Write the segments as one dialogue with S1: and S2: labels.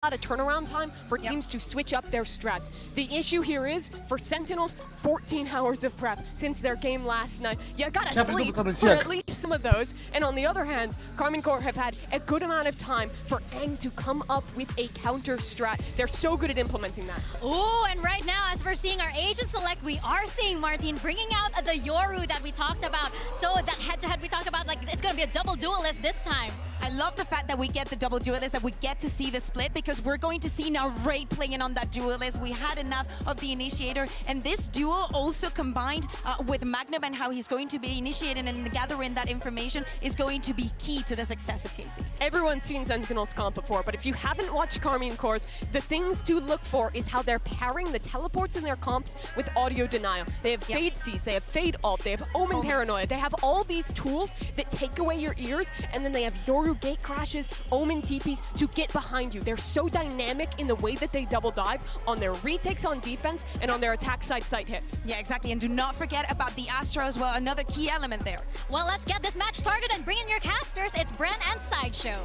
S1: lot of turnaround time for teams to switch up their strats. The issue here is, for Sentinels, 14 hours of prep since their game last night. You gotta sleep for at least some of those. And on the other hand, Karmine Corp have had a good amount of time for Eng to come up with a counter strat. They're so good at implementing that.
S2: Ooh, and right now, as we're seeing our agent select, we are seeing Martin bringing out the Yoru that we talked about. So that head-to-head we talked about, like, it's gonna be a double duelist this time.
S3: I love the fact that we get the double duelist, that we get to see the split, because we're going to see now Raid playing on that duelist. We had enough of the initiator, and this duo also combined with Magnum and how he's going to be initiating and gathering that information is going to be key to the success of KC.
S1: Everyone's seen Sentinels comp before, but if you haven't watched Karmine Corps, the things to look for is how they're pairing the teleports in their comps with audio denial. They have Fade Seize, they have Fade Alt, they have Omen Paranoia. They have all these tools that take away your ears, and then they have Yoru Gate Crashes, Omen TPs to get behind you. They're so dynamic in the way that they double dive on their retakes on defense and on their attack side hits.
S3: Yeah, exactly. And do not forget about the Astro as well, another key element there.
S2: Well, let's get this match started and bring in your casters. It's Bren and Sideshow.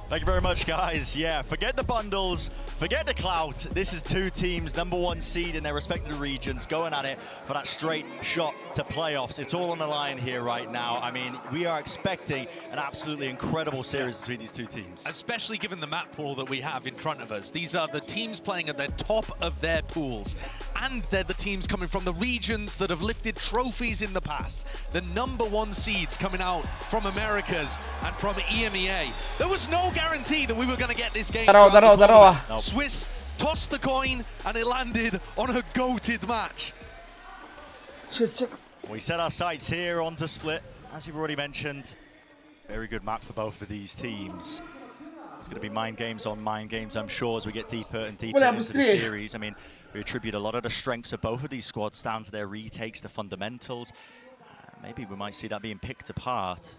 S4: Thank you very much, guys. Yeah, forget the bundles, forget the clout. This is two teams, #1 seed in their respective regions, going at it for that straight shot to playoffs. It's all on the line here right now. I mean, we are expecting an absolutely incredible series between these two teams.
S5: Especially given the map pool that we have in front of us. These are the teams playing at the top of their pools. And they're the teams coming from the regions that have lifted trophies in the past. The #1 seeds coming out from Americas and from EMEA. There was no guarantee that we were going to get this game.
S6: Здорово.
S5: Swiss tossed the coin and it landed on a goated match.
S4: We set our sights here onto Split. As you've already mentioned, very good map for both of these teams. It's going to be mind games on mind games, I'm sure, as we get deeper and deeper into the series. I mean, we attribute a lot of the strengths of both of these squads down to their retakes, the fundamentals. Maybe we might see that being picked apart.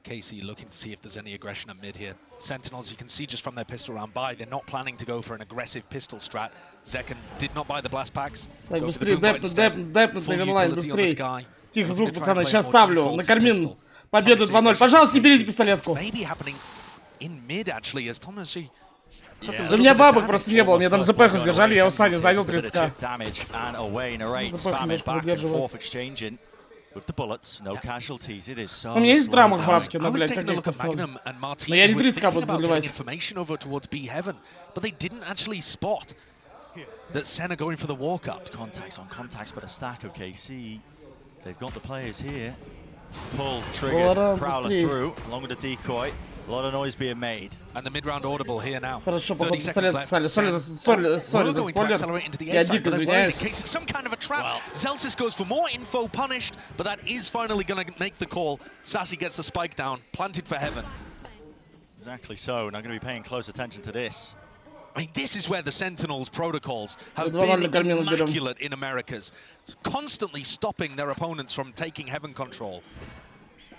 S5: KC looking to see if there's any aggression at mid here. Sentinels, you can see just from their pistol round buy, they're not planning to go for an aggressive pistol strat. Zekken did not buy the blast packs.
S6: Так, быстрее, депнуть на Винлайн, быстрее. Тихо, звук, пацаны, сейчас ставлю. На Кармин победу 2-0. Пожалуйста, не берите пистолетку. Да у меня бабок просто не было, мне там ЗПХу сдержали, я у Сани занял 30к. ЗПХу немножко задерживает.
S4: With the bullets, no casualties. It is so.
S6: У меня есть драма в бабке, но, блядь, как я их поставлю. Но я не 30к буду заливать.
S5: But they didn't actually spot that Senna going for the walk up.
S4: Contacts on contacts, but a stack of KC. They've got the players here. Pull, trigger, Prowler through, along with the decoy. A lot of noise being made.
S5: And the mid-round audible here now.
S6: Хорошо, потом пистолет писали. Сори за спойлер. Я дико извиняюсь.
S5: In case it's some kind of a trap. Zelsis goes for more info, punished, but that is finally going to make the call. Sassy gets the spike down, planted for heaven.
S4: Exactly so, and I'm going to be paying close attention to this.
S5: I mean, this is where the Sentinels protocols have been immaculate in Americas, constantly stopping their opponents from taking heaven control.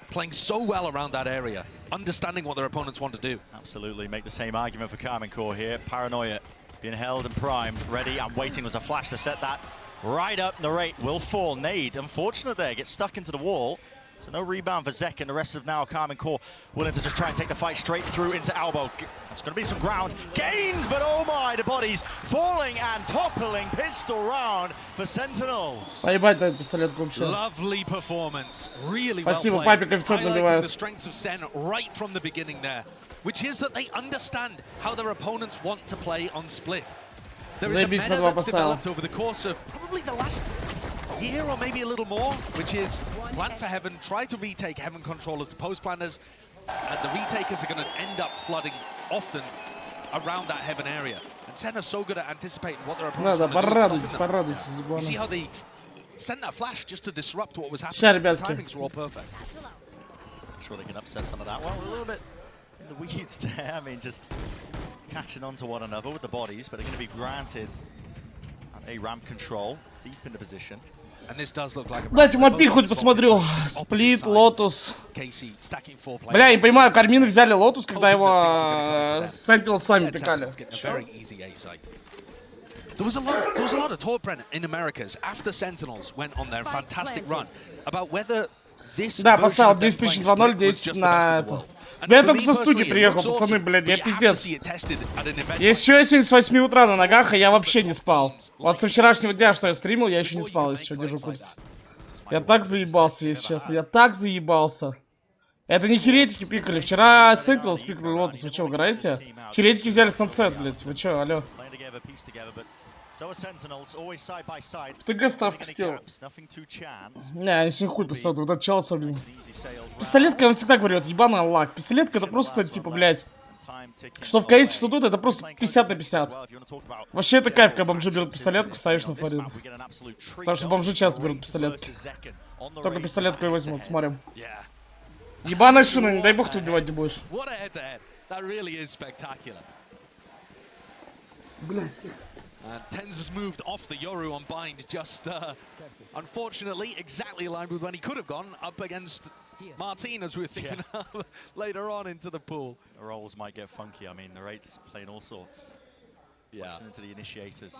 S5: Playing so well around that area, understanding what their opponents want to do.
S4: Absolutely, make the same argument for Karmine Corps here. Paranoia being held and primed, ready and waiting. Was a flash to set that right up. The rate will fall. Nade, unfortunate there, gets stuck into the wall. So no rebound for Zek, and the rest of now Karmine Corps willing to just try and take the fight straight through into elbow. That's going to be some ground gains, but oh my, the bodies falling and toppling. Pistol round for Sentinels.
S6: Поебать дает пистолетку вообще.
S5: Lovely performance, really
S6: Спасибо,
S5: well
S6: папе
S5: played.
S6: коэффициент
S5: Highlighting
S6: набивает.
S5: the strengths of Sen right from the beginning there, which is that they understand how their opponents want to play on Split. There is a meta that's developed over the course of probably the last year or maybe a little more, which is plant for heaven, try to retake heaven control as the post planners, and the retakers are going to end up flooding often around that heaven area. And Sen are so good at anticipating what their opponents want to do.
S6: Порадуйтесь,
S5: You see how they sent that flash just to disrupt what was happening.
S6: Ща,
S5: The
S6: ребятки.
S5: timings were all perfect.
S4: I'm sure they can upset some of that. Well, a little bit in the weeds there. I mean, just catching on to one another with the bodies, but they're going to be granted a ramp control deep in the position.
S5: And this does look like a
S6: Дайте мапи хоть посмотрю. Сплит, Лотус.
S5: KC stacking 4 players.
S6: Бля, я не понимаю, Кармин взяли Лотус, когда его Сентинел сами пикали.
S5: There was a lot of talk, Brennan, in Americas after Sentinels went on their fantastic run about whether this
S6: Да,
S5: version
S6: поставил
S5: of them
S6: 10 тысяч
S5: playing
S6: 2-0,
S5: Split was
S6: 10
S5: just the
S6: на
S5: best in the
S6: это.
S5: world.
S6: Да я только со студии приехал, пацаны, блядь, я пиздец. Если я сегодня с 8 утра на ногах, а я вообще не спал. Вот со вчерашнего дня, что я стримил, я еще не спал, если что, держу курс. Я так заебался, если честно, я так заебался. Это не херетики пикали. Вчера Sentinels пикали Лотус. Вы что, угораете? Херетики взяли Сансет, блядь. Вы что, алло? В ТГ ставку скилл. Не, они сегодня хуй поставят. Вот этот чел особенно. Пистолетка, я вам всегда говорю, вот ебаный лак. Пистолетка это просто, типа, блядь. Что в КС, что тут, это просто 50 на 50. Вообще это кайф, когда бомжи берут пистолетку, ставишь на фарин. Потому что бомжи часто берут пистолетки. Только пистолетку и возьмут, смотрим. Ебаная шина, не дай бог ты убивать не будешь. Блядь.
S5: Tens has moved off the Yoru on bind, just unfortunately exactly aligned with when he could have gone up against Martin, as we were thinking of later on into the pool.
S4: The roles might get funky. I mean, the rates playing all sorts. Yeah. Into the initiators.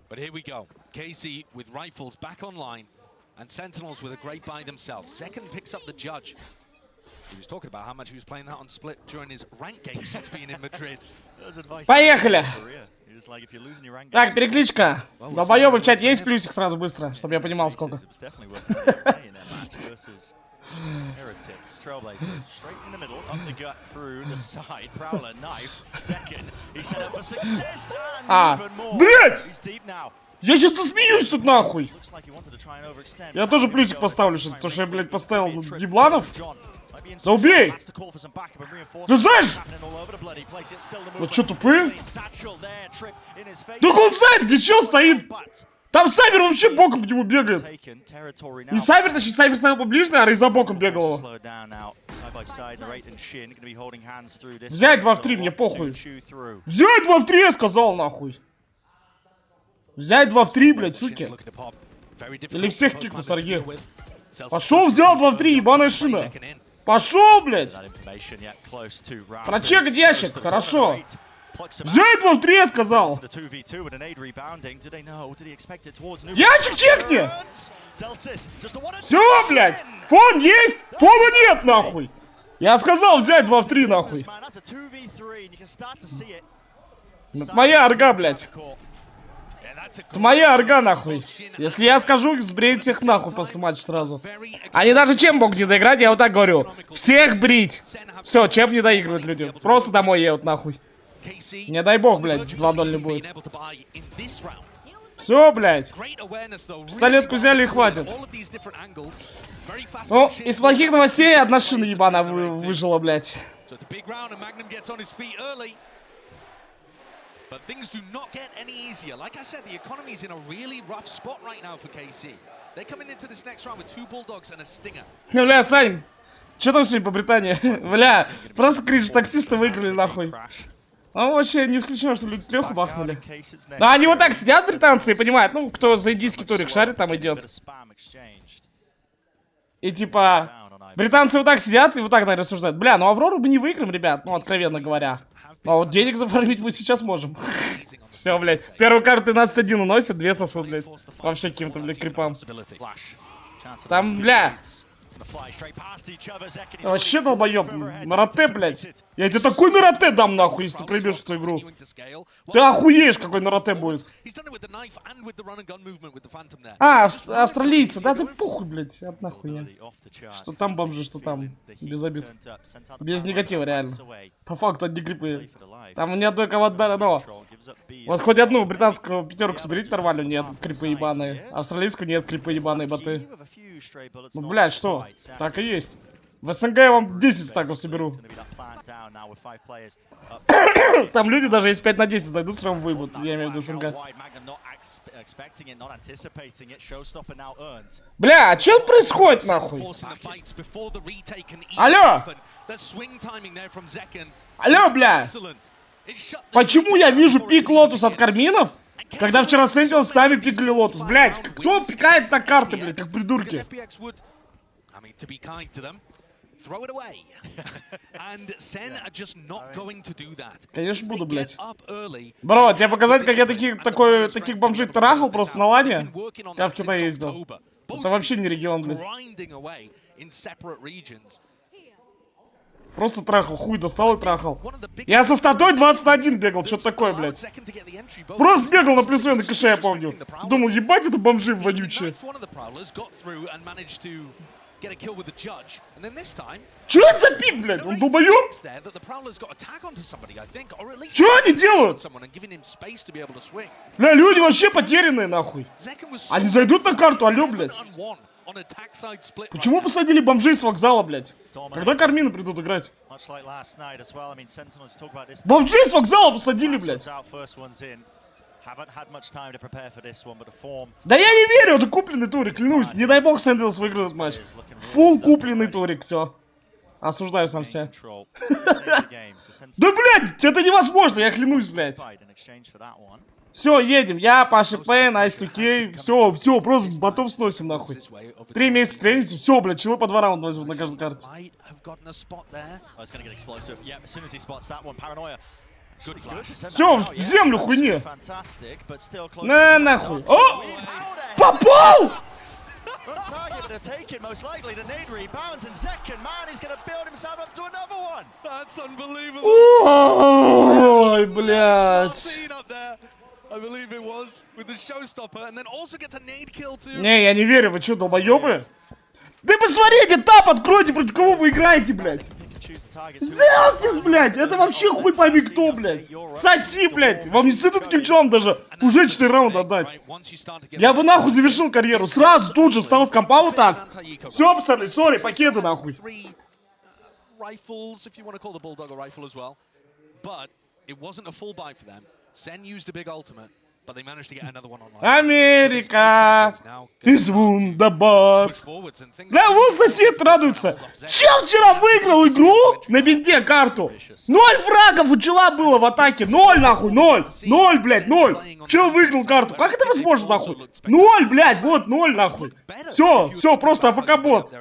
S5: But here we go. Casey with rifles back online, and Sentinels with a great buy themselves. Second picks up the judge. He was talking about how much he was playing that on Split during his rank game since being in Madrid.
S6: Поехали! Так, перекличка. Долбоёбы в чате, есть плюсик сразу быстро, чтобы я понимал сколько. Блять! Я сейчас насмеюсь тут нахуй! Я тоже плюсик поставлю сейчас, потому что я, блядь, поставил ебланов. Да убей! Ты знаешь? Вот что, тупые? Так он знает, где чел стоит! Там Сайбер вообще боком к нему бегает. И Сайбер, точнее, Сайбер стоял поближе, а Рейза боком бегал его. Взять 2 в 3, мне похуй. Взять 2 в 3, я сказал, нахуй. Взять 2 в 3, блядь, суки. Или всех кикну, Сергей. Пошел, взял 2 в 3, ебаная шина. Пошел, блядь! Прочекать ящик, хорошо. Взять 2 в 3, я сказал. Ящик чекни! Все, блядь! Фон есть? Фона нет, нахуй! Я сказал взять 2 в 3, нахуй. Это моя арга, блядь. Это моя арга, нахуй. Если я скажу, сбреет всех нахуй после матча сразу. Они даже чем могут не доиграть, я вот так говорю. Всех брить. Все, чем не доигрывают люди. Просто домой едут нахуй. Не дай бог, блядь, 2-0 не будет. Все, блядь. Пистолетку взяли и хватит. Ну, из плохих новостей одна шина ебана выжила, блядь.
S5: But things do not get any easier. Like I said, the economy is in a really rough spot right now for KC. They're coming into this next round with 2 Bulldogs and a Stinger.
S6: Бля, Сань, что там сегодня по Британии? Бля, просто кринж, таксисты выиграли нахуй. Ну, вообще не исключено, что люди 3 бахнули. Да, они вот так сидят, британцы, и понимают, ну, кто за индийский турик шарит, там идет. И типа, британцы вот так сидят и вот так, наверное, рассуждают. Бля, ну Аврору мы не выиграем, ребят, ну, откровенно говоря. А вот денег зафармить мы сейчас можем. Все, блядь. Первую карту 13-1 уносят, 2 сосут, блядь. Вообще каким-то, блядь, крипам. Там, бля. Вообще долбоёб. На роте, блядь. Я тебе такой на роте дам, нахуй, если ты пройдешь эту игру. Ты охуеешь, какой на роте будет. А, австралийцы, да ты похуй, блядь. От нахуя. Что там бомжи, что там. Без обид. Без негатива, реально. По факту одни гриппы. Там ни одной команды, но. Вот хоть одну британскую пятерку соберите нормально, нет, крипы ебаные. Австралийскую нет, крипы ебаные, боты. Ну, блядь, что? Так и есть. В СНГ я вам 10 стаков соберу. Там люди даже если 5 на 10 зайдут, все равно выйдут. Я имею в виду СНГ. Бля, а что происходит, нахуй? Алло! Алло, бля! Почему я вижу пик Лотус от Карминов, когда вчера Sentinels сами пикали Лотус? Блядь, кто пикает на карты, блядь, как придурки? Конечно буду, блядь. Бро, тебе показать, как я таких бомжей трахал просто на лане? Я вчера ездил. Это вообще не регион, блядь. Просто трахал, хуй достал и трахал. Я со статой 21 бегал, что-то такое, блядь. Просто бегал на плюс на кэше, я помню. Думал, ебать, это бомжи вонючие. Чё это за пик, блядь? Он долбоёб? Чё они делают? Бля, люди вообще потерянные, нахуй. Они зайдут на карту, алё, блядь. Почему посадили бомжей с вокзала, блядь? Когда Кармины придут играть? Бомжей с вокзала посадили, блядь. Да я не верю, это купленный турик, клянусь. Не дай бог Сентинелс выиграет этот матч. Фулл купленный турик, все. Осуждаю сам себя. Да, блядь, это невозможно, я клянусь, блядь. Все, едем. Я, Паша Пейн, Ice2K. Все, просто ботов сносим, нахуй. 3 месяца тренингов. Все, блядь, челы по 2 раунда возьмут на каждой карте. Все, в землю, хуйне. На, нахуй. О! Попал! Ой, блядь. Не, я не верю, вы что, долбоёбы? Да посмотрите, тап откройте, против кого вы играете, блядь. Зелсис, блядь, это вообще хуй пойми кто, блядь. Соси, блядь, вам не стыдно таким челом даже уже 4 раунда отдать. Я бы нахуй завершил карьеру, сразу тут же встал с компа вот так. Все, пацаны, сори, пакеты нахуй. Америка is wunderbar. Да, вон сосед радуется. Чел вчера выиграл игру на бинте карту. 0 фрагов у чела было в атаке. 0, нахуй, 0. 0, блядь, 0. Чел выиграл карту. Как это возможно, нахуй? 0, блядь, вот 0, нахуй. Все, просто АФК-бот.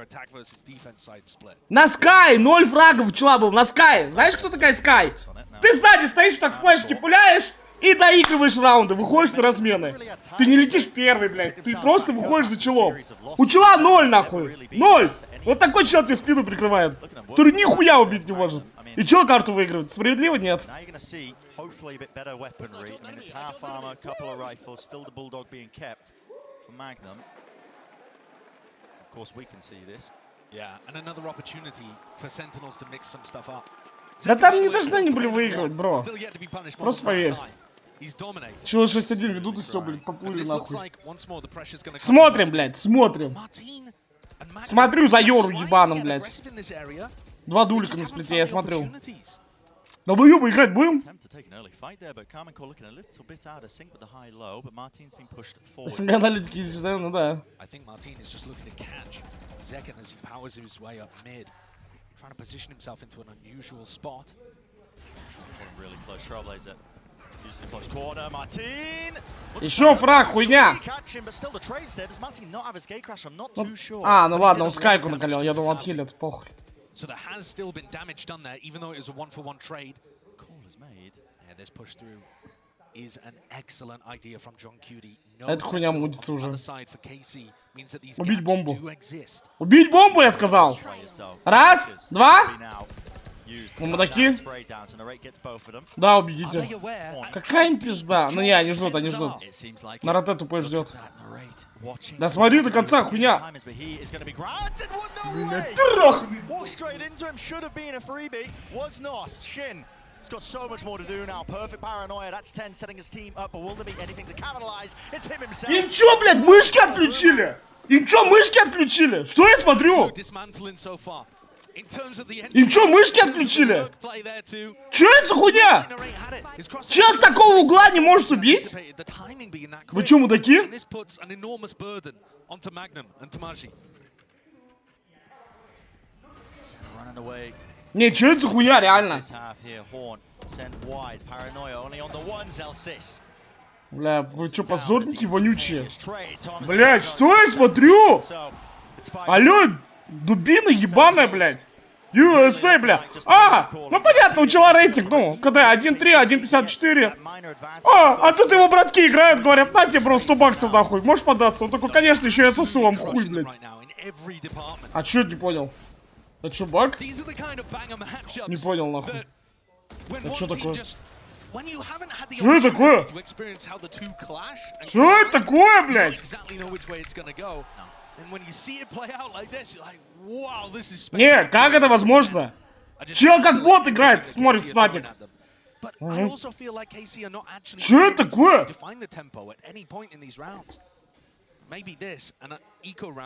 S6: На Скай 0 фрагов у чела был. На Скай. Знаешь, кто такая Скай? Ты сзади стоишь, так флешки пуляешь. И доигрываешь раунды, выходишь на размены. Ты не летишь первый, блядь. Ты просто выходишь за челом. У чела 0, нахуй. 0. Вот такой чел тебе спину прикрывает. Который нихуя убить не может. И чел карту выигрывает. Справедливо? Нет. Да там не должны они были выигрывать, бро. Просто поверь. Челы 6-1 ведут и все, блядь, поплыли нахуй. Смотрим, блядь, смотрим. Смотрю за Йору ебаном, блядь. 2 дулика на сплите, я смотрю. Да вы ёбы, играть будем? СНГ аналитики из Ч.1, ну да. Еще фраг, хуйня! Ну ладно, он скайку накалил, я думал отхилят, похуй. Эта хуйня мудится уже. Убить бомбу. Убить бомбу, я сказал! Раз, два. Мудаки. Да, убедите. Какая им пизда? Ну не, они ждут, они ждут. На роте тупой ждет. Да смотри до конца, хуйня. Блядь, трахни. He's got so much more to do now. Perfect paranoia. That's 10 setting his team up. But will there be anything to capitalize? It's him himself. Им чё, блядь, мышки отключили? Им чё, мышки отключили? Что я смотрю? Им чё, мышки отключили? Чё это за хуйня? Чё с такого угла не может убить? Вы чё, мудаки? Не, чё это за хуйня, реально? Бля, вы чё, позорники вонючие? Блядь, что я смотрю? Алло, дубина ебаная, блядь. USA, бля. Ну понятно, у чела рейтинг, ну, когда 1.3, 1.54. А тут его братки играют, говорят, на тебе, бро, 100 баксов, нахуй. Можешь податься? Он такой, конечно, еще я сосу вам хуй, блядь. А чё, не понял? Это что, баг? Не понял, нахуй. Это что такое? Что это такое? Что это такое, блядь? Не, как это возможно? Чел как бот играет, смотрит Фнатик. Что это такое?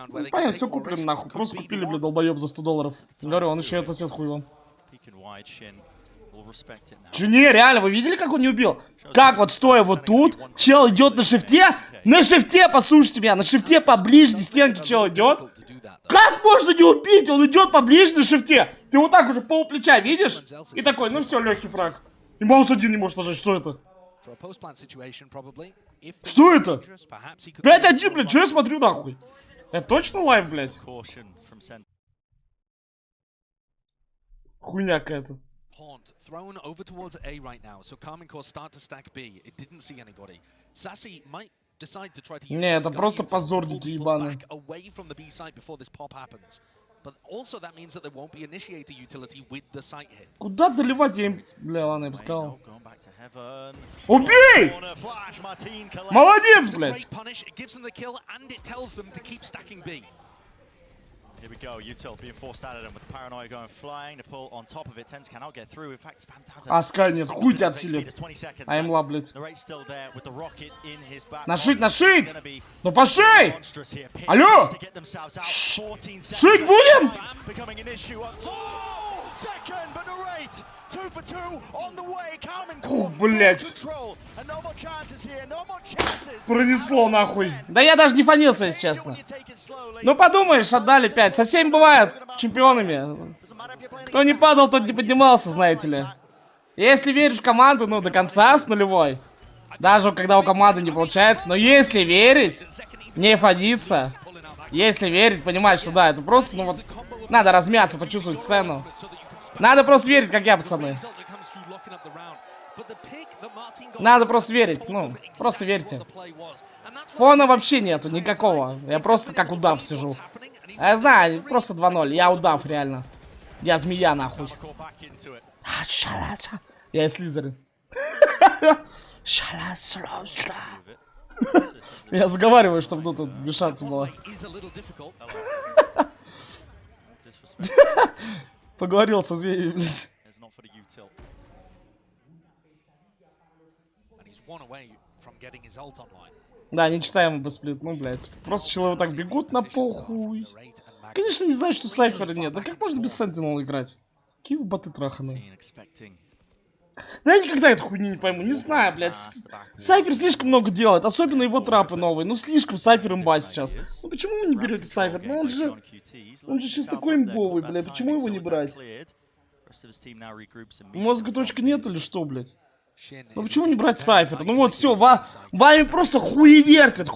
S6: Ну, понятно, все куплено нахуй. Просто купили, блядь, долбоеб за $100. Говорю, он еще это сосед хуй вам. Че, не, реально, вы видели, как он не убил? Как вот стоя вот тут, чел идет на шифте? На шифте, послушайте меня, на шифте поближе к стенке чел идет. Как можно не убить? Он идет поближе на шифте. Ты вот так уже пол плеча видишь? И такой, ну все, легкий фраг. И маус один не может нажать, что это? Что это? 5-1, блядь, что я смотрю нахуй? Это точно лайв, блядь? Хуйня какая-то. Не, это просто позорники ебаные. Куда доливать я им... Бля, ладно, я бы сказал. Убей! Молодец, блядь!
S4: Here we go, Util being forced out of them with Paranoia going flying. The pull on top of it, Tens cannot get through. In fact, spam down to...
S6: Аска нет, хуй тебя отсилит. Аймла, блядь. Нашить, нашить! Ну пошей! Алло! Шить будем? Фу, блядь. Пронесло нахуй. Да я даже не фанился, если честно. Ну подумаешь, отдали 5. Со всеми бывает чемпионами. Кто не падал, тот не поднимался, знаете ли. Если веришь в команду, ну до конца с нулевой. Даже когда у команды не получается. Но если верить, не фаниться. Если верить, понимать, что да, это просто, ну вот, надо размяться, почувствовать сцену. Надо просто верить, как я, пацаны. Надо просто верить, ну, просто верьте. Фона вообще нету, никакого. Я просто как удав сижу. А я знаю, просто 2-0, я удав, реально. Я змея, нахуй. Я из Слизерин. Я заговариваю, чтобы ну, тут мешаться было. Поговорил со змеями, блядь. Да, не читаем бы сплит, ну, блядь. Просто человек вот так бегут на похуй. Конечно, не знаю, что Сайфера нет. Да как можно без Сентинел играть? Какие вы боты траханые? Да я никогда эту хуйню не пойму. Не знаю, блядь. Сайфер слишком много делает. Особенно его трапы новые. Ну, слишком Сайфер имба сейчас. Ну, почему вы не берете Сайфер? Ну, он же сейчас такой имбовый, блядь. Почему его не брать? Мозга точка нет или что, блядь? Ну почему не брать Сайфер? Ну вот все, вами просто хуевертят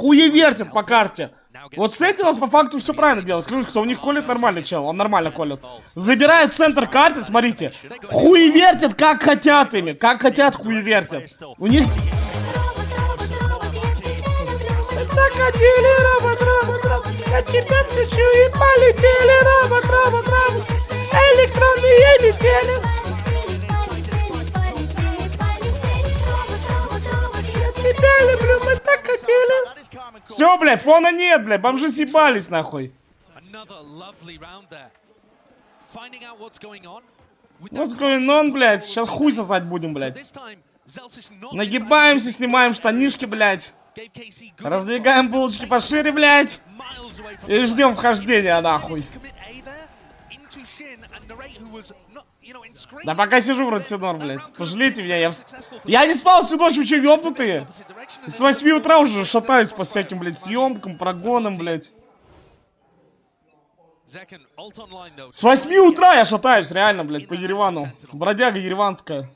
S6: по карте. Вот Сентинелс по факту все правильно делает. Клянусь, кто у них колет нормально, чел, он нормально колет. Забирают центр карты, смотрите. Хуевертят как хотят ими, как хотят хуевертят. У них... Накатили, робот, я тебя включу и полетели, робот, электронные метели. Тебя люблю, мы так хотели. Все, блядь, фона нет, блядь, бомжи съебались, нахуй. What's going on, блядь, сейчас хуй сосать будем, блядь. Нагибаемся, снимаем штанишки, блядь. Раздвигаем булочки пошире, блядь. И ждем вхождения, нахуй. Да пока сижу вроде все норм, блядь. Пожалейте меня, я не спал всю ночь, вы че, ёбнутые? С 8 утра уже шатаюсь по всяким, блядь, съемкам, прогонам, блядь. С 8 утра я шатаюсь, реально, блядь, по Еревану. Бродяга ереванская.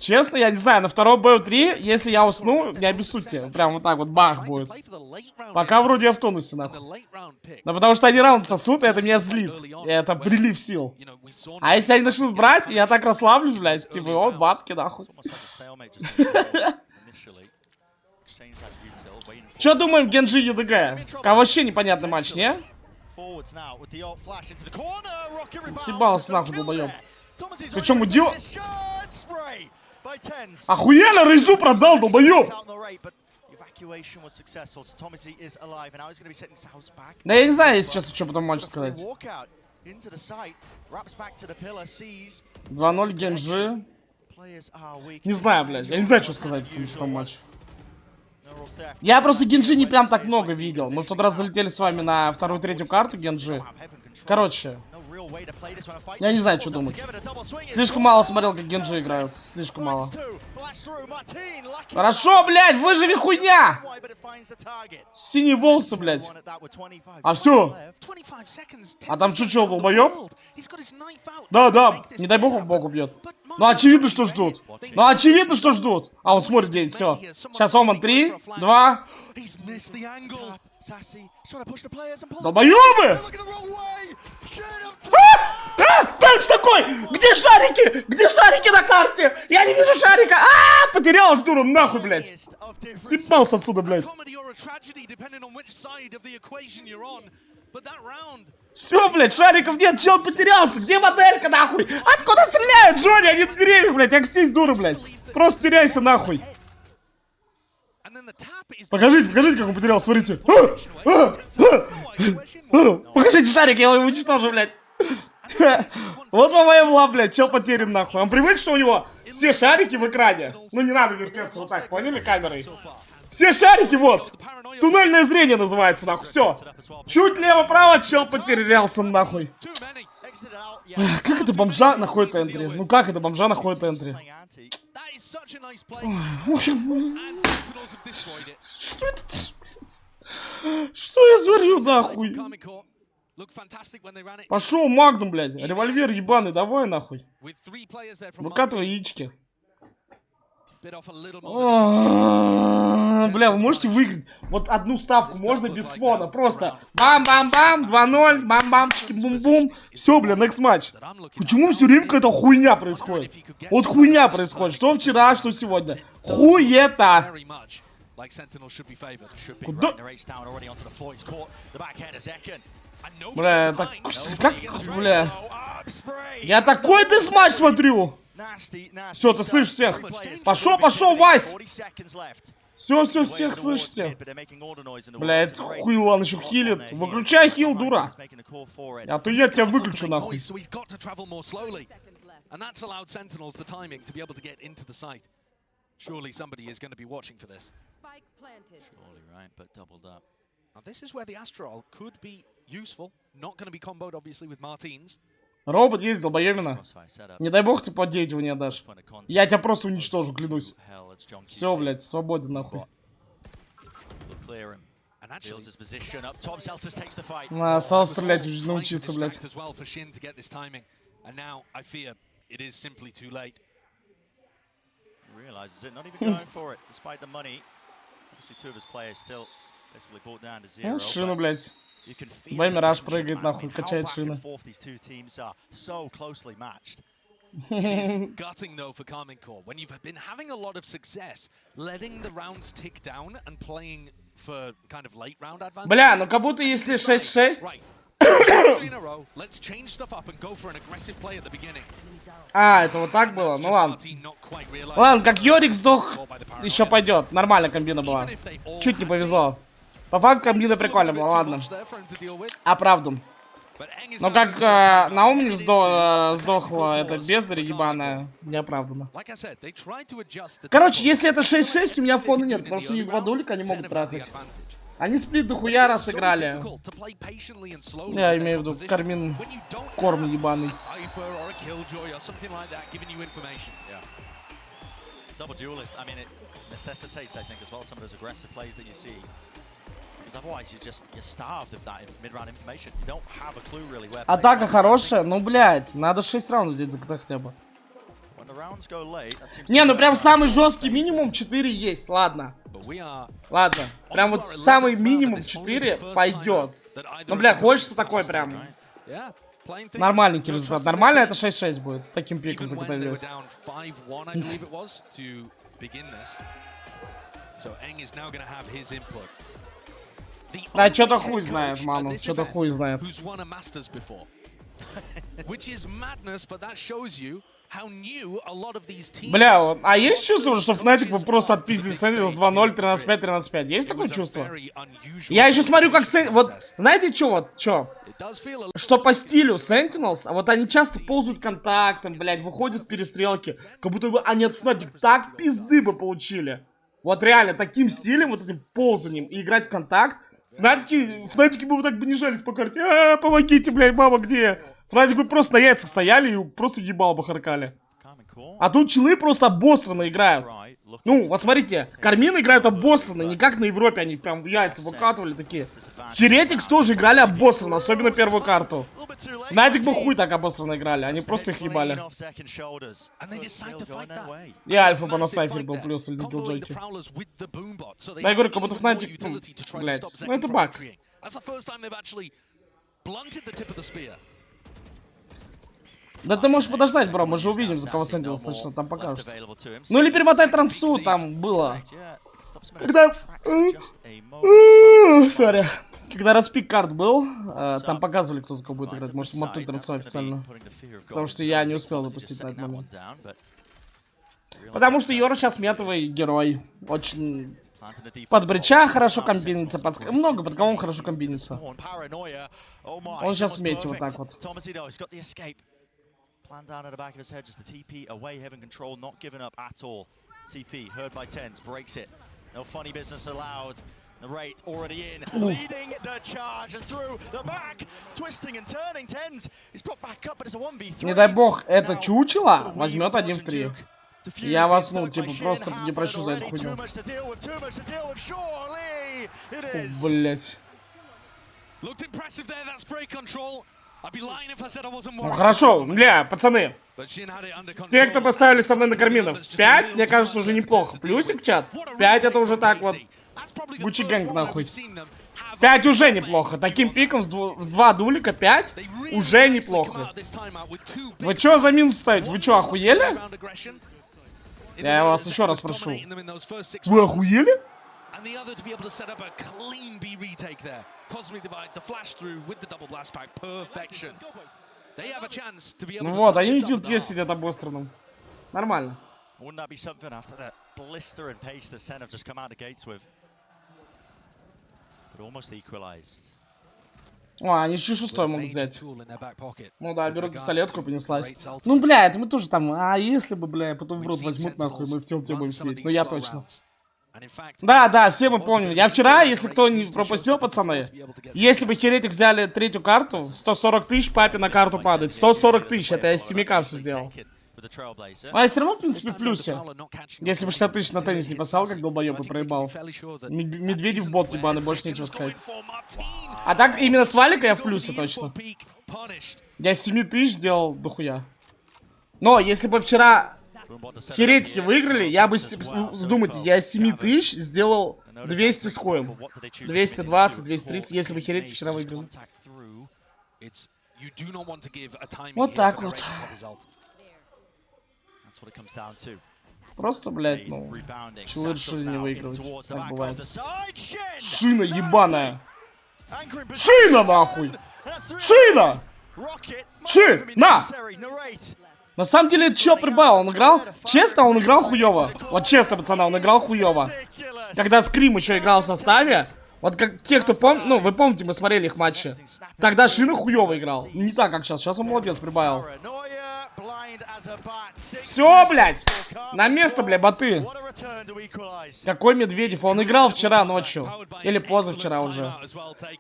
S6: Честно, я не знаю, на второй БО3, если я усну, не обессудьте. Прям вот так вот бах будет. Пока вроде я в тонусе, нахуй. Да потому что они раунд сосут, и это меня злит. И это прилив сил. А если они начнут брать, я так расслаблюсь, блядь. Типа, о, бабки, нахуй. Че думаем Генджи ЕДГ? Вообще непонятный матч, не? Съебался нахуй, долбоёб. Причем у Дио... Охуенно Рейзу продал, долбоёб! Да я не знаю, если честно, что потом матч сказать. 2-0 Генджи. Не знаю, блядь. Я не знаю, что сказать в том матче. Я просто Генджи не прям так много видел. Мы в тот раз залетели с вами на вторую-третью карту Генджи. Короче, я не знаю, что думать. Слишком мало смотрел, как Генджи играют. Слишком мало. Хорошо, блядь, выживи, хуйня! Синие волосы, блядь. А все. А там чучел, долбоёб? Да, не дай бог он бог убьет. Ну очевидно, что ждут. Ну очевидно, что ждут. А он смотрит день, все. Сейчас Оман 3, 2. Долбоёбы! Дальше такой! Где шарики? Где шарики на карте? Я не вижу шарика! Потерялась, дура, нахуй, блядь. Съебался отсюда, блядь. Все, блядь, шариков нет, чел потерялся. Где моделька, нахуй? Откуда стреляют, Джонни? Они в деревьях, блядь. Акстись, дура, блядь. Просто теряйся, нахуй. Покажите, как он потерял, смотрите. Покажите шарик, я его уничтожу, блядь. Вот моя мла, блядь, чел потерян, нахуй. Он привык, что у него все шарики в экране. Ну не надо вертеться вот так, поняли, камерой? Все шарики, вот. Туннельное зрение называется, нахуй, все. Чуть лево-право, чел потерялся, нахуй. Как это бомжа находит энтри? Ну как это бомжа находит энтри? Что это? Что я сварю, нахуй? Пошел Магнум, блядь. Револьвер ебаный, давай, нахуй. Выкатывай яички. Бля, вы можете выиграть вот одну ставку, можно без фона, просто бам-бам-бам, 2-0, бам-бам-чики, бум-бум, все, бля, next матч. Почему все время какая-то хуйня происходит? Вот хуйня происходит, что вчера, что сегодня. Хуета. Куда? Бля, так, как, бля. Я такой десматч смотрю. Все, ты слышишь всех. Пошел, Вась. Все, всех слышите. Бля, это хуйло, он еще хилит. Выключай хил, дура. А то я тебя выключу, нахуй.
S5: Surely somebody is going to be watching for this. Surely, right, but doubled up. Now this is where the Astral could be useful. Not going to be comboed, obviously, with Martins.
S6: Робот есть, долбоемина. Не дай бог ты под 9 его не отдашь. Я тебя просто уничтожу, клянусь. Все, блядь, свободен, нахуй. Осталось стрелять, научиться, блядь. Ну, шину, блядь. Баймираж прыгает, нахуй, качает шины.
S5: Gutting though for Karmine Core when you've been having a lot of success letting the rounds tick down and playing for kind of late round advantage.
S6: Бля, ну как будто если 6-6. Это вот так было? Ну ладно. Ладно, как Йорик сдох, еще пойдет. Нормально комбина была. Чуть не повезло. По факту комбина прикольно была, ладно. Оправду. Но как на Омне сдохла эта бездарь ебаная, неоправданно. Короче, если это 6-6, у меня фона нет, потому что у них два дулика, они могут трахать. Они сплит дохуя раз играли. Я имею в виду Кармин корм ебаный. Атака хорошая, ну блять, надо 6 раундов взять за КТ хотя бы. Не, ну прям самый жесткий минимум 4 есть, ладно. Ладно, прям вот самый минимум 4 пойдет. Ну бля, хочется такой прям. Нормальненький результат. Нормально это 6-6 будет. Таким пиком заготовилось. Да, что-то хуй знает, ману, что-то хуй знает. Бля, а есть чувство, что Fnatic бы просто отпиздили Sentinels 2-0, 13-5, 13-5? Есть такое чувство? Я еще смотрю, как вот, знаете, что? Что по стилю Sentinels, а вот они часто ползают контактом, блядь, выходят в перестрелки, как будто бы они от Fnatic так пизды бы получили. Вот реально, таким стилем, вот этим ползанием и играть в контакт, Fnatic бы вот так бы не жались по карте. Помогите, блядь, мама, где? Fnatic бы просто на яйцах стояли и просто ебало бы харкали. А тут челы просто обосранно играют. Ну, вот смотрите, Кармины играют обосранно, не как на Европе, они прям яйца выкатывали такие. Heretics тоже играли обосранно, особенно первую карту. Fnatic бы хуй так обосранно играли, они просто их ебали. И Альфа бы на сайфере был плюс, или Киллджойки. Да, я говорю, как будто Fnatic, ну, блядь, ну это баг. Да ты можешь подождать, бро, мы же увидим, за кого Sentinels начнут, там покажут. Ну или перемотай трансу, там было. Когда... Сори. Когда распик карт был, там показывали, кто за кого будет играть. Может, мотнуть трансу официально. Потому что я не успел запустить на этот момент. Потому что Йора сейчас метовый герой. Очень... Под брича хорошо комбинится, много под кого он хорошо комбинится. Он сейчас в мете вот так вот. Plan down at the back of his head, just a TP away, having control, not given up at all. TP, heard by Tens, breaks it. No funny business allowed. The rate already in, leading the charge and through the back, twisting and turning. Tens is brought back up, but it's a 1v3. Не дай бог, это чучело возьмет 1 в 3. Я вас, ну, типа, просто не прощу за эту хуйню. Блять. Ну хорошо, бля, пацаны. Те, кто поставили со мной на Карминов, 5, мне кажется, уже неплохо. Плюсик, чат? 5 это уже так вот. Гуччи гэнг нахуй. 5 уже неплохо. Таким пиком в 2 дулика 5 уже неплохо. Вы чё за минус ставите? Вы чё, охуели? Я вас еще раз прошу. Вы охуели? And the other to be able to set up a clean B retake there. Cosmic Divide, the flash through with the double blast pack, perfection. They have a chance to be able to. Ну вот, они не сидят обосранным. Нормально. Wouldn't that be something after that blister and pace that Sen have just come out of gates with? But almost equalized. О, они еще 6 могут взять. Ну да, берут пистолетку, понеслась. Ну, бля, это мы тоже там, а если бы, бля, потом в рот возьмут, нахуй, мы в тилте будем сидеть. Ну, я точно. Да, все мы помним. Я вчера, если кто не пропустил, пацаны, если бы Heretics взяли 3-ю карту, 140 тысяч папе на карту падает. 140 тысяч, это я с 7к все сделал. А я все равно, в принципе, в плюсе. Если бы 60 тысяч на теннис не поставил, как долбоёб и проебал. Медведев бот ебаный, больше нечего сказать. А так, именно с Валика я в плюсе точно. Я 7 тысяч сделал дохуя. Но, если бы вчера Херетики выиграли, я бы, думайте, я 7 тысяч сделал 200 с хуем. 220, 230, если бы Херетики вчера выиграли. Вот так вот. Просто, блядь, ну, чего решили не выигрывать. Так бывает. Шина ебаная. Шина, нахуй! Шина! Шина! На самом деле, это чё прибавил? Он играл... Честно, он играл хуёво. Вот честно, пацаны, он играл хуёво. Когда Скрим еще играл в составе, вот как те, кто помнит... Ну, вы помните, мы смотрели их матчи. Тогда Шина хуёво играл. Не так, как сейчас. Сейчас он молодец прибавил. Все, блядь! На место, блядь, боты. Какой Медведев? Он играл вчера ночью. Или позавчера уже.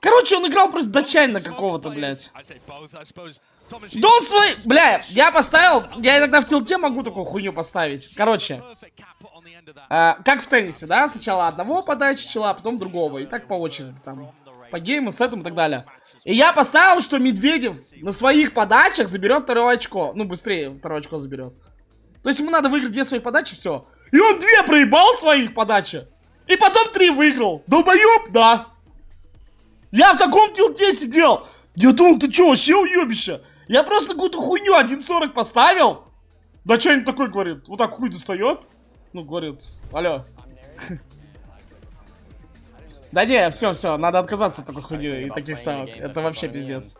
S6: Короче, он играл против датчанина какого-то, блядь. Да он свой... Бля, я поставил... Я иногда в тилте могу такую хуйню поставить. Короче. Как в теннисе, да? Сначала одного подачи чела, а потом другого. И так по очереди. Там, по гейму, сетам и так далее. И я поставил, что Медведев на своих подачах заберет 2 очко. Ну, быстрее 2 очко заберет. То есть ему надо выиграть 2 своих подачи, все. И он 2 проебал своих подачи. И потом 3 выиграл. Долбоёб, да. Я в таком тилте сидел. Я думал, ты чё, вообще уёбище? Я просто какую-то хуйню 1.40 поставил. Да что-нибудь такой говорит. Вот так хуй достает. Ну, говорит, алло. Да не, все, надо отказаться от такой хуйни и таких ставок. Это вообще пиздец.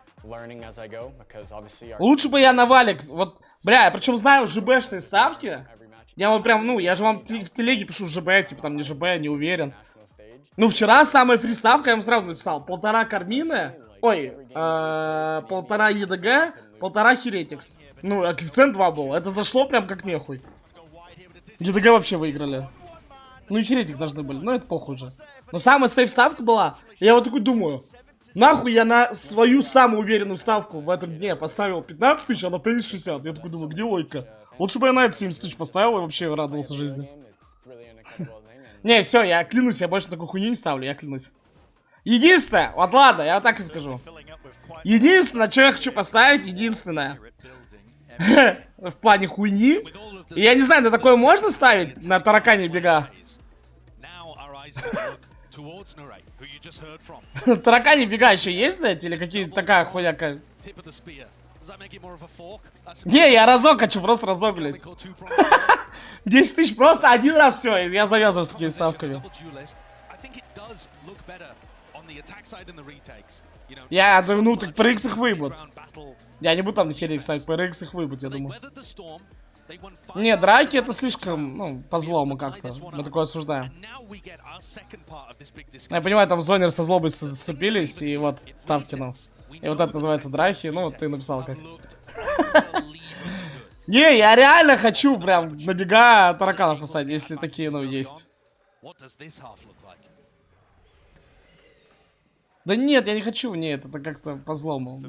S6: Лучше бы я на валик, вот, бля, я причем знаю ЖБшные ставки. Я вот прям, ну, я же вам в телеге пишу ЖБ, типа там не ЖБ, не уверен. Ну, вчера самая фри ставка, я вам сразу написал, 1,5 Кармины, ой, 1,5 ЕДГ, 1,5 Херетикс. Ну, а коэффициент 2 был, это зашло прям как нехуй. ЕДГ вообще выиграли. Ну и Херетик должны были, но это похуй же. Но самая сейф ставка была, я вот такой думаю, нахуй я на свою самую уверенную ставку в этом дне поставил 15 тысяч, а на 30-60. Я такой думаю, где логика? Лучше бы я на это 70 тысяч поставил и вообще радовался жизни. Не, все, я клянусь, я больше такую хуйню не ставлю, я клянусь. Единственное, вот ладно, я вот так и скажу. Единственное, что я хочу поставить, единственное. В плане хуйни. И я не знаю, на такое можно ставить на таракане бега? Таракани бега еще есть, блядь? Или какие-то такая хуйня? Не, я разок хочу, просто разок, блядь. 10 тысяч просто один раз, все, я завязываю с такими ставками. Я, ну так по икс их выебут. Я не буду там на хере ставить, по икс их выебут, я думаю. Не, драки это слишком, ну, по злому как-то. Мы такое осуждаем. Я понимаю, там зонер со злобой сцепились, и вот ставки, ну. И вот это называется драки, ну, вот ты написал как. Не, я реально хочу прям на бега тараканов поставить, если такие, ну, есть. Да нет, я не хочу, нет, это как-то по злому.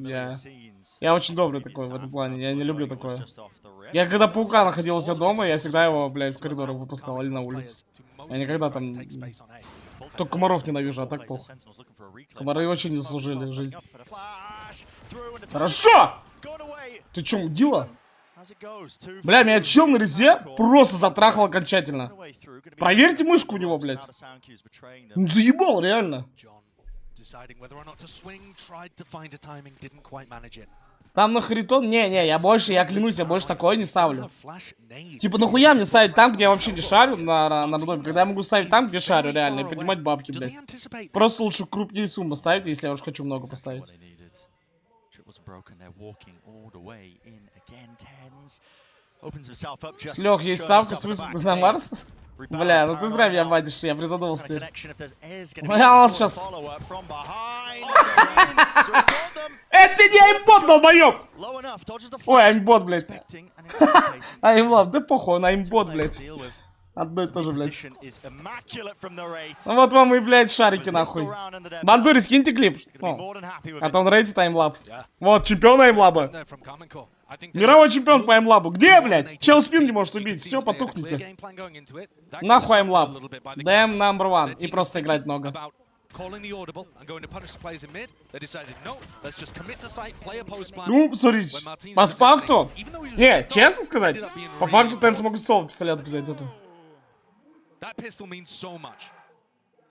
S6: Я очень добрый такой в этом плане, я не люблю такое. Я когда паука находил у себя дома, я всегда его, блядь, в коридорах выпускал или на улице. Я никогда там... Только комаров ненавижу, а так плохо. Комары очень не заслужили жизнь. Хорошо! Ты чё, мудила? Бля, меня чел на резе просто затрахал окончательно. Проверьте мышку у него, блядь. Ну заебал, реально. Там на Харитон? Не, я клянусь, я больше такое не ставлю. Типа, нахуя мне ставить там, где я вообще не шарю на рандоме, когда я могу ставить там, где шарю, реально, и поднимать бабки, блядь. Просто лучше крупнее суммы ставить, если я уж хочу много поставить. Лех, есть ставка с высоты на Марс? Бля, ну ты зря меня бадишь, я призадумался. Бля, он сейчас... Это не аймбот, долбоёб! Ой, аймбот, блядь. Аймлав, да похуй, он аймбот, блядь. Одно и то же, блядь. Ну вот вам и, блядь, шарики, нахуй. Бандури, скиньте клип. О, а то он рейдит аймлаб. Вот, чемпион аймлаба. Мировой чемпион по аймлабу. Где, блядь? Чел спин не может убить. Все, потухните. Нахуй аймлаб. ДМ номер 1. И просто играть много. Ну, смотрите, по факту... Не, честно сказать, по факту Тенс могут соло пистолет взять это.
S5: That pistol means so much.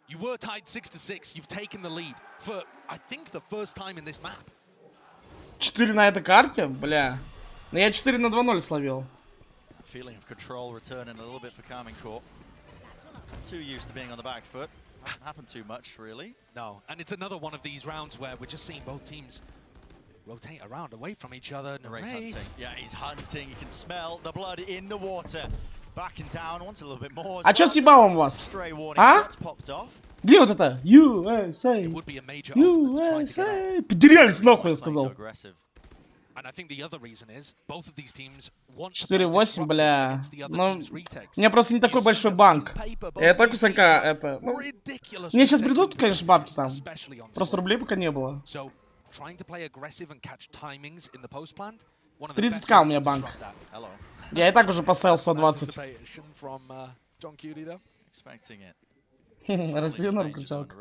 S5: You were tied 6-6. You've taken the lead for, I think, the first time in this map.
S6: 4 на этой карте, бля. Но я 4 на 2-0 словил.
S4: Feeling of control returning a little bit for Carmine Court. Too used to being on the back foot. Hasn't happened too much, really.
S5: No, and it's another one of these rounds where we're just seeing both teams rotate around away from each other.
S4: Narrate's hunting. Yeah, he's hunting. You can smell the blood in the water. Backing down, wants a little bit more.
S6: А чё с ебалом у вас? А? Где вот это? USA! USA! Потерялись нахуй, я сказал. 4-8, бля. Ну, у меня просто не такой большой банк. Я так у Санька, это... Ну, мне сейчас придут, конечно, бабки там. Просто рублей пока не было. 30к у меня банк. Я и так уже поставил 120. Россия норм кричалка.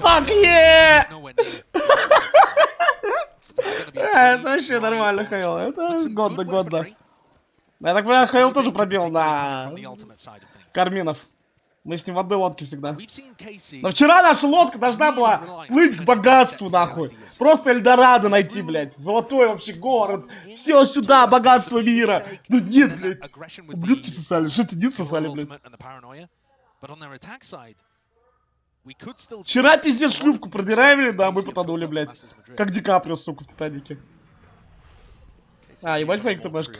S6: Fuck yeah! Это вообще нормально, Хейл. Это годно. Я так понимаю, Хейл тоже пробил на Карминов. Мы с ним в одной лодке всегда. Но вчера наша лодка должна была плыть к богатству, нахуй. Просто Эльдорадо найти, блядь. Золотой вообще город. Все сюда, богатство мира. Ну нет, блядь. Ублюдки сосали. Что ты не сосали, блядь? Вчера, пиздец, шлюпку продиравили, да, мы потонули, блядь. Как Ди Каприо, сука, в Титанике. А, ебать фейк ТБшка.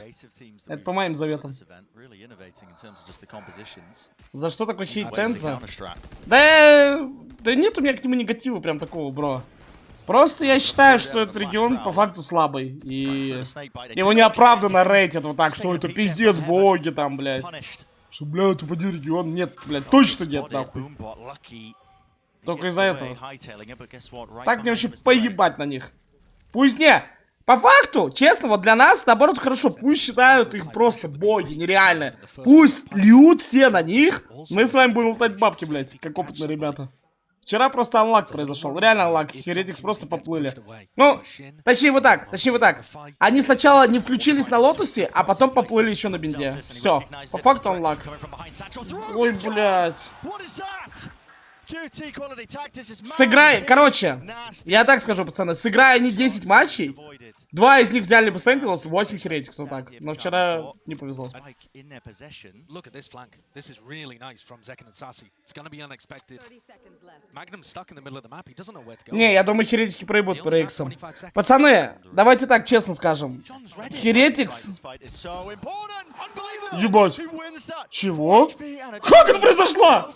S6: Это по моим заветам. За что такой хейт Тенза? Да нет у меня к нему негатива прям такого, бро. Просто я считаю, что этот регион по факту слабый. И его неоправданно рейтят вот так, что это пиздец боги там, блядь. Что, блядь, это один регион. Нет, блядь, точно нет, нахуй. Только из-за этого. Так мне вообще поебать на них. Пусть не. По факту, честно, вот для нас, наоборот, хорошо. Пусть считают их просто боги, нереальные. Пусть льют все на них. Мы с вами будем лутать бабки, блядь, как опытные ребята. Вчера просто анлак произошел. Реально анлак. Херетикс просто поплыли. Ну, точнее вот так, Они сначала не включились на лотусе, а потом поплыли еще на бинде. Все. По факту анлак. Ой, блядь. Сыграй, короче, я так скажу, пацаны, сыграя они 10 матчей, 2 из них взяли бы Сентинелс, 8 херетиксов, так. Но вчера не повезло. Не, я думаю, херетики проебут по рейксам. Пацаны, давайте так честно скажем. Херетикс... Ебать. Чего? Как это произошло?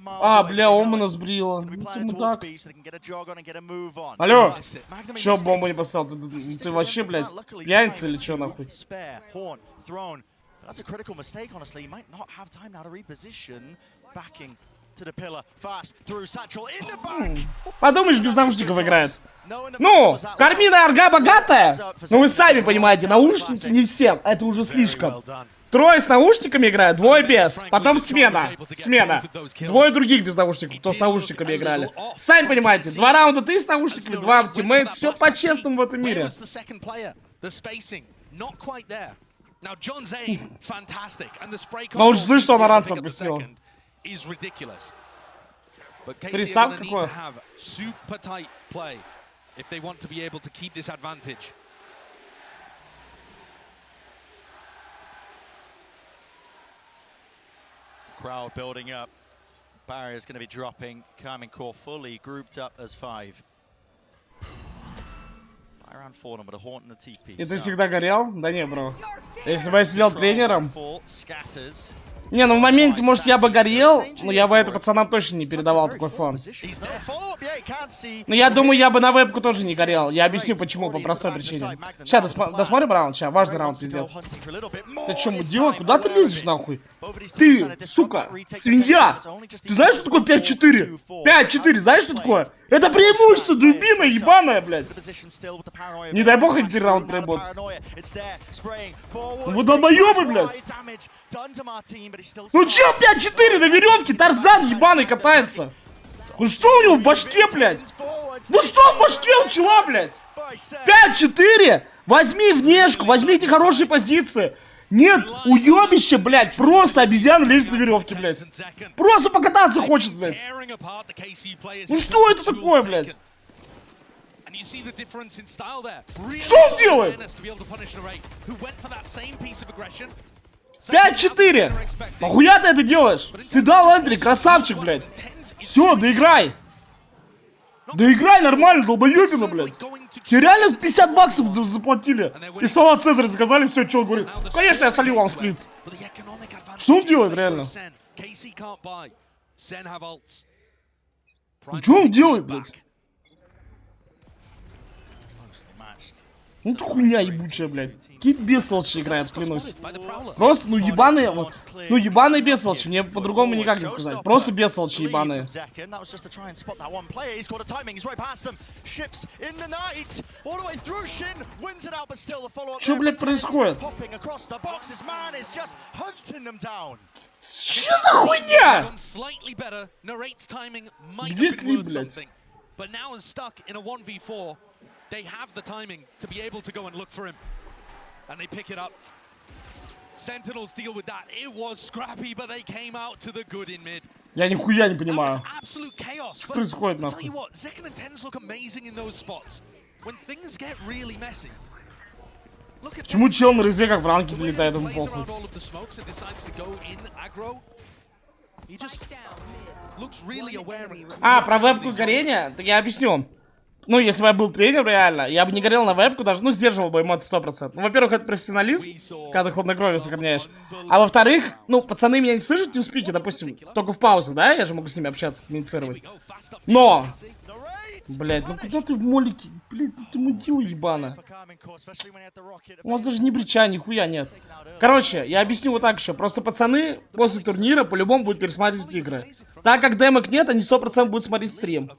S6: А, бля, Омана сбрила. Алло. Чё бомбу не поставил? Ты вообще, блядь, пьяница или чё, нахуй? Подумаешь, без наушников играет. Ну, Кармина Арга богатая. Ну вы сами понимаете, наушники не всем. Это уже слишком. 3 с наушниками играют, 2 без. Потом смена. 2 других без наушников, кто с наушниками играли. Сами понимаете, 2 раунда ты с наушниками, 2 тиммейт. Все по-честному в этом мире. Но он же слышит, что он ранца отпустил. Перестав какой?
S4: Crowd building up. Barriers going to be dropping. Carmine Core fully grouped up as 5. Around 4 with a haunt and a TP.
S6: И ты всегда горел? Да не, бро. Если бы я сидел тренером... Не, ну в моменте, может, я бы горел, но я бы это пацанам точно не передавал такой фон. Но я думаю, я бы на вебку тоже не горел. Я объясню, почему, по простой причине. Сейчас, досмотрим раунд, сейчас, важный раунд, пиздец. Ты чё, мудила? Куда ты лезешь, нахуй? Ты, сука, свинья! Ты знаешь, что такое 5-4? 5-4, знаешь, что такое? Это преимущество, дубина ебаная, блядь. Не дай бог, эти раунд проебут. Вы долбоёбы, блядь. Ну чё 5-4 на веревке? Тарзан ебаный катается. Ну что у него в башке, блядь? Ну что в башке у чела, блядь? 5-4? Возьми внешку, возьмите хорошие позиции. Нет, уёбище, блядь, просто обезьяна лезет на веревке, блядь. Просто покататься хочет, блядь. Ну что это такое, блядь? Что он делает? 5-4! Нахуя ты это делаешь? Ты дал Эндрик, красавчик, блядь. Все, доиграй. Доиграй нормально, долбоёбина, блядь. Тебе реально 50 баксов заплатили. И салат Цезарь заказали, все, что он говорит. Конечно, я солил вам сплит. Что он делает реально? Что он делает, блядь? Ну это хуйня ебучая, блядь. Какие бесолчи играют, клянусь. Просто, ну ебаные, вот, ну ебаные бесолчи, мне по-другому никак не сказать. Просто бесолчи ебаные. Что, блядь, происходит? Что за хуйня? Где клип, блядь?
S5: They have the timing to be able to go and look for him. And they pick it up.
S6: Я нихуя не понимаю. Что происходит нахуй? Почему чел на резе как в ранке летает, ему похуй? А, про вебку горения? Так я объясню. Ну, если бы я был тренером реально, я бы не горел на вебку даже, ну, сдерживал бы эмоции 100%. Ну, во-первых, это профессионализм, когда ты хладнокровие сохраняешь. А во-вторых, ну, пацаны меня не слышат в тимспике, допустим, только в паузе, да? Я же могу с ними общаться, коммуницировать. Но! Блять, ну куда ты в молике? Блять, ну ты мудила ебана. У нас даже ни брича, нихуя нет. Короче, я объясню вот так еще. Просто пацаны после турнира по-любому будут пересматривать игры. Так как демок нет, они 100% будут смотреть стрим.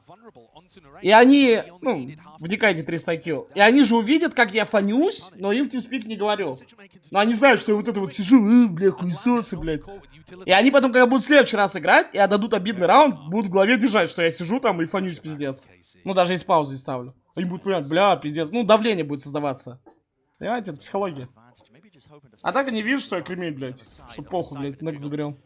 S6: И они, ну, вникайте 300 IQ. И они же увидят, как я фанюсь, но им в тимспик не говорю. Но они знают, что я вот это вот сижу, бля, хуесосы, блядь. И они потом, когда будут в следующий раз играть, и отдадут обидный раунд, будут в голове держать, что я сижу там и фанюсь, пиздец. Ну, даже из паузы ставлю. Они будут понимать, бля, пиздец. Ну, давление будет создаваться. Понимаете, это психология. А так они видят, что я кремень, блядь. Что похуй, блядь, нек заберем.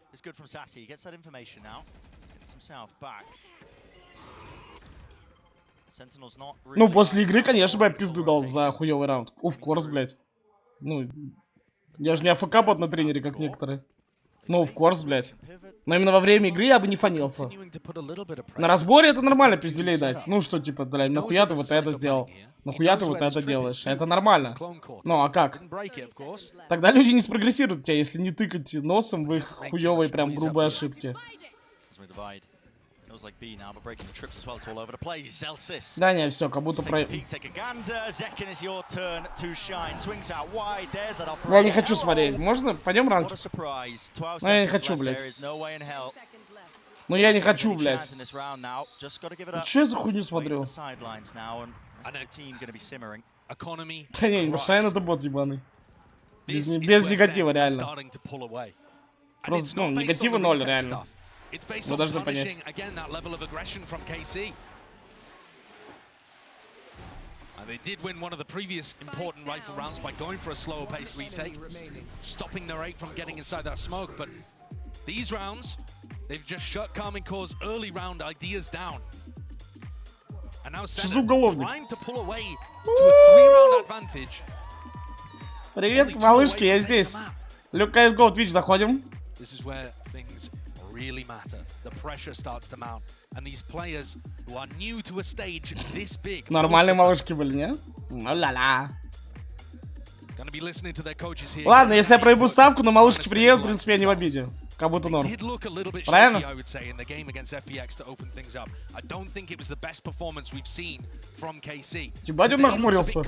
S6: Ну, после игры, конечно, бы я пизды дал за хуёвый раунд. Of course, блядь. Ну, я же не АФК-бот на тренере, как некоторые. Ну, of course, блядь. Но именно во время игры я бы не фанился. На разборе это нормально пизделей дать. Ну, что, типа, блядь, нахуя ты вот это сделал? Нахуя ты вот это делаешь? Это нормально. Ну, а как? Тогда люди не спрогрессируют тебя, если не тыкать носом в их хуёвые прям грубые ошибки. Да не, все, как будто про... Я не хочу смотреть. Можно? Пойдем ранг? Ну я не хочу, блядь. Ну я не хочу, блядь. Что я за хуйню смотрю? Да не, Маршайн это бот ебаный. Без негатива, реально. Просто, ну, негатива 0, реально. Вы должны понять. They did win one of the previous important rifle rounds by going for a slower paced retake, stopping their 8 from getting inside that smoke. But these rounds, they've just shut Carmine Core's early round ideas down. And now Senna trying to pull away to a 3-round advantage. Привет, малышки, я здесь. Люк CSGO, Twitch, заходим. This is where things really matter. The pressure starts to mount, and these players who are new to a stage this big. Нормальные малышки были, не? Ла-ла-ла. Ладно, если я проебу ставку, но малышки приедут, в принципе, я не в обиде. Как будто норм. Правильно? Ебать он нахмурился.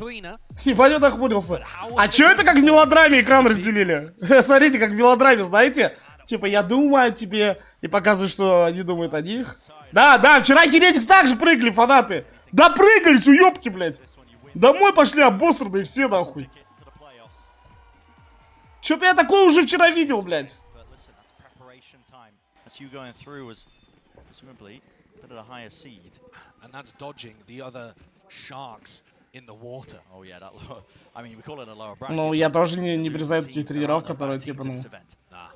S6: Ебать он нахмурился. А чё это как в мелодраме экран разделили? Смотрите, как в мелодраме, знаете? Типа, я думаю о тебе, и показываю, что они думают о них. Да, да, вчера Херетикс также прыгали, фанаты. Да прыгались, уёбки, блядь. Домой пошли обосранные все, нахуй. Чё-то я такое уже вчера видел, блядь. Ну, я тоже не признаю таких тренеров, которые, типа, ну,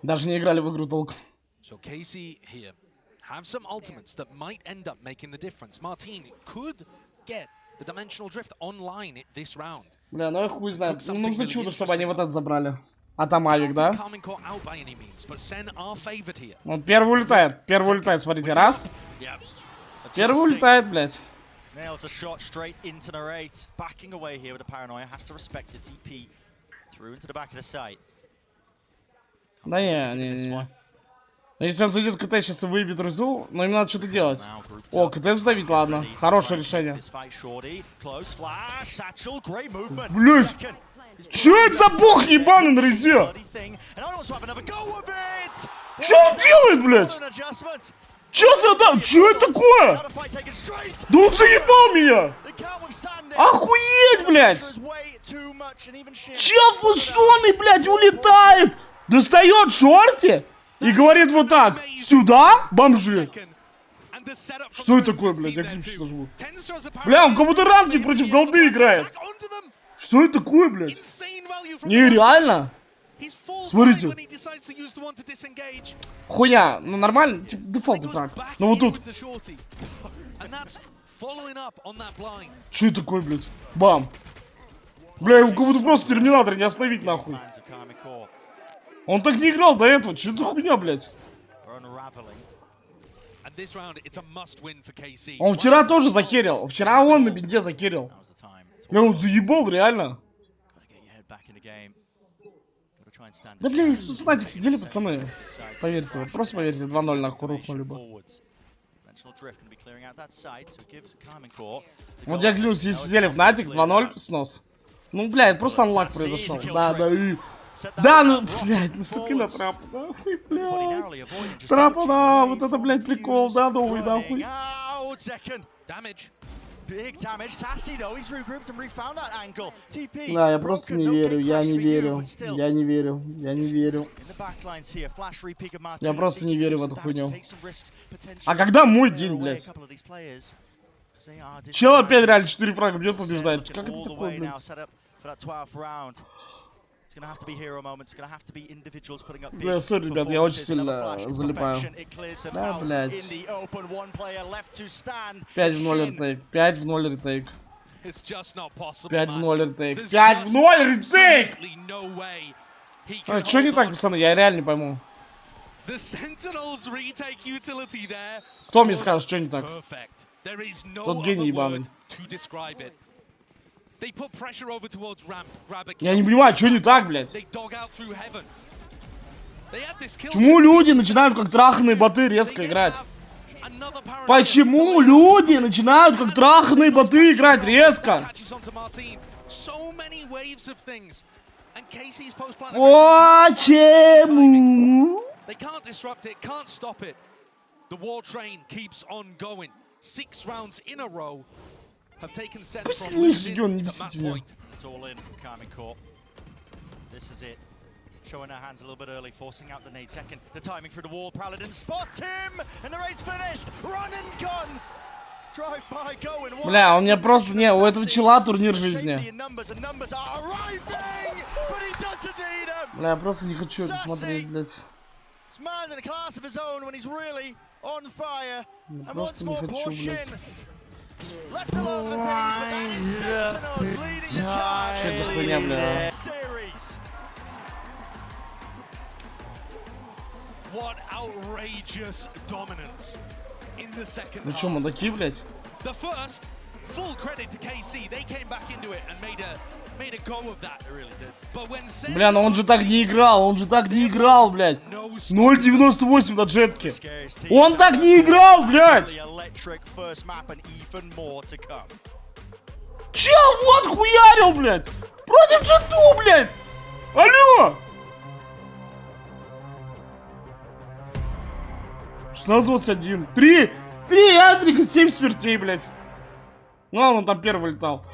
S6: даже не играли в игру толком. Бля, ну я хуй знает. Нужно чудо, чтобы они вот это забрали. А там авик, да? Вот первый улетает. Первый улетает, смотрите, раз. Первый улетает, блядь.
S4: Nails a shot straight into the rate. Backing away here with the paranoia. Has to respect the TP through into the back of the site.
S6: Да не. Если он зайдет КТ сейчас и выебет Рызу, но им надо что-то делать. О, КТ сдавить, ладно. Хорошее решение. Блять! Чё это за бог ебаный на Рызе? Чё он делает, блядь? Чё за... Чё это такое? Да он заебал меня! Охуеть, блядь! Чел флешоный, блядь, улетает! Достает шорти и говорит вот так: сюда, бомжи! Что это такое, блядь? Я клипчик нажму. Бля, он как будто ранги против голды играет. Что это такое, блядь? Нереально! Смотрите. Хуя, ну нормально, типа дефолтный фраг. Ну вот тут. Че это такое, блядь? Бам. Бля, его как будто просто терминатор не остановить нахуй. Он так не играл до этого, что за хуйня, блядь? Он вчера тоже закерил. Вчера он на бинде закерил. Бля, он заебал, реально. Да, бля, если тут Фнатик сидели, пацаны. Поверьте, вот просто поверьте, 2-0 нахуй рухнули бы. Вот я клянусь, если сидели Фнатик, 2-0, снос. Ну, блядь, просто анлак произошел. Да, да, и... Да, ну, блядь, наступи на трапа, нахуй, блядь. Трапа, да, вот это, блядь, прикол, да, новый, нахуй. Да, я просто не верю, я не верю, я не верю, я не верю. Я просто не верю в эту хуйню. А когда мой день, блядь? Чел опять реально 4 фрага бьет, побеждает. Как это такое, блядь? Бля, сори, ребят, я очень сильно залипаю. Да, блядь. 5 в 0 ретейк. 5 в 0 ретейк. 5 в 0 ретейк. 5 в 0 ретейк! А, чё не так, пацаны? Я реально не пойму. Кто мне скажет, что не так? Тот гений ебаный. Я не понимаю, что не так, блядь? Почему люди начинают как траханные боты резко играть? Почему люди начинают как траханные боты играть резко? Почему? Посильнее регион, не бесите меня.
S4: Showing her hands a little bit early, forcing out the nade. Second, the timing through the wall. Paladin spots him, and the raid's finished. Run and gun. Drive by, going.
S6: Бля, он мне просто не, у этого чела турнир жизни. Бля, я просто не хочу это смотреть, блядь. Я просто не хочу, блядь. Что это за хуйня, бля? Ну чё, мудаки, блядь? Бля, ну он же так не играл, блядь. 0.98 на джетке. Он так не играл, блядь. Чел вот хуярил, блядь. Против джету, блядь. Алло. 16-21. 3 адрика, 7 смертей, блядь. Ну, он там первый летал.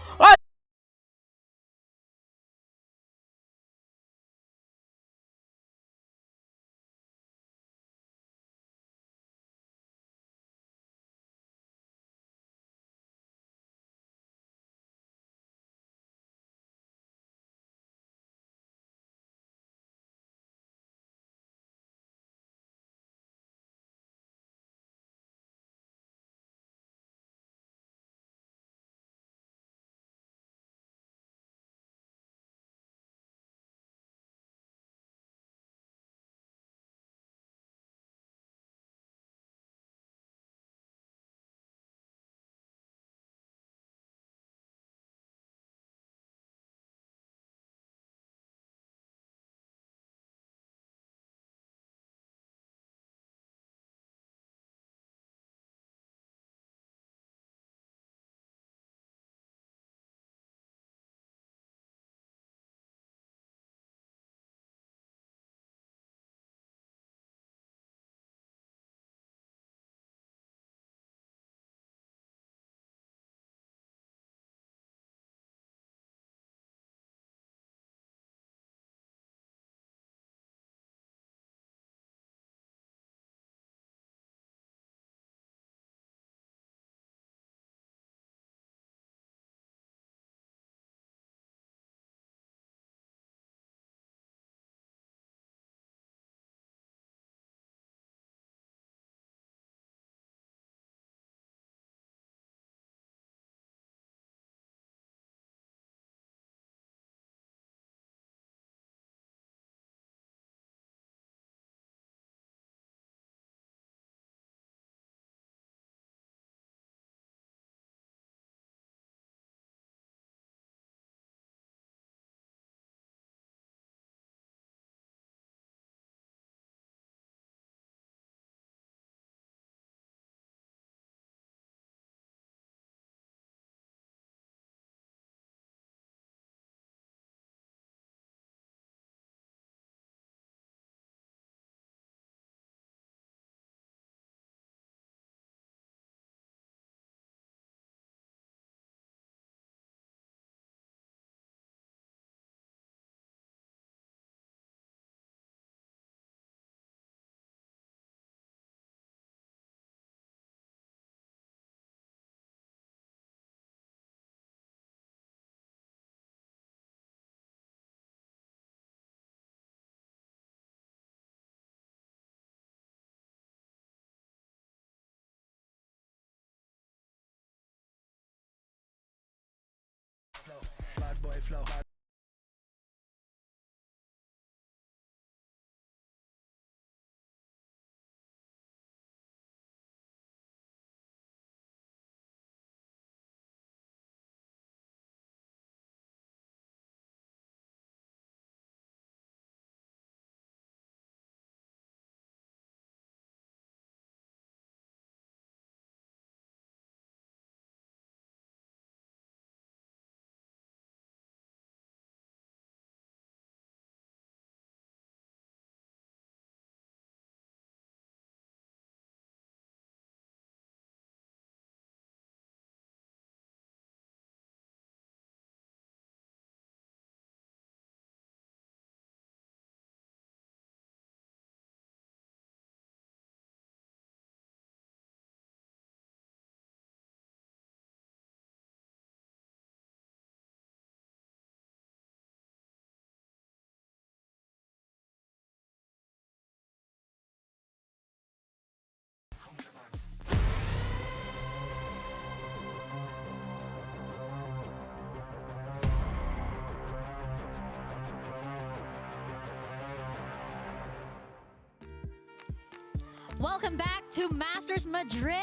S2: Welcome back to Masters Madrid,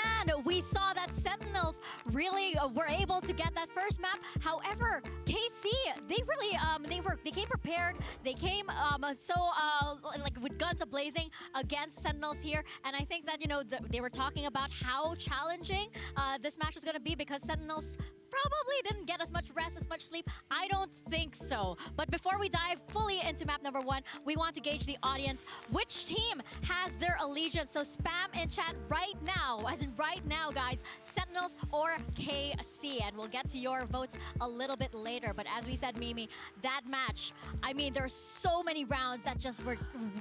S2: and we saw that Sentinels really were able to get that first map. However, KC, they came prepared. They came like with guns a-blazing against Sentinels here, and I think that they were talking about how challenging this match was going to be because Sentinels probably didn't get as much rest, as much sleep. I don't think so. But before we dive fully into map number 1, we want to gauge the audience. Which team has their allegiance? So spam in chat right now, as in right now, guys, Sentinels or KC. And we'll get to your votes a little bit later. But as we said, Mimi, that match, I mean, there's so many rounds that just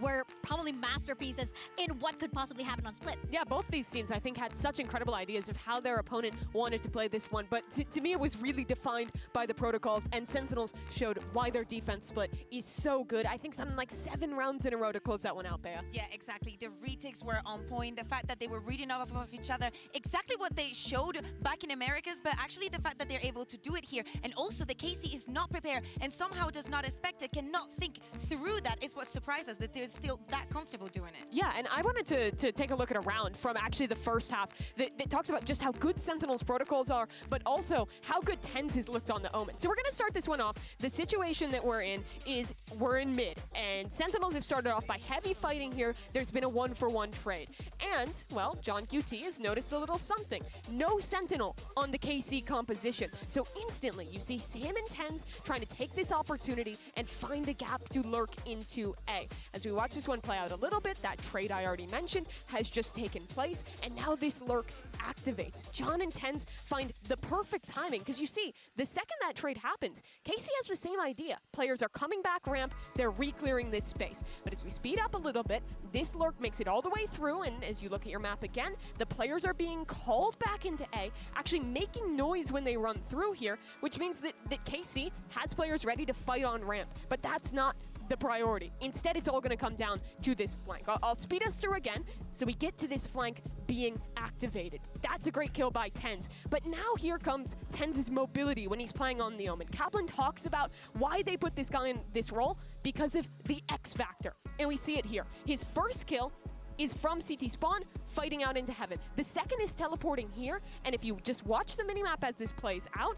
S2: were probably masterpieces in what could possibly happen on Split.
S1: Yeah, both these teams, I think, had such incredible ideas of how their opponent wanted to play this one. But to me, it was really defined by the protocols, and Sentinels showed why their defense split is so good. I think something like 7 rounds in a row to close that one out, Bea.
S3: Yeah, exactly. The retakes were on point. The fact that they were reading off of each other, exactly what they showed back in Americas, but actually the fact that they're able to do it here. And also the KC is not prepared and somehow does not expect it, cannot think through that is what surprised us, that they're still that comfortable doing it.
S1: Yeah, and I wanted to take a look at a round from actually the first half that talks about just how good Sentinels protocols are, but also how good TenZ has looked on the Omen. So we're going to start this one off. The situation that we're in is we're in mid, and Sentinels have started off by heavy fighting here. There's been a 1-for-1 trade. And, well, John QT has noticed a little something. No Sentinel on the KC composition. So instantly, you see him and TenZ trying to take this opportunity and find a gap to lurk into A. As we watch this one play out a little bit, that trade I already mentioned has just taken place, and now this lurk activates. John and TenZ find the perfect timing, because you see, the second that trade happens, KC has the same idea. Players are coming back ramp, they're re-clearing this space. But as we speed up a little bit, this lurk makes it all the way through, and as you look at your map again, the players are being called back into A, actually making noise when they run through here, which means that KC has players ready to fight on ramp. But that's not the priority. Instead, it's all going to come down to this flank. I'll speed us through again, so we get to this flank being activated. That's a great kill by TenZ. But now here comes TenZ's mobility when he's playing on the Omen. Kaplan talks about why they put this guy in this role, because of the X factor. And we see it here. His first kill is from CT spawn, fighting out into heaven. The second is teleporting here, and if you just watch the minimap as this plays out,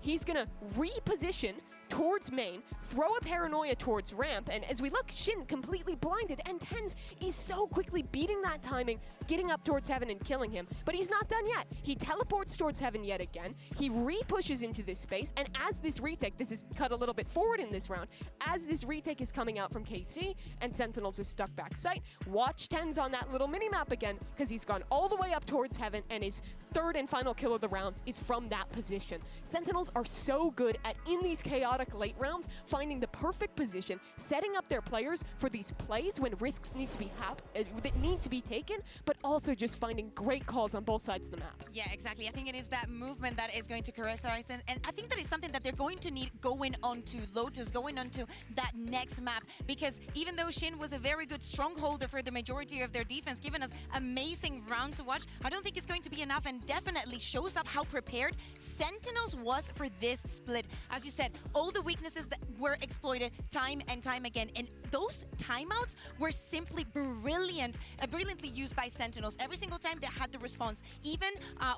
S1: he's gonna reposition towards main, throw a paranoia towards ramp, and as we look, Shin completely blinded, and TenZ is so quickly beating that timing, getting up towards heaven and killing him. But he's not done yet. He teleports towards heaven yet again, he re-pushes into this space, and as this retake, this is cut a little bit forward in this round, as this retake is coming out from KC, and Sentinels is stuck back sight, watch TenZ on that little mini-map again, because he's gone all the way up towards heaven, and his third and final kill of the round is from that position. Sentinels are so good at, in these chaotic chaotic late rounds, finding the perfect position, setting up their players for these plays when risks need to be taken, but also just finding great calls on both sides of the map.
S3: Yeah, exactly. I think it is that movement that is going to characterize them, and I think that is something that they're going to need going on to Lotus, going on to that next map, because even though Shin was a very good strongholder for the majority of their defense, giving us amazing rounds to watch, I don't think it's going to be enough, and definitely shows up how prepared Sentinels was for this split. As you said, all the weaknesses that were exploited time and time again, and those timeouts were simply brilliantly used by Sentinels. Every single time they had the response. Even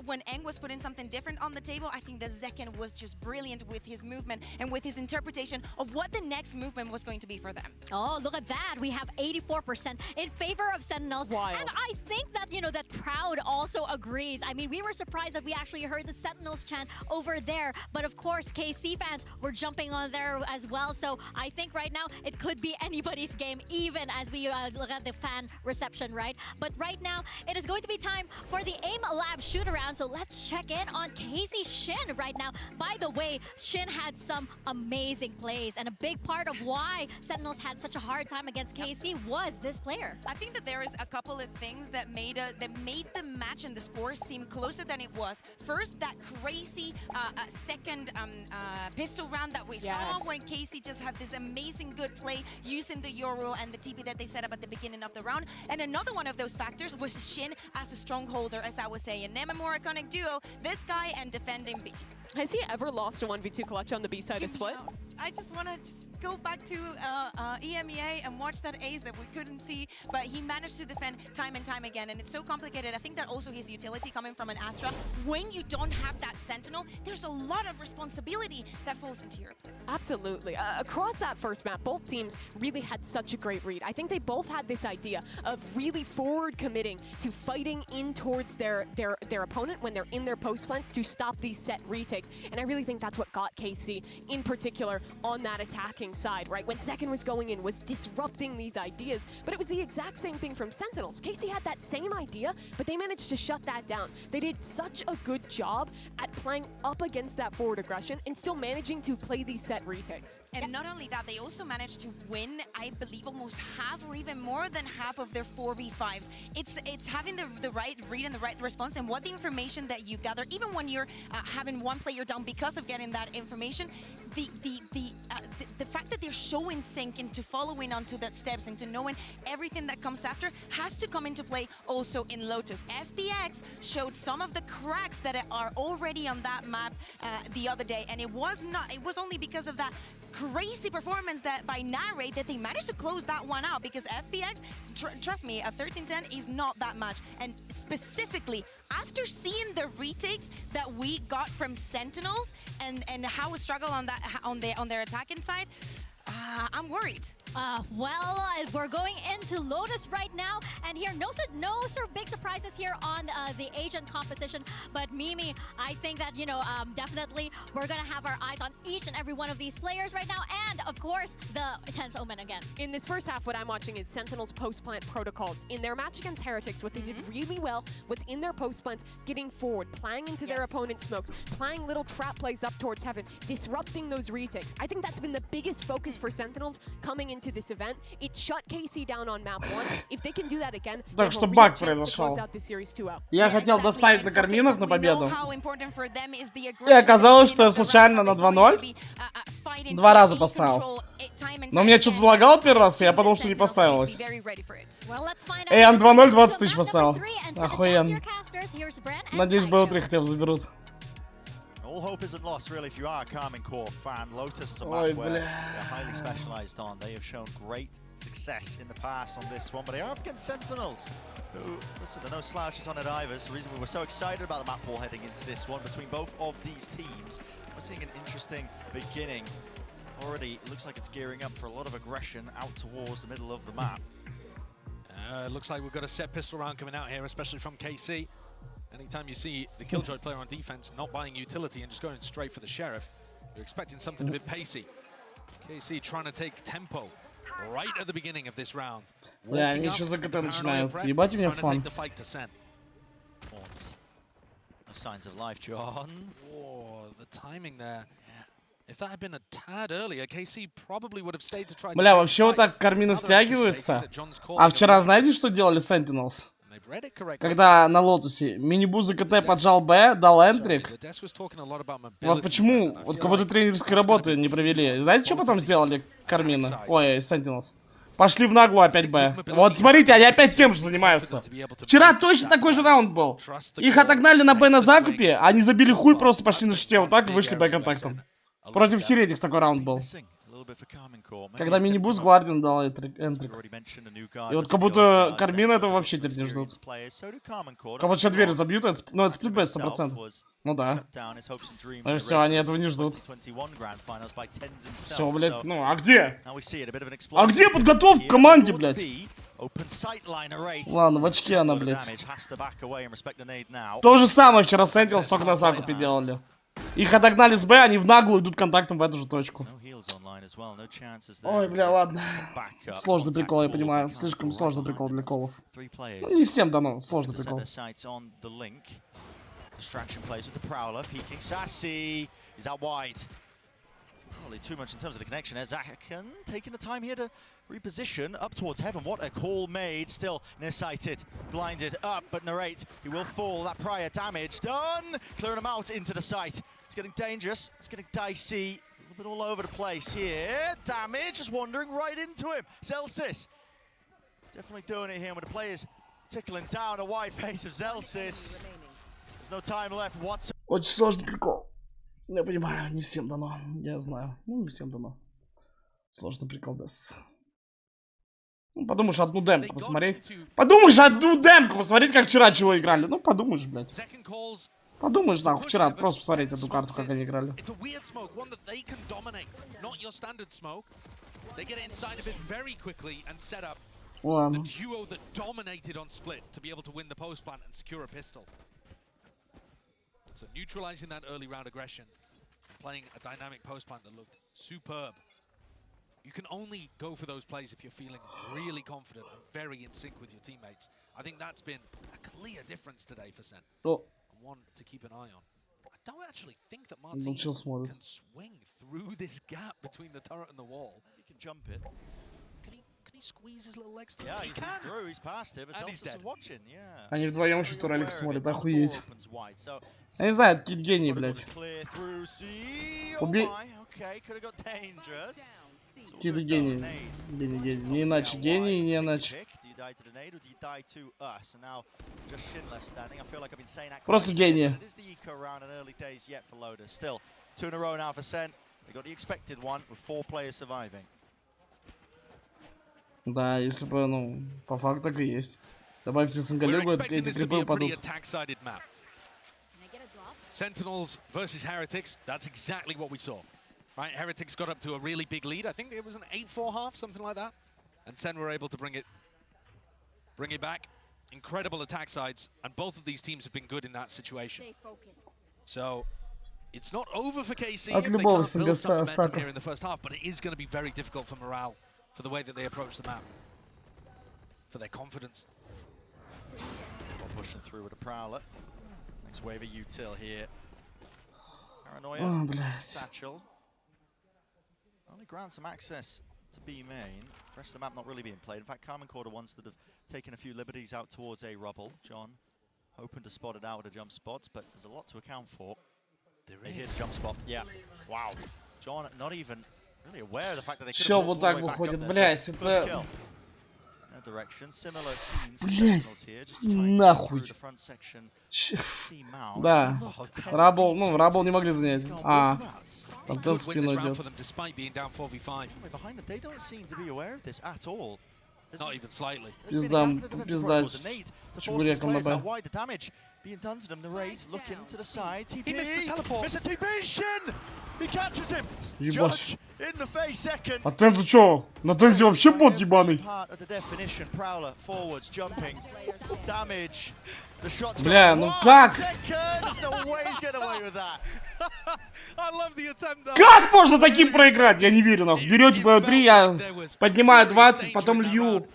S3: when Eng was putting something different on the table, I think the Zekken was just brilliant with his movement and with his interpretation of what the next movement was going to be for them.
S2: Oh, look at that. We have 84% in favor of Sentinels.
S1: Wild.
S2: And I think that, you know, that Proud also agrees. I mean, we were surprised that we actually heard the Sentinels chant over there. But of course, KC fans were jumping on there as well. So I think right now it could be anybody's game, even as we look at the fan reception, right? But right now, it is going to be time for the AIM Lab shoot-around. So let's check in on KC Shin right now. By the way, Shin had some amazing plays, and a big part of why Sentinels had such a hard time against KC was this player.
S3: I think that there is a couple of things that made the match and the score seem closer than it was. First, that crazy second pistol round that we saw when KC just had this amazing good play using the Yoru and the TP that they set up at the beginning of the round. And another one of those factors was Shin as a strongholder, as I was saying. Name a more iconic duo, this guy and defending B.
S1: Has he ever lost a 1v2 clutch on the B side of split?
S3: I just want to go back to EMEA and watch that ace that we couldn't see, but he managed to defend time and time again, and it's so complicated. I think that also his utility coming from an Astra, when you don't have that Sentinel, there's a lot of responsibility that falls into your place.
S1: Absolutely. Across that first map, both teams really had such a great read. I think they both had this idea of really forward committing to fighting in towards their opponent when they're in their post plants to stop these set retakes. And I really think that's what got KC in particular on that attacking side, right? When Zekken was going in, was disrupting these ideas, but it was the exact same thing from Sentinels. KC had that same idea, but they managed to shut that down. They did such a good job at playing up against that forward aggression and still managing to play these set retakes.
S3: And not only that, they also managed to win, I believe, almost half or even more than half of their 4v5s. It's having the right read and the right response, and what the information that you gather, even when you're having one player down because of getting that information, the fact that they're so in sync into following onto the steps, into knowing everything that comes after, has to come into play also in Lotus. FPX showed some of the cracks that are already on that map the other day, and it was only because of that crazy performance that by Narrate that they managed to close that one out, because FPX, trust me, a 13-10 is not that much. And specifically, after seeing the retakes that we got from Sentinels and how we struggle on that on their attacking side, I'm worried.
S2: Well, we're going into Lotus right now, and here, no big surprises here on the Asian composition. But Mimi, I think that, you know, definitely we're gonna have our eyes on each and every one of these players right now, and of course, the Tense Omen again.
S1: In this first half, what I'm watching is Sentinels post-plant protocols. In their match against Heretics, what they did really well was in their post-plants, getting forward, playing into their opponent's smokes, playing little trap plays up towards heaven, disrupting those retakes. I think that's been the biggest focus for Sentinels coming into this event. It shut KC down on map 1. If they can do that again,
S6: так что баг произошел. Я хотел доставить на карминах на победу. И оказалось, что я случайно на 2-0 2 раза поставил. Но мне что-то залагало первый раз, и я подумал, что не поставилось. Эй, я на 2-0 20 тысяч поставил. Охуенно. Надеюсь, BO3 хотя бы заберут.
S4: All hope isn't lost, really, if you are a Carmine Core fan. Lotus is a map where they're highly specialized on. They have shown great success in the past on this one, but they are up against Sentinels, who, listen, there are no slouches on it either. It's the reason we were so excited about the map pool heading into this one between both of these teams. We're seeing an interesting beginning. Already, it looks like it's gearing up for a lot of aggression out towards the middle of the map.
S5: Looks like we've got a set pistol round coming out here, especially from KC. Anytime you see the Killjoy player on defense not buying utility and just going straight for the Sheriff, you're expecting something a bit pacey. KC trying to take tempo right at the beginning of this round.
S6: Yeah, они еще за КТ начинают. Ебать мне фан.
S4: No signs of life, John.
S5: Oh, the timing there.
S6: Бля, вообще вот так Кармина стягивается. А вчера знаете, что делали Sentinels? Когда на Лотусе мини-бузы КТ поджал Б, дал энтрик. Вот почему, вот как будто тренерской работы не провели. Знаете, что потом сделали Кармина? Ой, Sentinels. Пошли в наглую опять Б. Вот смотрите, они опять тем же занимаются. Вчера точно такой же раунд был. Их отогнали на Б на закупе, они забили хуй, просто пошли на шите вот так и вышли Б контактом. Против Херетикс такой раунд был. Когда мини-буст Гвардиан дал энтрик. И вот как будто Кармина этого вообще теперь не ждут. Как будто сейчас двери забьют, но это сплитбэт 100%. Ну да. Ну все, они этого не ждут. Все, блядь, ну а где? А где подготовка к команде, блядь? Ладно, в очке она, блядь. То же самое вчера Sentinels только на закупе делали. Их отогнали с Б, они в наглую идут контактом в эту же точку. Ой, бля, ладно. Сложный прикол, я понимаю. Слишком сложный прикол для колов. Ну, не всем дано, сложный прикол.
S4: Too much in terms of the connection. Zakan taking the time here to reposition up towards heaven. What a call made. Still nearsighted, blinded up, but narrate. He will fall. That prior damage done. Clearing him out into the site. It's getting dangerous. It's getting dicey. A little bit all over the place here. Damage just wandering right into him. Zelsis definitely doing it here with the players tickling down a wide face of Zelsis. There's no time left whatsoever.
S6: Очень сложный прикол. Я понимаю, не всем дано. Я знаю. Ну, не всем дано. Сложный прикол, да. Ну, подумаешь, одну демку посмотреть. Подумаешь, одну демку посмотреть, как вчера чего играли. Ну, подумаешь, блядь. Подумаешь, нахуй, вчера просто посмотреть эту карту, как они играли. Ладно.
S5: So neutralizing that early round aggression, playing a dynamic post plant that looked superb. You can only go for those plays if you're feeling really confident and very in sync with your teammates. I think that's been a clear difference today for Sen.
S6: Oh.
S5: And one to keep an eye on. I don't actually think that Martin can swing through this gap between the turret and the wall.
S4: He can jump it.
S5: Can he squeeze his little legs through?
S4: Yeah, he's through. He's past it, but Zelsis is watching. Yeah.
S6: Они вдвоем еще турелик смотрят, охуеть. Я не знаю, какие гении, блядь. Убей. Какие-то гении. Гении. Не иначе гении, не иначе. Просто гении. Да, если бы, ну, по факту так и есть. Добавьте Сангалюгу, эти крипы упадут.
S5: Sentinels versus Heretics, that's exactly what we saw. Right, Heretics got up to a really big lead. I think it was an 8-4 half, something like that. And Sen were able to bring it back. Incredible attack sides, and both of these teams have been good in that situation. So it's not over for KC if they can't build some momentum here in the first half, but it is going to be very difficult for morale, for the way that they approach the map, for their confidence.
S4: Pushing through with a Prowler. Next wave of util here. Paranoia, Satchel. Only grants some access to B main. The rest of the map not really being played. In fact, Carmen Corda wants to have taken a few liberties out towards A rubble. John hoping to spot it out with the jump spots, but there's a lot to account for. They hit the jump spot. Yeah. Wow. John not even really aware of the fact that they could have
S6: вот так выходит, блять, это... Блять, нахуй. Да, Рабл, ну, Рабл не могли занять. А, там тот спину идет. Пиздам, пизда, чебуреком на Б.
S4: Being done to them, the raid looking to the side. TP! He missed the teleport! Missed the TP! Shin! He catches him! Judge in the face second!
S6: А Тензу чё? На Тензе вообще бот ебаный. Бля, ну как? Как можно таким проиграть? Я не верю, нахуй. Берете БО3, я поднимаю 20, потом лью.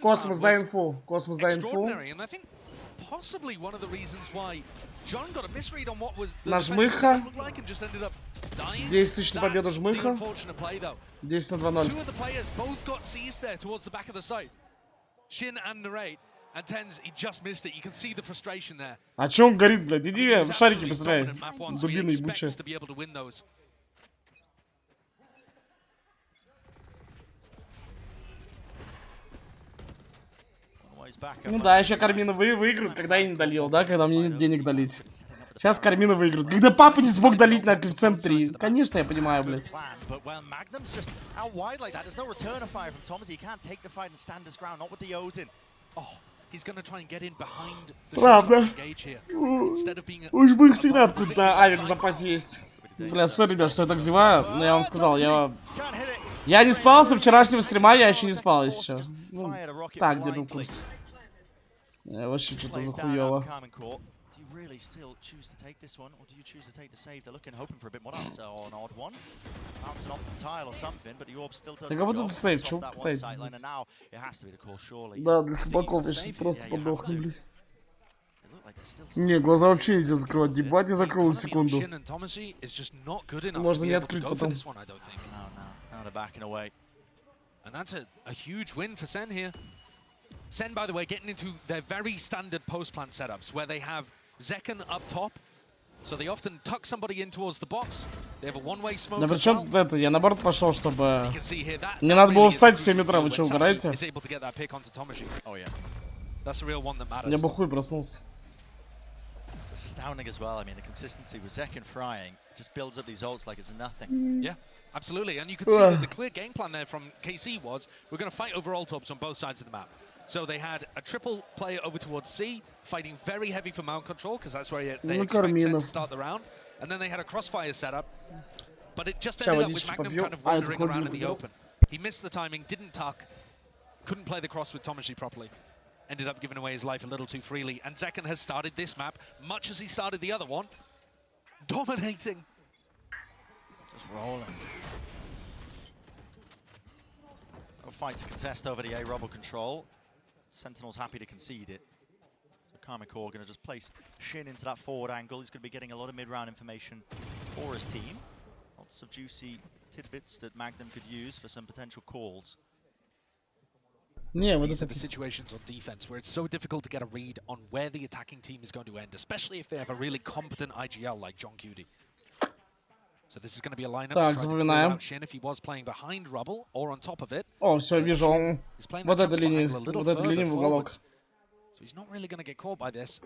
S6: Космос, дай инфу. Космос, дай инфу.
S5: possibly one of the reasons why John got a misread on what was the
S6: На жмыха.
S5: looked like and just ended up dying.
S6: 10 тысяч на победу
S5: That's the
S6: жмыха.
S5: unfortunate play, though.
S6: 10 на 2-0.
S5: Two of the players both got seized there towards the back of the site. Shin and Narrate. And Tens, he just missed it. You can see the frustration there.
S6: А чё он горит, блядь? Иди
S5: He's
S6: в шарики
S5: absolutely
S6: постреляй.
S5: dominant map one, so he
S6: Дубина ебучая.
S5: expects to be able to win those.
S6: Ну да, еще Кармина выиграют, когда я не долил, да? Когда мне нет денег долить. Сейчас Кармина выиграет. Когда папа не смог долить на коэффициент 3. Конечно, я понимаю, блядь. Правда. Уж бы их всегда откуда-то авик в запасе есть. Бля, сори, ребят, что я так зеваю, но я вам сказал, я не спал со вчерашнего стрима, я еще не спал, если что. Ну, так, держу курс. Я вообще что-то захуёво.
S4: Really still choose to take this one, or do you choose to take the save? They're looking, hoping for a bit more. That's an odd one. Bouncing off the tile or something, but the orb still does the job. That one sideline, and now it has to be the call, surely.
S6: Да, для слабаков я сейчас просто подохну, блин. Не, глаза вообще нельзя закрывать. Ебать, я закрыл на секунду. Можно не открыть потом.
S5: And that's a huge win for Sen here. Sen, by the way, getting into their very standard post-plant setups where they have Zekken up top, so they often tuck somebody in towards the box. They have a one-way smoke.
S6: Да причем это, я наоборот пошел, чтобы не надо было встать в 7 утра, вы что, угораете? Я бы хуй проснулся.
S4: Astounding as well. I mean, the consistency with Zekken frying just builds up these ults like it's nothing.
S5: Yeah, absolutely. And you could see that the clear game plan there from KC was we're going to fight over ult orbs on both sides of the map. So they had a triple player over towards C, fighting very heavy for mount control, because that's where they expect Sen to start the round. And then they had a crossfire setup, but it just ended up with Magnum kind of wandering around in the open. He missed the timing, didn't tuck, couldn't play the cross with Tomashi properly. Ended up giving away his life a little too freely. And Zekken has started this map, much as he started the other one, dominating.
S4: Just rolling. A fight to contest over the A-Rubble control. Sentinel's happy to concede it. So Karmine Core going to just place Shin into that forward angle. He's going to be getting a lot of mid-round information for his team. Lots of juicy tidbits that Magnum could use for some potential calls.
S6: Yeah,
S5: these are the situations on defense where it's so difficult to get a read on where the attacking team is going to end, especially if they have a really competent IGL like John Cutie. So this is going to be a lineup to try to clear out Shin if he was playing behind Rubble or on top of it.
S6: О, все, вижу, он вот эту линию в уголок.
S5: So he's not really going to get caught by this.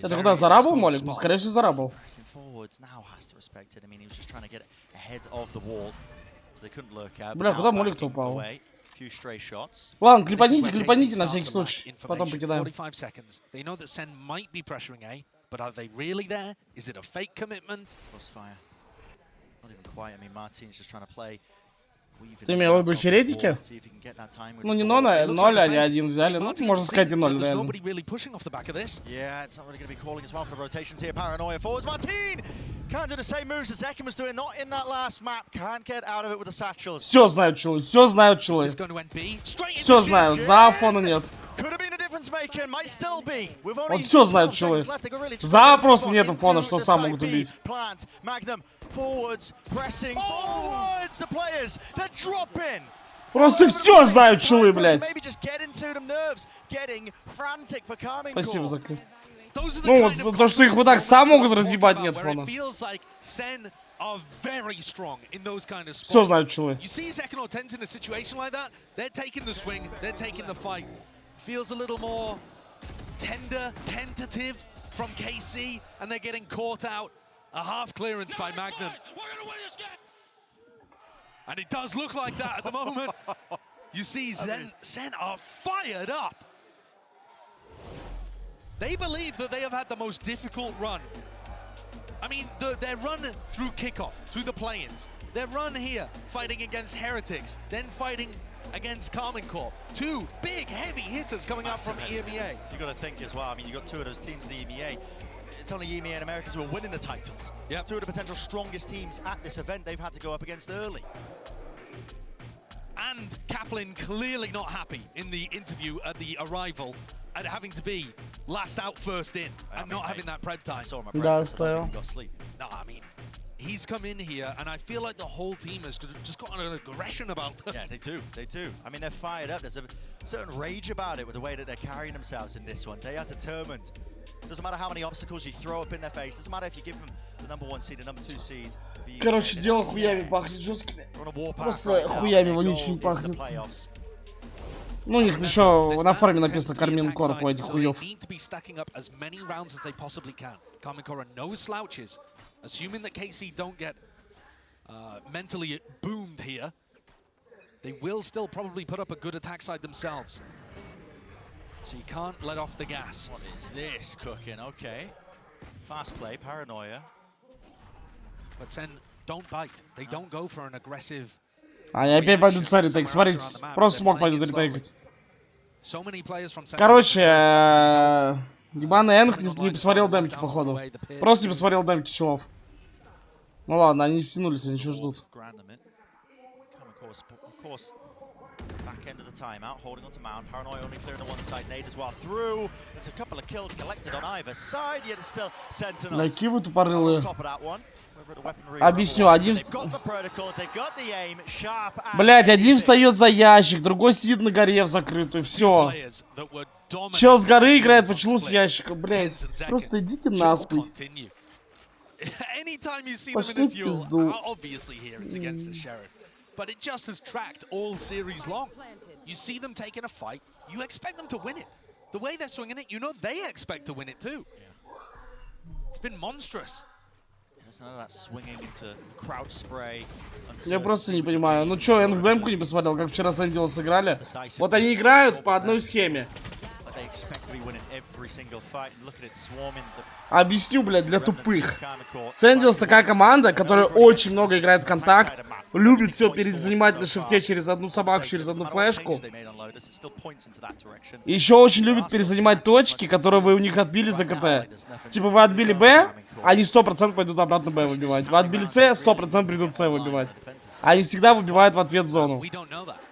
S6: Это куда, за Рабл, Молик? Ну, скорее всего, за Рабл. Бля, куда Молик-то упал? Ладно, клипаните на всякий случай. Потом покидаем.
S5: They know that Sen might be pressuring A, but are they really there? Is it a fake commitment?
S4: Crossfire. Not even quite. I mean, Martin's just trying to play.
S6: Ты имел в виду херетики? Ну не 0, они 1 взяли. Ну, можно сказать и 0, реально.
S4: Yeah, it's not really going to be calling as well for the rotations here. Paranoia forwards. Martin can't do the same moves that Zekken was doing. Not in that last map. Can't get out of it with the satchels.
S6: Все знают, челы. Все знают, челы. Все знают. За Афона нет. Вот все знают, челы. За просто нету фона, что сам могут убить. Просто все знают, челы, блядь. Спасибо за клип. Ну, то, что их вот так сам могут разъебать, нет фона. Все знают, челы.
S5: Feels a little more tentative from KC, and they're getting caught out. A half clearance by Magnum. And it does look like that at the moment. You see Sen are fired up. They believe that they have had the most difficult run. I mean, their run through kickoff, through the play-ins, their run here, fighting against Heretics, then fighting against Karmine Core. Two big, heavy hitters coming out from EMEA.
S4: You got to think as well. I mean, you got two of those teams in the EMEA. It's only EMEA and Americas who are winning the titles.
S5: Yep.
S4: Two of the potential strongest teams at this event they've had to go up against early.
S5: And Kaplan clearly not happy in the interview at the arrival at having to be last out, first in, and not having that prep time.
S6: Да, стоял.
S5: No, I mean, he's come in here, and I feel like the whole team has just got an aggression about them.
S4: Yeah, they do. They do. I mean, they're fired up. There's a certain rage about it with the way that they're carrying themselves in this one. They are determined. Doesn't matter how many obstacles you throw up in their face. Doesn't matter if you give them the #1 seed, the #2 seed.
S6: Короче, дело хуями пахнет жесткими. Просто хуями вонючими не пахнет. Ну, у них еще на форуме написано Кармин Корп у этих хуев.
S5: Assuming that KC don't get mentally boomed here, they will still probably put up a good attack side themselves. So you can't let off the gas.
S4: What is this cooking? Okay. Fast play, paranoia.
S5: But then don't bite. They don't go for an aggressive.
S6: Они опять пойдут царить, так смотрите, просто смог пойдут ретейкать. Короче, ебаный Энг не посмотрел демки, походу. Просто не посмотрел демки, чувак. Ну ладно, они стянулись, они еще ждут.
S4: Back end of the timeout, holding on to Mount. Paranoia only clearing the one side. Nade as well through. There's a couple of kills collected on either side, yet it's still Sentinels.
S6: Какие вы тупорылые.
S4: Top of that one.
S6: Объясню, один... Блять, один встает за ящик, другой сидит на горе в закрытую, все. Чел с горы играет почему с ящика, блять. Просто идите нахуй. Пошли в пизду.
S5: But it just has tracked all series long. You see them taking a fight, you expect them to win it. The way they're swinging it, you know they expect to win it too. It's been monstrous.
S6: Я просто не понимаю. Ну чё, я на демку не посмотрел, как вчера Sentinels сыграли. Вот они играют по одной схеме. Объясню, блядь, для тупых. Sentinels такая команда, которая очень много играет в контакт, любит все перезанимать на шифте через одну собаку, через одну флешку. И еще очень любит перезанимать точки, которые вы у них отбили за КТ. Типа вы отбили Б, они 100% пойдут обратно Б выбивать. Вы отбили С, 100% придут С выбивать. Они всегда выбивают в ответ зону.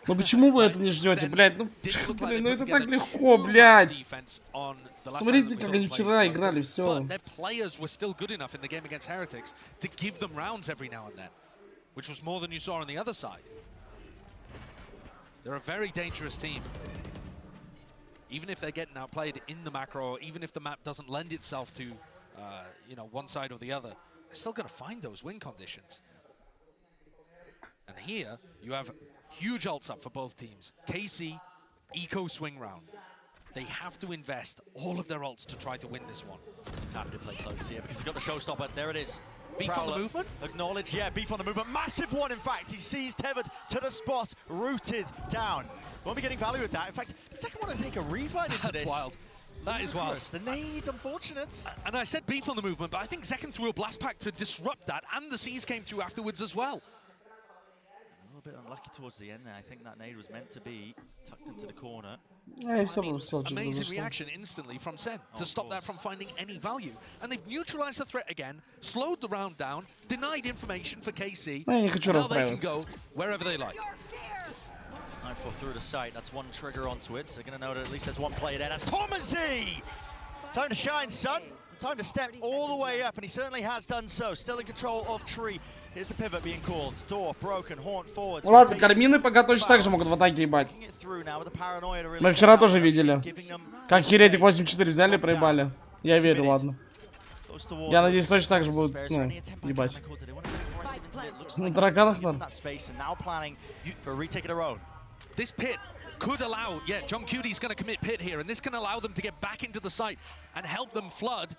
S6: Ну почему вы это не ждете, блядь? Ну, блин, ну это так легко, блядь. Смотрите, как они вчера играли, все.
S5: Which was more than you saw on the other side. They're a very dangerous team. Even if they're getting outplayed in the macro, even if the map doesn't lend itself to, you know, one side or the other, they're still going to find those win conditions. And here, you have huge ults up for both teams. KC, eco swing round. They have to invest all of their ults to try to win this one.
S4: It's happy to play close here because he's got the showstopper. There it is.
S5: Beef on the movement?
S4: Acknowledged, yeah, beef on the movement. Massive one, in fact. He sees tethered to the spot, rooted down. Won't be getting value with that. In fact, the second one to take a revive into this.
S5: That's wild. That is wild.
S4: The nade, unfortunate.
S5: And I said beef on the movement, but I think Zekhan threw a blast pack to disrupt that, and the C's came through afterwards as well.
S4: A little bit unlucky towards the end there. I think that nade was meant to be tucked into the corner.
S5: Amazing reaction instantly from Sen to stop that from finding any value. And they've neutralized the threat again, slowed the round down, denied information for KC. Now they can go wherever they like.
S4: 9-4 through the site. That's one trigger onto it. So they're going to know that at least there's one player there. That's Thomasy! Time to shine, son. Time to step all the way up, and he certainly has done so. Still in control of Tree. Here's the pivot being called. Door broken, horn forward.
S6: Ну ладно, Кармины пока точно так же могут в атаке ебать. Мы вчера тоже видели. Как Херетик 8-4 взяли и проебали. Я верю, ладно. Я надеюсь, точно так же будут, ну, ебать. На тараканах надо.
S5: This pit could allow, yeah, John Cuty's going to commit pit here, and this can allow them to get back into the site and help them flood,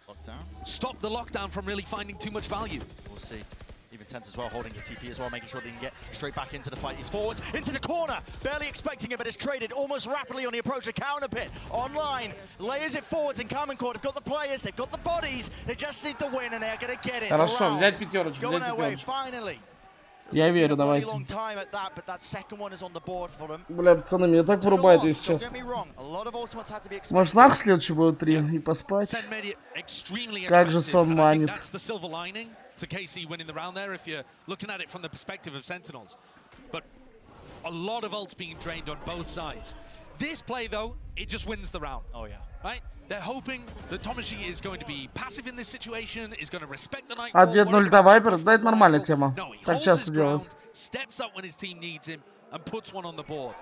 S5: stop the lockdown from really finding too much value.
S4: We'll see. Even Tense as well, holding the TP as well, making sure they can get straight back into the fight. He's forwards, into the corner, barely expecting it, but it's traded almost rapidly on the approach of counter pit. Online, layers it forwards in Common Core. They've got the players, they've got the bodies, they just need the win, and they're going to get it.
S6: Хорошо, взять пятерочку, взять пятерочку. Я верю, давайте. Бля, пацаны, меня так вырубает, если честно. Может, нахуй следующий будет 3 и поспать? Как же сон манит.
S5: a lot of ults being drained on both sides. This play, though, it just wins the round.
S4: Oh, yeah.
S5: Right? They're hoping that Tomashi is going to be passive in this situation, is going to respect the night.
S6: Ответ 0 до Вайпер, да, это нормальная тема. Так часто делают.
S5: Steps up when his team needs him and puts one on the board.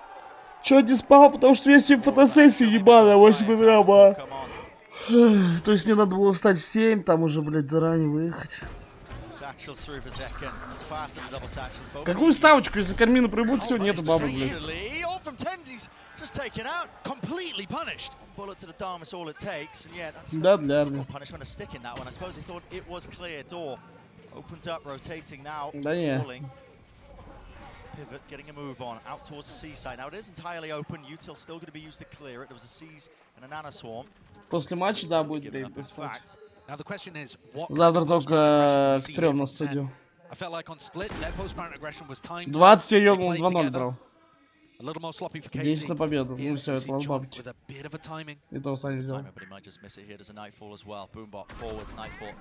S6: Чё не спал, потому что у меня сегодня фотосессия ебаная, 8 утра, ба. То есть мне надо было встать в 7, там уже, блядь, заранее выехать. Какую ставочку, если Кармина проебут, все, нету бабы, блядь.
S4: Just taken out, completely punished. Bullet to the dome is all it takes, and yeah, that's punishment of sticking that one. I suppose he thought it was clear. Door opened up, rotating now. Falling. Pivot, getting a move on out towards the seaside. Now it is entirely open. Util still going to be used to clear it. There was a seize and a nano swarm.
S6: После матча, да, будет время поспать.
S5: Now the question is, what
S6: завтра только к 3 на студию.
S5: I felt like on split, their post-parent aggression was timed.
S6: 20 я ёбнул, 2-0 брал.
S5: A little more sloppy for
S6: 10 на победу. Ну все, это вас бабки.
S5: With a bit of a timing.
S6: И то сами взял.
S4: But he might just miss it here. There's a nightfall as well. Boombot forwards, nightfall.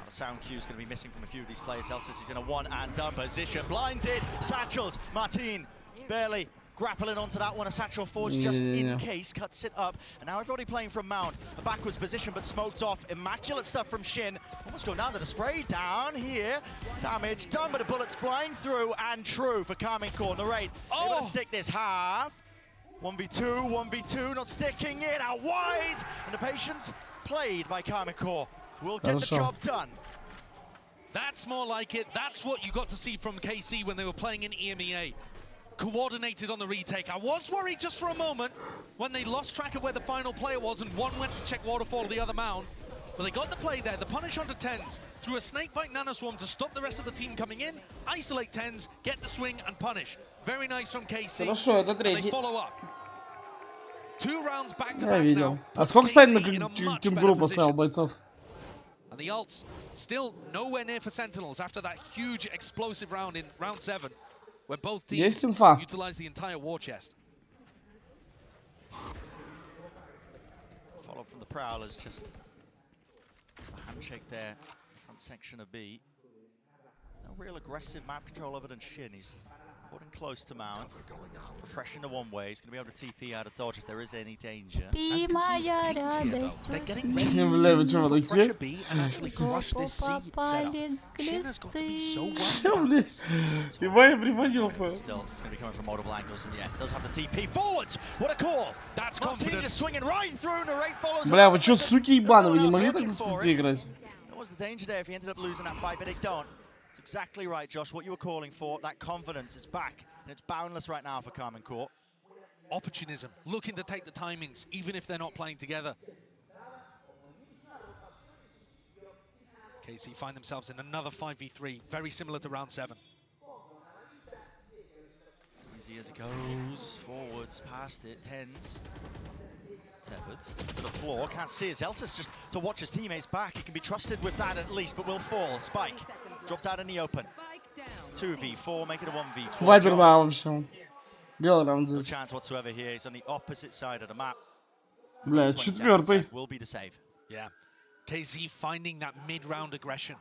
S4: The sound cue is going to be missing from a few of these players. Elsis is in a one and done position. Blinded. Satchels. Martin barely grappling onto that one. A satchel forged just in case. Cuts it up. And now everybody playing from Mount. A backwards position but smoked off. Immaculate stuff from Shin. Almost going down to the spray. Down here. Damage done, but the bullets flying through. And true for Carmine Core. Narrate. Able to stick this half. 1v2, 1v2. Not sticking it out wide. And the patience played by Carmine Core will get the job done.
S5: That's more like it. That's what you got to see from KC when they were playing in EMEA. Coordinated on the retake. I was worried just for a moment when they lost track of where the final player was and one went to check waterfall, the other mound. But they got the play there. The punish onto TenZ through a snakebite nanoswarm to stop the rest of the team coming in, isolate TenZ, get the swing and punish. Very nice from KC.
S6: Хорошо, это третий.
S5: They follow up. 2 rounds back to back now.
S6: А сколько Сайн на Кимгру поставил бойцов?
S5: And the ults still nowhere near for Sentinels after that huge explosive round in round 7. Where both teams utilize the entire war chest.
S4: Follow from the Prowlers, just a handshake there, front section of B. No real aggressive map control other than Shin. He's holding close to Mount. Refreshing the one way. He's going to be able to TP out of dodge if there is any danger.
S5: They're getting ready
S6: to
S5: pressure B and actually crush this C setup. Shin has got to be so
S6: worried. Still,
S4: it's going to be coming from multiple angles in the end. Does have the TP forwards. What a call! That's confident. Just swinging right through. Narrate follows.
S6: Бля, вы чё, суки ебаные, вы не могли так на спите играть?
S4: That was the danger there if he ended up losing that fight, but they don't. It's exactly right, Josh. What you were calling for, that confidence is back, and it's boundless right now for Carmine Core.
S5: Opportunism, looking to take the timings, even if they're not playing together. KC find themselves in another 5v3, very similar to round 7.
S4: Easy as it goes, forwards, past it, TenZ. Tethered to the floor, can't see his Elsis just to watch his teammates back. He can be trusted with that at least, but will fall. Spike, dropped out in the open. 2v4, make it a 1v4.
S6: Вайпер, да, вообще. Белый раунд
S4: No
S6: здесь.
S4: chance whatsoever here. He's on the opposite side of the map.
S6: Бля, 4-й.
S4: Will be the save.
S5: Yeah, KZ finding that mid-round aggression.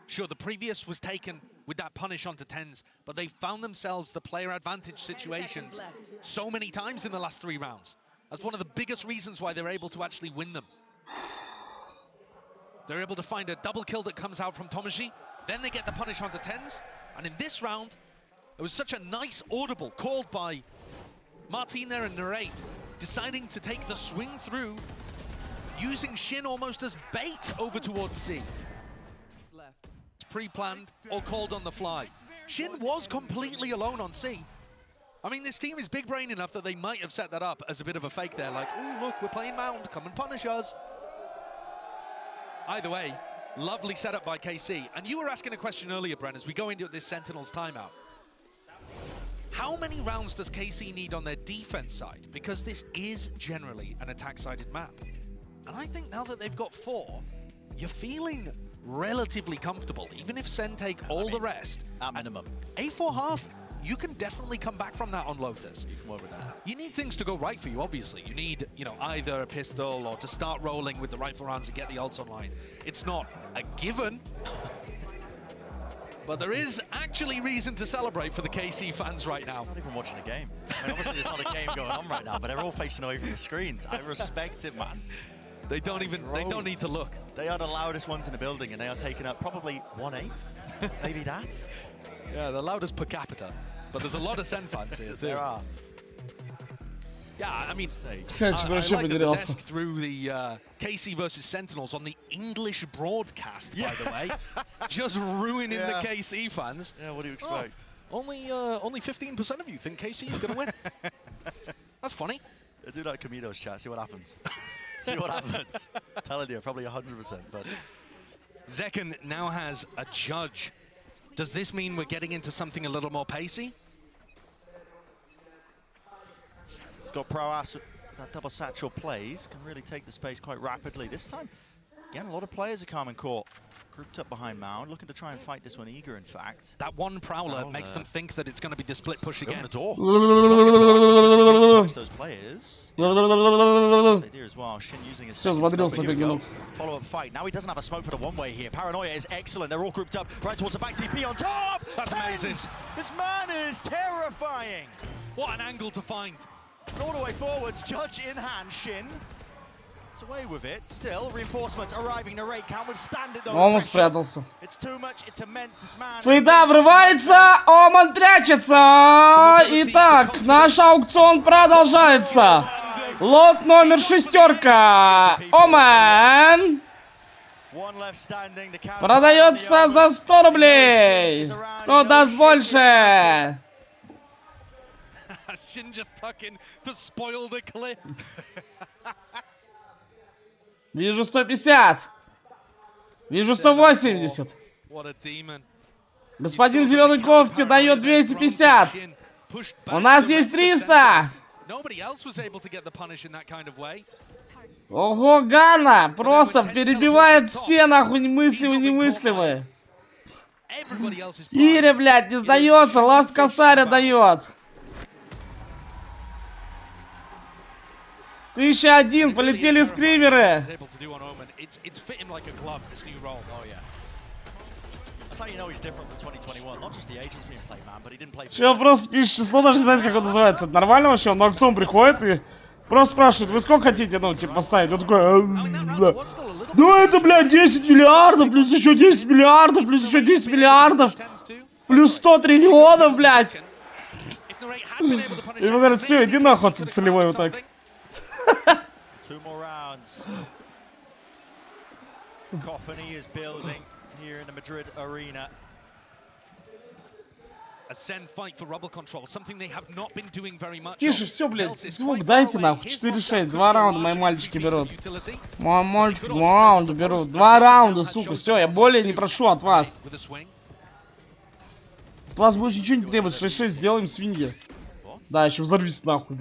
S5: Sure, the previous was taken with that punish onto TenZ, but they found themselves the player advantage situations so many times in the last 3 rounds. That's one of the biggest reasons why they're able to actually win them. They're able to find a double kill that comes out from Tomashi, then they get the punish onto TenZ, and in this round, it was such a nice audible called by Martin there and Narrate, deciding to take the swing through, using Shin almost as bait over towards C. It's pre-planned or called on the fly. Shin was completely alone on C. I mean, this team is big brain enough that they might have set that up as a bit of a fake there, like, oh, look, we're playing Mound, come and punish us. Either way, lovely setup by KC. And you were asking a question earlier, Bren, as we go into this Sentinels timeout. How many rounds does KC need on their defense side? Because this is generally an attack-sided map. And I think now that they've got 4, you're feeling relatively comfortable, even if Sen take all the rest.
S4: At minimum.
S5: A4 half, you can definitely come back from that on Lotus.
S4: You can work with that.
S5: You need things to go right for you, obviously. You need, you know, either a pistol or to start rolling with the rifle rounds and get the ults online. It's not a given, But there is actually reason to celebrate for the KC fans right now.
S4: Not even watching a game. I mean, obviously there's not a game going on right now, but they're all facing away from the screens. I respect it, man.
S5: They don't need to look.
S4: They are the loudest ones in the building, and they are taking up probably 1/8, maybe that.
S5: Yeah, the loudest per capita. But there's a lot of Sen fans here too.
S4: There are.
S5: Yeah, I mean, I
S6: Что вообще
S5: like that the
S6: потерялся.
S5: desk through the KC versus Sentinels on the English broadcast, by the way. Just ruining the KC fans.
S4: Yeah, what do you expect?
S5: Oh, only 15% of you think KC is going to win. That's funny.
S4: Do that Caminos chat, see what happens. See what happens. I'm telling you, probably 100%. But
S5: Zekken now has a judge. Does this mean we're getting into something a little more pacey?
S4: it's got prowess. That double satchel plays can really take the space quite rapidly. This time, again, a lot of players are Carmen Court. Grouped up behind Mound, looking to try and fight this one eager, in fact.
S5: That one Prowler makes them think that it's going to be the split push again.
S4: The door. Those players. Idea as well. Shin using his follow-up fight. Now he doesn't have a smoke for the one-way here. Paranoia is excellent. They're all grouped up right towards the back TP on top.
S5: That's amazing.
S4: This man is terrifying.
S5: What an angle to find.
S4: All the way forwards, Judge in hand, Shin. It's away with it. Still, reinforcements arriving. Narrate can't withstand it though.
S6: Он спрятался.
S4: It's too much, it's immense. This man.
S6: Фейда врывается, Оман прячется. Итак, наш аукцион продолжается. Лот номер 6. Оман. Продается за 100 рублей. Кто даст больше?
S5: Shin just tucking to spoil the clip.
S6: Вижу 150. Вижу 180. Господин в зеленой кофте дает 250. У нас есть 300. Ого, Гана просто перебивает все нахуй мыслимые немыслимые. Ири, блядь, не сдается. Ласт косаря дает. 1001, полетели скримеры. Че, просто пишет число, даже не знает, как он называется. Это нормально вообще? Он на аукцион приходит и просто спрашивает, вы сколько хотите, ну, типа, поставить? Он такой, ну, это, блядь, 10 миллиардов, плюс еще 10 миллиардов, плюс еще 10 миллиардов, плюс 100 триллионов, блядь. И он говорит, все, иди нахуй отсюда целевой вот так.
S4: 2 more rounds. Cacophony is building here in the Madrid arena.
S5: A Sen fight for rubble control, something they have not been doing very much.
S6: Тише, все, блядь, звук дайте нахуй. 4-6, 2 раунда мои мальчики берут. Мои мальчики 2 раунда берут. 2 раунда, сука, все, я более не прошу от вас. От вас больше ничего не требуется. 6-6 сделаем свиньи. Да, еще взорвись нахуй.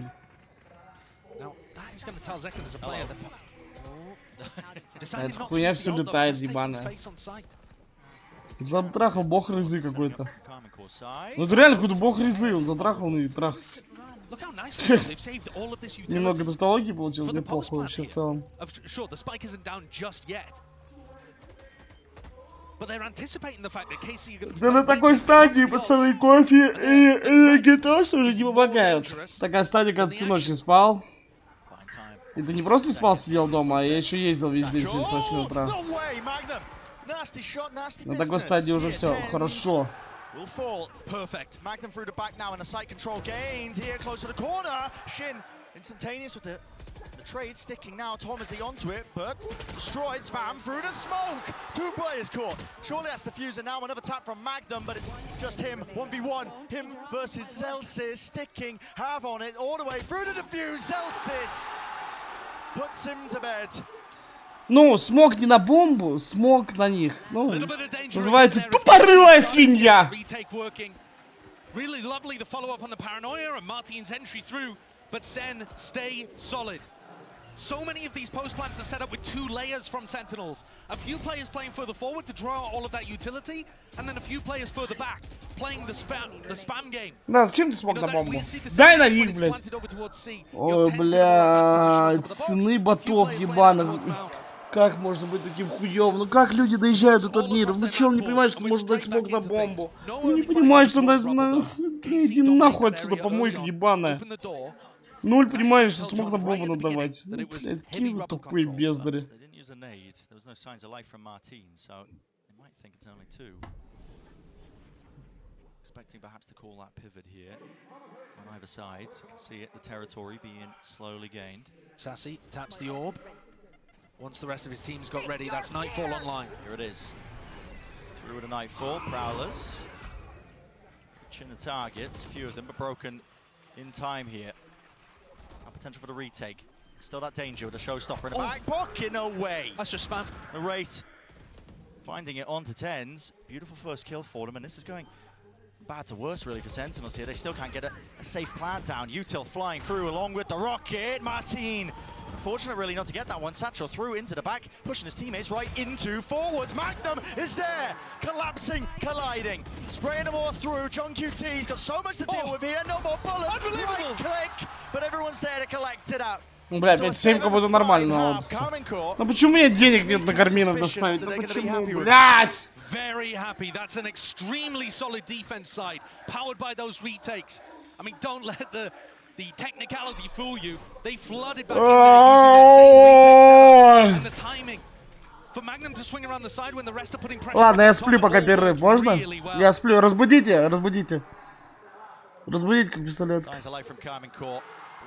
S6: Эта хуйня все летает, ебаная. Затрахал бог рызы какой-то. Ну это реально какой-то бог рызы, он затрахал и трахал. Немного тавтологии получилось, неплохо вообще в целом. Да на такой стадии пацаны кофе и гитос уже не помогают. Такая стадия, когда всю ночь не спал. И ты не просто спал, сидел дома, а я еще ездил весь день с 8 утра. На такой стадии уже все хорошо.
S4: Trade sticking now, Tomasi onto it, but destroyed spam through the smoke. 2 players caught. Surely that's the fuser now. Another tap from Magnum, but it's just him. 1v1. Him versus Zelsis. Sticking, have on it all the way through the defuse. Zelsis puts him to bed.
S6: Ну, смог не на бомбу, смог на них. Ну, называется тупорылая свинья.
S5: Really lovely the follow-up on the Paranoia and Martin's entry through, but Sen stay solid. So many of these post plants are set up with 2 layers from Sentinels. A few players playing further forward to draw out all of that utility, and then a few players further back playing the spam game.
S6: Да, зачем ты смог на бомбу? Дай на них, блядь. Ой, блядь, сыны ботов ебаных. Как можно быть таким хуёвым? Ну как люди доезжают до турнира? Ну чел не понимает, что можно дать смог на бомбу? Ну не понимает, что надо... Иди нахуй отсюда, помойка ебаная. Нуль понимает, что смог на бомбу надавать. Ну, блядь, какие вы тупые бездари.
S4: Expecting perhaps to call that pivot here on either side. You can see it, the territory being slowly gained.
S5: Sassy taps the orb. Once the rest of his team's got ready, that's Nightfall online.
S4: Here it is. Through with a Nightfall, Prowlers. Reaching the targets, a few of them are broken in time here. Now potential for the retake. Still that danger with a showstopper in the back pocket, no way!
S5: That's just spam.
S4: The rate finding it onto tens. Beautiful first kill for them, and this is going bad to worse really for Sentinels here. They still can't get a safe plant down. Util flying through along with the rocket. Martin, unfortunate really not to get that one. Satchel through into the back, pushing his teammates right into forwards. Magnum is there, collapsing, colliding, spraying them all through. John QT's got so much to deal with here. No more bullets. Right click, but everyone's there to collect it out.
S6: Ну, бля, 5-7 как будто нормально. Ну почему у меня денег нет на гарминов доставить? Ну почему, блядь?
S5: Very happy. That's an extremely solid defense side, powered by those retakes. I mean, don't let the technicality fool you. They flooded back in there using their same retake setup and the timing. For Magnum to swing around the side when the rest are putting pressure.
S6: Ладно, я сплю пока перерыв, можно? Я сплю, разбудите, разбудите. Разбудите как пистолет.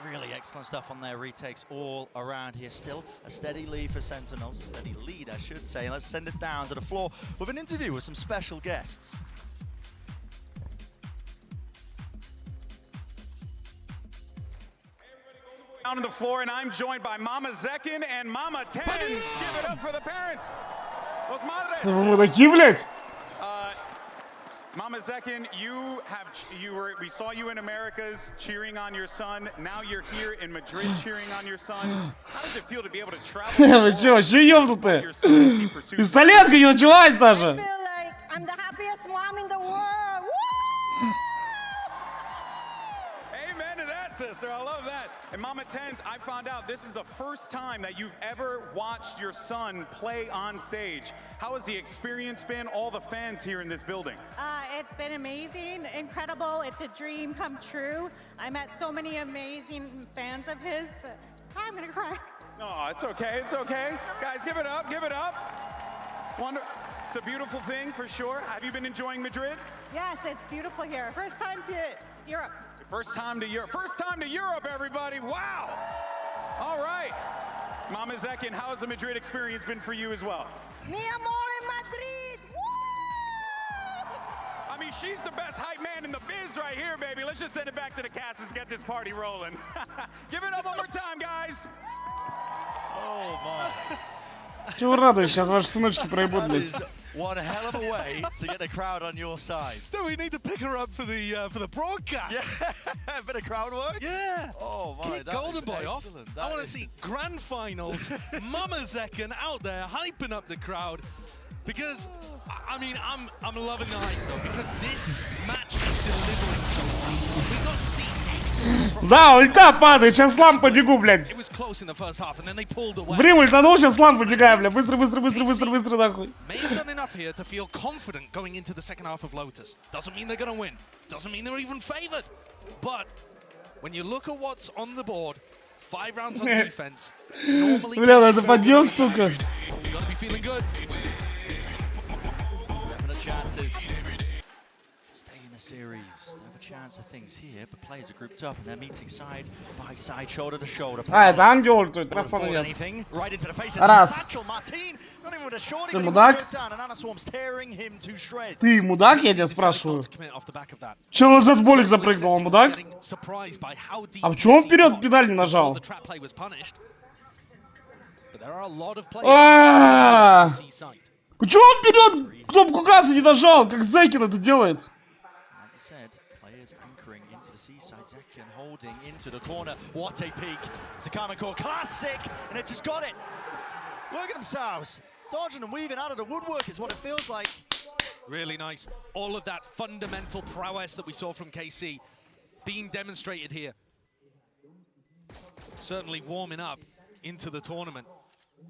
S4: Really excellent stuff on their retakes all around here. Still a steady lead for Sentinels, a steady lead I should say. And let's send it down to the floor with an interview with some special guests.
S7: Down on the floor, and I'm joined by Mama Zekin and Mama Tens. Give it up for the parents. Los Madres.
S6: Вы такие, блядь?
S7: Mama Zekin, we saw you in Americas cheering on your son. Now you're here in Madrid cheering on your son. How does it feel to be able to travel?
S6: Вы чё, вообще ёбнутые? Пистолетка не началась даже.
S8: I'm the happiest mom in the world.
S7: Amen to that, sister. I love that. And Mama Tens, I found out this is the first time that you've ever watched your son play on stage. How has the experience been? All the fans here in this building.
S8: It's been amazing, incredible. It's a dream come true. I met so many amazing fans of his. I'm gonna cry.
S7: Oh, it's okay. It's okay. Guys, give it up. Give it up. It's a beautiful thing for sure. Have you been enjoying Madrid?
S8: Yes, it's beautiful here. First time to Europe.
S7: First time to Europe. First time to Europe, everybody. Wow. All right. Mama Zekin, how has the Madrid experience been for you as well?
S8: Mi amor en Madrid. Woo!
S7: I mean, she's the best hype man in the biz right here, baby. Let's just send it back to the cast and get this party rolling. Give it up one more time, guys.
S4: Oh, my.
S6: Чего вы радуетесь? Сейчас ваши сыночки проебут, блядь.
S4: One hell of a way to get the crowd on your side.
S5: Do we need to pick her up for the broadcast?
S4: Yeah, a bit of crowd work.
S5: Yeah.
S4: Oh my,
S5: Keep Golden Boy off. I want to see grand finals. Mama Zekin out there hyping up the crowd because I mean I'm loving the hype though because this match is delivering so much. We got to see.
S6: Да, ульта падает, сейчас слам побегу, блядь.
S5: Время
S6: ультанул, сейчас слам побегаю, бля. Быстро, быстро, быстро, быстро, быстро, нахуй. Бля, надо подъем, сука.
S4: Series. They have a chance of things here, but players are grouped up and they're meeting side by side, shoulder to shoulder.
S6: Это ангел ультует,
S4: right into the face.
S6: Раз.
S4: Ты мудак?
S6: Ты мудак, я тебя спрашиваю? Че назад болик запрыгнул, он мудак? А почему он вперед педаль не нажал? Почему он вперед кнопку газа не нажал, как Зайкин это делает?
S4: Players anchoring into the seaside. Zekin holding into the corner. What a peak. It's a Carmen Core classic, and it just got it. Look at themselves. Dodging and weaving out of the woodwork is what it feels like.
S5: Really nice. All of that fundamental prowess that we saw from KC being demonstrated here. Certainly warming up into the tournament.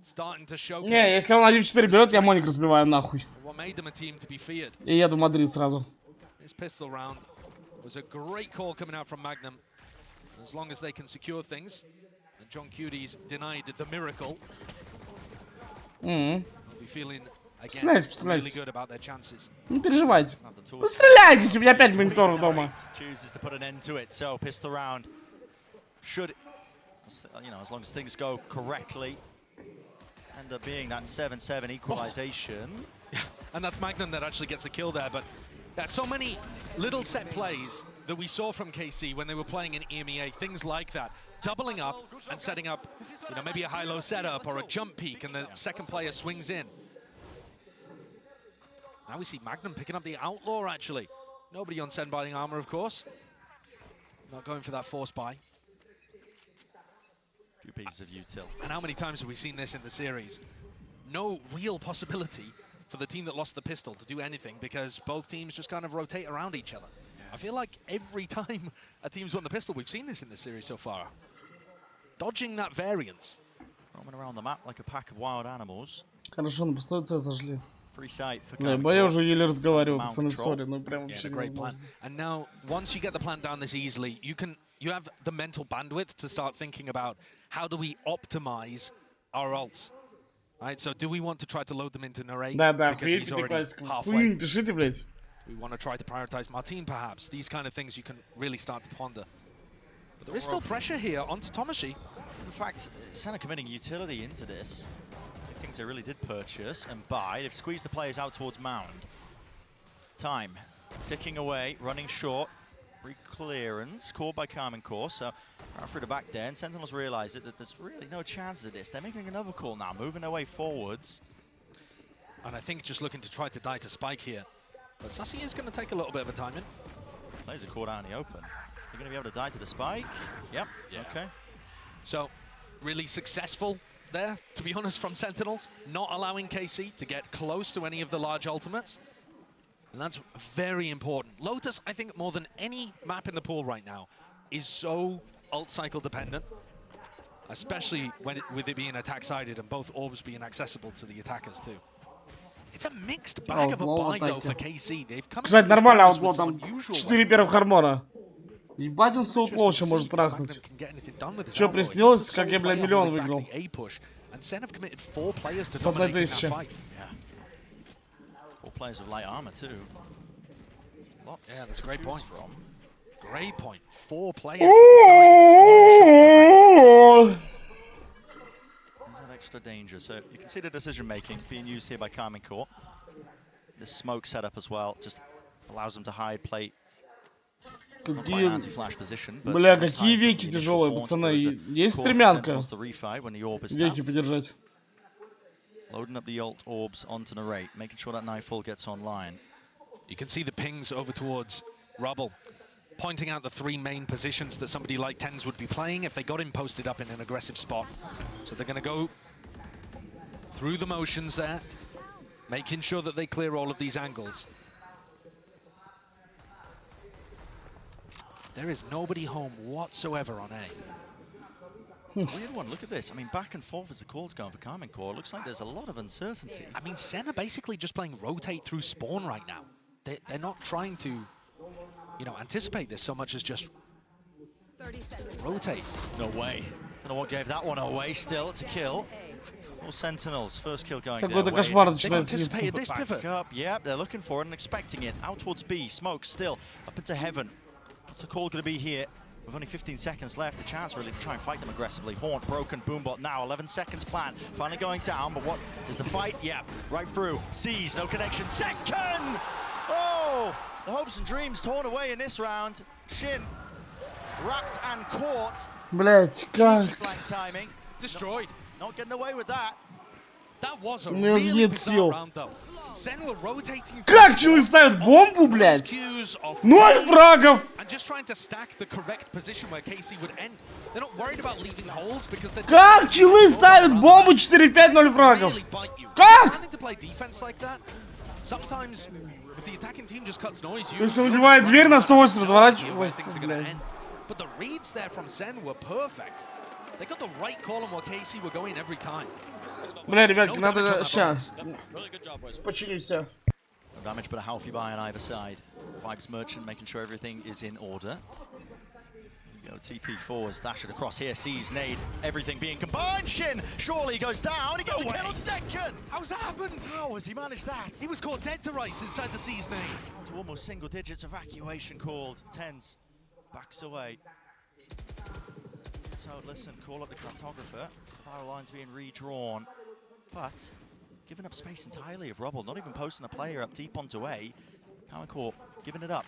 S6: Не, если он 1-4 берет, я Моник разбиваю нахуй. И еду в Мадрид сразу.
S5: This pistol round was a great call coming out from Magnum. As long as they can secure things, and John Cudie's denied the miracle. I'll be feeling again really good about their chances.
S6: Не переживайте. Постреляйте, у меня 5 мониторов дома.
S4: Chooses to put an end to it. So pistol round should, you know, as long as things go correctly, end up being that 7-7 equalization.
S5: Yeah, and that's Magnum that actually gets the kill there. But there's so many little set plays that we saw from KC when they were playing in EMEA, things like that. Doubling up and setting up, you know, maybe a high-low setup or a jump peek, and the second player swings in. Now we see Magnum picking up the Outlaw, actually. Nobody on Sen buying armor, of course. Not going for that force buy.
S4: Few pieces of util.
S5: And how many times have we seen this in the series? No real possibility for the team that lost the pistol to do anything because both teams just kind of rotate around each other. I feel like every time a team's won the pistol, we've seen this in this series so far. Dodging that variance.
S4: Roaming around the map like a pack of wild animals.
S6: Хорошо, на пустой С зашли.
S4: Да,
S6: я уже еле разговариваю, пацаны, сори, ну прям
S5: вообще great plan. And now, once you get the plan down this easily, you have the mental bandwidth to start thinking about how do we optimize our ults. Right, so do we want to try to load them into Narrate?
S6: Да,
S5: because he's already halfway.
S6: Пишите, блядь.
S5: We want to try to prioritize Martin, perhaps. These kind of things you can really start to ponder. But there is still pressure here onto Tomashi.
S4: In fact, Sen are committing utility into this. Things they really did purchase and buy. They've squeezed the players out towards Mound. Time ticking away, running short. Re-clearance called by Carmen Core. So right through the back there, and Sentinels realize that there's really no chances of this. They're making another call now, moving their way forwards.
S5: And I think just looking to try to die to Spike here. But Sassy is going to take a little bit of a timing.
S4: Players are caught out in the open. They're going to be able to die to the Spike. Yep, yeah. Okay.
S5: So really successful there, to be honest, from Sentinels, not allowing KC to get close to any of the large ultimates. And that's very important. Lotus, I think, more than any map in the pool right now, is so ult cycle dependent, especially with it being attack-sided and both orbs being accessible to the attackers too. It's a mixed bag of a buy, though, for KC. They've come.
S6: Кстати, нормально, аутлоу там 4 первых армора. Ебать, он с аутлоу еще может трахнуть. Че приснилось, как я, блядь, миллион выиграл? С 1000.
S4: 4 players of light armor too. Lots.
S5: Yeah, that's a great point. Great point. 4 players.
S4: There's that extra danger. So you can see the decision making being used here by Carmen Core. This smoke setup as well just allows them to hide plate. Anti-flash position.
S6: Бля, какие веки тяжелые, пацаны. Есть стремянка. Веки подержать.
S4: Loading up the ult orbs onto Narrate, making sure that Nightfall gets online.
S5: You can see the pings over towards Rubble, pointing out the 3 main positions that somebody like TenZ would be playing if they got him posted up in an aggressive spot. So they're going to go through the motions there, making sure that they clear all of these angles. There is nobody home whatsoever on A.
S4: Weird one, look at this. I mean, back and forth as the call's going for Carmen Core. It looks like there's a lot of uncertainty.
S5: I mean, Sen are basically just playing rotate through spawn right now. They're not trying to, you know, anticipate this so much as just rotate.
S4: No way. Don't know what gave that one away still. It's a kill. All Sentinels, first kill going their way.
S6: They've
S5: anticipated this pivot.
S4: Up. Yep, they're looking for it and expecting it. Out towards B, smoke still, up into heaven. What's the call going to be here? With only 15 seconds left, the chance really to try and fight them aggressively. Haunt, broken, Boombot now, 11 seconds plan. Finally going down, but what is the fight? Yeah, right through. Sees, no connection. Second! Oh! The hopes and dreams torn away in this round. Shin, wrapped and caught.
S6: Блять, как?
S4: Flank timing.
S5: Destroyed.
S4: Not getting away with that.
S5: That was a really bizarre round, though. Sen were rotating.
S6: Как челы ставят бомбу, блядь? 0 фрагов!
S5: And just trying to stack the correct position where KC would end. They're not worried about leaving holes because they're.
S6: Как челы ставят бомбу 4-5, 0 фрагов? Как?
S5: To play defense like that. Sometimes, if the attacking team just cuts noise,
S6: если выбивает дверь на 180, разворачивается, блядь.
S5: But the reads there from Sen were perfect. They got the right call on what KC were going every time.
S6: Бля, ребятки, надо сейчас. Починю себя.
S4: No damage, but a healthy buy on either side. Vibes Merchant making sure everything is in order. Go TP forwards, dash it across here, sees Nade, everything being combined. Shin surely goes down, he gets a kill on second.
S5: How's that happened?
S4: How has he managed that?
S5: He was caught dead to rights inside the C's Nade.
S4: To almost single digits, evacuation called. Tens backs away. So listen, call up the cartographer. Power lines being redrawn, but giving up space entirely of rubble, not even posting a player up deep onto A. Karmine giving it up.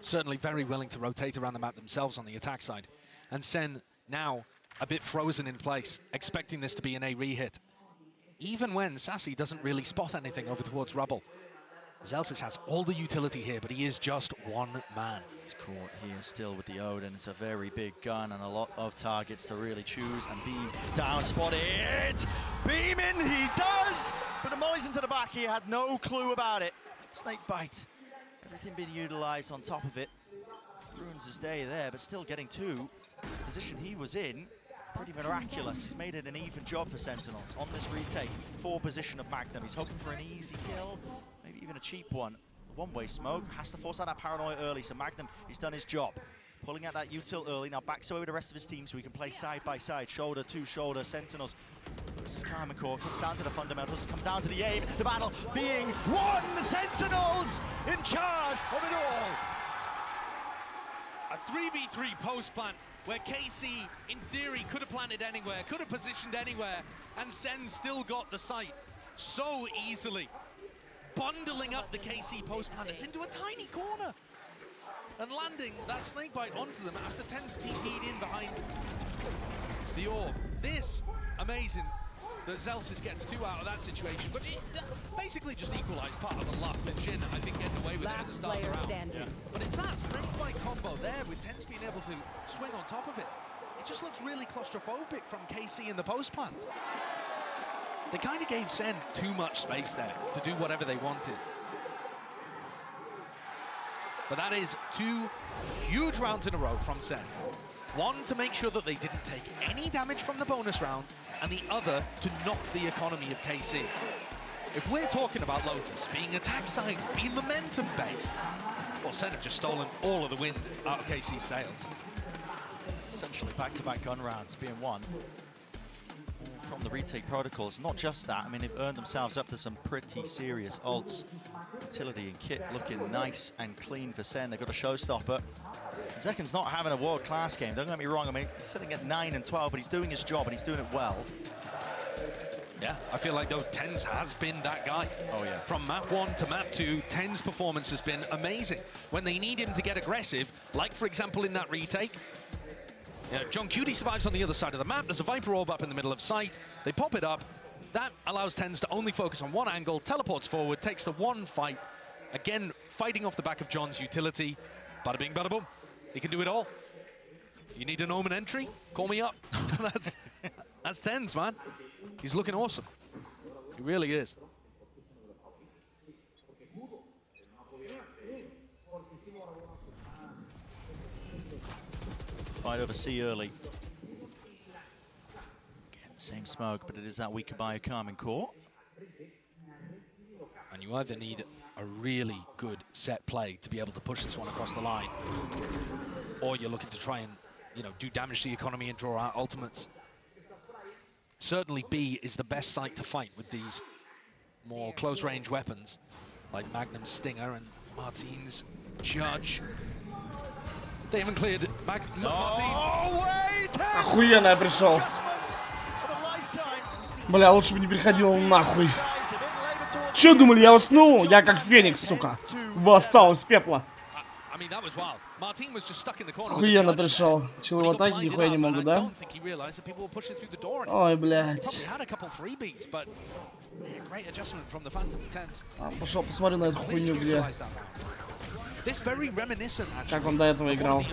S5: Certainly very willing to rotate around the map themselves on the attack side. And Sen now a bit frozen in place, expecting this to be an A re-hit. Even when Sassy doesn't really spot anything over towards rubble. Zelsis has all the utility here, but he is just one man.
S4: He's caught here still with the Odin. It's a very big gun and a lot of targets to really choose. And beam down, spot it! Beam in, he does! But the mollies into the back, he had no clue about it. Snake bite. Everything being utilized on top of it. Ruins his day there, but still getting to the position he was in. Pretty miraculous. He's made it an even job for Sentinels on this retake. 4 position of Magnum. He's hoping for an easy kill, maybe even a cheap one. One-way smoke, has to force out that paranoia early, so Magnum, he's done his job. Pulling out that util early, now backs away with the rest of his team so he can play side by side, shoulder to shoulder. Sentinels versus Karmine, comes down to the fundamentals, comes down to the aim, the battle being won! The Sentinels in charge of it all!
S5: A 3v3 post plant where KC, in theory, could have planted anywhere, could have positioned anywhere, and Sen still got the site so easily. Bundling up the KC post planters into a tiny corner and landing that snakebite onto them after Ten's TP'd in behind the orb. This, amazing that Zelsis gets 2 out of that situation, but it basically just equalized part of the luck with Jin, I think, getting away with it at the start of the round. Yeah. But it's that snakebite combo there with Ten's being able to swing on top of it. It just looks really claustrophobic from KC in the post plant. They kind of gave Sen too much space there to do whatever they wanted. But that is 2 huge rounds in a row from Sen. One to make sure that they didn't take any damage from the bonus round, and the other to knock the economy of KC. If we're talking about Lotus being attack side, being momentum based, well, Sen have just stolen all of the wind out of KC's sails.
S4: Essentially back-to-back gun rounds being won from the retake protocols. Not just that, I mean, they've earned themselves up to some pretty serious ults. Utility and kit looking nice and clean for Sen. They've got a showstopper. Zekin's not having a world-class game, don't get me wrong. I mean, he's sitting at 9 and 12, but he's doing his job and he's doing it well.
S5: Yeah, I feel like though Tens has been that guy.
S4: Oh yeah.
S5: From map 1 to map 2, Tens' performance has been amazing. When they need him to get aggressive, like for example in that retake, John Cutie survives on the other side of the map. There's a Viper orb up in the middle of sight. They pop it up. That allows Tens to only focus on one angle, teleports forward, takes the one fight. Again, fighting off the back of John's utility. Bada bing, bada boom. He can do it all. You need an Omen entry? Call me up. That's Tens, man. He's looking awesome. He really is.
S4: Fight over C early. Again, same smoke, but it is that weaker by Karmine Core.
S5: And you either need a really good set play to be able to push this one across the line, or you're looking to try and, do damage to the economy and draw out ultimates. Certainly B is the best site to fight with these more close-range weapons, like Magnum's Stinger and Martine's Judge. They haven't cleared Martine.
S4: Oh, wait!
S6: Охуенно я пришел. Бля, лучше бы не приходил нахуй. Че думали, я уснул? Я как Феникс, сука. Восстал из пепла. Охуенно пришел. Чего в атаке нихуя не могу, да? Ой, блядь. Пошел посмотрю на эту хуйню, где. Как он до этого играл.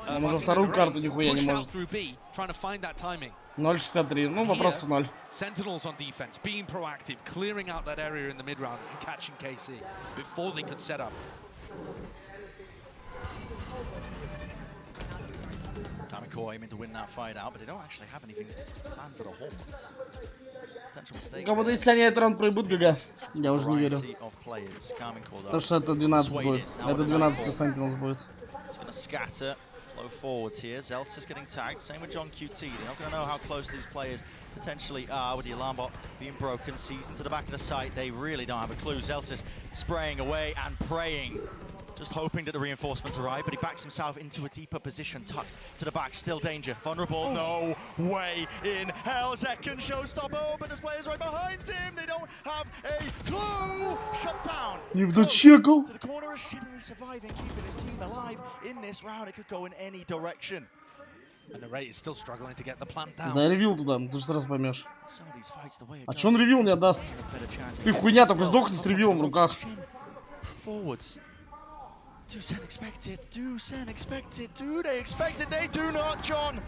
S6: Он уже вторую карту нихуя не может. 0.63, ну вопросов 0.
S5: Sentinels on defense, being proactive, clearing out that area in the mid round and catching KC before they could set up.
S4: Karmine Core aiming to win that fight out, but they don't actually have anything planned for the Horns. Potential mistake.
S6: Кому-то если они этот раунд проебут, ГГ. Я уже не верю. Потому что это 12 будет. Это 12 у Sentinels будет.
S4: It's gonna scatter, flow forwards here. Zelsis getting tagged. Same with John QT. They're not gonna know how close these players potentially are with the alarm bot being broken. Sees into the back of the site. They really don't have a clue. Zelsis spraying away and praying. Just hoping that the reinforcements arrive, but he backs himself into a deeper position, tucked to the back, still danger, vulnerable, no way in hell. Second showstopper, but there's players right behind him, they don't have a clue! Shut down!
S6: Не дочекал.
S4: To the corner, is shittily surviving, keeping his team alive in this round. It could go in any direction.
S5: And the rate is still struggling to get the plant down.
S6: Да, ревил туда, ты же сразу поймешь. А чё он ревил не отдаст? Ты хуйня только сдохни с ревилом в руках.
S4: Forwards. Do Sen expect it? Do Sen expect it? Do they expect it? They do not, John.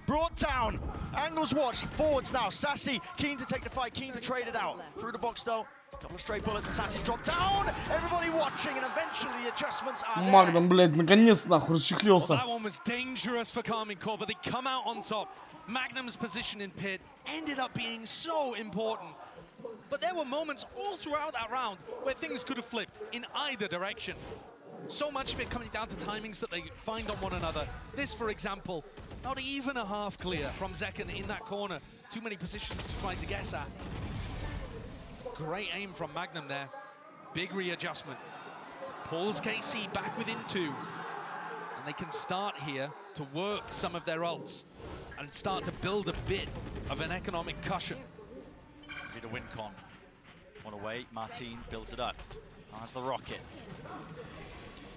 S4: Brought down. Angles watched. Forwards now. Sassy keen to take the fight, keen to trade it out. Through the box though. Couple of straight bullets and Sassy's dropped down. Everybody watching and eventually the adjustments are there.
S6: Magnum, блядь, наконец нахуй расчехлился.
S5: Well, that one was dangerous for Karmine Corp, but they come out on top. Magnum's position in pit ended up being so important. But there were moments all throughout that round where things could have flipped in either direction. So much of it coming down to timings that they find on one another. This, for example, not even a half clear from Zekken in that corner. Too many positions to try to guess at. Great aim from Magnum there. Big readjustment. Pulls KC back within 2. And they can start here to work some of their ults and start to build a bit of an economic cushion.
S4: Did a win con. One away, Martin builds it up. Has the rocket.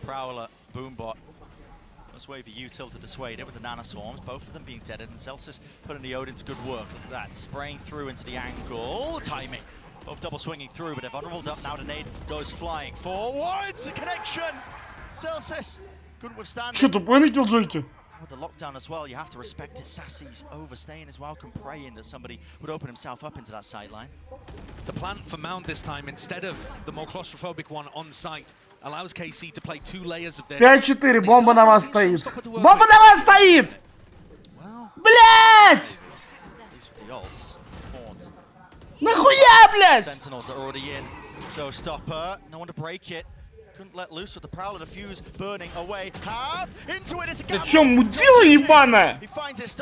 S4: Prowler, Boombot. Let's wait for Util to dissuade it with the nanoswarms, both of them being deaded, and Celsius putting the Odin to good work. Look at that, spraying through into the angle. Timing. Both double swinging through, but they're vulnerable up now. The nade goes flying forwards. A connection. Celsius couldn't withstand.
S6: Чё, тупой на киллджойке?
S4: With the lockdown as well, you have to respect it. Sassy's overstaying his welcome, praying that somebody would open himself up into that sight line.
S5: The plan for Mound this time, instead of the more claustrophobic one on site, allows KC to play 2 layers of this.
S6: 5-4, бомба на вас стоит. Бомба на вас стоит! Блять! Нахуя, блять?
S4: Sentinels are already in. Showstopper, no one to break it. Couldn't let loose with the Prowler defuse burning away. Half into it, it's a
S6: Ты чё, мудила ебаная?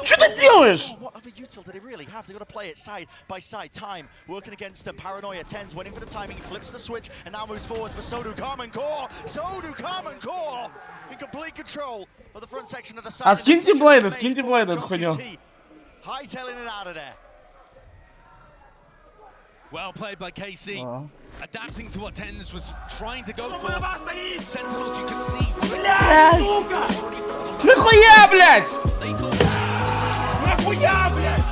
S6: Чё ты делаешь?
S4: What other util do they really have? They've got to play it side by side. Time working against them. Paranoia 10's waiting for the timing. He flips the switch and now moves forward. But so do Karmine Corp. So do Karmine Corp. In complete control of the front section of the side.
S6: А скиньте Блейда, эту хуйню.
S4: Hightailing it out of there.
S5: Well played by KC. Adapting to what Tens was trying to go for. Sentinels, you can see.
S6: Блять! Нахуя, блять!
S5: Нахуя, блять!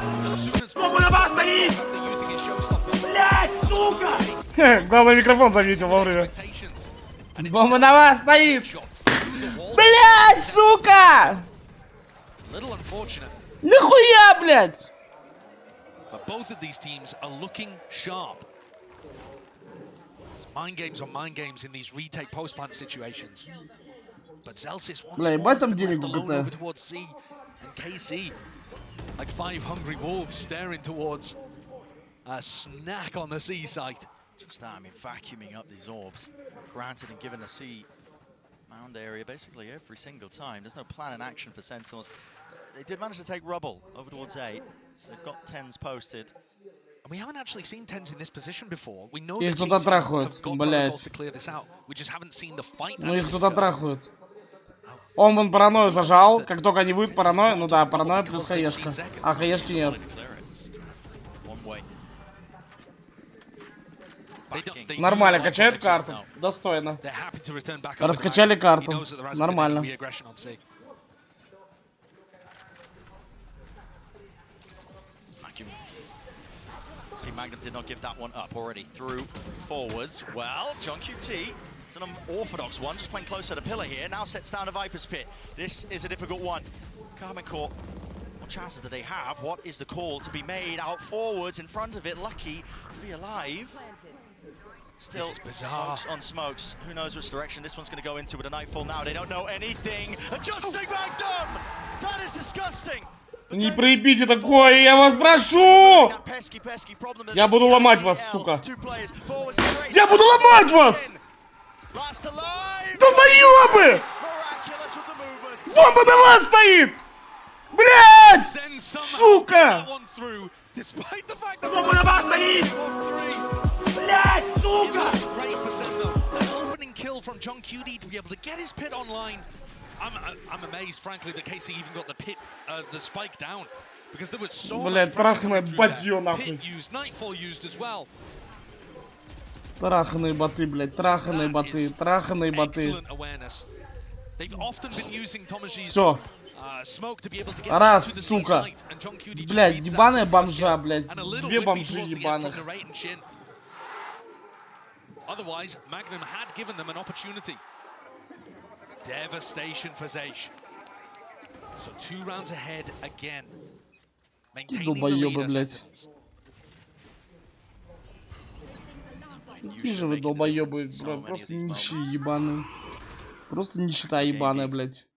S5: Бомба на вас стоит! Блять, сука!
S6: Главный микрофон заметил вовремя. Бомба на вас стоит! Блять, сука! Нахуя, блять!
S5: But both of these teams are looking sharp. It's mind games on mind games in these retake post-plant situations. But Celsius once more has been left alone over towards C, and KC, like 5 hungry wolves staring towards a snack on the C site.
S4: Just that, I mean, vacuuming up these orbs. Granted and given the C mound area basically every single time. There's no plan in action for Sentinels. They did manage to take rubble over towards 8, so they've got 10s posted.
S5: And we haven't actually seen 10s in this position before. We know
S6: Их
S5: that
S6: кто-то
S5: KC
S6: трахают,
S5: have got
S6: блять.
S5: to clear this out. We just haven't seen the fight.
S6: Ну их кто-то трахают. Он паранойю зажал, как только они выйдут паранойю, ну да, паранойя плюс хаешка. А хаешки нет. Нормально, качают карту. Достойно. Раскачали карту. Нормально.
S4: See, Magnum did not give that one up already. Through forwards. Well, John QT, it's an unorthodox one, just playing closer to pillar here. Now sets down a Viper's Pit. This is a difficult one. Karmine Corp, what chances do they have? What is the call to be made out forwards in front of it? Lucky to be alive. Still smokes on smokes. Who knows which direction this one's going to go into with a nightfall now. They don't know anything. Adjusting Magnum! That
S6: Не проебите такое, я вас прошу! Я буду ломать вас, сука! Я буду ломать вас! Долбоёбы! Бомба на вас стоит! Блять! Сука! Бомба на вас стоит! Блять, сука!
S5: From John QD to be able to get his pit online. I'm amazed, frankly, that KC even got the spike down because there was so much
S6: траханое батьё, нахуй.
S5: Pit used, Nightfall used as well.
S6: Траханые боты, блядь, траханые боты, траханые боты. Всё. Раз, сука. Блядь, ебаная бомжа, блядь. Две бомжи ебаных.
S5: Otherwise, Magnum had given them an opportunity. Devastation for Zeish. So 2 rounds ahead again. Maintaining the lead,
S6: блядь. Какие же вы долбоёбы, просто нищие ебаные. Просто нищета ебаная, блядь.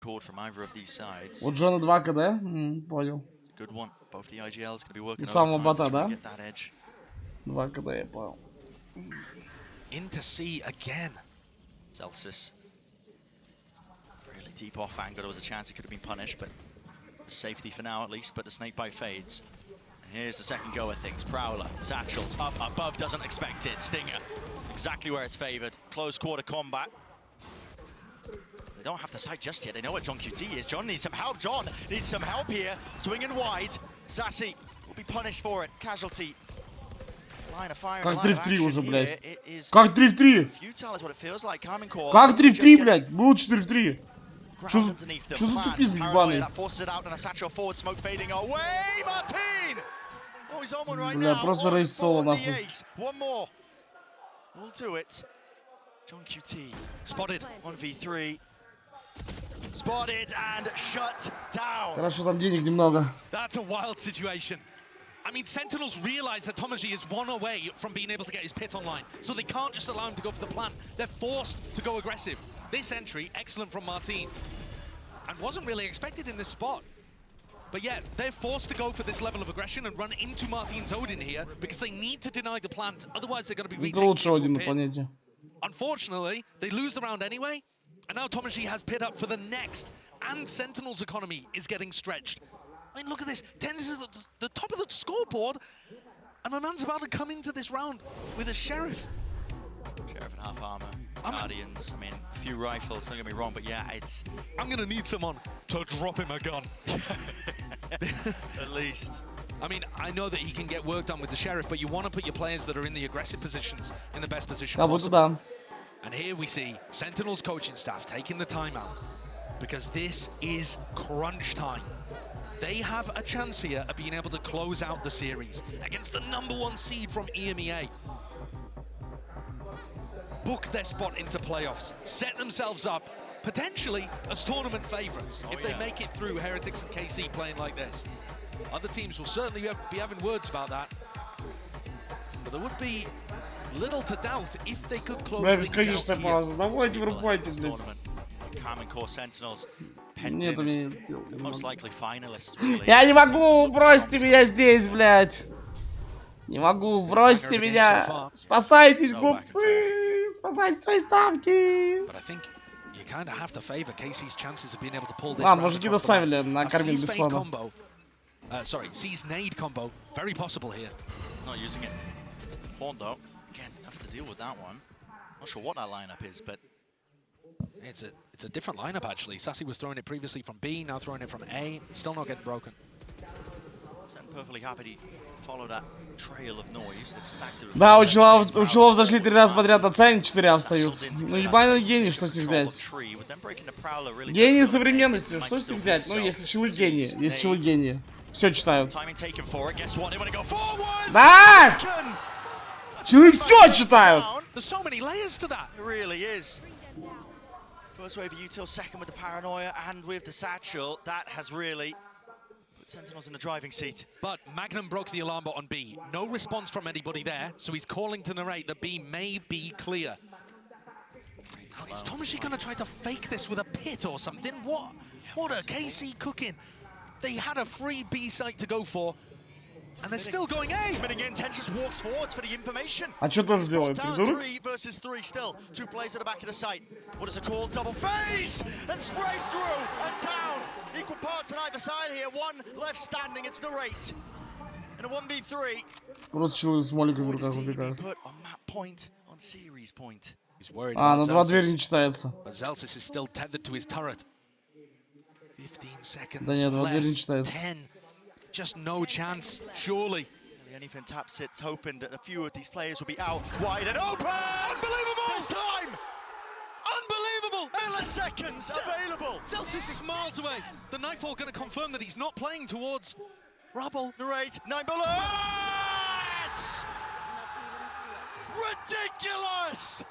S6: Вот Джона 2 КД? Понял. У самого бота, да? 2 КД, я понял.
S5: Into C again.
S4: Celsius. Really deep off angle. There was a chance he could have been punished, but safety for now at least. But the snake bite fades. And here's the second go of things. Prowler, Satchels, up above, doesn't expect it. Stinger, exactly where it's favored. Close quarter combat. They don't have to sight just yet. They know where John QT is. John needs some help. John needs some help here. Swinging wide. Sassy will be punished for it. Casualty.
S6: Как 3 в 3 уже, блядь? Как 3 в 3? Как 3 в 3, блядь? Было 4 в 3. Чё за тупиз ебаный? Бля, просто рейс соло, нахуй. Хорошо, там денег немного.
S5: I mean, Sentinels realize that Tomaji is 1 away from being able to get his pit online, so they can't just allow him to go for the plant. They're forced to go aggressive. This entry, excellent from Martin, and wasn't really expected in this spot. But yeah, they're forced to go for this level of aggression and run into Martin's Odin here because they need to deny the plant, otherwise they're going to be retaking into a pit. Unfortunately, they lose the round anyway, and now Tomaji has pit up for the next, and Sentinel's economy is getting stretched. I mean, look at this. 10 is at the top of the scoreboard, and my man's about to come into this round with a Sheriff.
S4: Sheriff and half armor, Guardians. I mean, a few rifles, don't get me wrong, but yeah, it's...
S5: I'm going to need someone to drop him a gun.
S4: At least.
S5: I mean, I know that he can get work done with the Sheriff, but you want to put your players that are in the aggressive positions in the best position possible. And here we see Sentinel's coaching staff taking the timeout because this is crunch time. They have a chance here of being able to close out the series against the #1 seed from EMEA. Book their spot into playoffs, set themselves up, potentially as tournament favorites if they make it through Heretics and KC playing like this. Other teams will certainly be having words about that. But there would be little to doubt if they could close things out here.
S6: Давайте врубайте, блядь.
S4: Common Core Sentinels. Нет у меня сил.
S6: Я не могу, бросьте меня здесь, блядь. Не могу, бросьте меня. Спасайтесь, глупцы. Спасайте свои ставки. Ладно, мужики доставили на Кармин бесплатно.
S5: Sorry, C's nade combo, very possible here.
S4: Not using it. Hondo, again, nothing to deal with that one. Not sure what that lineup is, but
S5: it's a different lineup actually. Sassy was throwing it previously from B, now throwing it from A. Still not getting broken.
S4: Sen perfectly happy to follow that trail of noise. They've stacked it.
S6: Да, у челов зашли 3 раза подряд, а цены 4 встают. Ну ебаный гений, что с них взять? Гений современности, что с них взять? Ну, если челы гении, если челы гении. Все читают. Да! Челы все читают!
S4: First wave of util, second with the paranoia, and with the satchel. That has really put Sentinels in the driving seat.
S5: But Magnum broke the alarm bot on B. No response from anybody there, so he's calling to narrate that B may be clear. Is Tomashi going to try to fake this with a pit or something? What are KC cooking? They had a free B site to go for, and they're still going A.
S4: Coming in, Ten just walks forwards for the information.
S6: А что он сделает?
S4: Down 3 versus 3 still. 2 players at the back of the site. What is it called? Double face! And straight through and down. Equal parts on either side here. One left standing. It's the rate. In a 1v3.
S6: Просто человек с моликом в руках убегает.
S5: А,
S6: на 2 двери не читается.
S5: But Zelsis is still tethered to his turret. 15 seconds.
S6: Да нет, 2 двери не читается.
S5: 10. Just no chance, surely.
S4: Anything taps it's hoping that a few of these players will be out wide and open. Unbelievable! This time!
S5: Unbelievable!
S4: Milliseconds available.
S5: Zelsis is miles away. The Nightfall going to confirm that he's not playing towards Rubble.
S4: Narrate, 9 bullets! Ridiculous!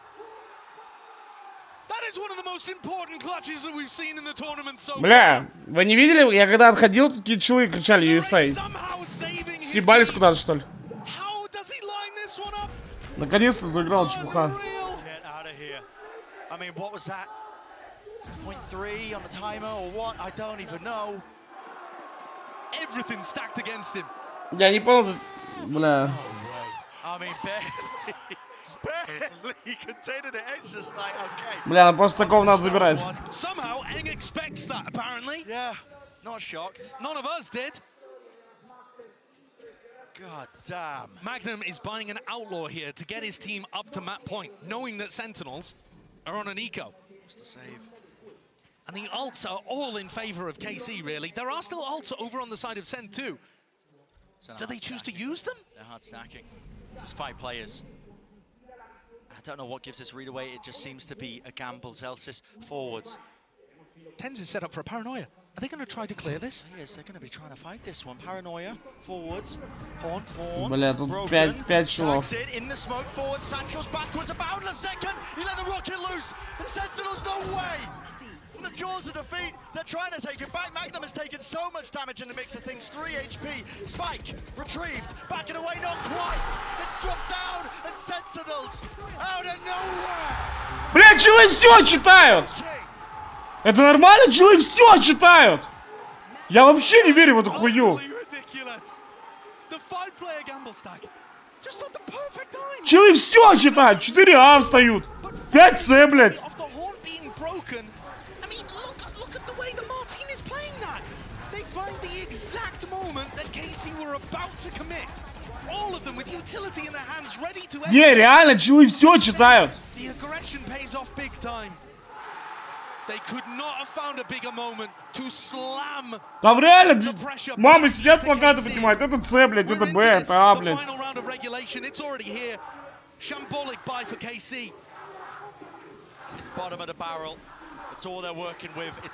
S5: That is one of the most important clutches that we've seen in the tournament so far.
S6: Бля, вы не видели? Я когда отходил, такие чулы кричали USA. Съебались куда-то, что ли? Наконец-то заиграл чепуха.
S4: I mean, what was that? 0.3 on the timer or what? I don't even know.
S5: Everything stacked against him.
S6: Я не понял, бля.
S4: I mean, barely contained it. It's just like, okay.
S6: Бля, после такого надо забирать.
S5: Somehow, Eng expects that, apparently.
S4: Yeah, not shocked.
S5: None of us did.
S4: God damn.
S5: Magnum is buying an outlaw here to get his team up to map point, knowing that Sentinels are on an eco.
S4: What's the save?
S5: And the ults are all in favor of KC, really. There are still ults over on the side of Sen too. Do they choose to use them?
S4: They're hard snacking. There's 5 players. I don't know what gives this read away. It just seems to be a gamble. Zelsis forwards.
S5: Tens is set up for a paranoia. Are they going to try to clear this?
S4: Yes, they're going to be trying to fight this one. Paranoia, forwards.
S5: Haunt.
S6: Бля, тут 5 чулов.
S4: In the smoke, forward. Sancho's backwards. A boundless second. He let the rocket loose. And Sentinels, no way. From the jaws of defeat, they're trying to take it back. Magnum has taken so much damage in the mix of things. 3 HP. Spike retrieved. Backing away, not quite. It's dropped down. And Sentinels out of nowhere.
S6: Бля, чулы все читают. Это нормально? Чулы все читают. Я вообще не верю в эту хуйню. Чулы все читают. 4А встают. 5С, блядь. Не, реально, чулы все читают. Там реально мамы сидят, плакаты поднимают. Это С, блядь, это Б, это А, блядь.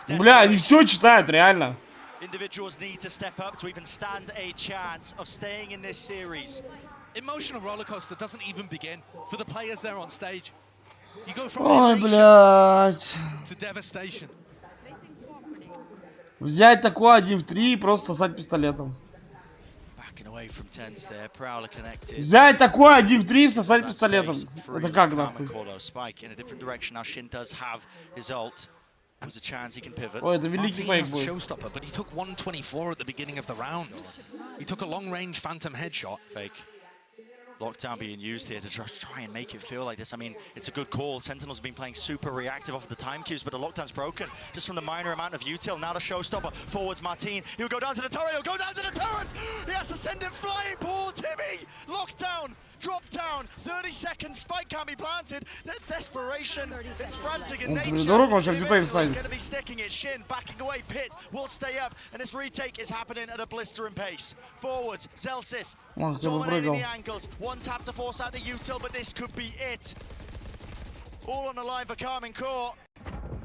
S6: Бля, они все читают, реально.
S4: Individuals need to step up to even stand a chance of staying in this series.
S5: Emotional roller coaster doesn't even begin for the players there on stage. You go from
S6: elation
S5: to devastation.
S6: Взять такой 1 в 3 и просто сосать пистолетом. Взять такой 1 в 3 и всосать пистолетом. Это как нахуй? Ой, это великий фейк будет.
S5: Showstopper, but he took 124 at the beginning of the round. He took a long-range phantom headshot.
S4: Fake. Lockdown being used here to try and make it feel like this. I mean, it's a good call. Sentinels have been playing super reactive off of the time cues, but the lockdown's broken just from the minor amount of util. Now the showstopper forwards Martin. He'll go down to the turret. He'll go down to the turret. He has to send it flying. Poor Timmy. Lockdown. Drop down. 30 seconds. Spike can't be planted. There's desperation. It's frantic in nature. Going to be sticking it. Shin backing away. Pit will stay up, and this retake is happening at a blistering pace. Forwards. Zelsis dominating the angles. One tap to force out the util, but this could be it. All on the line for Carmine Core.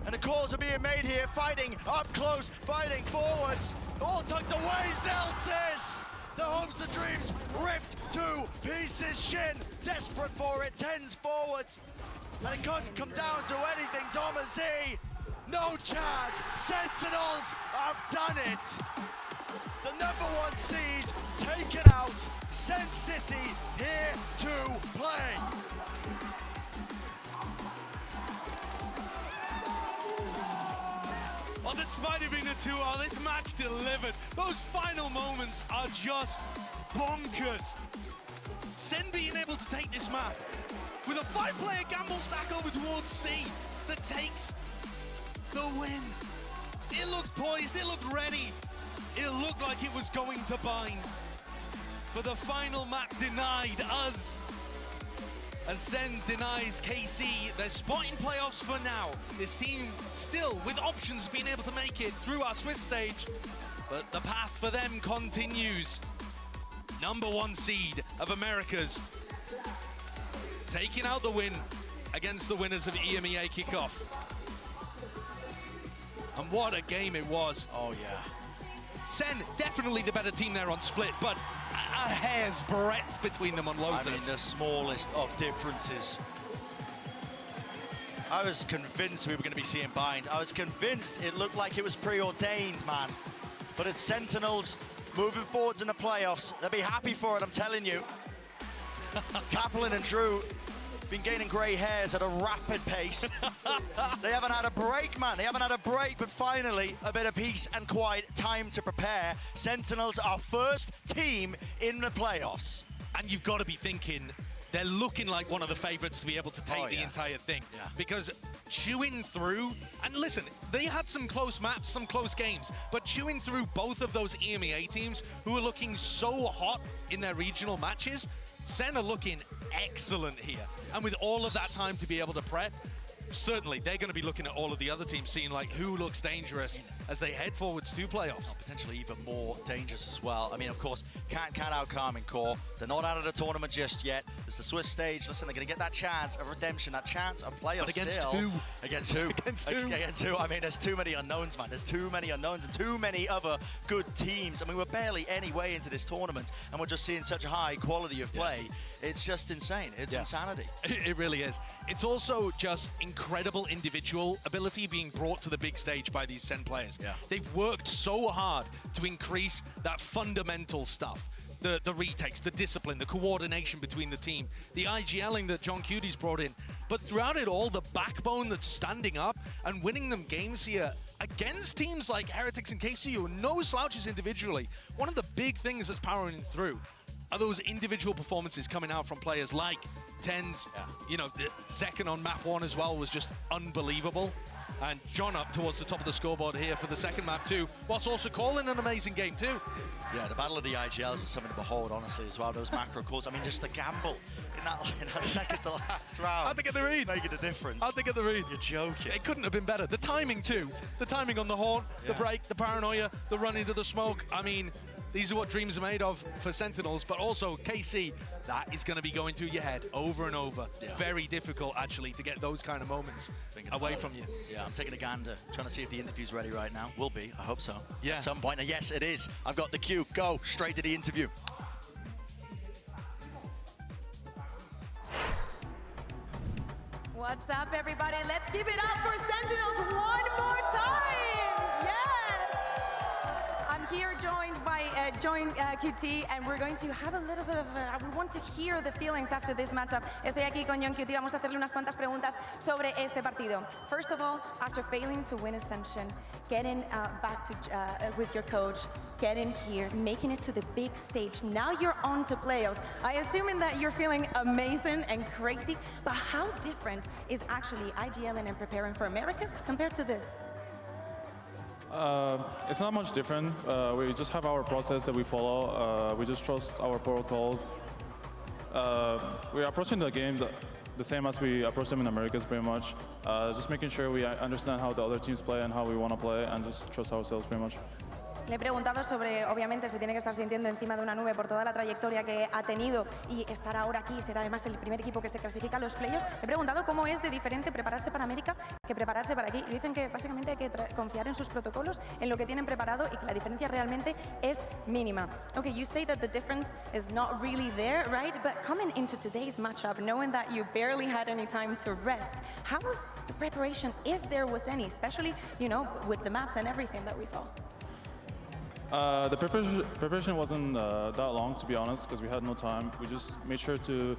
S4: And the calls are being made here. Fighting up close. Fighting forwards. All tucked away. Zelsis. The hopes and dreams ripped to pieces. Shin desperate for it. Tens forwards. And it can't come down to anything. Thomas Z. No chance. Sentinels have done it. The #1 seed taken out. Sent City here to play.
S5: Oh, this might have been a 2-0. This match delivered. Those final moments are just bonkers. Sen being able to take this map with a 5-player gamble stack over towards C that takes the win. It looked poised, it looked ready. It looked like it was going to bind. But the final map denied us. As Sen denies KC their spot in playoffs for now. This team still with options being able to make it through our Swiss stage. But the path for them continues. #1 seed of Americas, taking out the win against the winners of EMEA kickoff. And what a game it was.
S4: Oh, yeah.
S5: Sen, definitely the better team there on Split, but a hair's breadth between them on Lotus.
S4: I mean, the smallest of differences. I was convinced we were going to be seeing bind. I was convinced it looked like it was preordained, man. But it's Sentinels moving forwards in the playoffs. They'll be happy for it, I'm telling you. Kaplan and Drew been gaining grey hairs at a rapid pace. They haven't had a break, man. They haven't had a break, but finally, a bit of peace and quiet, time to prepare. Sentinels are first team in the playoffs.
S5: And you've got to be thinking, they're looking like one of the favorites to be able to take the entire thing.
S4: Yeah.
S5: Because chewing through, and listen, they had some close maps, some close games, but chewing through both of those EMEA teams who are looking so hot in their regional matches, Sen are looking excellent here. And with all of that time to be able to prep, certainly they're going to be looking at all of the other teams, seeing like who looks dangerous as they head forwards to playoffs.
S4: Potentially even more dangerous as well. I mean, of course, can't count out Karmine Corp. They're not out of the tournament just yet. There's the Swiss stage. Listen, they're going to get that chance of redemption, that chance of playoffs.
S5: But against
S4: still.
S5: who?
S4: Against who?
S5: Against who?
S4: Against who? I mean, there's too many unknowns, man. There's too many unknowns and too many other good teams. I mean, we're barely any way into this tournament, and we're just seeing such a high quality of play. It's just insane. It's insanity.
S5: It really is. It's also just incredible individual ability being brought to the big stage by these Sen players.
S4: Yeah.
S5: They've worked so hard to increase that fundamental stuff. The retakes, the discipline, the coordination between the team, the IGLing that John Cudy's brought in. But throughout it all, the backbone that's standing up and winning them games here against teams like Heretics and KC, who are no slouches individually. One of the big things that's powering through are those individual performances coming out from players like Tens. You know, Zekken on map 1 as well was just unbelievable. And John up towards the top of the scoreboard here for the second map too, whilst also calling an amazing game too.
S4: Yeah, the battle of the IGLs is something to behold, honestly, as well. Those macro calls. I mean, just the gamble in that second to last round.
S5: How'd they get the read?
S4: Making a difference.
S5: How'd they get the read?
S4: You're joking.
S5: It couldn't have been better. The timing too. The timing on the horn, the break, the paranoia, the run into the smoke. I mean, these are what dreams are made of for Sentinels, but also KC, that is going to be going through your head over and over.
S4: Yeah.
S5: Very difficult, actually, to get those kind of moments away from you.
S4: Yeah, I'm taking a gander, trying to see if the interview's ready right now. Will be, I hope so.
S5: Yeah.
S4: At some point, and yes, it is. I've got the cue. Go, straight to the interview.
S3: What's up, everybody? Let's give it up for Sentinels one more time! Yes! I'm here joined by QT, and we're going to have a little bit of we want to hear the feelings after this matchup. Estoy aquí con John QT. Vamos a hacerle unas cuantas preguntas sobre este partido. First of all, after failing to win Ascension, getting back to with your coach, getting here, making it to the big stage. Now you're on to playoffs. I assuming that you're feeling amazing and crazy, but how different is actually IGLing and preparing for Americas compared to this?
S9: It's not much different. We just have our process that we follow. We just trust our protocols. We're approaching the games the same as we approach them in Americas, pretty much. Just making sure we understand how the other teams play and how we want to play, and just trust ourselves, pretty much.
S3: Le he preguntado sobre, obviamente, se tiene que estar sintiendo encima de una nube por toda la trayectoria que ha tenido y estar ahora aquí, ser además el primer equipo que se clasifica a los playoffs. Le he preguntado cómo es de diferente prepararse para América que prepararse para aquí. Y dicen que básicamente hay que confiar en sus protocolos, en lo que tienen preparado y que la diferencia realmente es mínima. Okay, you say that the difference is not really there, right? But coming into today's matchup, knowing that you barely had any time to rest, how was the preparation, if there was any, especially, you know, with the maps and everything that we saw?
S9: The preparation wasn't that long, to be honest, because we had no time. We just made sure to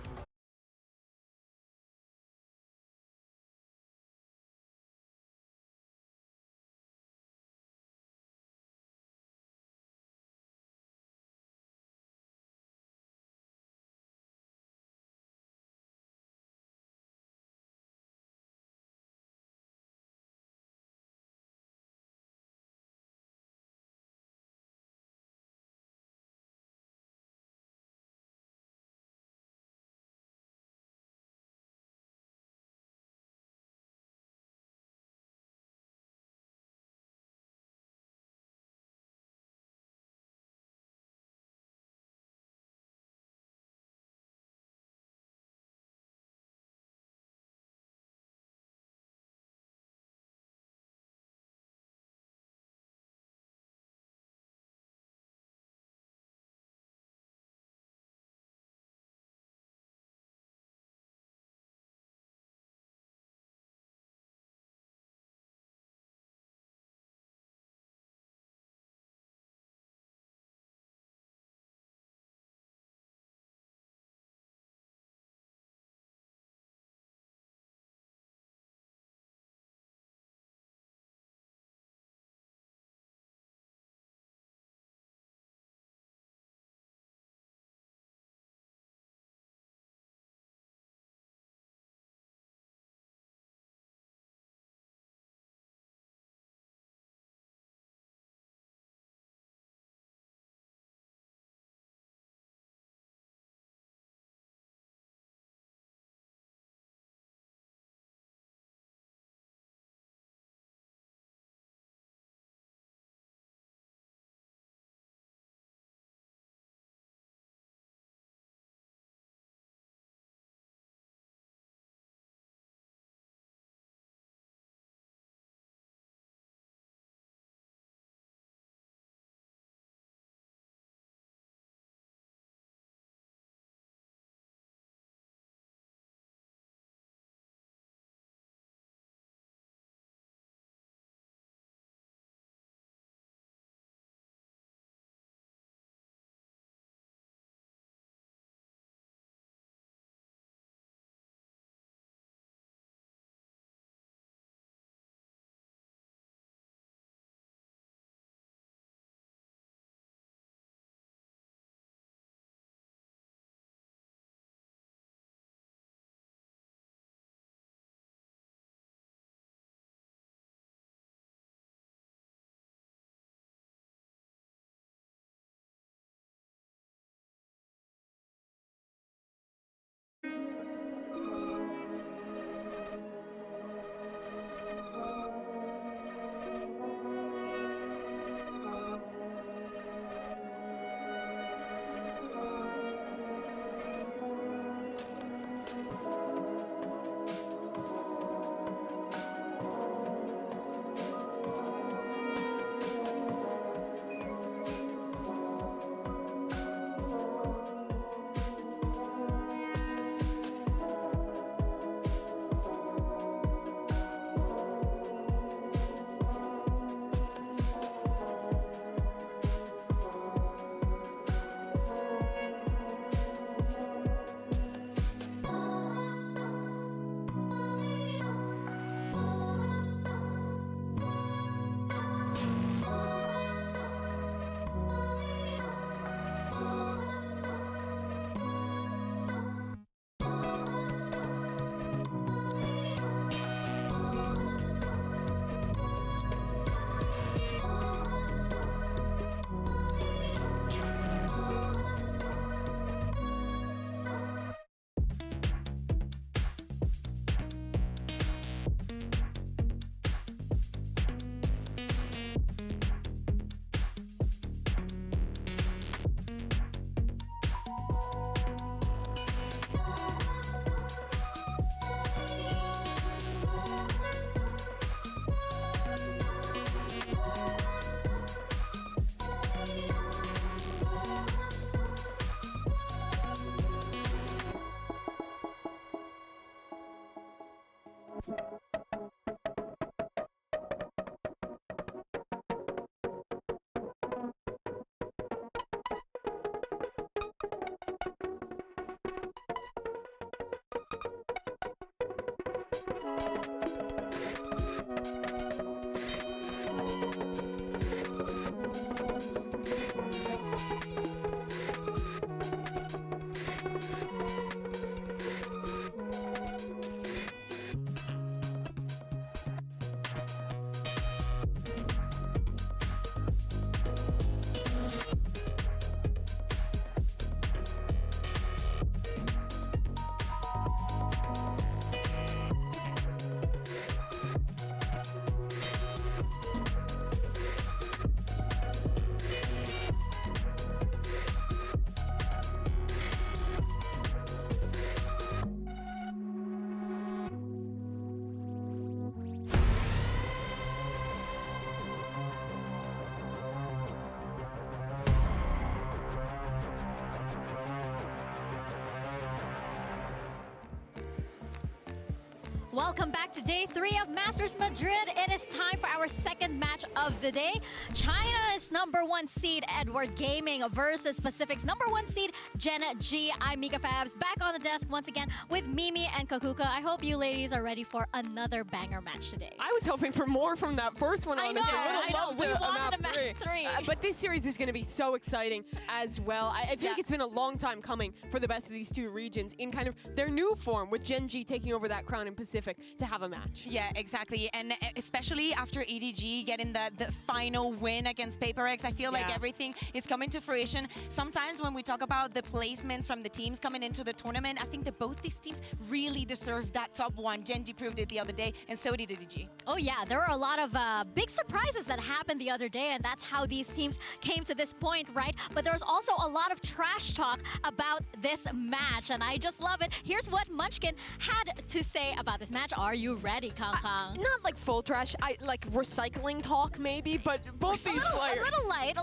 S2: Welcome back to day 3 of Masters Madrid. It is time for our second match of the day. China's #1 seed Edward Gaming versus Pacific's #1 seed Gen G. I'm Mika Fabs, back on the desk once again with Mimi and Kakuka. I hope you ladies are ready for another banger match today.
S1: I was hoping for more from that first one, honestly.
S2: I know. We wanted a map 3.
S1: But this series is going to be so exciting as well. I feel like it's been a long time coming for the best of these two regions in kind of their new form, with Gen G taking over that crown in Pacific to have a match.
S3: Yeah, exactly. And especially after EDG getting the final win against PaperX, I feel like everything is coming to fruition. Sometimes when we talk about the placements from the teams coming into the tournament, I think that both these teams really deserve that top 1. Gen G proved it the other day, and so did EDG.
S2: Oh yeah, there were a lot of big surprises that happened the other day, and that's how these teams came to this point, right? But there was also a lot of trash talk about this match, and I just love it. Here's what Munchkin had to say about this match. Are you ready, Kang Kang?
S1: Not like full trash, like recycling talk maybe, but both these players.
S2: A little light.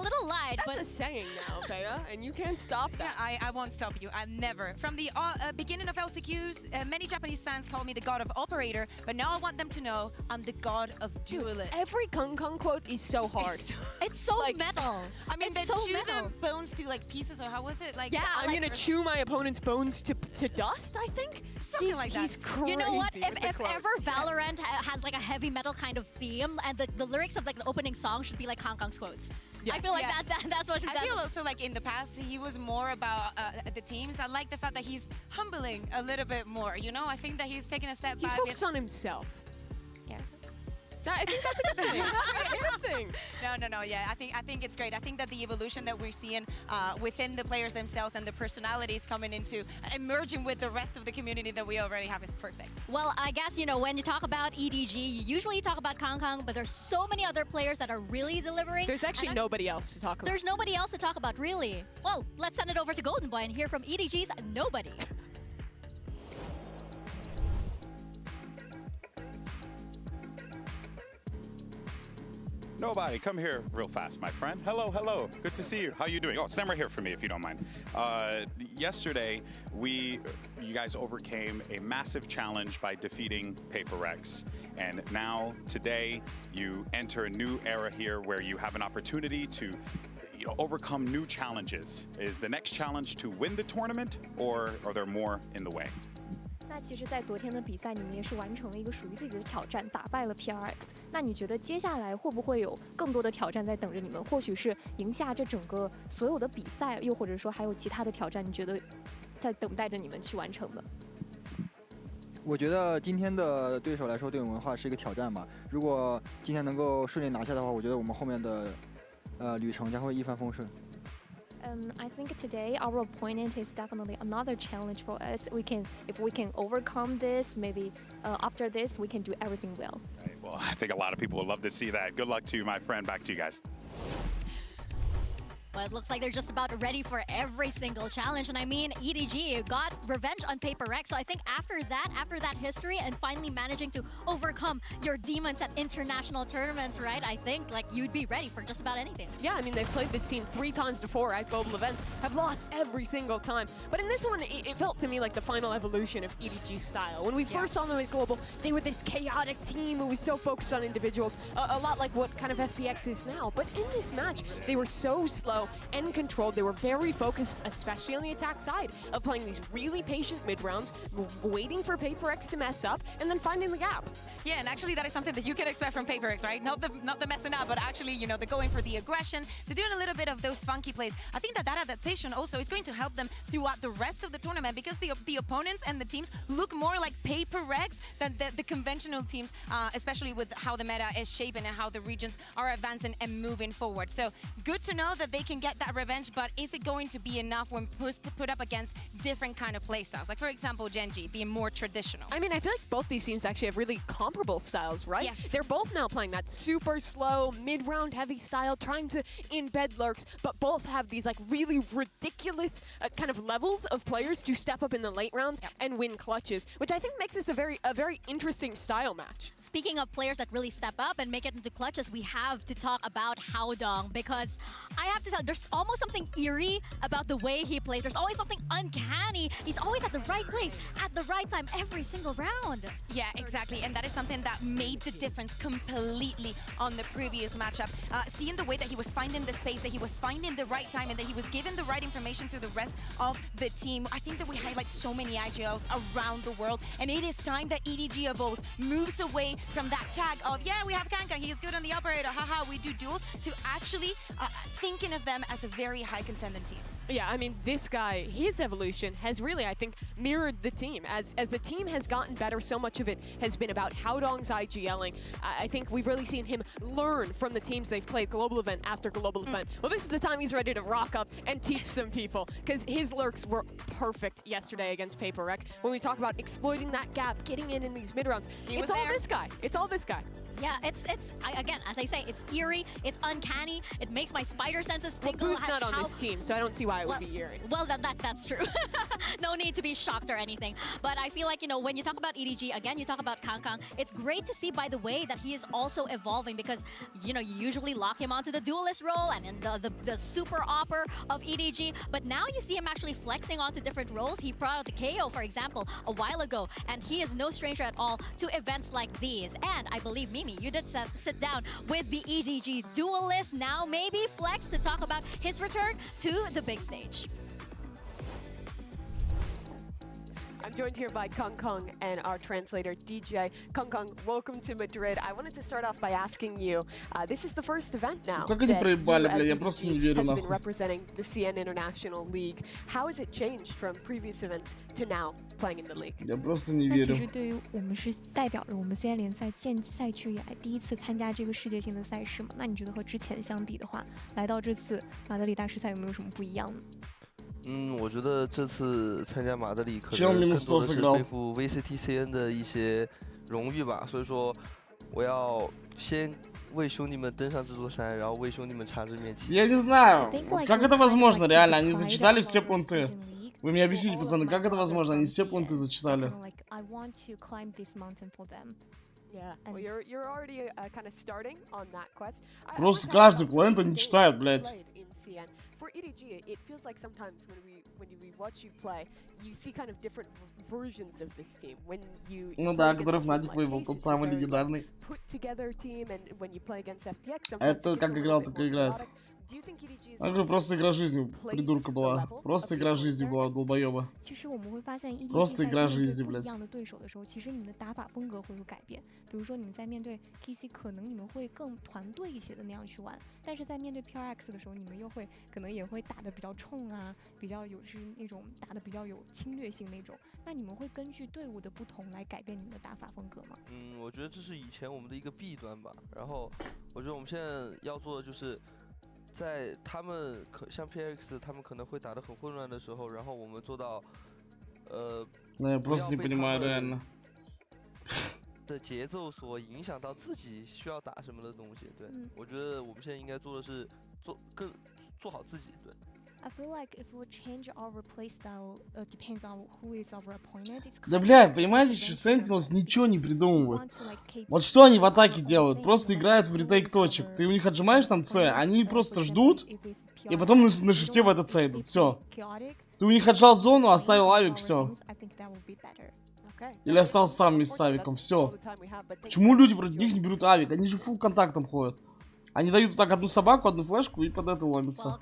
S1: That's
S2: but
S1: a saying now, Bea, and you can't stop that.
S3: Yeah, I won't stop you. I'm never. From the beginning of LCQs, many Japanese fans call me the god of operator, but now I want them to know I'm the god of duelist.
S1: Every Kang Kang quote is so hard.
S2: It's so
S1: like,
S2: metal.
S3: I mean, they
S2: so
S3: chew
S2: metal.
S3: their bones to like pieces, or how was it? Like,
S2: Yeah,
S1: I'm gonna chew my opponent's bones to dust, I think?
S3: Something like that.
S1: He's crazy.
S2: You know what?
S1: with the
S2: If
S1: quotes.
S2: ever Valorant has like a heavy metal kind of theme, and the lyrics of like the opening song should be like Kang Kang's quotes.
S1: Yes.
S2: I feel like
S3: Yeah.
S2: that's what.
S3: I feel also like in the past he was more about the teams. I like the fact that he's humbling a little bit more. You know, I think that he's taking a step
S1: He's
S3: back.
S1: focused on himself.
S3: Yes.
S1: I think that's a good thing. That's a good thing.
S3: No. Yeah, I think it's great. I think that the evolution that we're seeing within the players themselves and the personalities coming into emerging with the rest of the community that we already have is perfect.
S2: Well, I guess, you know, when you talk about EDG, you usually talk about Kang Kang, but there's so many other players that are really delivering.
S1: There's actually nobody else to talk about.
S2: There's nobody else to talk about, really. Well, let's send it over to Golden Boy and hear from EDG's Nobody.
S10: Nobody, come here real fast, my friend. Hello. Good to see you. How you doing? Oh, stand right here for me if you don't mind. Yesterday, you guys overcame a massive challenge by defeating PaperX. And now, today, you enter a new era here where you have an opportunity to overcome new challenges. Is the next challenge to win the tournament, or are there more in the way?
S11: 那其实，在昨天的比赛，你们也是完成了一个属于自己的挑战，打败了 PRX。那你觉得接下来会不会有更多的挑战在等着你们？或许是赢下这整个所有的比赛，又或者说还有其他的挑战，你觉得在等待着你们去完成的？
S12: 我觉得今天的对手来说，对我们的话是一个挑战吧。如果今天能够顺利拿下的话，我觉得我们后面的旅程将会一帆风顺。
S11: I think today our opponent is definitely another challenge for us. If we can overcome this, maybe after this we can do everything well.
S10: Right, well, I think a lot of people would love to see that. Good luck to you, my friend. Back to you guys.
S2: Well, it looks like they're just about ready for every single challenge. And I mean, EDG got revenge on PaperX. So I think after that history and finally managing to overcome your demons at international tournaments, right? I think like you'd be ready for just about anything.
S1: Yeah, I mean, they've played this team 3 times before at global events, have lost every single time. But in this one, it felt to me like the final evolution of EDG's style. When we first saw them at global, they were this chaotic team who was so focused on individuals, a lot like what kind of FPX is now. But in this match, they were so slow and controlled. They were very focused, especially on the attack side, of playing these really patient mid-rounds, waiting for PaperX to mess up, and then finding the gap.
S3: Yeah, and actually that is something that you can expect from PaperX, right? Not the messing up, but actually, you know, they're going for the aggression. They're doing a little bit of those funky plays. I think that adaptation also is going to help them throughout the rest of the tournament, because the opponents and the teams look more like PaperX than the conventional teams, especially with how the meta is shaping and how the regions are advancing and moving forward. So good to know that they can get that revenge, but is it going to be enough when put up against different kind of play styles? Like, for example, Gen G being more traditional.
S1: I mean, I feel like both these teams actually have really comparable styles, right?
S3: Yes.
S1: They're both now playing that super slow, mid-round heavy style, trying to embed lurks, but both have these like really ridiculous kind of levels of players to step up in the late rounds and win clutches, which I think makes this a very interesting style match.
S2: Speaking of players that really step up and make it into clutches, we have to talk about Haodong, because I have to tell there's almost something eerie about the way he plays. There's always something uncanny. He's always at the right place at the right time every single round.
S3: Yeah, exactly. And that is something that made the difference completely on the previous matchup. Seeing the way that he was finding the space, that he was finding the right time, and that he was giving the right information to the rest of the team. I think that we highlight so many IGLs around the world, and it is time that EDG evolves, moves away from that tag of, yeah, we have Kanka, he is good on the operator, haha, we do duels, to actually thinking of them as a very high contending team.
S1: Yeah, I mean, this guy, his evolution has really, I think, mirrored the team. As the team has gotten better, so much of it has been about Haodong's IGLing. I think we've really seen him learn from the teams they've played global event after global event. Well, this is the time he's ready to rock up and teach some people, because his lurks were perfect yesterday against Paper Rec. When we talk about exploiting that gap, getting in these mid-rounds, it's all this guy. It's all this guy.
S2: Yeah, again, as I say, it's eerie, it's uncanny, it makes my spider senses tingle.
S1: Well, Boo's not on this team, so I don't see why it would be eerie.
S2: Well, that's true. No need to be shocked or anything. But I feel like, when you talk about EDG, again, you talk about Kang, it's great to see, by the way, that he is also evolving, because, you usually lock him onto the duelist role and in the super opper of EDG, but now you see him actually flexing onto different roles. He brought out the KO, for example, a while ago, and he is no stranger at all to events like these. And I believe, Mimi, you did sit down with the EDG duelist, now maybe Flex, to talk about his return to the big stage.
S1: I'm joined here by Kang and our translator, DJ. Kang, welcome to Madrid. I wanted to start off by asking you, this is the first event now
S6: Как они проебали, бля, я
S1: that
S6: просто
S1: you
S6: не верю,
S1: has been
S6: нахуй.
S1: representing the CN International League. How has it changed from previous events to now playing in the league?
S6: Я просто не
S11: 那其
S6: верю.
S11: 实对于我们是代表着我们 CN 联赛建赛区以来第一次参加这个世界性的赛事嘛？那你觉得和之前相比的话，来到这次马德里大师赛有没有什么不一样呢？
S13: 我觉得这次参加马德里可
S6: 这样
S13: 能更多的是
S6: 明斯都是高
S13: 背负 VCT CN 的一些荣誉吧，所以说我要先为兄弟们登上这座山，然后为兄弟们插这面旗。
S6: Я не знаю, вот как это возможно, реально, они зачитали все пункты. Вы мне объясните, пацаны, как это возможно, они все пункты зачитали.
S11: Like, I want to climb this mountain for them.
S1: Yeah, well, you're already kind of starting on that quest.
S6: Просто каждый планет они читают, блядь.
S1: For EDG, it feels like sometimes when we watch you play, you see kind of different versions of this team. When you
S6: Ну да, который Фнатик воевал, тот самый легендарный.
S1: Put together team, and when you play against FPX,
S6: Это как играл, так и играет. Я говорю, просто игра жизни придурка была. Просто игра жизни была, долбоеба.
S11: 其实我们会发现 EDG
S6: Просто
S11: 在
S6: игра
S11: 面对
S6: жизни,
S11: 不一
S6: блядь.
S11: 样的对手的时候，其实你们的打法风格会有改变。比如说你们在面对 KC， 可能你们会更团队一些的那样去玩，但是在面对 PRX 的时候，你们又会可能也会打得比较冲啊，比较有是那种打得比较有侵略性那种。那你们会根据队伍的不同来改变你们的打法风格吗？
S13: 我觉得这是以前我们的一个弊端吧。然后我觉得我们现在要做的就是，在他们像 PRX 他们可能会打得很混乱的时候，然后我们做到
S6: Ну я просто не понимаю, реально.
S13: 的节奏所影响到自己需要打什么的东西。对，我觉得我们现在应该做的是做好自己。对。
S11: I feel like if we change our play style, depends on who is our opponent.
S6: Да блядь, понимаете, что Sentinels ничего не придумывают. Вот что они в атаке делают? Просто играют в ретейк точек. Ты у них отжимаешь там С, они просто ждут, и потом на шифте в этот С идут. Все. Ты у них отжал зону, оставил авик, все. Или остался сам вместе с авиком, все. Почему люди против них не берут авик? Они же фулл контактом ходят. Они дают так одну собаку, одну флешку и под это ломятся.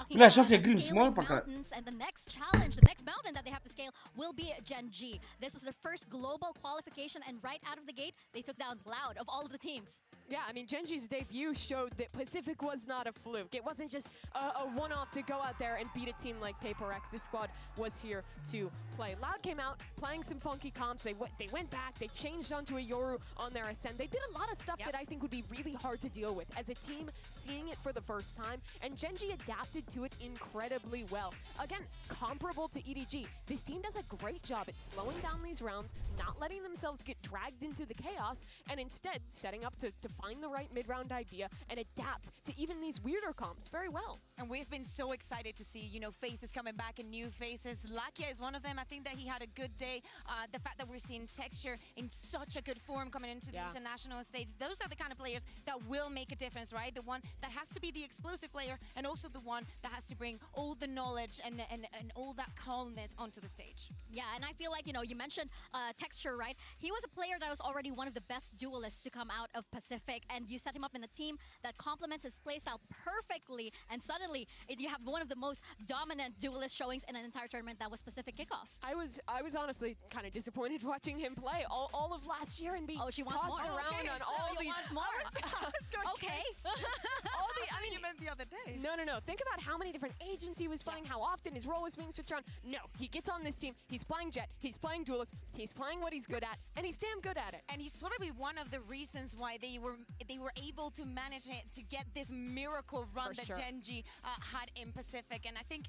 S6: Бля, сейчас я грим смою пока.
S2: The next mountain that they have to scale will be Gen.G. This was their first global qualification, and right out of the gate, they took down Loud of all of the teams.
S1: Yeah, I mean, Gen.G's debut showed that Pacific was not a fluke. It wasn't just a one-off to go out there and beat a team like Paper X. This squad was here to play. Loud came out playing some funky comps. They went back. They changed onto a Yoru on their ascend. They did a lot of stuff that I think would be really hard to deal with as a team seeing it for the first time. And Gen.G adapted to it incredibly well. Again, comparable to EDG, this team does a great job at slowing down these rounds, not letting themselves get dragged into the chaos, and instead setting up to find the right mid-round idea and adapt to even these weirder comps very well.
S3: And we've been so excited to see, you know, faces coming back and new faces. Lakia is one of them. I think that he had a good day. The fact that we're seeing Texture in such a good form coming into the international stage, those are the kind of players that will make a difference, right? The one that has to be the explosive player and also the one that has to bring all the knowledge and all that calmness onto the stage.
S2: Yeah, and I feel like, you know, you mentioned Texture, right? He was a player that was already one of the best duelists to come out of Pacific, and you set him up in a team that complements his playstyle perfectly, and suddenly you have one of the most dominant duelist showings in an entire tournament that was Pacific Kickoff.
S1: I was honestly kind of disappointed watching him play all of last year and being tossed around on all these.
S2: Wants more. Okay.
S3: I mean, you meant the other day.
S1: No. Think about how many different agents he was playing, how often his role was being switched around. No, he gets on this team, he's playing Jet, he's playing Duelist, he's playing what he's good at, and he's damn good at it.
S3: And he's probably one of the reasons why they were able to manage it, to get this miracle run that Gen.G had in Pacific. And I think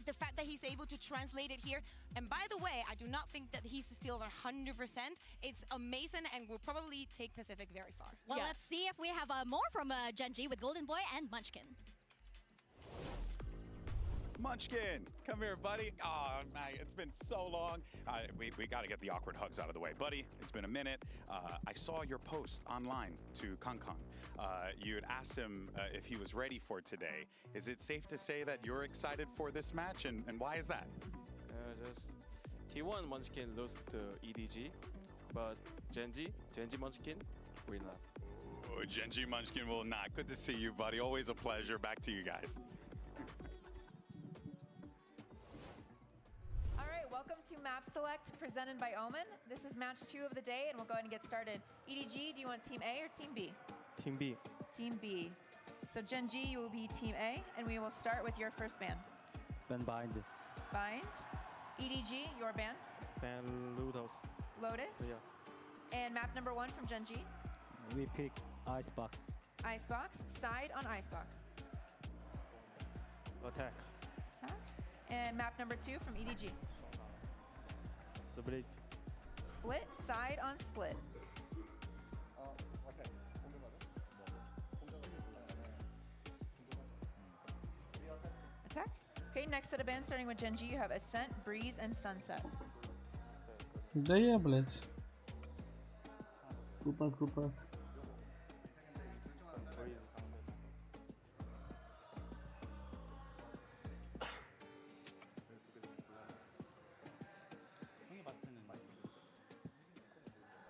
S3: the fact that he's able to translate it here, and by the way, I do not think that he's still 100%. It's amazing and will probably take Pacific very far.
S2: Well, let's see if we have more from Gen.G with Golden Boy and Munchkin.
S10: Munchkin, come here, buddy. Oh, man, it's been so long. We got to get the awkward hugs out of the way. Buddy, it's been a minute. I saw your post online to Kong. You had asked him if he was ready for today. Is it safe to say that you're excited for this match, and why is that?
S14: Just T1 Munchkin lost to EDG, but Gen.G Munchkin will not.
S10: Oh, Gen.G Munchkin will not. Good to see you, buddy. Always a pleasure. Back to you guys.
S15: Welcome to Map Select presented by Omen. This is match 2 of the day, and we'll go ahead and get started. EDG, do you want Team A or Team B?
S14: Team B.
S15: Team B. So Gen.G, you will be Team A, and we will start with your first ban.
S16: Ban Bind.
S15: Bind. EDG, your ban?
S14: Ban Lotus.
S15: Lotus.
S14: Yeah.
S15: And map number 1 from Gen.G?
S16: We pick Icebox.
S15: Icebox. Side on Icebox.
S14: Attack.
S15: Attack. And map number 2 from EDG?
S14: Split.
S15: Split. Side on Split. Attack. Okay, next set of bands starting with Gen.G, you have Ascent, Breeze, and Sunset.
S6: Да я, блядь. Тут так.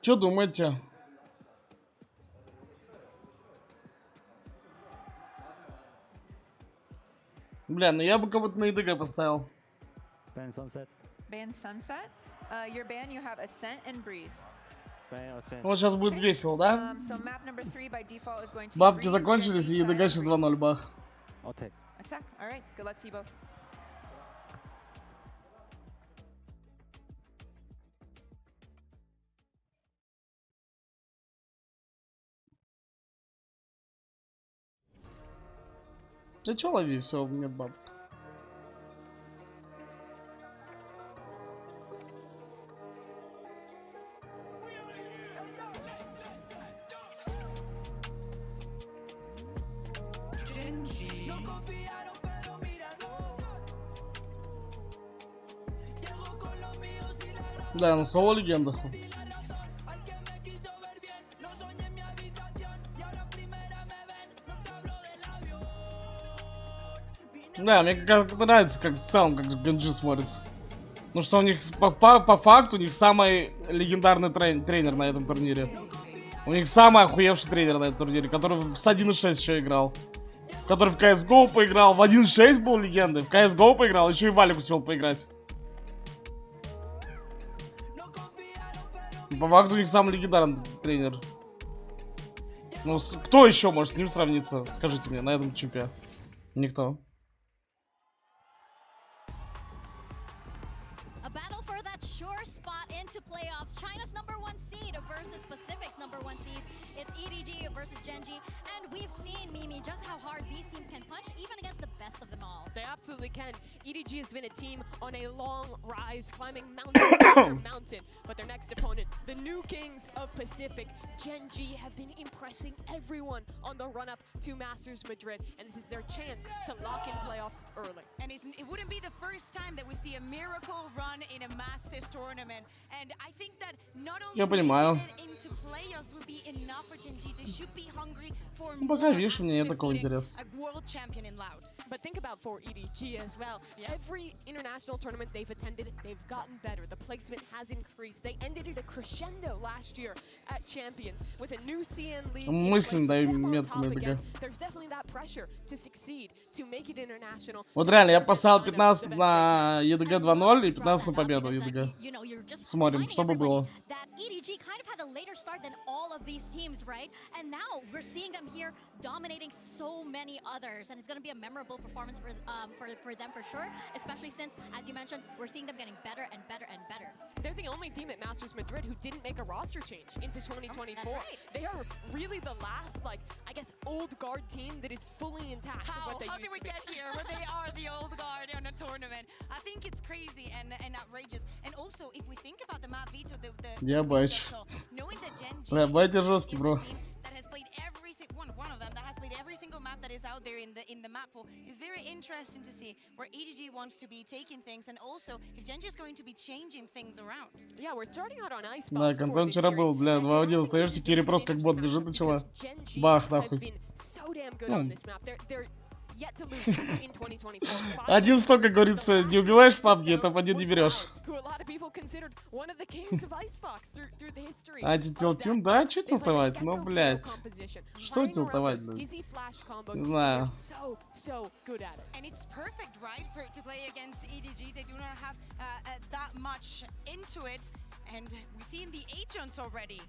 S6: Что думаете? Бля, ну я бы кого-то на ИДГ поставил.
S16: Ban Sunset.
S15: Ban Sunset. Your ban, you have Ascent and Breeze.
S14: Ban Ascent.
S6: Вот сейчас будет весело, да?
S15: So map number 3 by default is going to be
S6: Бабки
S15: Breeze,
S6: закончились, и ИДГ сейчас 2-0 бах.
S16: Attack.
S15: Attack. All right. Good luck to you both.
S6: Да чё лови, все, нет бабок. Да, на соло легенда. Да, мне нравится, как в целом, как Gen.G смотрится. Ну что у них, по факту, у них самый легендарный тренер на этом турнире. У них самый охуевший тренер на этом турнире, который с 1.6 еще играл. Который в CSGO поиграл, в 1.6 был легендой, в CSGO поиграл, еще и Валик успел поиграть. По факту у них самый легендарный тренер. Ну, кто еще может с ним сравниться? Скажите мне, на этом чемпе. Никто.
S2: A battle for that sure spot into playoffs. China's #1 seed versus Pacific's #1 seed. It's EDG EDG versus Gen.G, and we've seen, Mimi, just how hard these teams can punch, even against the best of them all.
S1: They absolutely can. EDG has been a team on a long rise, climbing mountain after mountain. But their next opponent, the new kings of Pacific, Gen.G, have been impressing everyone on the run-up to Masters Madrid. And this is their chance to lock in playoffs early.
S3: And it wouldn't be the first time that we see a miracle run in a Masters tournament. And I think that not only making it into playoffs would be enough for Gen.G, they should be hungry for more a world champion in Loud.
S1: But think about for EDG as well. Every international tournament they've attended, they've gotten better. The placement has increased. They ended at a crescendo last year at Champions with a new CN league. There's definitely that pressure to succeed, to make it international.
S6: Вот реально, я поставил 15 на EDG 2-0 и 15 на победу EDG. Смотрим, что бы было.
S2: That EDG kind of had a later start than all of these teams, right? And now we're seeing them here dominating so many others, and it's going to be a memorable performance for them for sure, especially since, as you mentioned, we're seeing them getting better and better and better.
S1: They're the only team at Masters Madrid who didn't make a roster change into 2024.
S2: That's right.
S1: They are really the last, like, I guess, old guard team that is fully intact.
S3: How did we get here where they are the old guard on a tournament? I think it's crazy and outrageous. And also, if we think about the map Vito,
S6: Я бачу.
S3: knowing that Gen.G
S6: Бля, батя жесткий, бро.
S3: that has played one of them that has played every single map that is out there in the map pool is very interesting to see where EDG wants to be taking things, and also if Gen.G is going to be changing things around.
S1: Yeah, we're starting out on Icebox.
S6: Да, контент вчера был, бля, 2-1 остаешься, Кири просто как бот бежит начала. Бах, нахуй. Один в 100, как говорится, не убиваешь в PUBG, топ-1 не берешь. Антитилтюн, да, что тилтовать? Ну, блядь. Что тилтовать, блядь? Не знаю.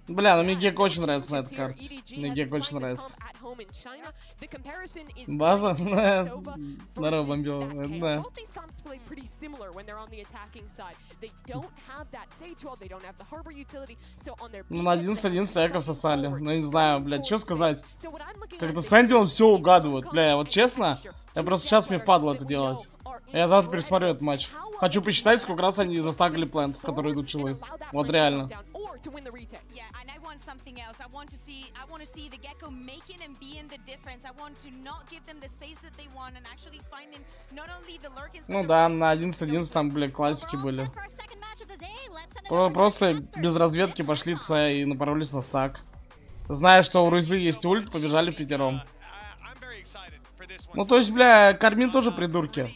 S6: Бля, ну мне гек очень нравится на этой карте. Мне гек очень нравится. База? Здорово, бомбила. Да. Ну, на 11-1 стеков сосали. Ну, я не знаю, блядь, что сказать. Как-то Сэнди все угадывает. Бля, вот честно, я просто сейчас мне впадло это делать. Я завтра пересмотрю этот матч. Хочу посчитать, сколько раз они застагали плент, в который идут челы. Вот реально. Ну да, на 11-11 там, бля, классики были. Просто без разведки пошли С и напоролись на стак. Зная, что у Руизы есть ульт, побежали пятером. Ну то есть, бля, Кармин тоже придурки.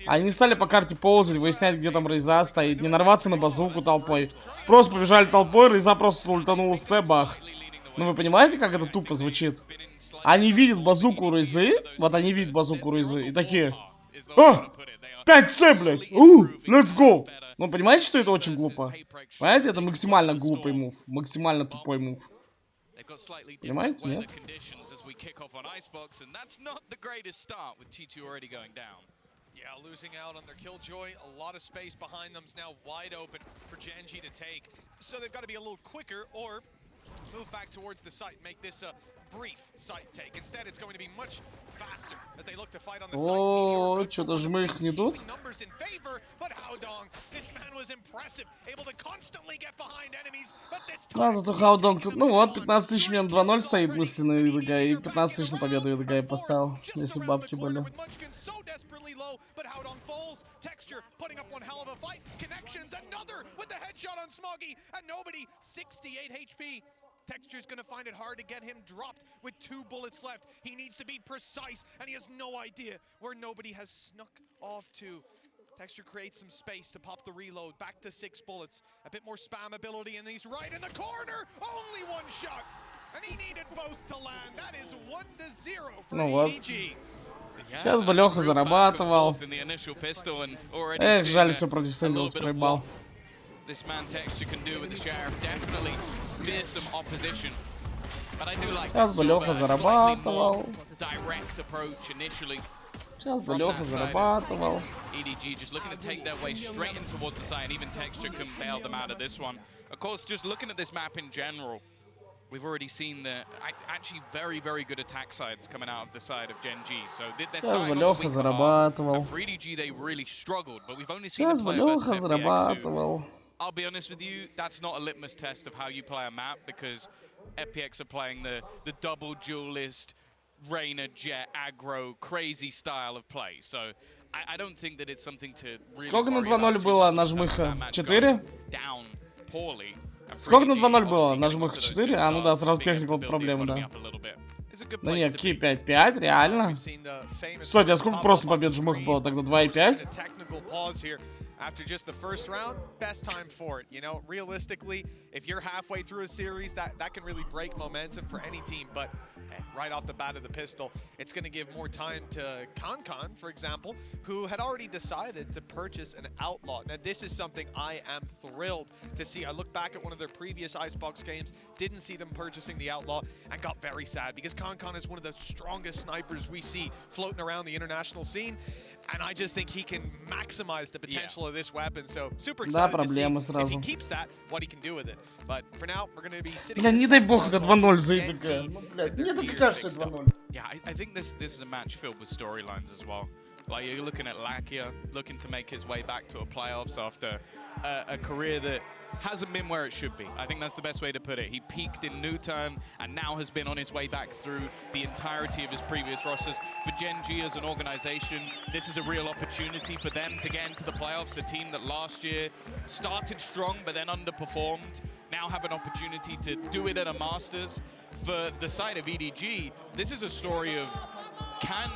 S6: Они не стали по карте ползать, выяснять, где там Рейза стоит, не нарваться на базуку толпой. Просто побежали толпой, Рейза просто ультанула с бах. Ну вы понимаете, как это тупо звучит? Они видят базуку Рейзы, вот они видят базуку Рейзы и такие: «А! 5 С, блядь! Let's go!» Ну понимаете, что это очень глупо? Понимаете, это максимально глупый мув, максимально тупой мув. Понимаете, нет?
S5: Yeah, losing out on their killjoy, a lot of space behind them is now wide open for Gen.G to take. So they've got to be a little quicker or move back towards the site, make this a brief site take. Instead, it's going to be much faster as they look to fight on the site.
S6: О, что-то же мы их не тут.
S5: Numbers in favor, but Haodong, this man was impressive, able to constantly get behind enemies, but this time...
S6: Да, зато Хаудонг тут, ну вот, 15 тысяч мен 2-0 стоит мысленно EDG, и 15 тысяч на победу EDG поставил, если бабки были.
S5: But Haodong falls. Texture putting up one hell of a fight. Connections, another with the headshot on Smoggy, and nobody 68 HP. Texture's gonna find it hard to get him dropped with 2 bullets left. He needs to be precise, and he has no idea where nobody has snuck off to. Texture creates some space to pop the reload. Back to 6 bullets. A bit more spam ability, and he's right in the corner. Only 1 shot, and he needed both to land. That is 1-0 for EDG.
S6: Сейчас бы Леха зарабатывал. Эх, жаль, все против Сэндилс проебал. Сейчас бы Леха зарабатывал. Сейчас бы Леха зарабатывал.
S17: EDG just looking to take their way straight in towards the side, and even Texture can bail them out of this one. Of course, just looking at this map in general, we've already seen the actually very, very good attack sides coming out of the side of Gen G. So they're
S6: Сейчас
S17: starting
S6: бы
S17: on the
S6: Леха
S17: weaker half.
S6: зарабатывал.
S17: And for EDG, they really struggled, but we've only seen
S6: Сейчас
S17: them
S6: бы
S17: play versus
S6: Леха
S17: FPX, who,
S6: зарабатывал.
S17: I'll be honest with you, that's not a litmus test of how you play a map, because FPX are playing the double duelist, Reyna, Jet, aggro, crazy style of play. So I don't think that it's something to really
S6: Сколько на
S17: worry
S6: 2-0
S17: about
S6: было
S17: too
S6: на
S17: much in terms of
S6: жмыха?
S17: that match
S6: 4?
S17: going down poorly. And for
S6: Сколько на
S17: EDG,
S6: 2-0 было
S17: obviously
S6: на
S17: getting
S6: жмыха?
S17: off to those
S6: 4?
S17: good
S6: А, ну да,
S17: starts,
S6: сразу
S17: being able
S6: техникал
S17: to build the
S6: проблемы,
S17: economy
S6: да.
S17: up a little bit. It's a good
S6: Да
S17: place
S6: нет,
S17: to
S6: Ки
S17: be.
S6: 5-5, реально. Кстати, а сколько просто побед жмых было тогда? 2,5?
S18: Technical pause here after just the first round. Best time for it. You know, realistically, if you're halfway through a series, that can really break momentum for any team. But right off the bat of the pistol, it's going to give more time to ConCon, for example, who had already decided to purchase an Outlaw. Now, this is something I am thrilled to see. I look back at one of their previous Icebox games, didn't see them purchasing the Outlaw, and got very sad because ConCon is one of the strongest snipers we see floating around the international scene. And I just think he can maximize the potential of this weapon. So super excited to see if he keeps that, what he can do with it. But for now, we're going to be sitting.
S6: Бля, не дай бог это 2-0 за ИДК. Ну, блядь, мне так кажется, 2-0.
S17: Yeah, I think this is a match filled with storylines as well. Like, you're looking at Lakia looking to make his way back to a playoffs after a career that hasn't been where it should be. I think that's the best way to put it. He peaked in Newturn and now has been on his way back through the entirety of his previous rosters. For Gen G as an organization, this is a real opportunity for them to get into the playoffs. A team that last year started strong but then underperformed, now have an opportunity to do it at a Masters. For the side of EDG, this is a story of, can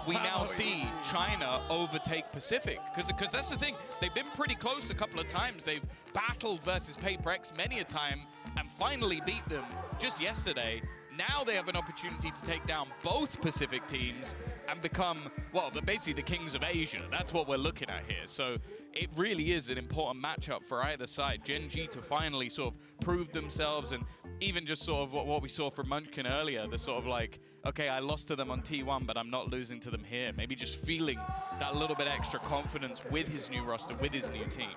S17: we now see China overtake Pacific? Because that's the thing. They've been pretty close a couple of times. They've battled versus PaperX many a time and finally beat them just yesterday. Now they have an opportunity to take down both Pacific teams and become, well, they're basically the kings of Asia. That's what we're looking at here. So it really is an important matchup for either side. Gen G to finally sort of prove themselves, and even just sort of what we saw from Munchkin earlier, the sort of like, okay, I lost to them on T1, but I'm not losing to them here. Maybe just feeling that little bit extra confidence with his new roster, with his new team.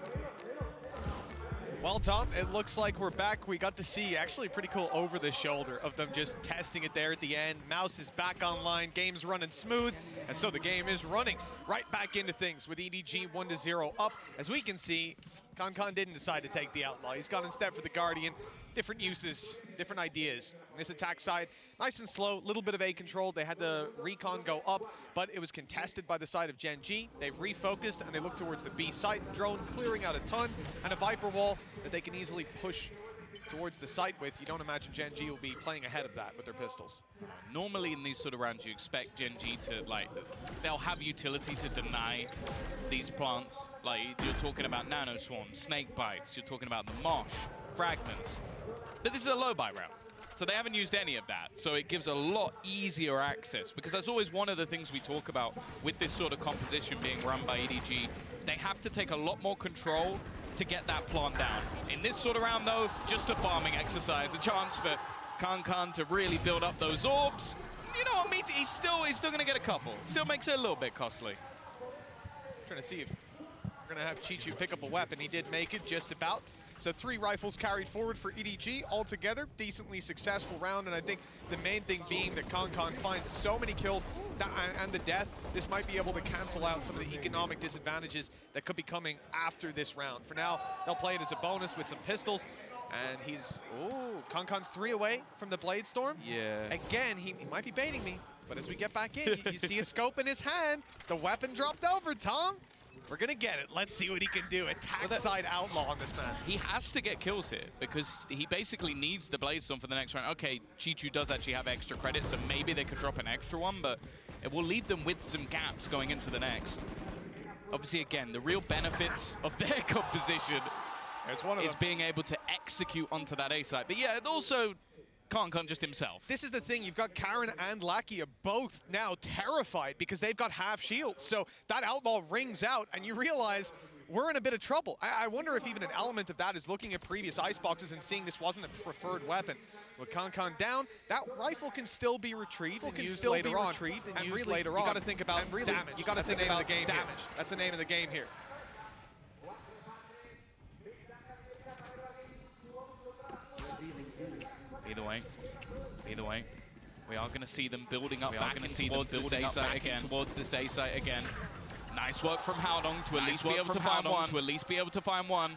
S18: Well, Tom, it looks like we're back. We got to see actually pretty cool over the shoulder of them just testing it there at the end. Mouse is back online, game's running smooth, and so the game is running right back into things with EDG 1-0 up. As we can see, ConCon didn't decide to take the Outlaw. He's gone instead for the Guardian. Different uses, different ideas. This attack side, nice and slow, little bit of A control. They had the recon go up, but it was contested by the side of Gen G. They've refocused and they look towards the B site. Drone clearing out a ton, and a Viper wall that they can easily push towards the site with. You don't imagine Gen G will be playing ahead of that with their pistols.
S17: Normally in these sort of rounds, you expect Gen G to, like, they'll have utility to deny these plants. Like, you're talking about nano swarms, snake bites, you're talking about the mosh, fragments. But this is a low buy round, so they haven't used any of that. So it gives a lot easier access, because that's always one of the things we talk about with this sort of composition being run by EDG. They have to take a lot more control to get that plant down. In this sort of round, though, just a farming exercise, a chance for ConCon to really build up those orbs. You know what, he's still going to get a couple. Still makes it a little bit costly.
S18: Trying to see if we're going to have Chichu pick up a weapon. He did make it just about. So 3 rifles carried forward for EDG altogether. Decently successful round, and I think the main thing being that ConCon finds so many kills and the death, this might be able to cancel out some of the economic disadvantages that could be coming after this round. For now, they'll play it as a bonus with some pistols, and he's, ConCon's 3 away from the Blade Storm.
S17: Yeah.
S18: Again, he might be baiting me, but as we get back in, you see a scope in his hand. The weapon dropped over, Tom. We're going to get it. Let's see what he can do. Attack side Outlaw on this man.
S17: He has to get kills here, because he basically needs the Blaze Storm for the next round. Okay, Chichu does actually have extra credits, so maybe they could drop an extra one, but it will leave them with some gaps going into the next. Obviously, again, the real benefits of their composition is being able to execute onto that A site. But yeah, it also ConCon just himself.
S18: This is the thing, you've got Karen and Lakia both now terrified because they've got half shields. So that Outlaw rings out and you realize we're in a bit of trouble. I wonder if even an element of that is looking at previous iceboxes and seeing this wasn't a preferred weapon. With ConCon down, that rifle can still be retrieved and used later on. You got to think about damage. You got to think about the game damage. That's the name of the game here.
S17: Either Either way, we are going to see them building up back towards this A site again. Nice work from Howdong to at least be able to find one.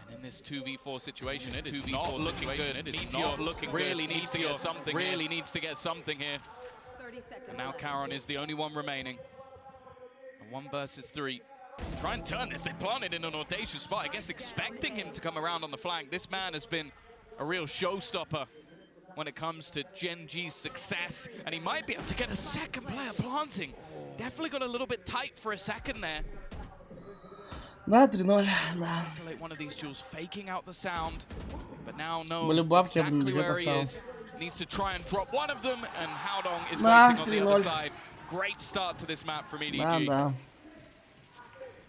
S17: And in this 2v4 situation, it is not looking good. It is not looking good. Really needs to get something. Really needs to get something here. And now Caron is the only one remaining. And 1 versus 3. Try and turn this. They planted in an audacious spot. I guess expecting him to come around on the flank. This man has been a real showstopper when it comes to Gen G's success. And he might be able to get a second player planting. Definitely got a little bit tight for a second there.
S6: Да, 3-0, да.
S17: Isolate one of these duels, faking out the sound. But now know exactly where he is. Needs to try and drop one of them, and Howdong is waiting on the other side. Great start to this map from EDG.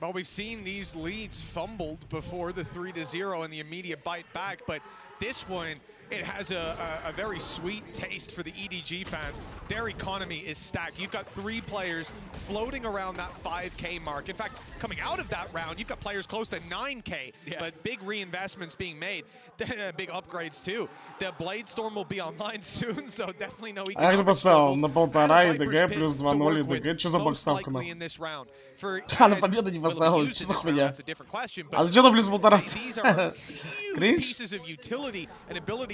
S18: Well, we've seen these leads fumbled before the 3-0 and the immediate bite back, but this one, it has a very sweet taste for the EDG fans. Their economy is stacked. You've got 3 players floating around that 5K mark. In fact, coming out of that round, you've got players close to 9K, but big reinvestments being made. Big upgrades too. The Blade Storm will be online soon, so definitely no
S6: economic. А я же поставил на 1,5 ИДГ плюс 2-0 ИДГ. Что за бокставка, нахуй? А на победу не поставил, что за хуйня? А зачем на плюс 1,5? Кринж?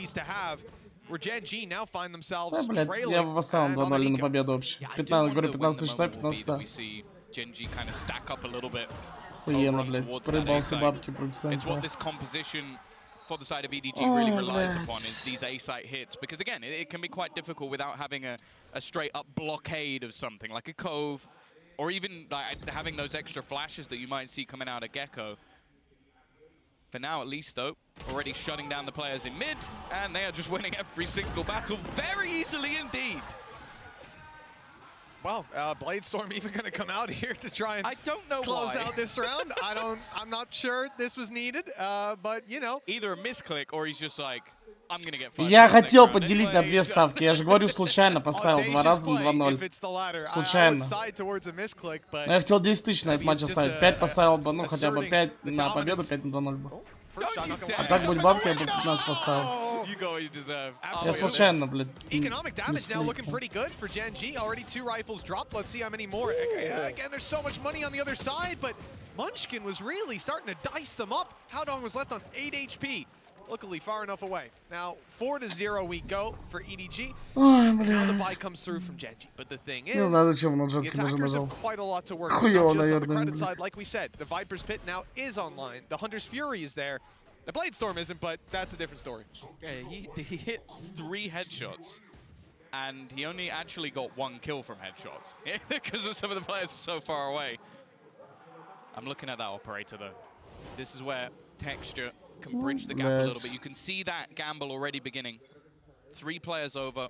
S18: To have where Gen G now find themselves trailing.
S6: Я бы поставил 2-0 на победу вообще. 15, говорю, 15-6, 15.
S17: Gen G kind of stack up a little bit.
S6: Охуенно, блядь. Проебался бабки против Сенса.
S17: It's what this composition for the side of EDG really relies upon is these A-site hits. Because again, it can be quite difficult without having a straight up blockade of something like a Cove, or even like having those extra flashes that you might see coming out of Gecko. For now, at least, though, already shutting down the players in mid, and they are just winning every single battle very easily indeed.
S18: Well, Blade Storm even going to come out here to try and close out this round. I'm not sure this was needed, but you know.
S17: Either a misclick or he's just like, I'm going to get fired.
S6: Я хотел поделить на 2 ставки. Я же говорю, случайно поставил 2 раза на 2-0. Случайно. Я хотел 10 тысяч на этот матч оставить. 5 поставил бы, ну хотя бы 5 на победу, 5 на 2-0 бы. А так будет бабка, я бы 15 поставил. Я случайно, блядь.
S18: Economic damage now looking pretty good for Gen G. Already 2 rifles dropped. Let's see how many more. Again, there's so much money on the other side, but Munchkin was really starting to dice them up. Howdong was left on 8 HP. Luckily far enough away. Now 4-0 we go for EDG. Now the buy comes through from Gen G. But the thing is, the attackers have quite a lot to work with. Not just on the credit side, like we said, the Viper's Pit now is online. The Hunter's Fury is there. The Blade Storm isn't, but that's a different story.
S17: Yeah, he hit 3 headshots, and he only actually got 1 kill from headshots because of some of the players so far away. I'm looking at that operator though. This is where Texture can bridge the gap a little bit. You can see that gamble already beginning. 3 players over.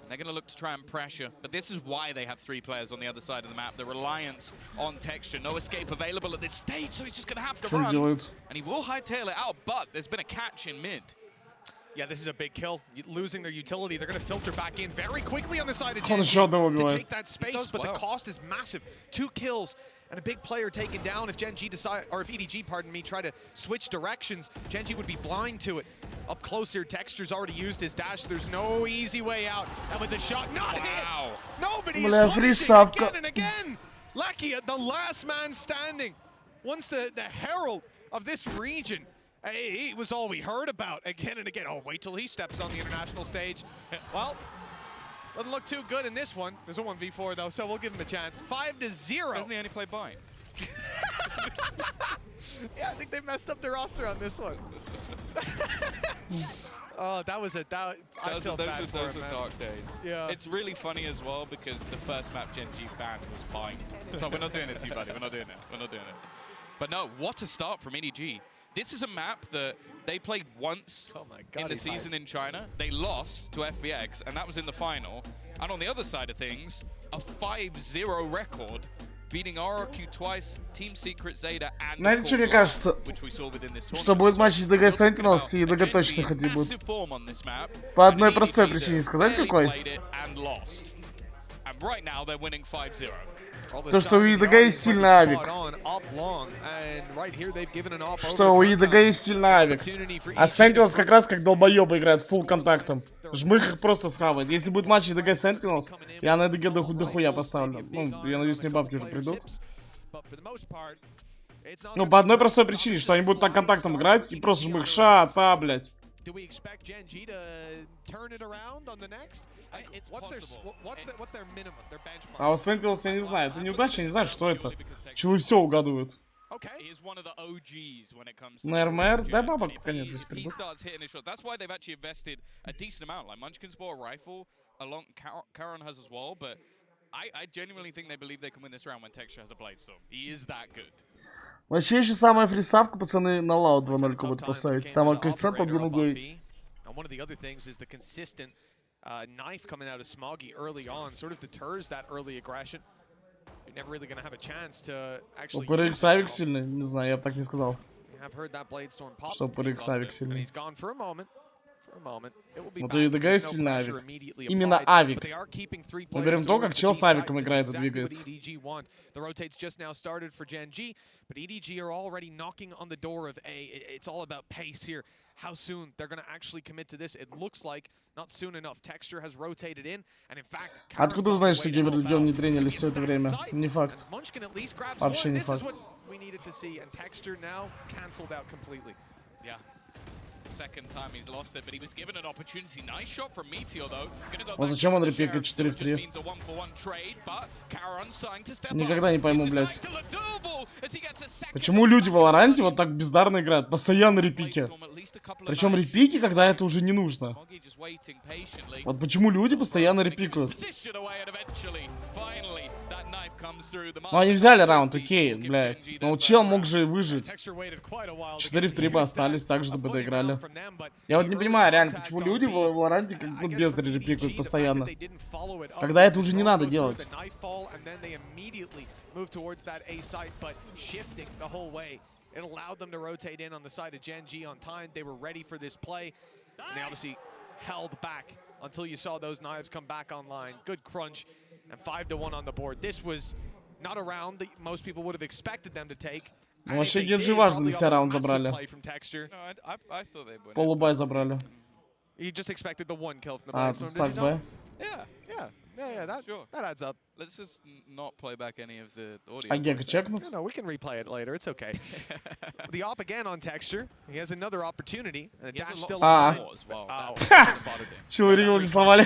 S17: They're going to look to try and pressure, but this is why they have 3 players on the other side of the map. The reliance on Texture. No escape available at this stage, so he's just going to have to run. And he will hightail it out, but there's been a catch in mid.
S18: Yeah, this is a big kill. Losing their utility, they're going to filter back in very quickly on the side of Gen G to take that space, but the cost is massive. 2 kills and a big player taken down. If Gen G decide, or if EDG, pardon me, try to switch directions, Gen G would be blind to it. Up close here, Texture's already used his dash. There's no easy way out. And with the shot, not hit. Nobody is punishing again and again. Lakia, the last man standing. Once the herald of this region. It was all we heard about again and again. Oh, wait till he steps on the international stage. Well, doesn't look too good in this one. There's a 1v4 though, so we'll give him a chance. 5-0.
S17: Doesn't he only play Bind?
S18: Yeah, I think they messed up their roster on this one. Oh, that was a those are
S17: dark days.
S18: Yeah.
S17: It's really funny as well because the first map Gen G banned was Bind. So we're not doing it to you, buddy. We're not doing it. We're not doing it. But no, what a start from EDG. This is a map that they played once in the season in China. They lost to FVX, and that was in the final. And on the other side of things, a 5-0 record, beating RRQ twice, Team Secret, Zeta, and
S6: знаете, что мне кажется? Что будет матч ИДГ Sentinels и ИДГ точно хоть не будет. По одной простой причине. Сказать какой? То, что у ИДГ есть сильный авик. Что у ИДГ есть сильный авик. А Sentinels как раз как долбоёбы играют фулл контактом. Жмых их просто схавает. Если будет матч ИДГ Sentinels, я на ИДГ дохуя поставлю. Ну, я надеюсь, мне бабки уже придут. Ну, по одной простой причине, что они будут так контактом играть и просто жмых ша-та, блядь. А у Sentinels я не знаю, это неудача, я не знаю, что это. Челы все угадывают. На РМР? Дай бабок, пока нет, если придут. Вообще еще самая фриставка, пацаны, на лаут 2.0 будут поставить. Там коэффициент по Бинугой.
S18: One of the other things is the consistent knife coming out of Smoggy early on sort of deters that early aggression. You're never really going to have a chance to actually.
S6: ПРХ авик сильный? Не знаю, я бы так не сказал.
S18: Have heard that blade storm pop.
S6: Что ПРХ авик сильный?
S18: He's gone for a moment.
S6: Вот у ИДГ сильный авик. Именно авик. Мы берем то, как чел с авиком играет и двигается.
S18: The rotates just now started for Gen G, but EDG are already knocking on the door of A. It's all about pace here. How soon they're going to actually commit to this? It looks like not soon enough. Texture has rotated in, and in fact,
S6: откуда вы знаете, что Геймер не тренились все это время? Не факт. Вообще не факт. Вот зачем он репикает 4 в 3? Никогда не пойму, блядь. Почему люди в Валоранте вот так бездарно играют? Постоянно репики. Причем репики, когда это уже не нужно. Вот почему люди постоянно репикают. Ну они взяли раунд, окей, блядь. Но чел мог же выжить. 4 в 3 бы остались, так же бы доиграли. Я вот не понимаю, реально, почему люди в Валоранте как ну, бездари репикают постоянно. Когда это уже не надо делать.
S18: It allowed them to rotate in on the side of Gen G on time. They were ready for this play. And they obviously held back until you saw those knives come back online. Good crunch and 5-1 on the board. This was not a round that most people would have expected them to take.
S6: Ну, вообще Геджи важно, для себя раунд забрали. Полубай забрали. А, тут стак Б.
S18: Yeah, that adds up.
S14: Let's just not play back any of the audio.
S6: А Гека чекнут?
S18: No, we can replay it later. It's okay. The op again on Texture. He has another opportunity. And a dash still
S14: as well.
S6: Чего ревел не сломали?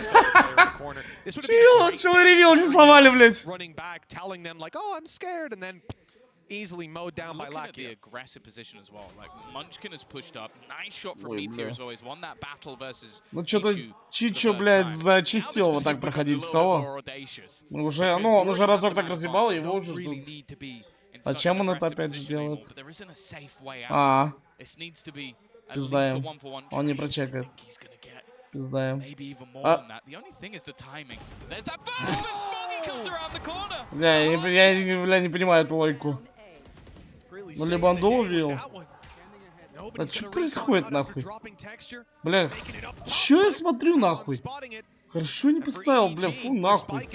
S6: Чего ревел не сломали, блядь?
S18: Running back, telling them like, "Oh, I'm scared," and then easily mowed down by Lakia.
S17: The aggressive position as well. Like Munchkin has pushed up. Nice shot from Meteor as always. Won that battle versus.
S6: Ну что-то Чичо, блядь, зачистил вот так проходить соло. Уже, ну, он уже разок так разъебал, его уже ждут. Зачем он это опять же делает? Пиздаем. Он не прочекает. Пиздаем. Бля, я не понимаю эту логику. Ну, либо он дул увидел. А что происходит, нахуй? Бля, что я смотрю, нахуй? Хорошо не поставил, бля, фу, нахуй.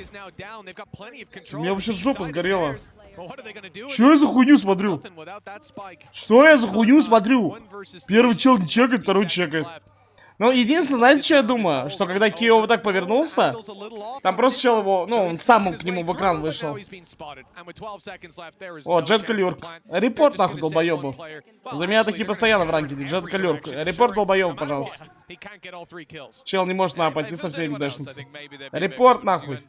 S6: У меня вообще жопа сгорела. Что я за хуйню смотрю? Что я за хуйню смотрю? Первый чел не чекает, второй чекает. Ну, единственное, знаете, что я думаю? Что когда Кио вот так повернулся, там просто чел его, ну, он сам к нему в экран вышел. О, Джет Калюрк. Репорт, нахуй, долбоёбу. За меня такие постоянно в ранке. Джет Калюрк. Репорт, долбоёбу, пожалуйста. Чел не может на пойти со всеми дашницы. Репорт, нахуй.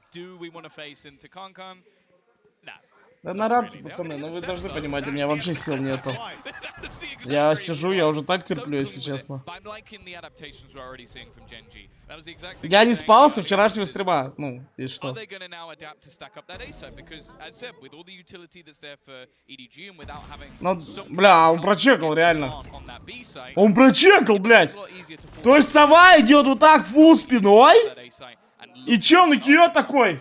S6: Да на ранке, пацаны, но вы должны понимать, у меня вообще сил нету. Я сижу, я уже так терплю, если честно. Я не спал со вчерашнего стрима, ну, и что? Ну, бля, он прочекал, реально. Он прочекал, блядь. То есть сова идет вот так фул спиной. И чё на Кио такой?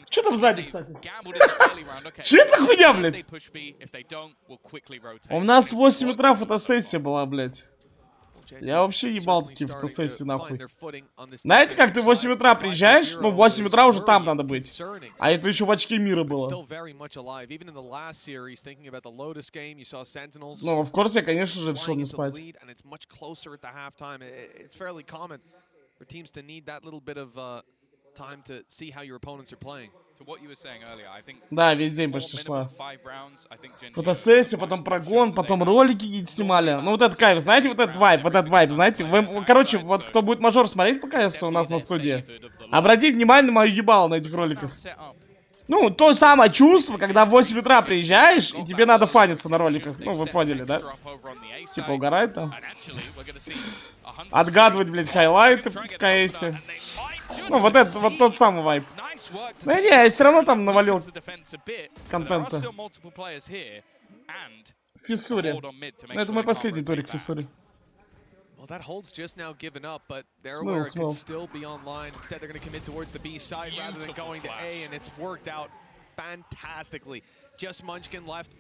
S6: Чё там сзади, кстати? Чё это за хуйня, блядь? У нас в 8 утра фотосессия была, блядь. Я вообще ебал такие фотосессии нахуй. Знаете, как ты в 8 утра приезжаешь? Ну, в 8 утра уже там надо быть. А это еще в очке мира было. Ну, в курсе, я, конечно же, решил не спать. Да, весь день почти шла. Фотосессия, потом прогон, потом ролики какие-то снимали. Ну вот этот кайф, знаете, вот этот вайб, знаете. Вы, короче, вот кто будет мажор смотреть, пока у нас на студии, обратите внимание на мою ебало на этих роликах. Ну, то самое чувство, когда в 8 утра приезжаешь, и тебе надо фаниться на роликах. Ну, вы поняли, да? Типа угорать там. Отгадывать, блядь, хайлайты в КСе. Ну, вот это, вот тот самый вайп. Да не, я все равно там навалил контента. Фиссури. Ну, это мой последний турик Фиссури.
S18: Well, that hold's just now given up, but Theraware could still be online. Instead, they're going to commit towards the B side rather than going to A, and it's worked out fantastically. Just Munchkin left.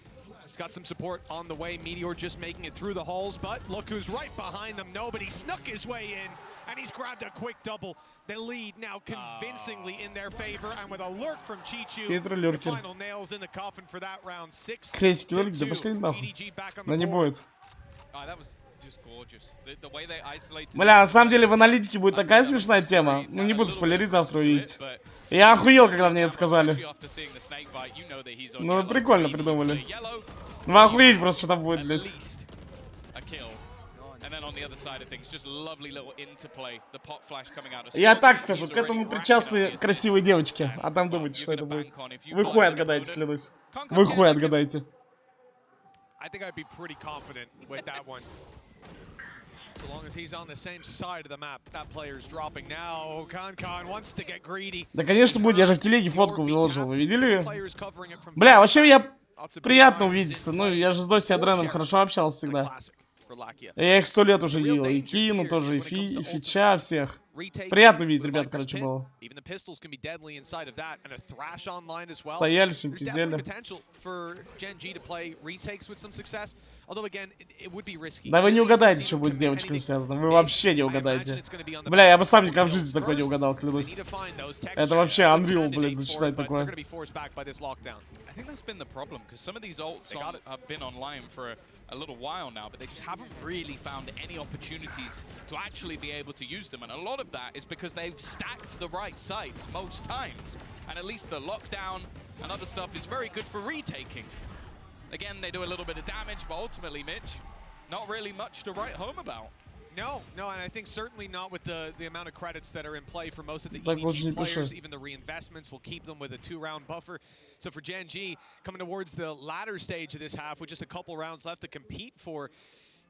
S18: He's got some support on the way. Meteor just making it through the halls, but look who's right behind them. Nobody snuck his way in, and he's grabbed a quick double. The lead now convincingly in their favor, and with a lurk from Chi-Chu, the final nails in the coffin for that round. 6-2. EDG back on the board.
S17: That was
S6: Бля, на самом деле в аналитике будет такая смешная тема. Ну не буду спойлерить, завтра увидите. Я охуел, когда мне это сказали. Ну прикольно придумали. Ну охуеть просто, что там будет, блядь. Я так скажу, к этому причастны красивые девочки. А там думайте, что это будет. Вы хуй отгадаете, клянусь. Вы хуй отгадаете.
S18: I think I'd be pretty confident with that one. So long as he's on the same side of the map, that player's dropping now. Con wants to get greedy.
S6: Да, конечно, будет. Я же в телеге фотку выложил. Вы видели? Бля, вообще я приятно увидеться. Ну, я же с Доси и Адреном хорошо общался всегда. Я их 100 лет уже видел. И Кину тоже, и Фича, всех. Приятно видеть, ребят, короче, было. Стояли, все пиздели. Да вы не угадаете, что будет с девочками связано. Вы вообще не угадаете. Бля, я бы сам никогда в жизни такое не угадал, клянусь. Это вообще unreal, блядь, зачитать такое.
S17: I think that's been the problem, because some of these ults have been online for a little while now, but they just haven't really found any opportunities to actually be able to use them. And a lot of that is because they've stacked the right sites most times. And at least the lockdown and other stuff is very good for retaking. Again, they do a little bit of damage, but ultimately, Mitch, not really much to write home about.
S18: No, and I think certainly not with the amount of credits that are in play for most of the EDG players. Even the reinvestments will keep them with a 2-round buffer. So for Gen G, coming towards the latter stage of this half with just a couple rounds left to compete for,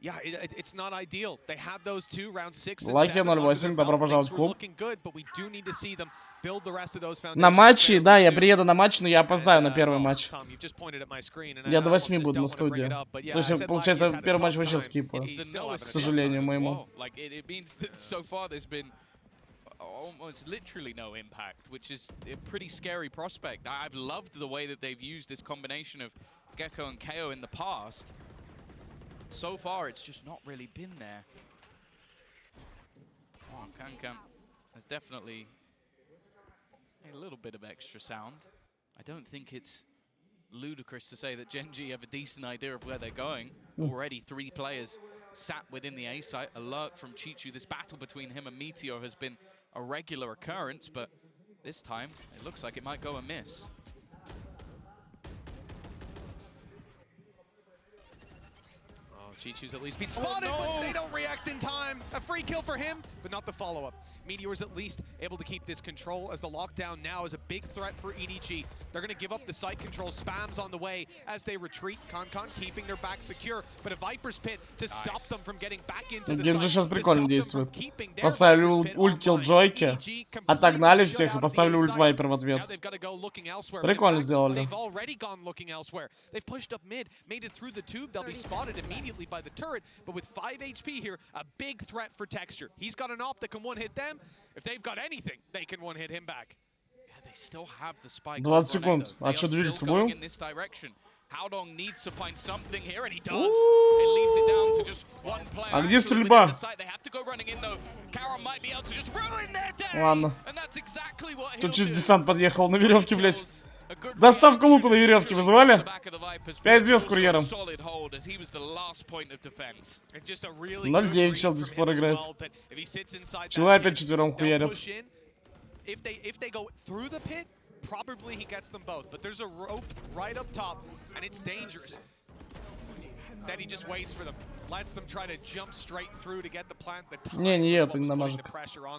S18: yeah, it's not ideal. They have those 2 round 6 and 7 we're looking good, but we do need to see them build the rest of those foundations.
S6: На матче, да, я приеду на матч, но я опоздаю на первый матч. Я до 8 буду на студии. То есть, получается, первый матч вообще скипаю. К сожалению моему.
S17: Almost literally no impact, which is a pretty scary prospect. I've loved the way that they've used this combination of Gecko and KO in the past. So far, it's just not really been there. Oh, Kankan has definitely a little bit of extra sound. I don't think it's ludicrous to say that Gen G have a decent idea of where they're going. Already 3 players sat within the A site. A lurk from Chi-Chu. This battle between him and Meteor has been a regular occurrence, but this time it looks like it might go amiss.
S18: Chi-Chu's at least been spotted, but they don't react in time. A free kill for him, but not the follow-up. Meteor's at least able to keep this control as the lockdown now is a big threat for EDG. They're going to give up the site control. Spams on the way as they retreat. Con keeping their back secure, but a Viper's Pit to stop them from getting back into the
S6: Генджи сейчас
S18: site.
S6: прикольно действует. Поставили ульт Киллджойки, отогнали всех и поставили ульт Вайпер в ответ. Прикольно сделали.
S18: They've already gone looking elsewhere. They've pushed up mid, made it through the tube. They'll be spotted immediately by the turret, but with 5 HP here, a big threat for Texture. He's got an op that can one-hit them. If they've got anything, they can one-hit him back.
S17: Yeah, they still have the spike.
S6: 20 секунд. А что, двигаться будем?
S17: Howdong needs to find something here, and he does. It leaves it down to just one player.
S6: А где стрельба?
S17: They have to go running in though. Karam might be able to just ruin their day.
S6: Ладно.
S17: And that's exactly what
S6: Тут чуть десант подъехал на веревке, блядь. Доставка лута на веревке вызывали? 5 звезд курьером. 0-9 чел до сих пор играет. Чела опять четвером хуярят.
S18: If they go through the pit, probably he gets them both. But there's a rope right up top, and it's dangerous. Instead, he just waits for them, lets them try to jump straight through to get the plant.
S6: Не, это не намажек.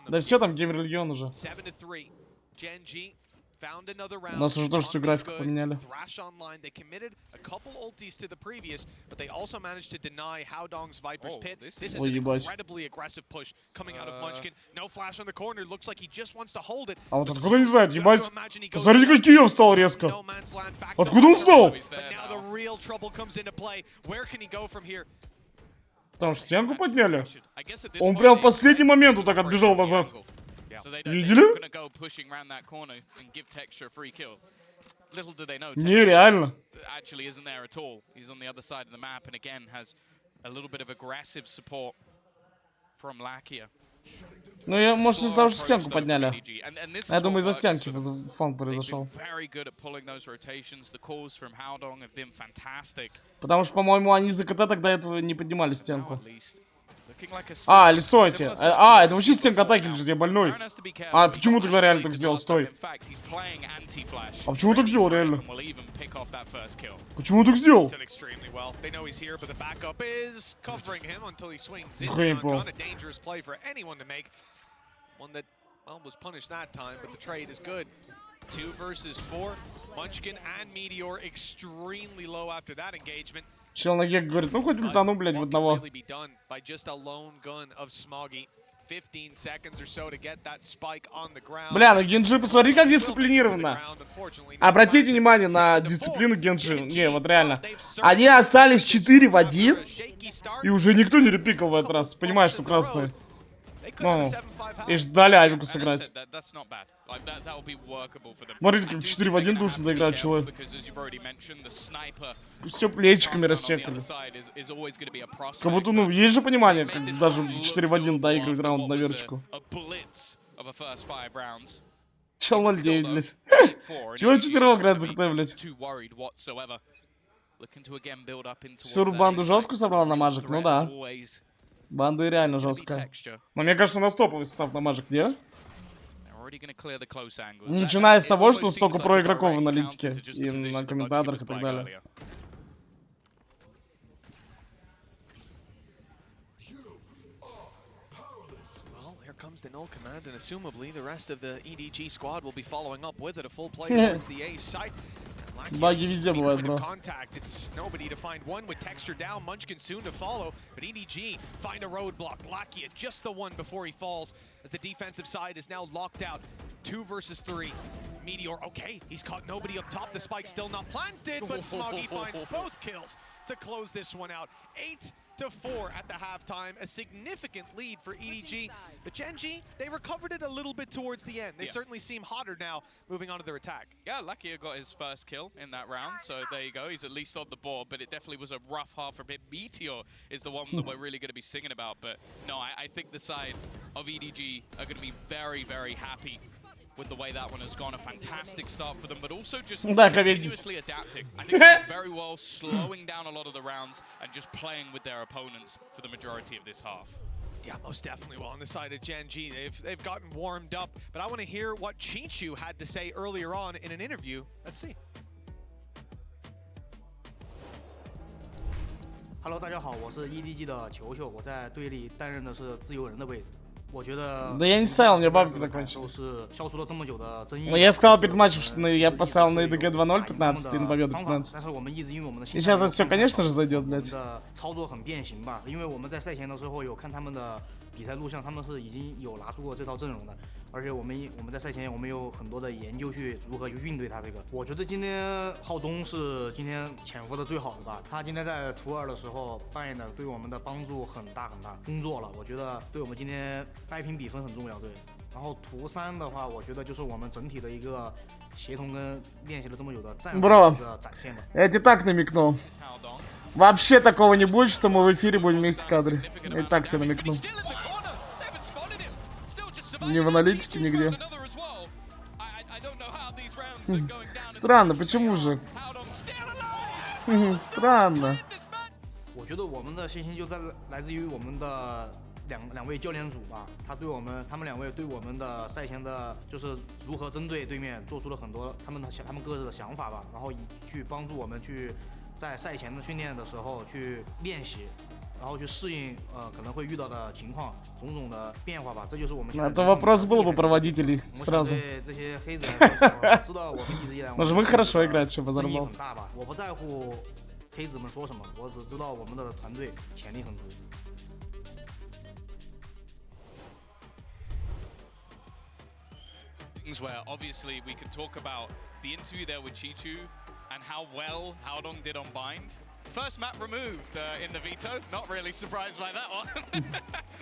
S6: Да все там гейм-религион уже.
S18: 7-3. Gen.G found another
S6: У
S18: round.
S6: нас уже тоже всю графику поменяли.
S18: Thrash online. They committed a couple ultis to the previous, but they also managed to deny Howdong's Viper's pit. This is an incredibly aggressive push coming out of Munchkin. No flash on the corner. Looks like he just wants to hold it.
S6: А вот откуда не знает, ебать? Посмотрите, как Киев встал резко. Откуда он встал?
S18: But now the real trouble comes into play. Where can he go from here?
S6: Там стенку подняли. Он прям в последний момент вот так отбежал назад. Видели? Нереально. Ну, я, может, из-за того, что стенку подняли. Я думаю, из-за стенки фон произошел. Потому что, по-моему, они из-за КТ тогда этого не поднимали стенку. А, или стойте. А, это вообще стенка атаки лежит, я больной. А, почему тогда реально так сделал? Стой. А почему так сделал реально? Почему так сделал? Нихуя не понял. Чел на гек говорит, ну хоть лутану, блядь, в одного. Бля, ну Генджи, посмотри, как дисциплинированно. Обратите внимание на дисциплину Генджи. Не, вот реально. Они остались 4 в 1, и уже никто не репикал в этот раз. Понимаешь, что красные. Ну, и ждали Авику сыграть. Смотрите, как 4 в 1 душно доиграет человек. Все плечиками расчекали. Как будто, ну, есть же понимание, как даже 4 в 1 доигрывать раунд на верочку. Чел 0-9, блядь. Чего 4 играет за КТ, блядь? Всю банду жесткую собрал на мажик? Ну да. Банда реально жесткая. Но мне кажется, на топовый состав на мажик, не? Начиная с того, что столько про игроков в аналитике и на комментаторах и так далее.
S18: Comes the null command, and assumably the rest of the EDG squad will be following up with it. A full play towards the A site.
S6: Баги везде бывают, бро.
S18: It's nobody to find one with texture down. Munchkin soon to follow, but EDG find a roadblock. Lakia just the one before he falls, as the defensive side is now locked out. 2 versus 3. Meteor, okay, he's caught nobody up top. The spike still not planted, but Smoggy finds both kills to close this one out. 8-4 at the halftime, a significant lead for EDG. But Gen.G, they recovered it a little bit towards the end. They certainly seem hotter now, moving on to their attack.
S17: Yeah, Lakia got his first kill in that round, so there you go. He's at least on the board, but it definitely was a rough half a bit. Meteor is the one that we're really going to be singing about, but no, I think the side of EDG are going to be very, very happy with the way that one has gone. A fantastic start for them, but also just continuously adapting. I think they're very well slowing down a lot of the rounds and just playing with their opponents for the majority of this half.
S18: Yeah, most definitely well on the side of Gen.G. They've gotten warmed up, but I want to hear what Chichu had to say earlier on in an interview. Let's see.
S19: Hello， 大家好，我是 EDG 的球球，我在队里担任的是自由人的位置。我觉得
S6: Да я не ставил, мне бабки закончились. Но я сказал перед матчем, что я поставил на EDG 2-0 15 и на победу 15. И сейчас это все, конечно же, зайдет, блядь.
S19: 操作很变形吧，因为我们在赛前的时候有看他们的比赛录像，他们是已经有拿出过这套阵容的，而且我们在赛前我们有很多的研究去如何去应对他这个。我觉得今天浩东是今天潜伏的最好的吧，他今天在图2的时候扮演的对我们的帮助很大很大，工作了，我觉得对我们今天掰平比分很重要，对。然后图3的话，我觉得就是我们整体的一个协同跟练习了这么久的战术的展现吧。
S6: Я тебе так намекнул. Вообще такого не будет, что мы в эфире будем вместе в кадре. Я и так тебе намекнул. Не в аналитике, нигде. Странно, почему же? Странно.
S19: 我觉得我们的信心就来自于我们的两位教练组吧，他们两位对我们的赛前的，就是如何针对对面做出了很多他们各自的想法吧，然后去帮助我们去在赛前的训练的时候去练习，然后去适应可能会遇到的情况，种种的变化吧，这就是我们。
S6: Это вопрос был бы проводителей сразу.
S19: 这些黑子来说，知道我们一直以来。
S6: Но же мы хорошо играть, чтобы взорвал.
S19: 很大吧，我不在乎黑子们说什么，我只知道我们的团队潜力很足。
S17: Where obviously we can talk about the interview there with Chi-Chu and how well Haodong did on bind. First map removed in the veto. Not really surprised by that one.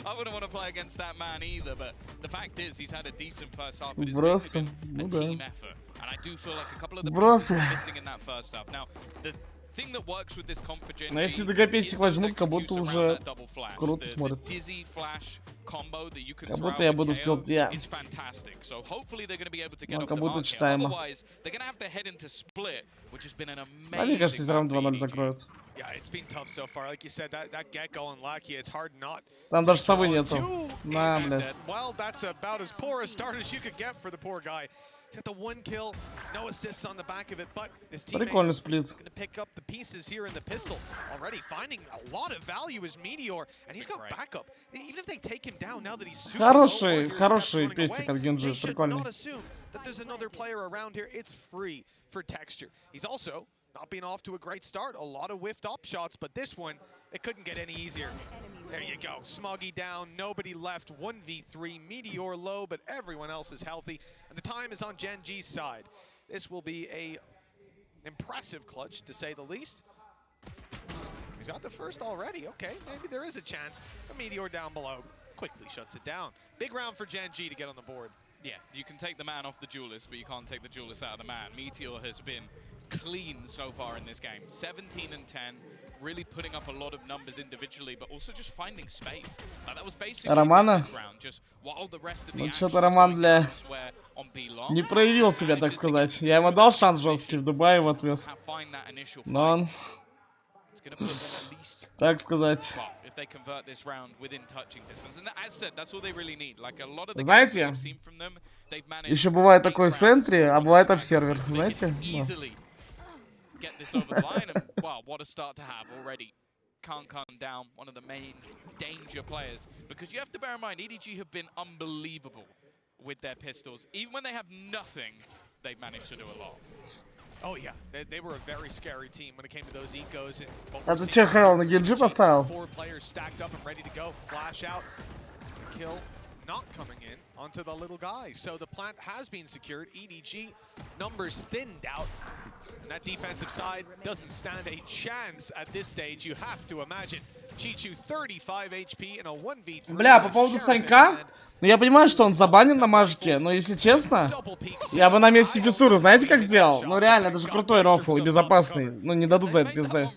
S17: I wouldn't want to play against that man either, but the fact is he's had a decent first half, but it's been a team effort. And I do feel like a couple of the pieces were missing in that first half. Now, the thing that works with this comp for Gen
S6: Но если ДГ-пестик возьмут, как будто уже круто смотрится. Как будто я буду в тилте. Но как будто читаемо. А мне кажется, если раунд 2-0 закроются. Там даже совы нету. На, блядь.
S18: He's got the 1 kill, no assists on the back of it, but his teammates
S6: going
S18: to pick up the pieces here in the pistol. Already finding a lot of value is Meteor, and he's got backup. Even if they take him down now that he's super
S6: Хороший пестик от Генджи, прикольный.
S18: Not assume that there's another player around here. It's free for Texture. He's also not been off to a great start. A lot of whiffed up shots, but this one, it couldn't get any easier. There you go. Smoggy down, nobody left. 1v3, Meteor low, but everyone else is healthy. And the time is on Gen G's side. This will be a impressive clutch, to say the least. He's got the first already. Okay, maybe there is a chance. A Meteor down below quickly shuts it down. Big round for Gen G to get on the board.
S17: Yeah, you can take the man off the duelist, but you can't take the duelist out of the man. Meteor has been clean so far in this game. 17 and 10, really putting up a lot of numbers individually, but also just finding space. That was basically this round, just while the rest of the action
S6: что-то Роман, бля, не проявил себя, так сказать. Я ему дал шанс жесткий в Дубае, в отвес. Но он, так сказать. Знаете, еще бывает такой в центре, а бывает обсервер, знаете?
S17: Get this over the line, and wow, what a start to have already. Can't come down, one of the main danger players, because you have to bear in mind EDG have been unbelievable with their pistols. Even when they have nothing, they've managed to do a lot.
S18: Oh yeah, they were a very scary team when it came to those ecos.
S6: А ты че, Хэл, на Генджи поставил?
S18: 4 players stacked up and ready to go. Flash out, kill. Not coming in onto the little guy. So the plant has been secured. EDG numbers thinned out. And that defensive side doesn't stand a chance at this stage. You have to imagine. Chi-Chu 35 HP in a 1v3.
S6: Бля, по поводу Санька, ну я понимаю, что он забанен на мажике, но если честно, я бы на месте Фиссуры, знаете, как сделал? Ну реально, это же крутой рофл и безопасный. Ну не дадут за это пизды.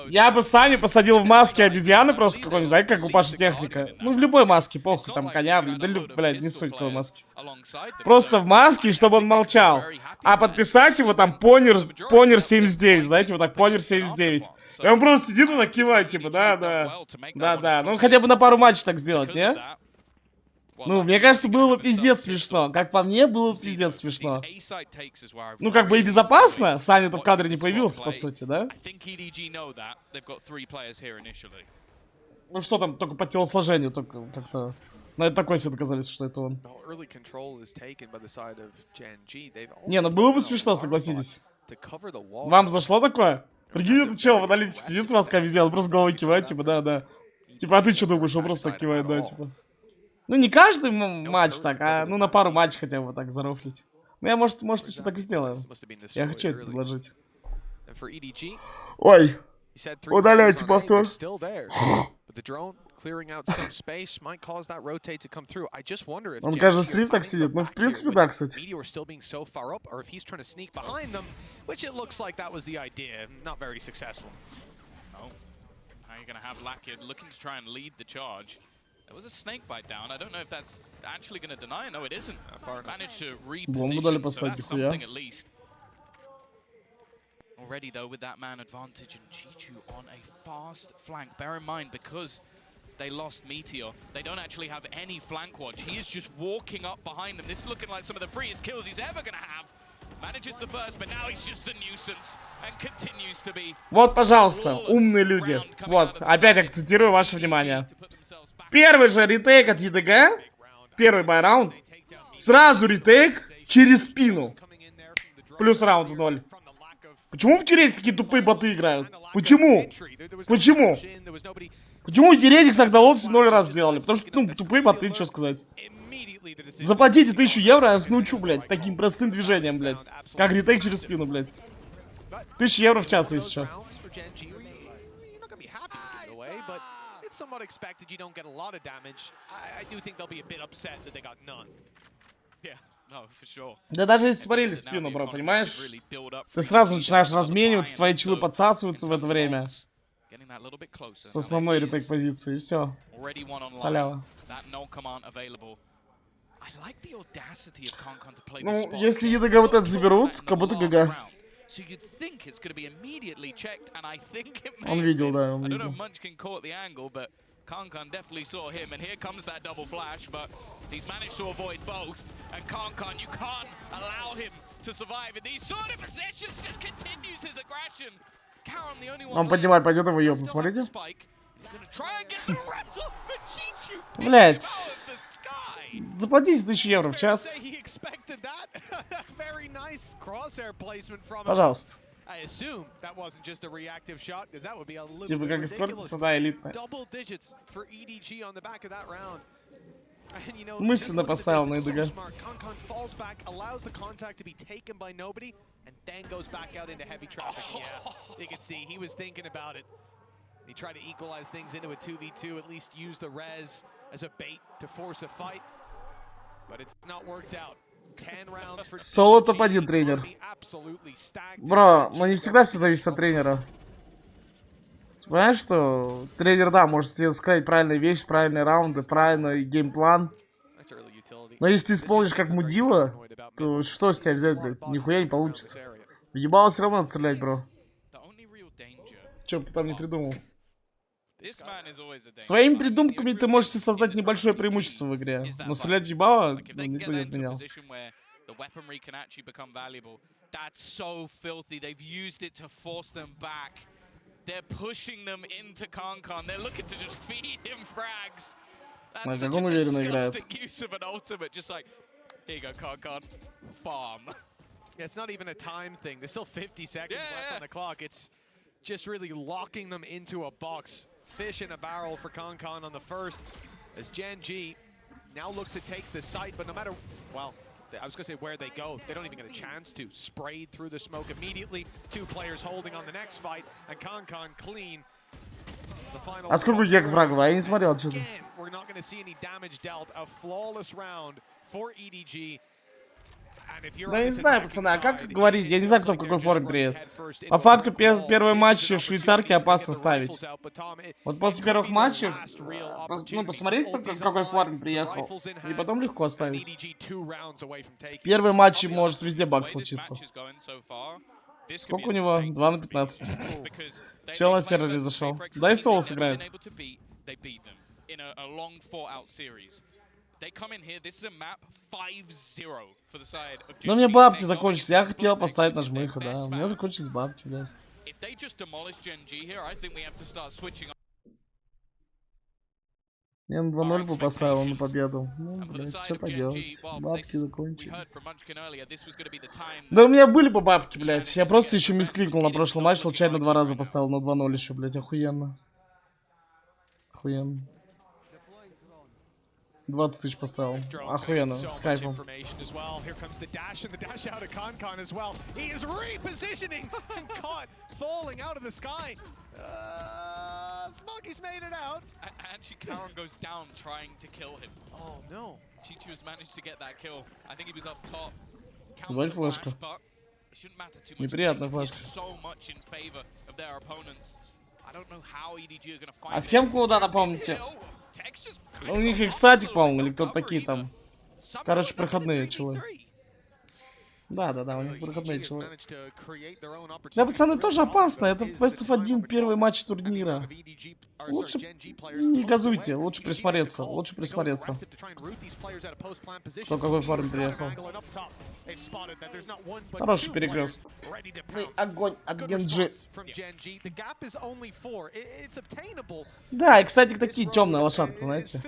S6: Я бы Саню посадил в маске обезьяны просто какой-нибудь, знаете, как у Паши техника. Ну в любой маске, похуй, там коня, блядь, не суть какой маски. Просто в маске, чтобы он молчал. А подписать его там Понер 79, знаете, вот так, Понер 79. И он просто сидит и так кивает, типа, да. Ну хотя бы на пару матчей так сделать, не? Ну, мне кажется, было бы пиздец смешно. Как по мне, было бы пиздец смешно. Ну, как бы и безопасно. Саня-то в кадре не появился, по сути, да? Ну, что там, только по телосложению, только как-то... Ну, это такой себе доказались, что это он. Не, ну было бы смешно, согласитесь. Вам зашло такое? Прикинь, этот чел в аналитике сидит с маской обезьян, просто головой кивает, типа, да. Типа, а ты что думаешь, он просто так кивает, да, типа. Ну, не каждый матч так, а ну на пару матчей хотя бы так зарофлить. Ну, я, может, еще так и сделаю. Я хочу это предложить. Ой, удаляйте повтор.
S20: But the drone clearing out some space might cause that rotate to come through. I just wonder if
S6: Он каждый стрим так сидит. Ну, в принципе, да, кстати.
S20: Meteor still being so far up, or if he's trying to sneak behind them, which it looks like that was the idea. Not very successful.
S17: Oh, now you're going to have Lakia looking to try and lead the charge. There was a snake bite down. I don't know if that's actually going to deny it. No, it isn't. Managed to reposition, so that's something at least. Already, though, with that man advantage and Chichu on a fast flank. Bear in mind, because they lost Meteor, they don't actually have any flank watch. He is just walking up behind them. This is looking like some of the freest kills he's ever going to have. Manages the first, but now he's just a nuisance and continues to be...
S6: Вот, пожалуйста, умные люди. Вот, опять акцентирую ваше внимание. Первый же ретейк от EDG, первый байраунд, сразу ретейк через спину. Плюс раунд в 0. Почему в Тересе такие тупые боты играют? Почему? Почему? Почему в Тересе тогда лотс 0 раз сделали? Потому что, ну, тупые боты, что сказать. Заплатите 1000 евро, я вас научу, блядь, таким простым движением, блядь. Как ретейк через спину, блядь. 1000 евро в час, если что.
S20: Somewhat expected you don't get a lot of damage. I do think they'll be a bit upset that they got none.
S17: Yeah, no, for sure.
S6: Да даже если смотрели спину, бро, понимаешь? Ты сразу начинаешь размениваться, твои чилы подсасываются в это время. С основной ретейк позиции, и все. Халява. Ну, если EDG вот это заберут, как будто ГГ.
S17: So you'd think it's going to be immediately checked, and I think it may.
S6: Он видел, да, он
S17: I don't
S6: видел.
S17: know if Munchkin caught the angle, but Kankan definitely saw him, and here comes that double flash, but he's managed to avoid both, and Kankan, you can't allow him to survive in these sort of positions, just continues his aggression. Karam, the only one
S6: Он поднимает, пойдет его ёбнуть, смотрите.
S17: he's going to try and get the reps off, but Chichu
S6: Блять. Заплатите 1000 евро в час. Пожалуйста. Типа как эскортится, да, элитная. Мысленно поставил на EDG.
S20: He tried to equalize things into a 2v2, at least use the res as a bait to force a fight, but it's not worked out. 10 rounds for
S6: Соло топ-1 тренер. Бро, ну не всегда все зависит от тренера. Понимаешь, что тренер, да, может тебе сказать правильные вещи, правильные раунды, правильный геймплан. Но если ты исполнишь как мудила, то что с тебя взять, блядь? Нихуя не получится. Ебало все равно надо стрелять, бро. Че бы ты там не придумал? Своими придумками ты можешь себе создать небольшое преимущество в игре. Но стрелять в ебало никто не отменял.
S17: The weaponry can actually become valuable. That's so filthy. They've used it to force them back. They're pushing them into Kankan. They're looking to just feed him frags. That's such a disgusting use of an ultimate. Just like, here you go, Kankan. Farm.
S20: Yeah, it's not even a time thing. There's still 50 seconds left on the clock. It's just really locking them into a box. Fish in a barrel for Kankan on the first. As Gen G now look to take the site, but no matter, well, I was going to say where they go, they don't even get a chance to. Sprayed through the smoke immediately. 2 players holding on the next fight, and Kankan clean.
S6: А сколько у тебя врагов? Я не смотрел что-то.
S20: We're not going to see any damage dealt. A flawless round for EDG.
S6: Да я не знаю, пацаны, а как говорить? Я не знаю, кто в какой форме приедет. По факту, первый матч швейцарки опасно ставить. Вот после первых матчей, ну, посмотреть, кто в какой форме приехал, и потом легко ставить. Первый матч может везде баг случиться. Сколько у него? 2 на 15. Чел на сервере зашел. Дай соло сыграет. Но мне бабки закончились. Я хотел поставить на жмыху, да. У меня закончились бабки, блядь. Я на 2-0 бы поставил на победу. Ну, блядь, что поделать. Бабки закончились. Да у меня были бы бабки, блядь. Я просто еще мискликнул на прошлый матч, случайно 2 раза поставил на 2-0 еще, блядь. Охуенно. Охуенно. 20 тысяч поставил. Охуенно, с кайфом.
S20: Smoggy's made it out.
S17: Actually, Karen goes down trying to kill him.
S20: Oh no.
S17: Chi2 has managed to get that kill. I think he was up top.
S6: Давай флешка. Неприятная флешка. А с кем куда напомните? У них экстатик, по-моему, или кто-то такие там. Короче, проходные челы. Да, у них проходные челы. Да, пацаны, тоже опасно. Это Best of 1, первый матч турнира. Лучше не газуйте, лучше присмотреться. Лучше присмотреться. Кто какой форме приехал. Хороший перекрест. Огонь от Генджи. Да, и, кстати, такие темные лошадки, знаете.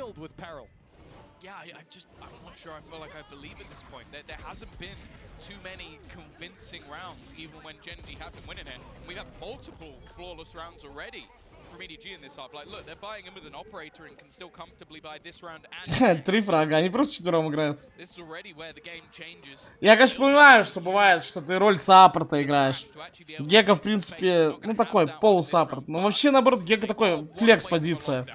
S17: Yeah, I'm not sure. I feel like I believe at this point. There hasn't been too many convincing rounds, even when Genji have been winning it. We've had multiple flawless rounds already from EDG in this half. Like, look, they're buying in with an operator and can still comfortably buy this round and
S6: 3 фрага, они просто четвером играют.
S17: This is already where the game changes.
S6: Я, конечно, понимаю, что бывает, что ты роль саппорта играешь. Гека, в принципе, ну такой полусаппорт. Но вообще, наоборот, Гека такой флекс-позиция.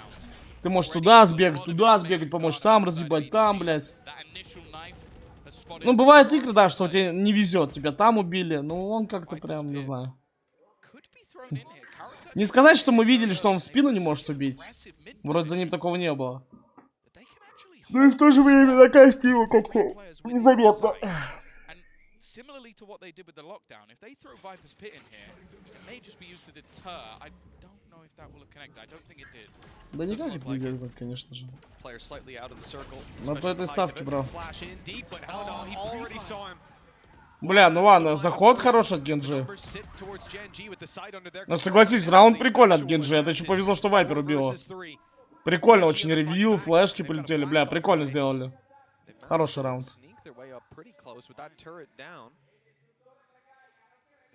S6: Ты можешь туда сбегать, помочь там разъебать, там, блядь. Ну, бывают игры, да, что тебе не везет, тебя там убили. Ну, он как-то прям, не знаю. Не сказать, что мы видели, что он в спину не может убить. Вроде за ним такого не было. Ну и в то же время на касте его как-то незаметно.
S17: Similarly to what they did with the lockdown, if they throw Viper's Pit in here, it may just be used to deter. I don't know if that will have connected. I don't think it did.
S6: Да никак это нельзя знать, конечно же. На по этой ставке, бро. Бля, ну ладно, заход хороший от Генджи. Но согласись, раунд прикольный от Генджи. Это еще повезло, что Вайпер убила. Прикольно очень, ревил, флешки полетели. Бля, прикольно сделали. Хороший раунд.
S20: Their way up pretty close with that turret down.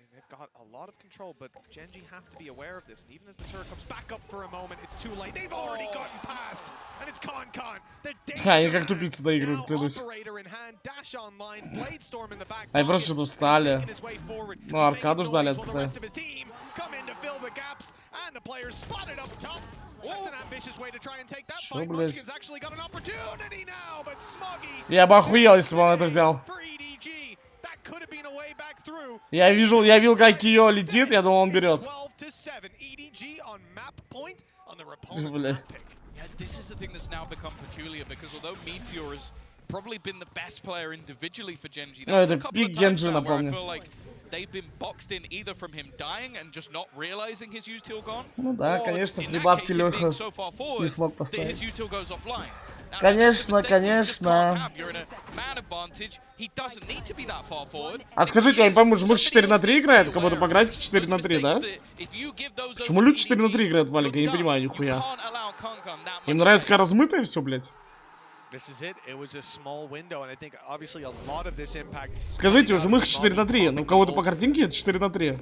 S20: And they've got a lot of control, but Genji have to be aware of this. And even as the turret comes back up for a moment, it's too late. They've already gotten past, and it's Con.
S6: Они как тупицы доигрывают, клянусь. Они просто что-то встали. Ну, аркаду ждали от ПТ. Что, блядь? Я бы охуел, если бы он это взял. Я видел, как ее летит, я думал, он берет. Блядь.
S17: This is the thing that's now become peculiar because although Meteor has probably been the best player individually for Genji, there's a couple of times now where I feel like they've been boxed in either from him dying and just not realizing his util gone,
S6: ну да, конечно,
S17: in
S6: при
S17: that
S6: бабке
S17: case, him
S6: Леха
S17: being so far forward,
S6: не смог
S17: that
S6: поставить.
S17: his util goes offline.
S6: Конечно, конечно. А скажите, я не пойму, Жмых 4 на 3 играет? Как будто по графике 4 на 3, да? Почему люди 4 на 3 играют, Валик? Я не понимаю, нихуя. Им нравится, как размытое все, блядь? Скажите, у Жмых 4 на 3, ну у кого-то по картинке это 4 на 3.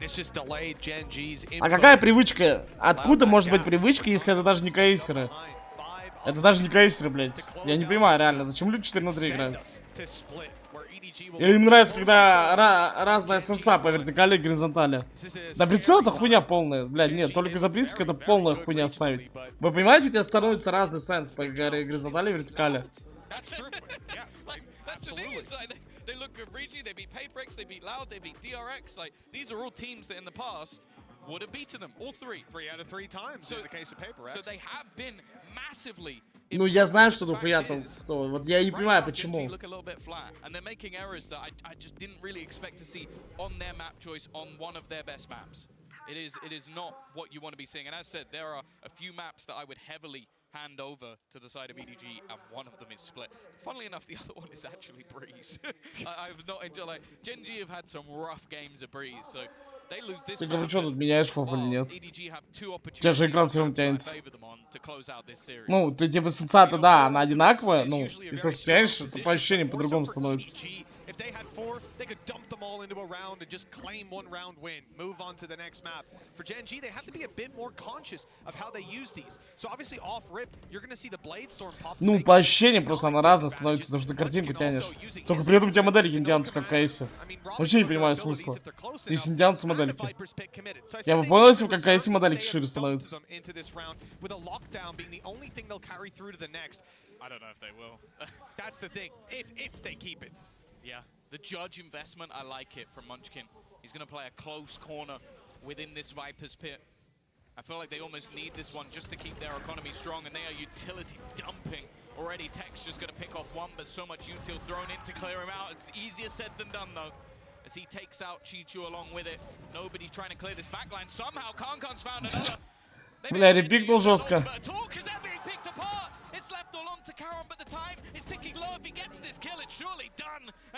S6: А какая привычка? Откуда может быть привычка, если это даже не кейсеры? Это даже не кейсеры, блядь. Я не понимаю, реально, зачем люди 4 на 3 играют? Или им нравится, когда разная сенса по вертикали и горизонтали? Да прицел это хуйня полная. Блядь, нет, только за прицел это полная хуйня ставить. Вы понимаете, у тебя становится разный сенс по горизонтали и вертикали?
S17: They look good reaching, they beat Paperex, they beat Loud, they beat DRX. Like, these are all teams that in the past would have beaten them, all three.
S20: 3 out of 3 times in the case of Paperex.
S17: So they have been massively.
S6: Ну, я знаю, что дохуя там, кто. Вот я не понимаю, почему.
S17: Look a little bit flat, and they're making errors that I just didn't really expect to see on their map choice on one of their best maps. It is not what you want to be seeing. And as said, there are a few maps that I would heavily hand over to the side of EDG, and one of them is split. Funnily enough, the other one is actually Breeze. I've not enjoyed, like, Genji have had some rough games of Breeze, so they lose this.
S6: Ты говоришь, что тут меняешь фоф или нет? У тебя же экран все равно тянется. Ну, ты типа сенса-то, да, она одинаковая, ну, если уж тянешь, то по ощущениям по-другому становится.
S20: If they had 4, they could dump them all into a round and just claim 1 round win, move on to the next map. For Gen G, they have to be a bit more conscious of how they use these. So obviously off rip, you're going to see the Blade Storm pop.
S6: Ну, по ощущениям просто она разная становится, потому что ты картинку тянешь. Только при этом у тебя модельки не тянутся, как Кейси. Вообще не понимаю смысла. Если не тянутся модельки. Я бы понял, если бы как Кейси модельки шире становятся.
S17: I don't know if they will.
S20: That's the thing. If they keep it.
S17: Yeah, the judge investment, I like it from Munchkin. He's going to play a close corner within this Viper's pit. I feel like they almost need this one just to keep their economy strong, and they are utility dumping. Already Texture's going to pick off one, but so much util thrown in to clear him out. It's easier said than done, though, as he takes out Chi-Chu along with it. Nobody trying to clear this backline. Somehow Kankan's found another.
S6: Бля, репикнул жестко.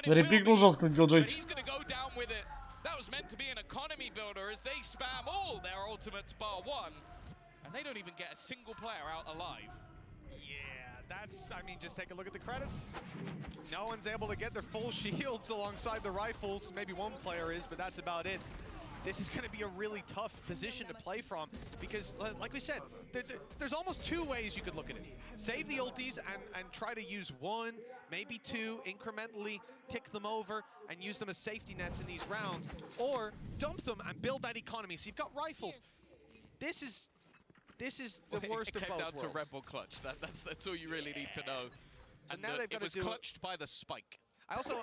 S6: Репикнул жестко, Киллджойки.
S17: That was meant to be an economy builder as they spam all their ultimates bar 1, and they don't even get a single player out alive.
S20: Yeah, that's, I mean, just take a look at the credits. No one's able to get their full shields alongside the rifles. Maybe one player is, but that's about it. This is going to be a really tough position to play from because, like we said, there's almost 2 ways you could look at it. Save the ultis and try to use 1, maybe 2, incrementally tick them over and use them as safety nets in these rounds, or dump them and build that economy. So you've got rifles. This is the worst of both worlds. It came down to Rebel clutch.
S17: That's all you really need to know.
S20: So and now they've got
S17: it was clutched by the spike.
S20: I also,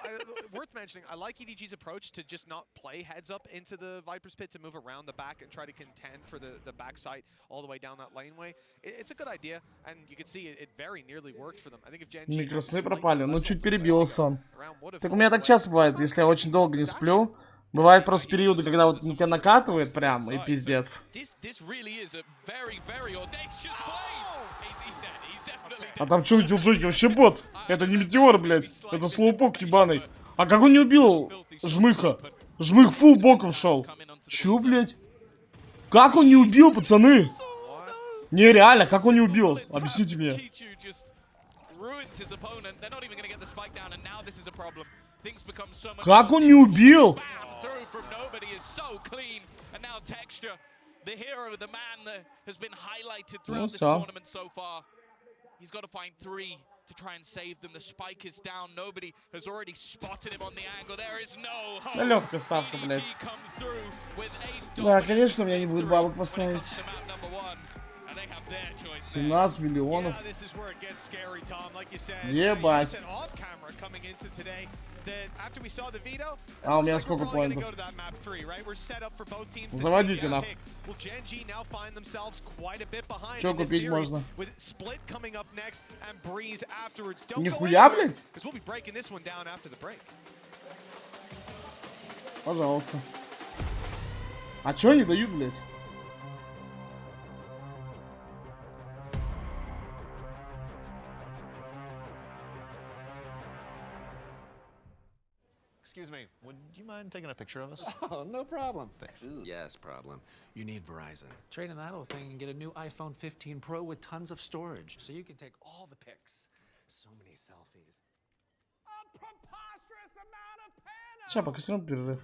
S20: worth mentioning, I like EDG's approach to just not play heads up into the Viper's pit, to move around the back and try to contend for the backside all the way down that laneway. It's a good idea, and you can see it very nearly worked for them. I think if Gen G...
S6: Микросны пропали, ну чуть перебил сон. Так у меня так часто бывает, если я очень долго не сплю. Бывают просто периоды, когда вот тебя накатывает прям, и пиздец. А там что, Киллджойки вообще бот? Это не метеор, блядь. Это слоупок ебаный. А как он не убил Жмыха? Жмых фул боком шел. Чё, блядь? Как он не убил, пацаны? Не, реально, как он не убил? Объясните мне. Как он не убил? Ну все.
S17: He's got to find 3 to try and save them. The spike is down. Nobody has already spotted him on the angle. There is no hope.
S6: Да легкая ставка, блядь. Да, конечно, у меня не будет бабок поставить. 17 миллионов. Ебать. А у меня сколько поинтов? Заводите нахуй. Что купить можно? Нихуя, блядь? Пожалуйста. А чё они дают, блядь?
S21: Excuse me, would you mind taking a picture of us?
S22: Oh, no problem.
S21: Thanks.
S22: Ooh, yes, problem. You need Verizon. Trade in that old thing and get a new iPhone 15 Pro with tons of storage, so you can take all the pics. So many selfies.
S7: A preposterous amount of
S6: Сейчас, пока все равно перерыв.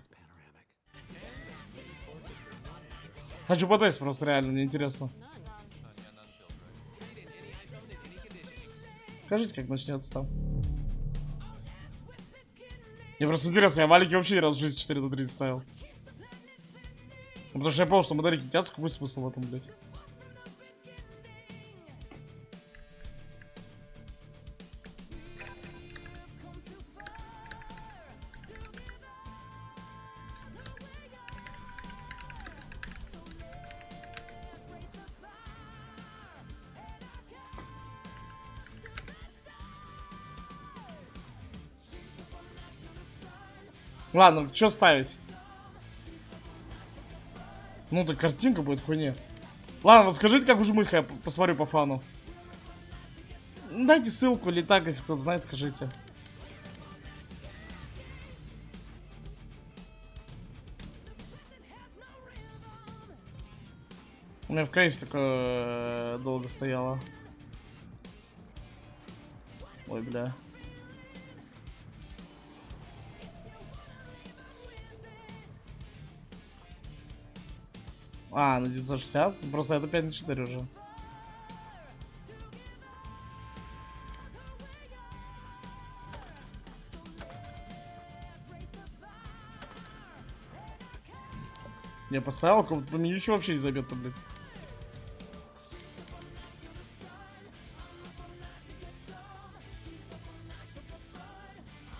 S6: Хочу потестить просто, реально, мне интересно. Скажите, как начнется там. Мне просто интересно, я валики вообще ни разу в жизни 4 до 3 ставил. Ну, потому что я понял, что модели китятся, какой смысл в этом, блядь? Ладно, что ставить? Ну, так картинка будет хуйня. Ладно, расскажите, как уже Жмыха, я посмотрю по фану. Дайте ссылку или так, если кто-то знает, скажите. У меня в кейсе такое долго стояло. Ой, бля. А, на 960? Просто это 5 на 4 уже. Я поставил, по мне ничего вообще не забьет-то, блядь.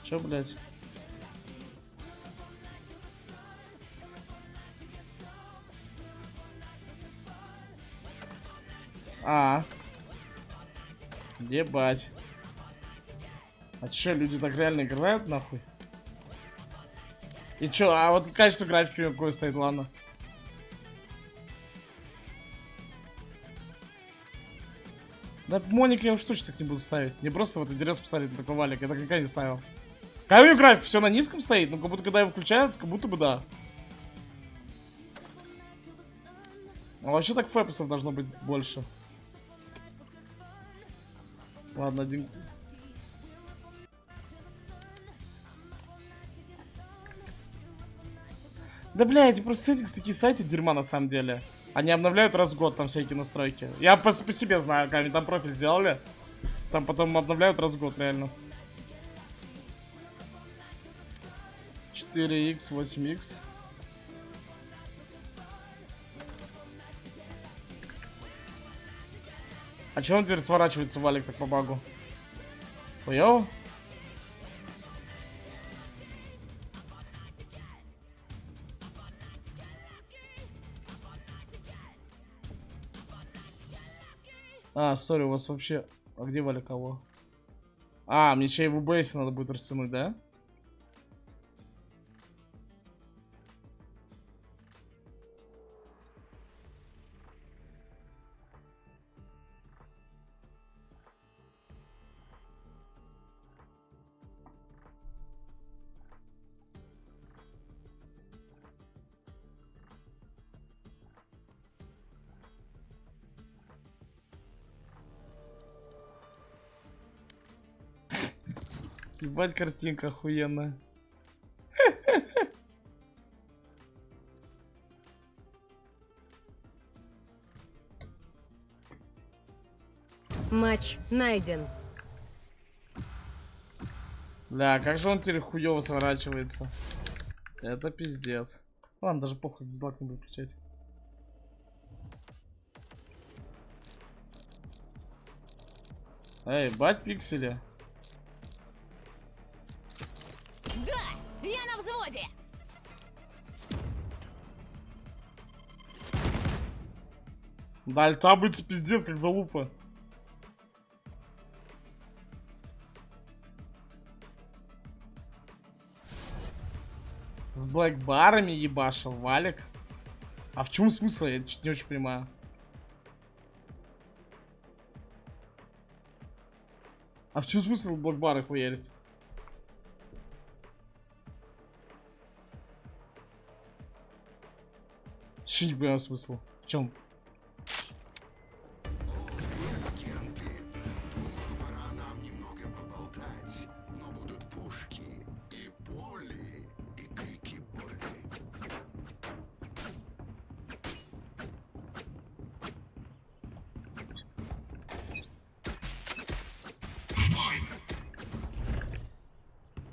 S6: Чё, блядь? Ебать. А чё, люди так реально играют, нахуй? И чё, а вот качество графики какое стоит, ладно. Да, Моника я уж точно так не буду ставить. Мне просто вот интересно посмотреть на такой валик. Я так никогда не ставил. Как у него график все на низком стоит? Ну, как будто когда его включают, как будто бы да. А вообще так фэпсов должно быть больше. Ладно, один. Да, бля, эти просто сеттингс, такие сайты дерьма на самом деле. Они обновляют раз в год там всякие настройки. Я по себе знаю, как они там профиль сделали. Там потом обновляют раз в год, реально. 4х, 8х. А чё он теперь сворачивается, валик, так по багу? Хуёво? А, сори, у вас вообще... А где валик кого? А, мне чей в бейсе надо будет растянуть, да? Ебать, картинка охуенная.
S4: Матч найден.
S6: Бля, как же он теперь хуёво сворачивается. Это пиздец. Ладно, даже похуй, дизлайк не буду включать. Эй, бать пиксели.
S4: Да, я на взводе.
S6: Да, альта быть пиздец, как залупа. С блэкбарами ебашил валик. А в чем смысл? Я чуть не очень понимаю. А в чем смысл блэкбары хуярить? Вообще не понимаю смысл. В чем?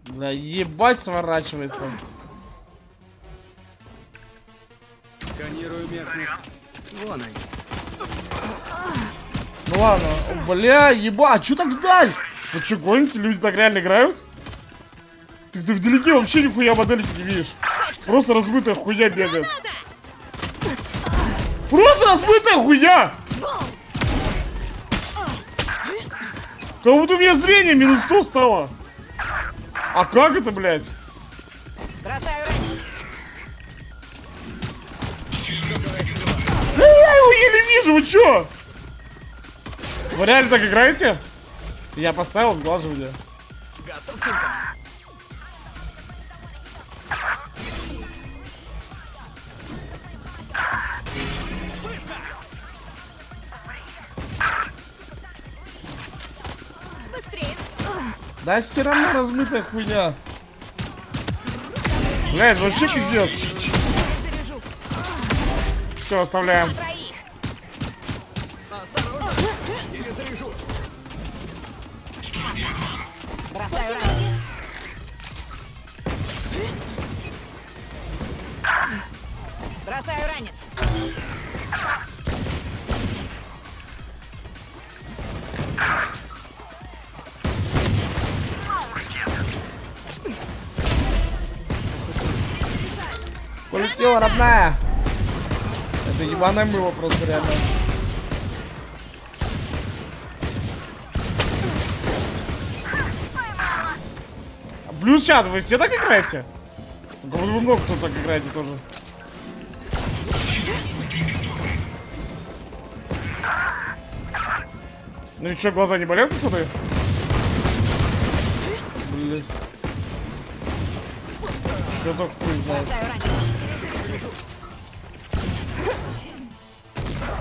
S6: Да ебать сворачивается.
S8: Сканирую местность. Вон они.
S6: Ну ладно, бля, еба, а чё так ждать? Вы чё, гоните? Люди так реально играют? Ты вдалеке вообще нихуя модельки не видишь. Просто размытая хуйня бегает. Просто размытая хуйня! Как будто у меня зрение минус 100 стало. А как это, блядь? Да я его еле вижу, вы чё? Вы реально так играете? Я поставил сглаживание. Да все равно размытая хуйня. Блядь, вообще пиздец. Все, оставляем.
S4: Бросаю ранец. Бросаю ранец.
S6: Полетела, родная. Это ебаное мыло просто реально. Плюс чат, вы все так играете? Вы много кто так играете тоже. Ну и что, глаза не болят, пацаны? Блин. Что только хуй знает.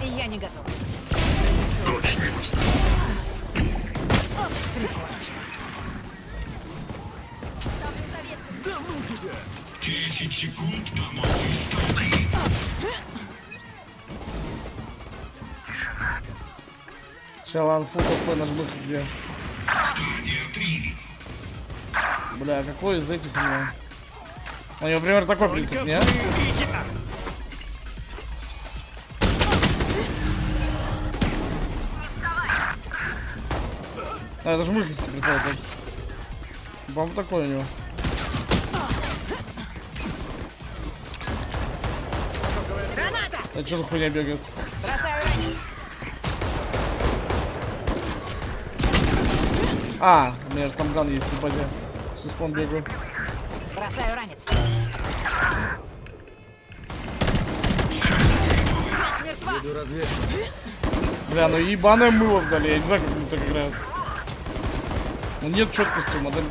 S4: Я не готов.
S15: Ставлю завесу.
S9: Да ну тебя! 10 секунд до новой стадии.
S6: Сейчас, ладно, фул КП нажму где.
S9: Стадия 3.
S6: Бля, какой из этих у меня? У него, например, такой принцип, не? А, это же мультики представляет. По-моему, такой у него. А что за хуйня бегает?
S4: Бросаю ранец.
S6: А, у меня же там ган есть, ебать я. С успом бегаю.
S4: Бросаю ранец.
S8: Веду разведку.
S6: Бля, ну ебаное мыло вдали, я не знаю, как они так играют. Ну нет четкости у модельки.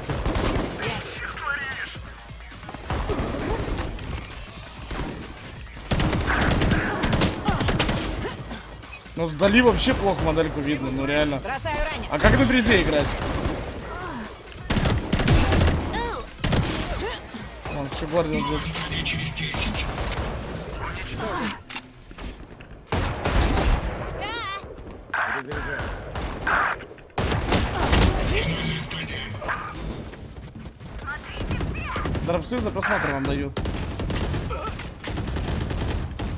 S6: Ну вдали вообще плохо модельку видно, ну реально. А как на дрезде играть? Вон, что гвардия взять. Дропсы за просмотр вам дают.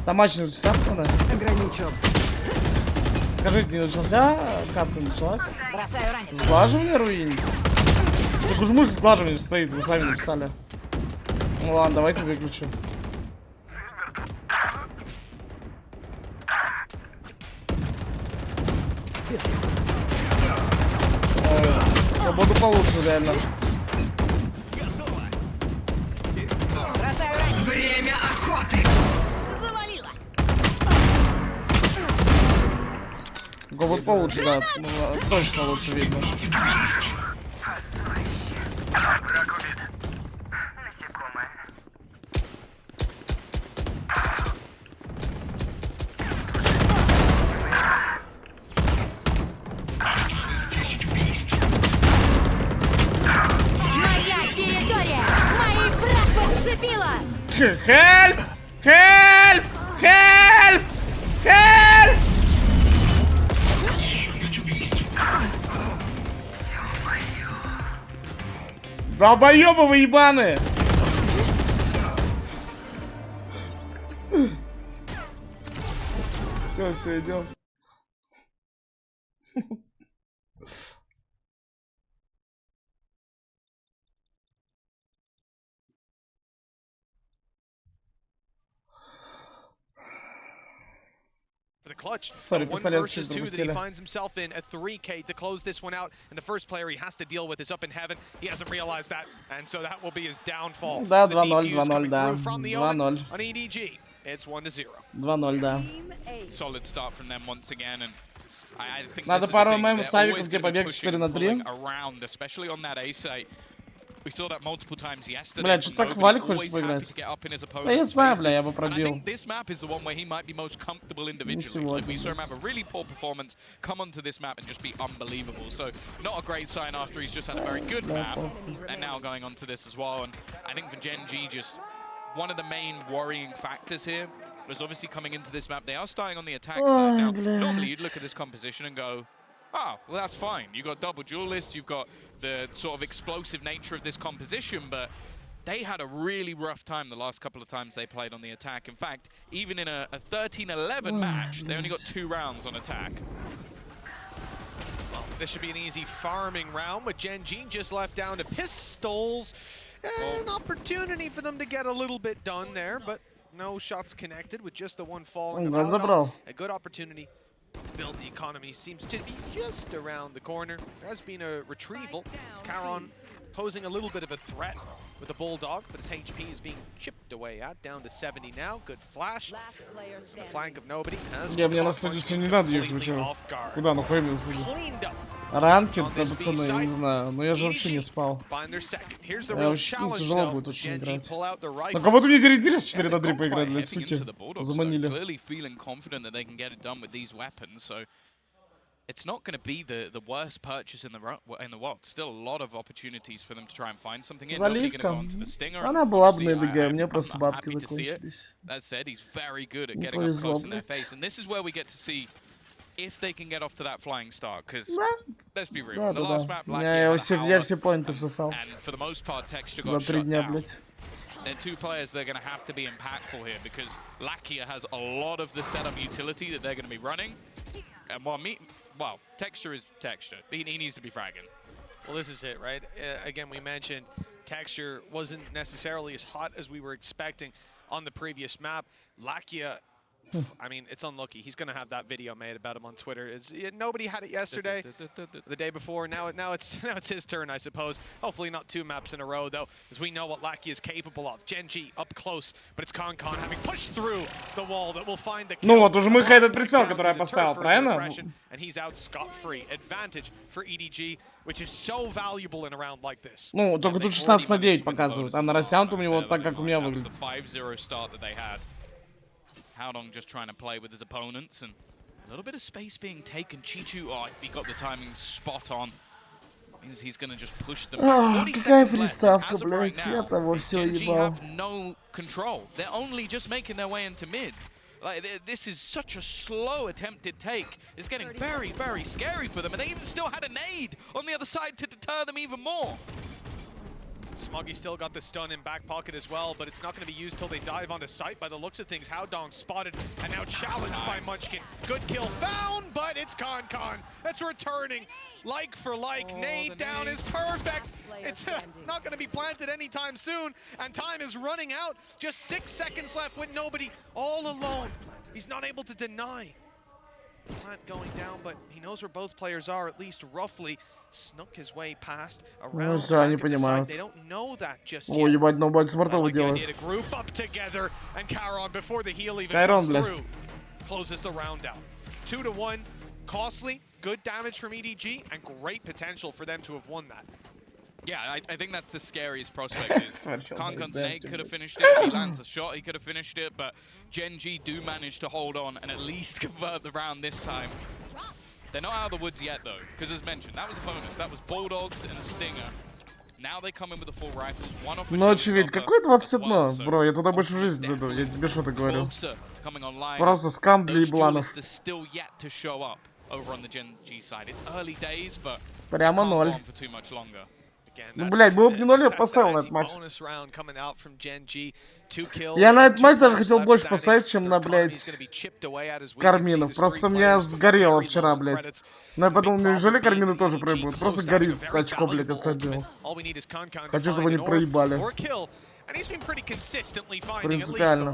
S6: Там матч начался, пацаны?
S4: Ограничился.
S6: Скажите, не начался? Катка началась?
S4: Бросаю ранец.
S6: Сглаживание руинить? Так уж мульк сглаживание стоит, вы сами написали. Ну ладно, давайте выключим. Свободу получше, реально.
S4: Бросаю ранец.
S9: Время охоты!
S4: Завалила.
S6: Вот получше, да. Ну, точно лучше видно.
S2: Моя территория! Мои брат подцепила!
S6: Хелп! Хелп! Хелп! Хелп! Долбоёбы вы ебаные! Все, идем.
S20: For the clutch,
S6: Sorry,
S20: one
S6: пистолет
S20: versus
S6: чуть
S20: two that he
S6: пропустили.
S20: finds himself in, a 3K to close this one out, and the first player he has to deal with is up in heaven. He hasn't realized that, and so that will be his downfall.
S6: Ну да,
S20: The
S6: 2-0,
S20: DQs coming
S6: 2-0, да.
S20: through from the Omen
S6: 2-0.
S20: on EDG. It's 1-0.
S6: 2-0, да.
S17: Solid start from them once again, and I think
S6: Надо
S17: this is the
S6: пару
S17: thing,
S6: мем
S17: they're
S6: с Авиком,
S17: always
S6: где
S17: gonna be
S6: побег
S17: pushing
S6: 4 на 3.
S17: pulling around, especially on that A site. We saw that multiple times yesterday.
S6: Бля, что так Валик хочет поиграть? Да я знаю, бля, я бы пробил.
S17: I think this map is the one where he might be most comfortable individually. Like we saw him have a really poor performance, come onto this map and just be unbelievable. So not a great sign after he's just had a very good map, and now going onto this as well. And I think for Gen G, just one of the main worrying factors here was obviously coming into this map. They are starting on the attack side. Now, normally you'd look at this composition and go, oh, well, that's fine. You've got double duelists, you've got the sort of explosive nature of this composition, but they had a really rough time the last couple of times they played on the attack. In fact, even in a 13-11 match, they only got 2 rounds on attack.
S20: Well, this should be an easy farming round with Gen.G just left down to pistols. An opportunity for them to get a little bit done there, but no shots connected with just the one falling. A good opportunity to build the economy. Seems to be just around the corner. There has been a retrieval. Caron posing a little bit of a threat with the Bulldog, but his HP is being chipped away at, down to 70 now. Good flash. The flank of nobody has
S6: мне на студию не надо ехать, зачем? Куда нахуй мне студию? Ранкет, пацаны, я не знаю, но я же вообще не спал. Очень тяжело будет очень играть. Но кого-то мне интересно 4 на 3 поиграть, блядь, суки. Заманили.
S17: It's not going to be the worst purchase in the world. Still a lot of opportunities for them to try and find something in. Nobody going to go onto the stinger.
S6: Она была бы на ЕДГ, мне просто бабки закончились.
S17: That said, he's very good at getting up close in their face, and this is where we get to see if they can get off to that flying start. Because let's be real, the last map,
S6: я все поинты всосал.
S17: And for the most part, Texture got shut down. They're 2 players that are going to have to be impactful here because Lakia has a lot of the setup utility that they're going to be running. And well, Texture is Texture. He needs to be fragging.
S20: Well, this is it, right? Again, we mentioned Texture wasn't necessarily as hot as we were expecting on the previous map. Lakia, I mean, it's unlucky. He's going to have that video made about him on Twitter. Nobody had it yesterday, the day before. Now it's his turn, I suppose. Hopefully not 2 maps in a row, though, as we know what Lakia is capable of. Gen.G up close, but it's ConCon having pushed through the wall that will find the kill.
S6: Ну вот, уже мы этот прицел, который я поставил, правильно?
S20: And he's out scot-free. Advantage for EDG, which is so valuable in a round like this.
S6: Ну, только тут 16 на 9 показывают, а на растянутом у него так, как у меня выглядит.
S17: Howdong just trying to play with his opponents and a little bit of space being taken. Chichu, oh, he got the timing spot on. Means he's going to just push them back. 40 seconds left. As of right now, Gen.G have no control. They're only just making their way into mid. Like, this is such a slow attempted take. It's getting very, very scary for them. And they even still had a nade on the other side to deter them even more.
S20: Smoggy still got the stun in back pocket as well, but it's not going to be used till they dive onto site. By the looks of things, Howdong spotted and now challenged by Munchkin. Good kill found, but it's ConCon that's returning. Like for like, nade down is perfect. It's not going to be planted anytime soon, and time is running out. Just 6 seconds left with nobody, all alone. He's not able to deny. Plant going down, but he knows where both players are, at least roughly. Snuck his way past around the back of the side. They don't know that just yet.
S6: Ой, ебать, но бать смартовый делает.
S20: Idea to group up together, and Caron, before the heal even comes through, closes the round out. 2-1, costly, good damage from EDG, and great potential for them to have won that.
S17: Yeah, I think that's the scariest prospect. ConCon's nade could have finished it. If he lands the shot, he could have finished it. But Gen.G do manage to hold on and at least convert the round this time. They're not out of the woods yet, though, because as mentioned, that was a bonus. That was Bulldogs and a Stinger. Now they come in with the full rifles. One off.
S6: Ну, очевидно, какой 21? Бро, я туда больше в жизни зайду. Я тебе что-то говорю. Просто скам для ебланов. Прямо 0. Ну, блядь, было бы не 0, я поставил на этот матч. Я на этот матч даже хотел больше поставить, чем на, блядь, Карминов. Просто у меня сгорело вчера, блядь. Но я подумал, неужели Кармины тоже проебут? Просто горит очко, блядь, отсадилось. Хочу, чтобы они проебали. Принципиально.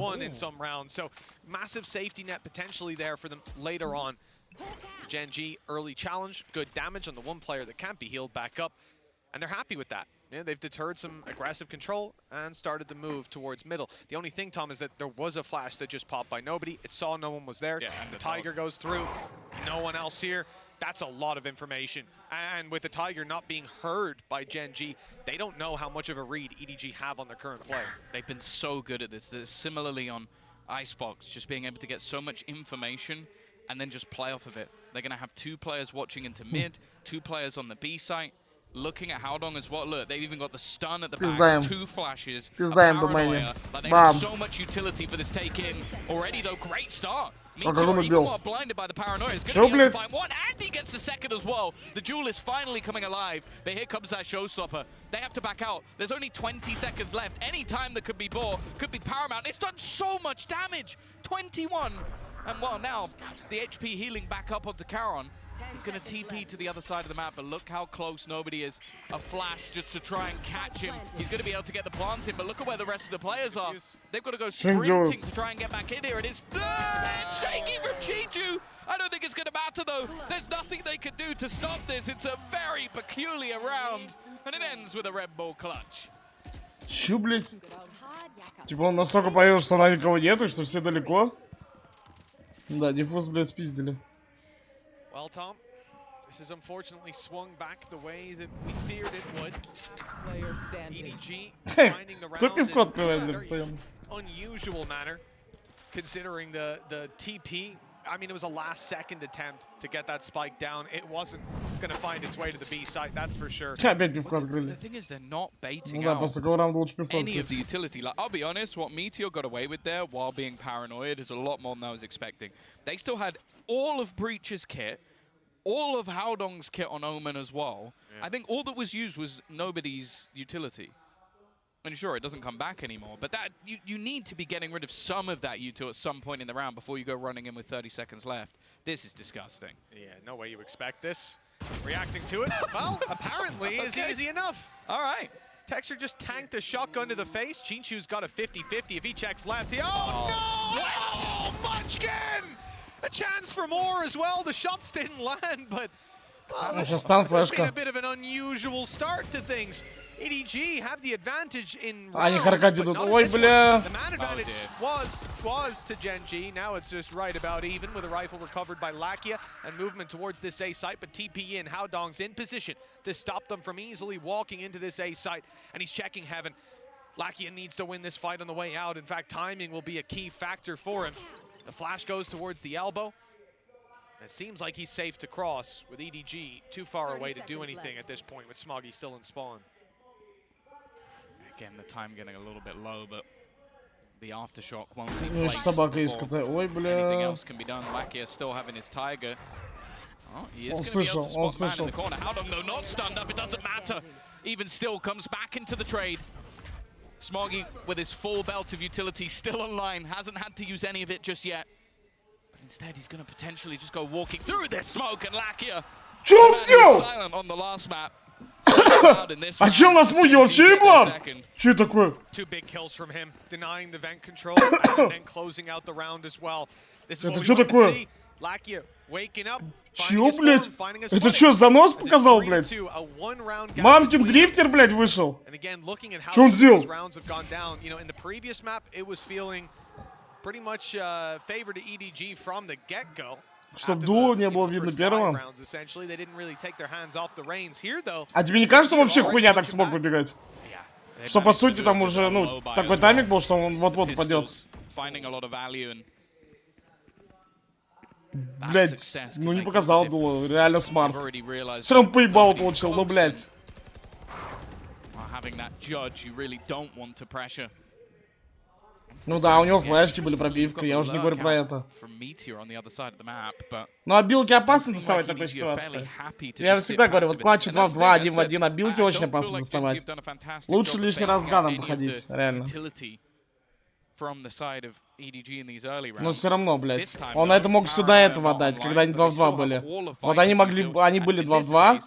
S20: Gen.G early challenge, good damage on the one player that can't be healed back up. And they're happy with that. Yeah, they've deterred some aggressive control and started to move towards middle. The only thing, Tom, is that there was a flash that just popped by nobody. It saw no one was there. Yeah, and the Tiger goes through. No one else here. That's a lot of information. And with the Tiger not being heard by Gen.G, they don't know how much of a read EDG have on their current play.
S17: They've been so good at this. Similarly on Icebox, just being able to get so much information and then just play off of it. They're going to have 2 players watching into mid, 2 players on the B site. Looking at Howdong as well. Look, they've even got the stun at the
S6: Пиздаем.
S17: back. 2 flashes.
S6: Пиздаем
S17: a
S6: по мейне.
S17: paranoia. Like, they
S6: Бам.
S17: have so much utility for this take-in. Already, though, great start.
S6: как он
S17: Meteor, even
S6: убил?
S17: while blinded by the paranoia, is
S6: Чё,
S17: going to be able
S6: блядь?
S17: to find one, and he gets the second as well. The Jewel is finally coming alive, but here comes that showstopper. They have to back out. There's only 20 seconds left. Any time that could be bought could be paramount. It's done so much damage. 21. And well, now the HP healing back up onto Charon. He's going to TP to the other side of the map, but look how close nobody is. A flash just to try and catch him. He's going to be able to get the plant in, but look at where the rest of the players are. They've got to go sprinting to try and get back in here. It is shaky from Chi-Ju. I don't think it's going to matter, though. There's nothing they can do to stop this. It's a very peculiar round, and it ends with a Red Bull clutch.
S6: Чё, блядь? Типа он настолько поверил, что на никого нету, что все далеко. Да, диффуз, блядь, спиздили.
S20: Well, Tom, this has unfortunately swung back the way that we feared it would. EDG finding the round in a very unusual manner, considering the TP. I mean, it was a last-second attempt to get that spike down. It wasn't going to find its way to the B site, that's for sure.
S17: The thing is, they're not baiting out any of the utility. Like, I'll be honest, what Meteor got away with there while being paranoid is a lot more than I was expecting. They still had all of Breach's kit, all of Howdong's kit on Omen as well. Yeah. I think all that was used was nobody's utility. And sure, it doesn't come back anymore, but that you need to be getting rid of some of that util at some point in the round before you go running in with 30 seconds left. This is disgusting.
S20: Yeah, no way you expect this. Reacting to it, well, apparently is easy enough.
S17: All right.
S20: Texture just tanked a shotgun to the face. Chinchu's got a 50-50. If he checks left, oh no! Oh, Munchkin! A chance for more as well. The shots didn't land, but it's been a bit of an unusual start to things. EDG have the advantage in rounds, but not in this one. The man advantage was to Gen.G. Now it's just right about even with a rifle recovered by Lakia and movement towards this A site, but TP in. Howdong's in position to stop them from easily walking into this A site, and he's checking heaven. Lakia needs to win this fight on the way out. In fact, timing will be a key factor for him. The flash goes towards the elbow. It seems like he's safe to cross with EDG too far away to do anything at this point with Smoggy still in spawn.
S17: Again, the time getting a little bit low, but the aftershock won't be placed before anything else can be done. Lakia still having his Tiger. Oh, he is going to be able to spot man in the corner. Howdong, though, not stunned up. It doesn't matter. Even still, comes back into the trade. Smoggy, with his full belt of utility, still online. Hasn't had to use any of it just yet. But instead, he's going to potentially just go walking through this smoke, and Lakia silent on the last map.
S6: А чё у нас Муги вообще еблан? Чё такое?
S20: 2 big kills from him, denying the vent control and then closing out the round as well. This is what we want to see. Lakia waking up.
S6: Чё, блядь? Это чё, занос показал, блядь? Мамкин дрифтер, блядь, вышел. Чё он сделал?
S20: Rounds have gone down. You know, in the previous map, it was feeling pretty much favored to EDG from the get-go.
S6: Чтоб дуо не было видно первым. А тебе не кажется, вообще хуйня так смог выбегать? Что по сути там уже, ну, такой тайминг был, что он вот-вот упадет. Блять, ну не показал дуло, реально смарт. Все равно поебал получил, ну блять. Ну да, у него флешки были, пробивка, я уже не говорю про это. Ну а билки опасно доставать в такой ситуации. Я же всегда говорю, вот клатчи 2 в 2, 1 в 1, а билки очень опасно доставать. Лучше лишний раз ганом походить, реально. Но все равно, блядь. Он это мог сюда этого отдать, когда они 2 в 2 были. Вот они могли, они были 2 в 2.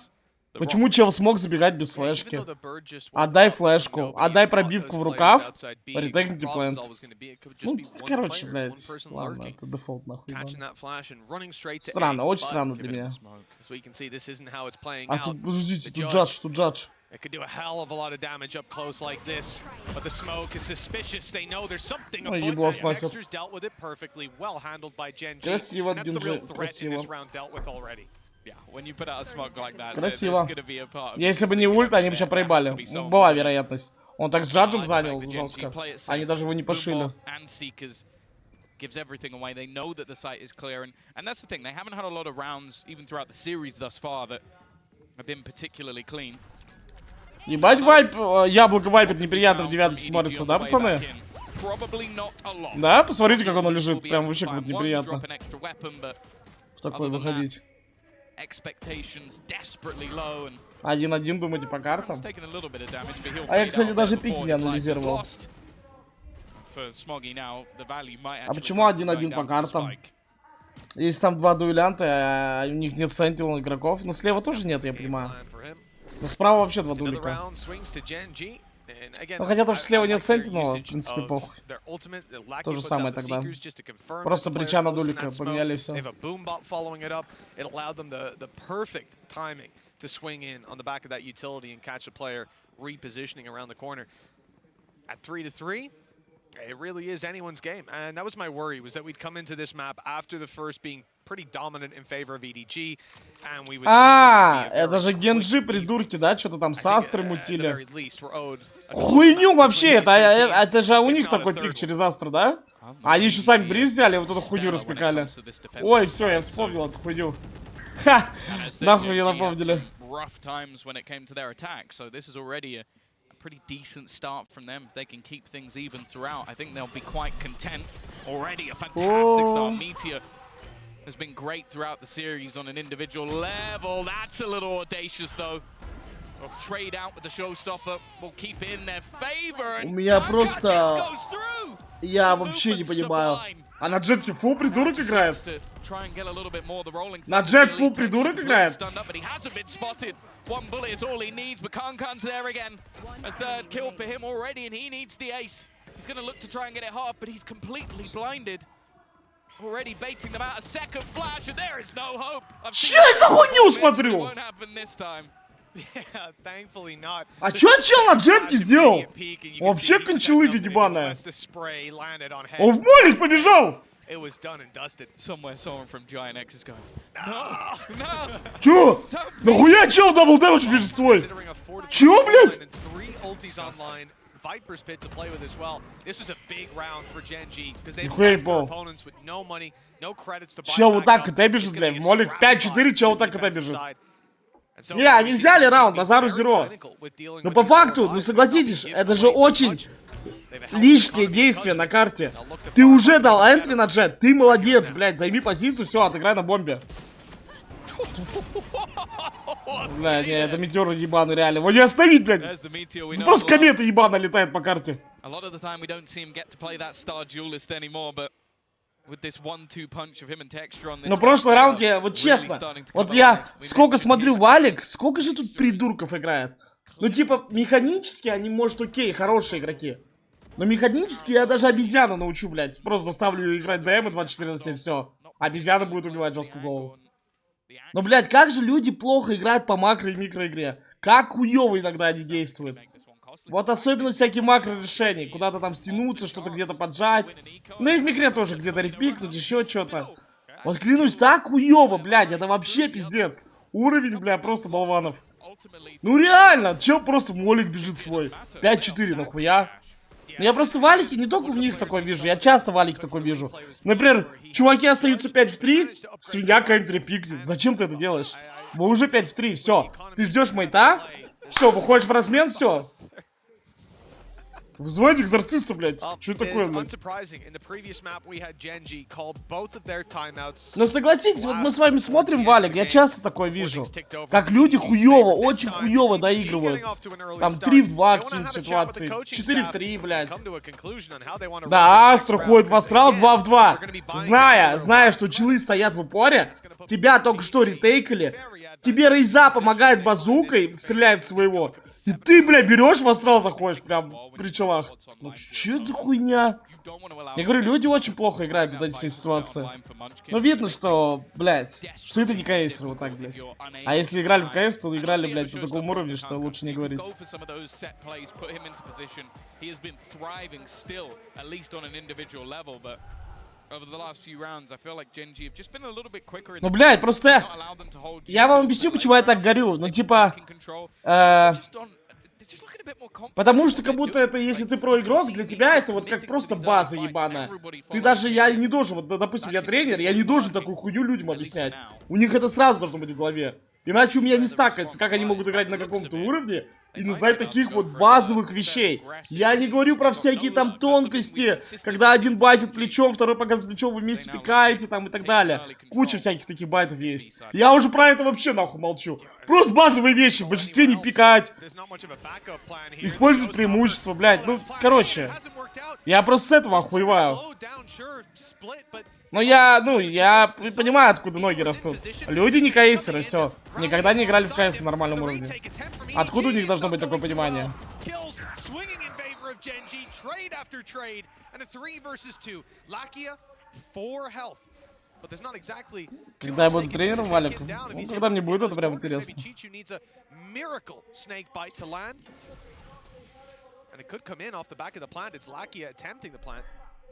S6: Почему чел смог забегать без флешки? Отдай флешку, отдай пробивку в рукав, ретейкните плент. Ну, короче, блядь, ладно, это дефолт нахуй. Странно, очень странно для меня. А тут, подождите, тут джадж, тут джадж.
S20: It could do a hell of a lot of damage up close like this, but the smoke is suspicious. They know there's something afoot. Dexter's dealt with it perfectly, well handled by Gen.G.
S6: Красиво,
S20: That's the real
S6: Gen.G,
S20: threat
S6: красиво.
S20: in this round dealt with already.
S6: Красиво. Если бы не ульт, они бы сейчас проебали. Была вероятность. Он так с джаджем занял жестко. Они даже его не пошили.
S17: Gives everything away. They know that the site is clear, and that's the thing. They haven't had a lot of rounds, even throughout the series thus far, that have been particularly clean.
S6: Ебать, вайп, яблоко вайпер неприятно в девятке смотрится, да, пацаны? Да, посмотрите, как оно лежит. Прям вообще как-то неприятно. В такой выходить. 1-1, думаете, по картам? А я, кстати, даже пики не анализировал. А почему 1-1 по картам? Если там 2 дуэлянта, а у них нет сентинел игроков. Но слева тоже нет, я понимаю. Но справа вообще 2 дулика. Ну, хотя тоже слева нет сентинела, в принципе, похуй. То же самое тогда. Просто брича на дулика поменяли и все.
S18: It really is anyone's game, and that was my worry, was that we'd come into this map after the first being pretty dominant in favor of EDG, and we would
S6: это же Генджи, придурки, да? Что-то там с Астры мутили. Хуйню вообще, это же у них такой пик через Астру, да? А они еще сами бриз взяли, вот эту хуйню распекали. Ой, все, я вспомнил эту хуйню. Ха! Нахуй мне напомнили.
S17: Pretty decent start from them. If they can keep things even throughout, I think they'll be quite content. Already a fantastic start. Meteor has been great throughout the series on an individual level. That's a little audacious though. Trade out with the showstopper will keep it in their favor.
S6: У меня просто... Я вообще не понимаю. А на джетке фул придурок играет? На джет фул придурок играет?
S17: One bullet is all he needs, but Kankan's there again. A third kill for him already, and he needs the ace. He's going to look to try and get it half, but he's completely blinded. Already baiting them out. A second flash, and there is no hope.
S6: Что я за хуйню смотрю?
S17: Won't happen this time.
S18: Yeah, thankfully not.
S6: А чё чел на джетке сделал? Вообще кончалыга ебаная. Он в молик побежал!
S18: It was done and dusted.
S17: Somewhere someone from Giant X is going, no, no.
S6: Чё? Нахуя чел дабл дэмэдж бежит свой? Чё, блядь?
S18: Viper's pit to play with as well. This was a big round for Gen G because they
S6: had
S18: opponents with no money, no credits to buy.
S6: Чел вот так КТ бежит, блядь. Молик 5-4, чел вот так КТ бежит. Не, они взяли раунд, базару зеро. Но по факту, ну согласитесь, это же очень лишнее действие на карте. Ты уже дал энтри на джет, ты молодец, блядь, займи позицию, все, отыграй на бомбе. Бля, не, это метеоры ебаный, реально. Его не остановить, блядь. Ну, просто комета ебаная летает по карте. Но прошлый раунд, я, вот честно, вот я сколько смотрю валик, сколько же тут придурков играет. Ну, типа, механически они, может, окей, хорошие игроки. Но механически я даже обезьяну научу, блядь. Просто заставлю ее играть ДМ 24/7, все. Обезьяна будет убивать жесткую голову. Но, блядь, как же люди плохо играют по макро и микроигре. Как хуёво иногда они действуют. Вот особенно всякие макро-решения. Куда-то там стянуться, что-то где-то поджать. Ну и в микре тоже где-то репикнуть, еще что-то. Вот клянусь, так хуёво, блядь, это вообще пиздец. Уровень, бля, просто болванов. Ну реально, чел просто в молик бежит свой. 5-4, нахуя? Я просто валики не только в них такое вижу, я часто валик такой вижу. Например, чуваки остаются 5-3, свинья какая-нибудь репикнет. Зачем ты это делаешь? Мы уже 5-3, все. Ты ждешь мейта, все, выходишь в размен, все. Вызывайте экзорциста, блядь. Что это такое, блядь? Но согласитесь, вот мы с вами смотрим валик, я часто такое вижу. Как люди хуёво, очень хуёво доигрывают. Там 3 в 2 какие-то ситуации, 4 в 3, блядь. Да, Астра ходит в астрал 2 в 2. Зная, что челы стоят в упоре, тебя только что ретейкали. Тебе Рейза помогает базукой, стреляет в своего. И ты, бля, берешь в астрал, заходишь прям при челах. Ну, что это за хуйня? Я говорю, люди очень плохо играют в эти ситуации. Но видно, что, блядь, что это не кейсер вот так, блядь. А если играли в КС, то играли, блядь, по такому уровню, что лучше не говорить. Ну, блядь, просто... Я вам объясню, почему я так горю. Ну, типа... Потому что как будто это, если ты проигрок, для тебя это вот как просто база ебаная. Ты даже, я не должен, вот, допустим, я тренер, я не должен такую хуйню людям объяснять. У них это сразу должно быть в голове. Иначе у меня не стакается, как они могут играть на каком-то уровне и не знать таких вот базовых вещей. Я не говорю про всякие там тонкости, когда один байтит плечом, второй показывает плечом, вы вместе пикаете там и так далее. Куча всяких таких байтов есть. Я уже про это вообще нахуй молчу. Просто базовые вещи, в большинстве не пикать. Использовать преимущество, блядь. Ну, короче, я просто с этого охуеваю. Но я понимаю, откуда ноги растут. Люди не кейсеры, все. Никогда не играли в КС на нормальном уровне. Откуда у них должно быть такое понимание? Когда я буду тренером, Валик? Ну, когда мне будет, это прям интересно.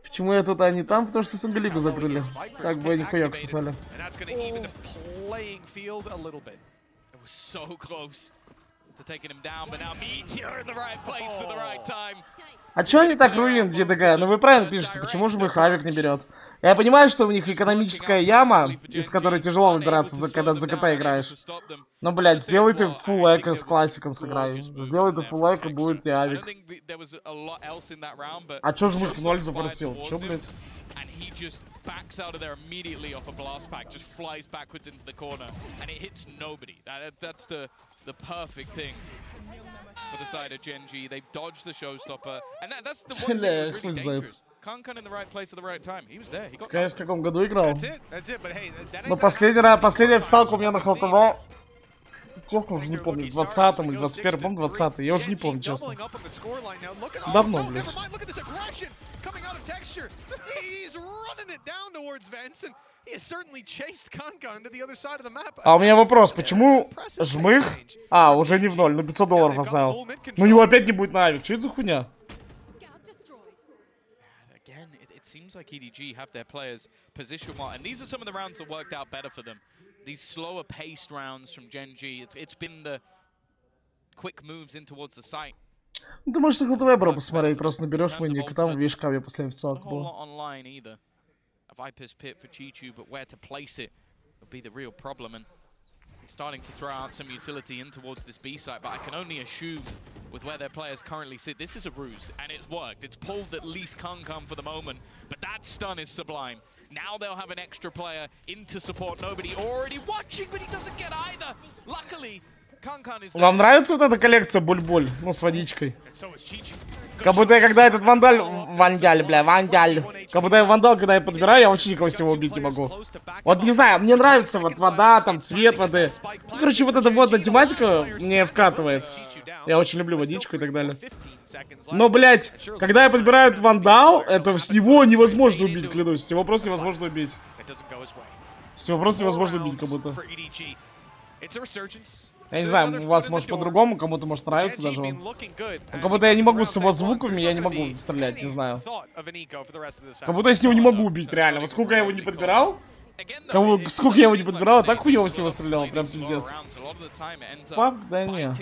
S6: Почему я тут, а не там? Потому что СНГ лигу закрыли. Как бы они хуяк сосали. А чё они так руин ДДГ? Ну вы правильно пишете, почему же их авик не берет? Я понимаю, что у них экономическая яма, из которой тяжело выбираться, когда за КТ играешь. Но, блядь, сделай ты фулл эко с классиком сыграй. Сделай ты фулл эко, будет тебе авик. А чё же их в ноль зафорсил? Чё, блядь?
S17: Backs out of there immediately off a blast pack, just flies backwards into the corner, and it hits nobody. That's the perfect thing for the side of Gen G. They've dodged the showstopper, and that's the one thing that was really dangerous. Kankan in the right place at the right time. He was there. He got.
S6: Конечно, в каком году играл? Но последняя официалка у меня на Халтово. Честно, уже не помню, в 20-м или 21-м, по-моему, 20-й. Я уже не помню, честно. Давно, блядь. А у меня вопрос, почему жмых? А, уже не в ноль, на $500 оставил. Ну его опять не будет на авик, что это за хуйня?
S17: Seems like EDG have their players position well, and these are some of the rounds that worked out better for them. These slower paced rounds from Gen G. It's been the quick moves in towards the site.
S6: Ну ты можешь на ХЛТВ, бро, посмотреть, просто наберешь мынник, там видишь, как я после официалки был.
S17: Online either. A Viper's pit for Chi-Chu, but where to place it will be the real problem. And starting to throw out some utility in towards this B site, but I can only assume with where their players currently sit, this is a ruse, and it's worked. It's pulled at least Kankan for the moment, but that stun is sublime. Now they'll have an extra player in to support. Nobody already watching, but he doesn't get either. Luckily, Kankan is.
S6: Вам нравится вот эта коллекция буль-буль? Ну, с водичкой. Как будто я когда этот вандаль, как будто я вандал, когда я подбираю, я вообще никого с него убить не могу. Вот не знаю, мне нравится вот вода, там цвет воды. Ну, короче, вот эта водная тематика мне вкатывает. Я очень люблю водичку и так далее. Но, блядь, когда я подбираю этот вандал, это с него невозможно убить, клянусь. С него просто невозможно убить. С него просто невозможно убить, как будто. Я не знаю, у вас может по-другому, кому-то может нравиться даже он. Как будто я не могу с его звуками, я не могу стрелять, не знаю. Как будто я с него не могу убить, реально. Вот сколько я его не подбирал, сколько я его не подбирал, а так хуёво с него стрелял, прям пиздец. Пап, да не.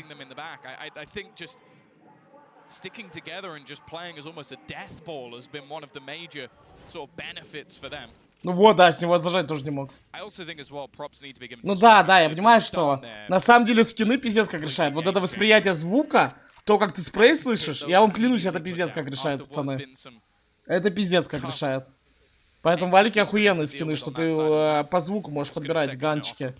S6: Ну вот, да, с него зажать тоже не мог. Ну да, я понимаю, что на самом деле скины пиздец как решают. Вот это восприятие звука, то, как ты спрей слышишь, я вам клянусь, это пиздец как решает, пацаны. Это пиздец как решает. Поэтому валики охуенные скины, что ты по звуку можешь подбирать ганчики.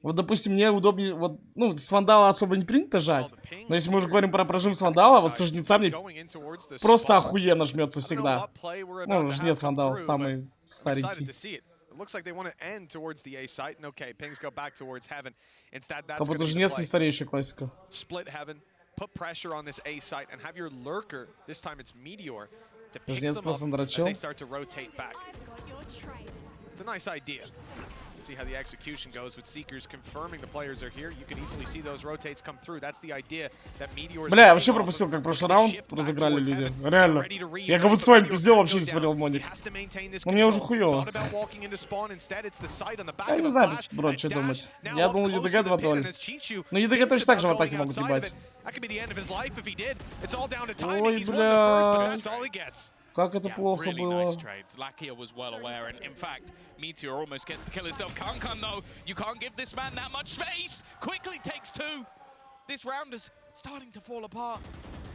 S6: Вот, допустим, мне удобнее, вот, ну, с вандала особо не принято жать. Но если мы уже говорим про прожим с вандала, вот со жнеца мне просто охуенно жмется всегда. Ну, жнец вандал самый старенький. Как будто жнец не стареющая классика. Жнец просто дрочил.
S18: See how the execution goes with Seekers confirming the players are here. You can easily see those rotates come through. That's the idea that Meteors.
S6: Бля, я вообще пропустил, как прошлый раунд разыграли люди. Реально. Я как будто с вами пиздел, вообще не смотрел моник. Но мне уже хуёво. Я не знаю, бро, что думать. Я думал, ЕДГ 2-0. Но ЕДГ точно так же в атаке могут ебать. Ой, бля. Как это плохо
S17: really
S6: было.
S17: nice trades. Lakia was well aware, and in fact, Meteor almost gets the kill himself. Kankan, though, you can't give this man that much space. Quickly takes two. This round is starting to fall apart.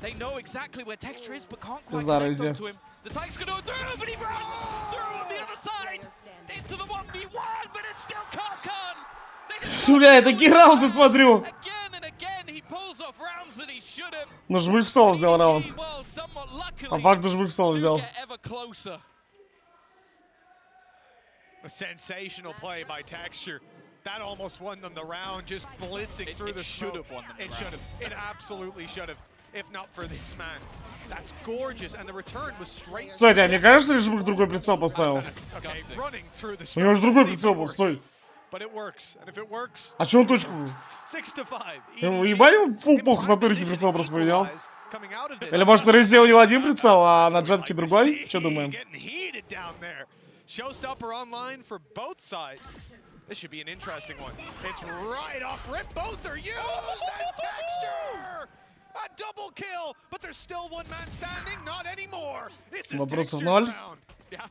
S17: They know exactly where Texture is, but can't quite connect up to him. The Tyke's gonna go through, but he runs through on the other side into the 1v1, but it's still Kankan.
S6: Бля, я такие раунды смотрю.
S17: Again and again, he pulls off rounds that he shouldn't.
S6: Но Жмых соло взял раунд. По факту Жмых соло взял.
S20: A sensational play by Texture. That almost won them the round, just blitzing through the smoke.
S17: Should have won them the
S20: It
S17: round.
S20: should have. It absolutely should have. If not for this man. That's gorgeous, and the return was straight.
S6: Стойте, а мне кажется, ли Жмых другой прицел поставил?
S20: Okay, running through the
S6: У него же другой
S20: smoke.
S6: прицел был, стой.
S20: But it works, and if it works,
S6: А чё он точку?
S20: 6-5.
S6: Ему ебать, он фул похуй на турке прицел просто поменял. Или может на Резе у него один прицел, а на Джетке другой? Чё думаем?
S20: Showstopper online for both sides. This should be an interesting one. It's right off rip. Both are used. And Texture! A double kill, but there's still one man standing. Not anymore. This is
S6: Вопросов
S20: Texture's
S6: ноль.
S20: round.
S17: Yeah.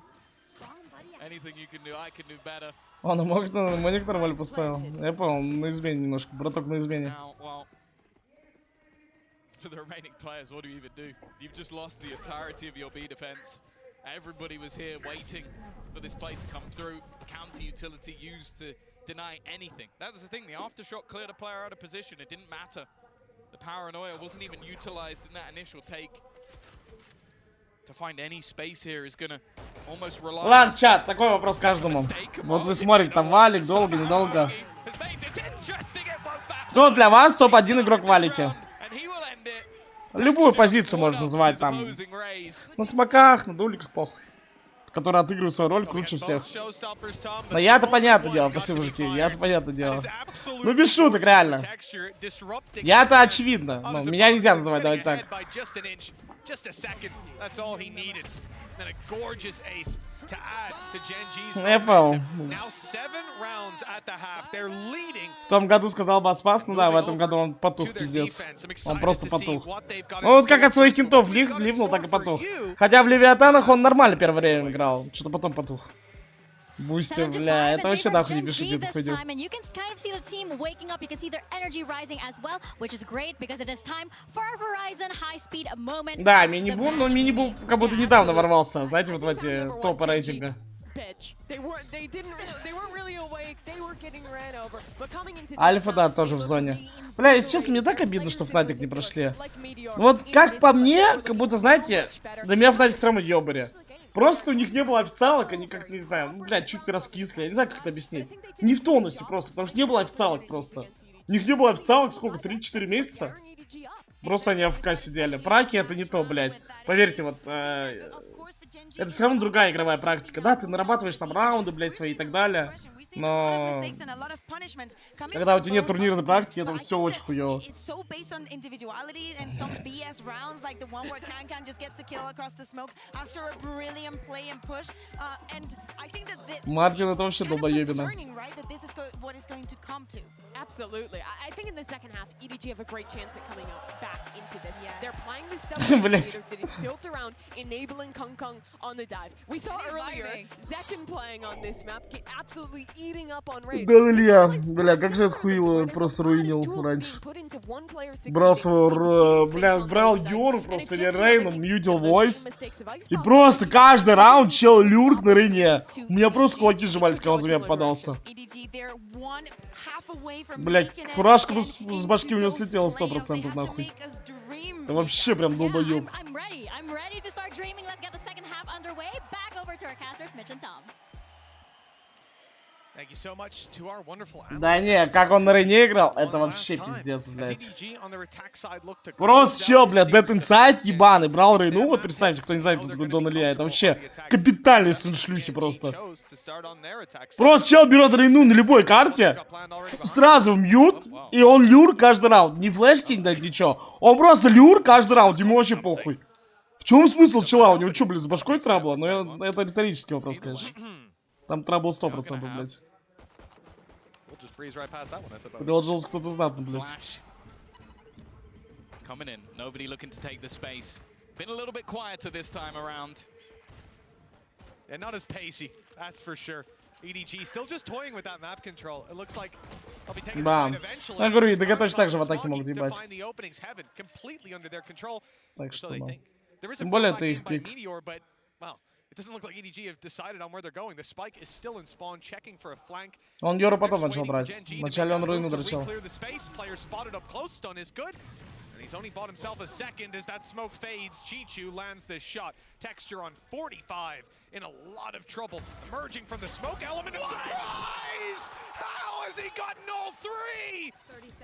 S17: Anything you can do, I can do better.
S6: Он мог на моник нормально поставил. Я понял, на измене немножко. Браток на измене.
S17: Now, well, for the remaining players, what do you even do? You've just lost the entirety of your B defense. Everybody was here waiting for this play to come through. Counter utility used to deny anything. That was the thing. The aftershock cleared a player out of position. It didn't matter. The paranoia wasn't even utilized in that initial take. To find any space here is gonna almost rely.
S6: Ладно, чат, такой вопрос каждому. Вот вы смотрите, там Валик, долго, недолго. Кто для вас топ-1 игрок в Валике? Любую позицию можно называть там. На смоках, на дуликах, похуй. Который отыгрывает свою роль круче всех. Но я-то понятное дело, спасибо, мужики, я-то понятное дело. Ну без шуток, реально. Я-то очевидно, но меня нельзя называть, давайте так.
S20: Just a second. That's all he needed. And a gorgeous ace to add to Gen G's momentum. Now 7 rounds at the half. They're leading.
S6: В том году сказал Баспас, ну да, в этом году он потух, пиздец. Он просто потух. Ну вот как от своих кентов ливнул, так и потух. Хотя в Левиатанах он нормально первое время играл, что-то потом потух. Бусти, бля, это вообще нахуй не пишите эту хуйню. Да, мини-бум, но мини-бум как будто недавно ворвался, знаете, вот в эти топы рейтинга. Альфа, да, тоже в зоне. Бля, если честно, мне так обидно, что Фнатик не прошли. Вот как по мне, как будто, знаете, для меня Фнатик все равно ёбари. Просто у них не было официалок, они как-то, не знаю, ну, блядь, чуть раскисли, я не знаю, как это объяснить. Не в тонусе просто, потому что не было официалок просто. У них не было официалок сколько, 3-4 месяца? Просто они АФК сидели. Праки это не то, блядь. Поверьте, вот, это все равно другая игровая практика. Да, ты нарабатываешь там раунды, блядь, свои и так далее. Но когда у тебя нет турнирной практики, это все очень хуёво. Мартин это вообще долбоебина.
S1: Absolutely. I think in the second half, EDG have a great chance at coming up back into this. They're playing this double that is built around enabling Kung Kung on the dive. We saw earlier Zekken playing on this map, absolutely eating up on Raze.
S6: Да, Илья, бля, как же это хуило просто руинил раньше. Брал свой, бля, брал Йору просто или Рейну, мьютил войс. И просто каждый раунд чел люрк на Рейне. У меня просто кулаки сжимались, когда он за меня попадался. Блять, фуражка бы с башки у него слетела 100% нахуй. Это вообще прям долбоёб. Да не, как он на Рейне играл, это вообще пиздец, блядь. Просто чел, блядь, Dead Inside ебаный, брал Рейну, вот представьте, кто не знает, кто такой Дон Илья, это вообще капитальный сын шлюхи просто. Просто чел берет Рейну на любой карте, сразу в мьют, и он люр каждый раунд, ни флешки, ничего. Он просто люр каждый раунд, ему вообще похуй. В чем смысл чела? У него что, блядь, с башкой трабла? Ну, это риторический вопрос, конечно. Там трабл 100%, блядь. Продолжился кто-то знатный, блядь.
S17: Coming in, nobody looking to take the space. Been a little bit quieter this time around.
S20: And not as pacey, that's for sure. EDG still just toying with that map control. It looks like they'll be taking the fight eventually.
S6: Я говорю, ЕДГ точно так же в атаке могут ебать. Так что, ну. Тем более, это их пик.
S20: It doesn't look like EDG have decided on where they're going. The spike is still in spawn, checking for a flank.
S6: Он Йору потом начал брать. Вначале он руину дрочил.
S20: Player spotted up close, stun is good. And he's only bought himself a second as that smoke fades. Chichu lands this shot. Texture on 45 in a lot of trouble. Emerging from the smoke element of surprise! How has he gotten all three?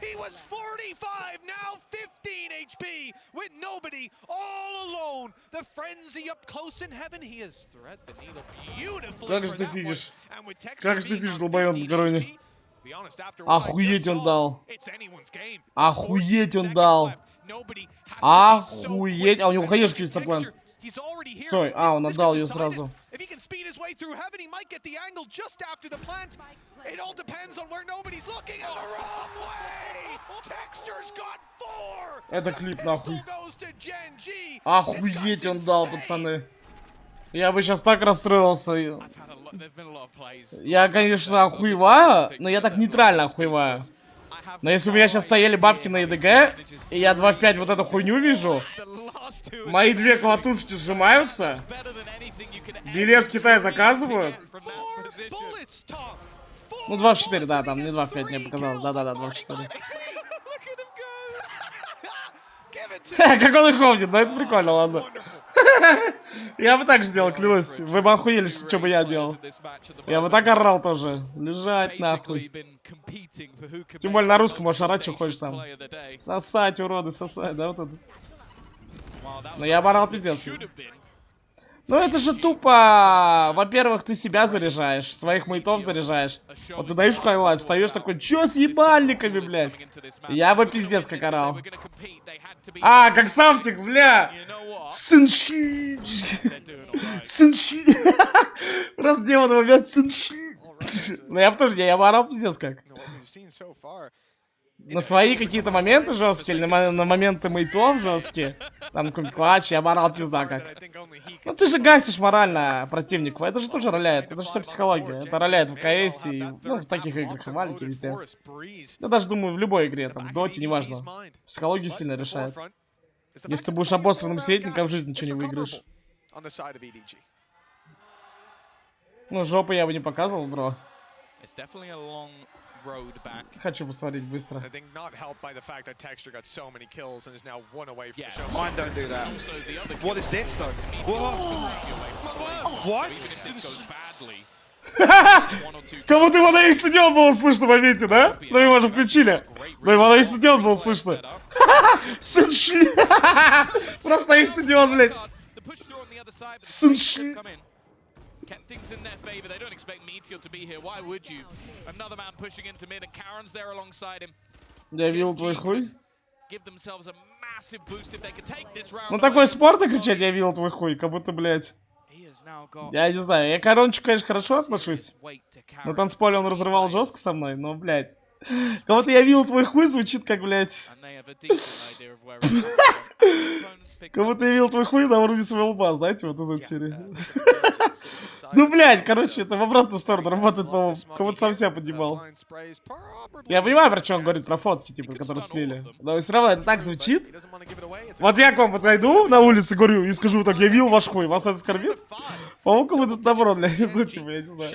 S20: He was 45, now 15 HP with nobody, all alone. The frenzy up close in heaven. He has thread the needle beautifully.
S6: Как же ты видишь? Как же ты видишь, долбоёб на короне? Охуеть он дал. Охуеть он дал. Охуеть. А у него хаешки есть план. Стой, он отдал ее сразу. Это клип нахуй. Охуеть он дал, пацаны. Я бы сейчас так расстроился. Я, конечно, охуеваю, но я так нейтрально охуеваю. Но если бы я сейчас стояли бабки на ЕДГ, и я 2 в 5 вот эту хуйню вижу, мои 2 колотушки сжимаются, билет в Китай заказывают. Ну, 2 в 4, да, там не 2 в 5 мне показалось. Да-да-да, 2 в 4. Как он их ходит, ну это прикольно, ладно. Я бы так сделал, клянусь. Вы бы охуели, что бы я делал. Я бы так орал тоже. Лежать нахуй. Тем более на русском можешь орать, что хочешь там. Сосать, уроды, сосать, да, вот это. Но я бы орал пиздец. Ну это же тупо. Во-первых, ты себя заряжаешь, своих мейтов заряжаешь. Вот ты даешь хайлайт, встаешь такой, чё с ебальниками, блядь? Я бы пиздец как орал. Как самтик, бля. Сынши. Сынши. Раз демон его бьет, сынши. Ну я бы тоже, я бы орал пиздец как. На свои какие-то моменты жесткие, или на моменты мейтов жесткие, там какой-нибудь клатч, я бы орал пизда как. Ну ты же гасишь морально противников, это же тоже роляет, это же все психология. Это роляет в КС и, ну, в таких играх, и маленькие везде. Я даже думаю, в любой игре, там, в доте, неважно. Психология сильно решает. Если ты будешь обосранным сидеть, никогда в жизни ничего не выиграешь. Ну, жопу я бы не показывал, бро. Хочу посмотреть быстро.
S21: Mine don't do that. What is this though? What?
S6: Кому-то его на весь стадион было слышно в моменте, да? Ну его же включили. Ну его на весь стадион было слышно. Сынши. Просто на весь стадион, блядь. Сынши.
S17: Kept things in their favor. They don't expect Meteor to be here. Why would you? Another man pushing into mid, and Karen's there alongside him.
S6: Я видел твой хуй.
S17: Give themselves a massive boost if they could take this round.
S6: Ну такой спорт кричать, я видел твой хуй, как будто, блядь. Я не знаю, я к Корончику, конечно, хорошо отношусь. На танцполе он разрывал жестко со мной, но, блядь. Кого-то я видел твой хуй, звучит как, блядь. Кого-то я видел твой хуй на уровне своего лба, знаете, вот из этой серии. Ну, блядь, короче, это в обратную сторону работает, по-моему. Кого-то сам себя поднимал. Я понимаю, про что он говорит, про фотки, типа, которые слили. Но все равно это так звучит. Вот я к вам подойду на улице, говорю, и скажу так, я видел ваш хуй, вас это оскорбит? По-моему, кому-то добро, блядь, ну, типа, я не знаю.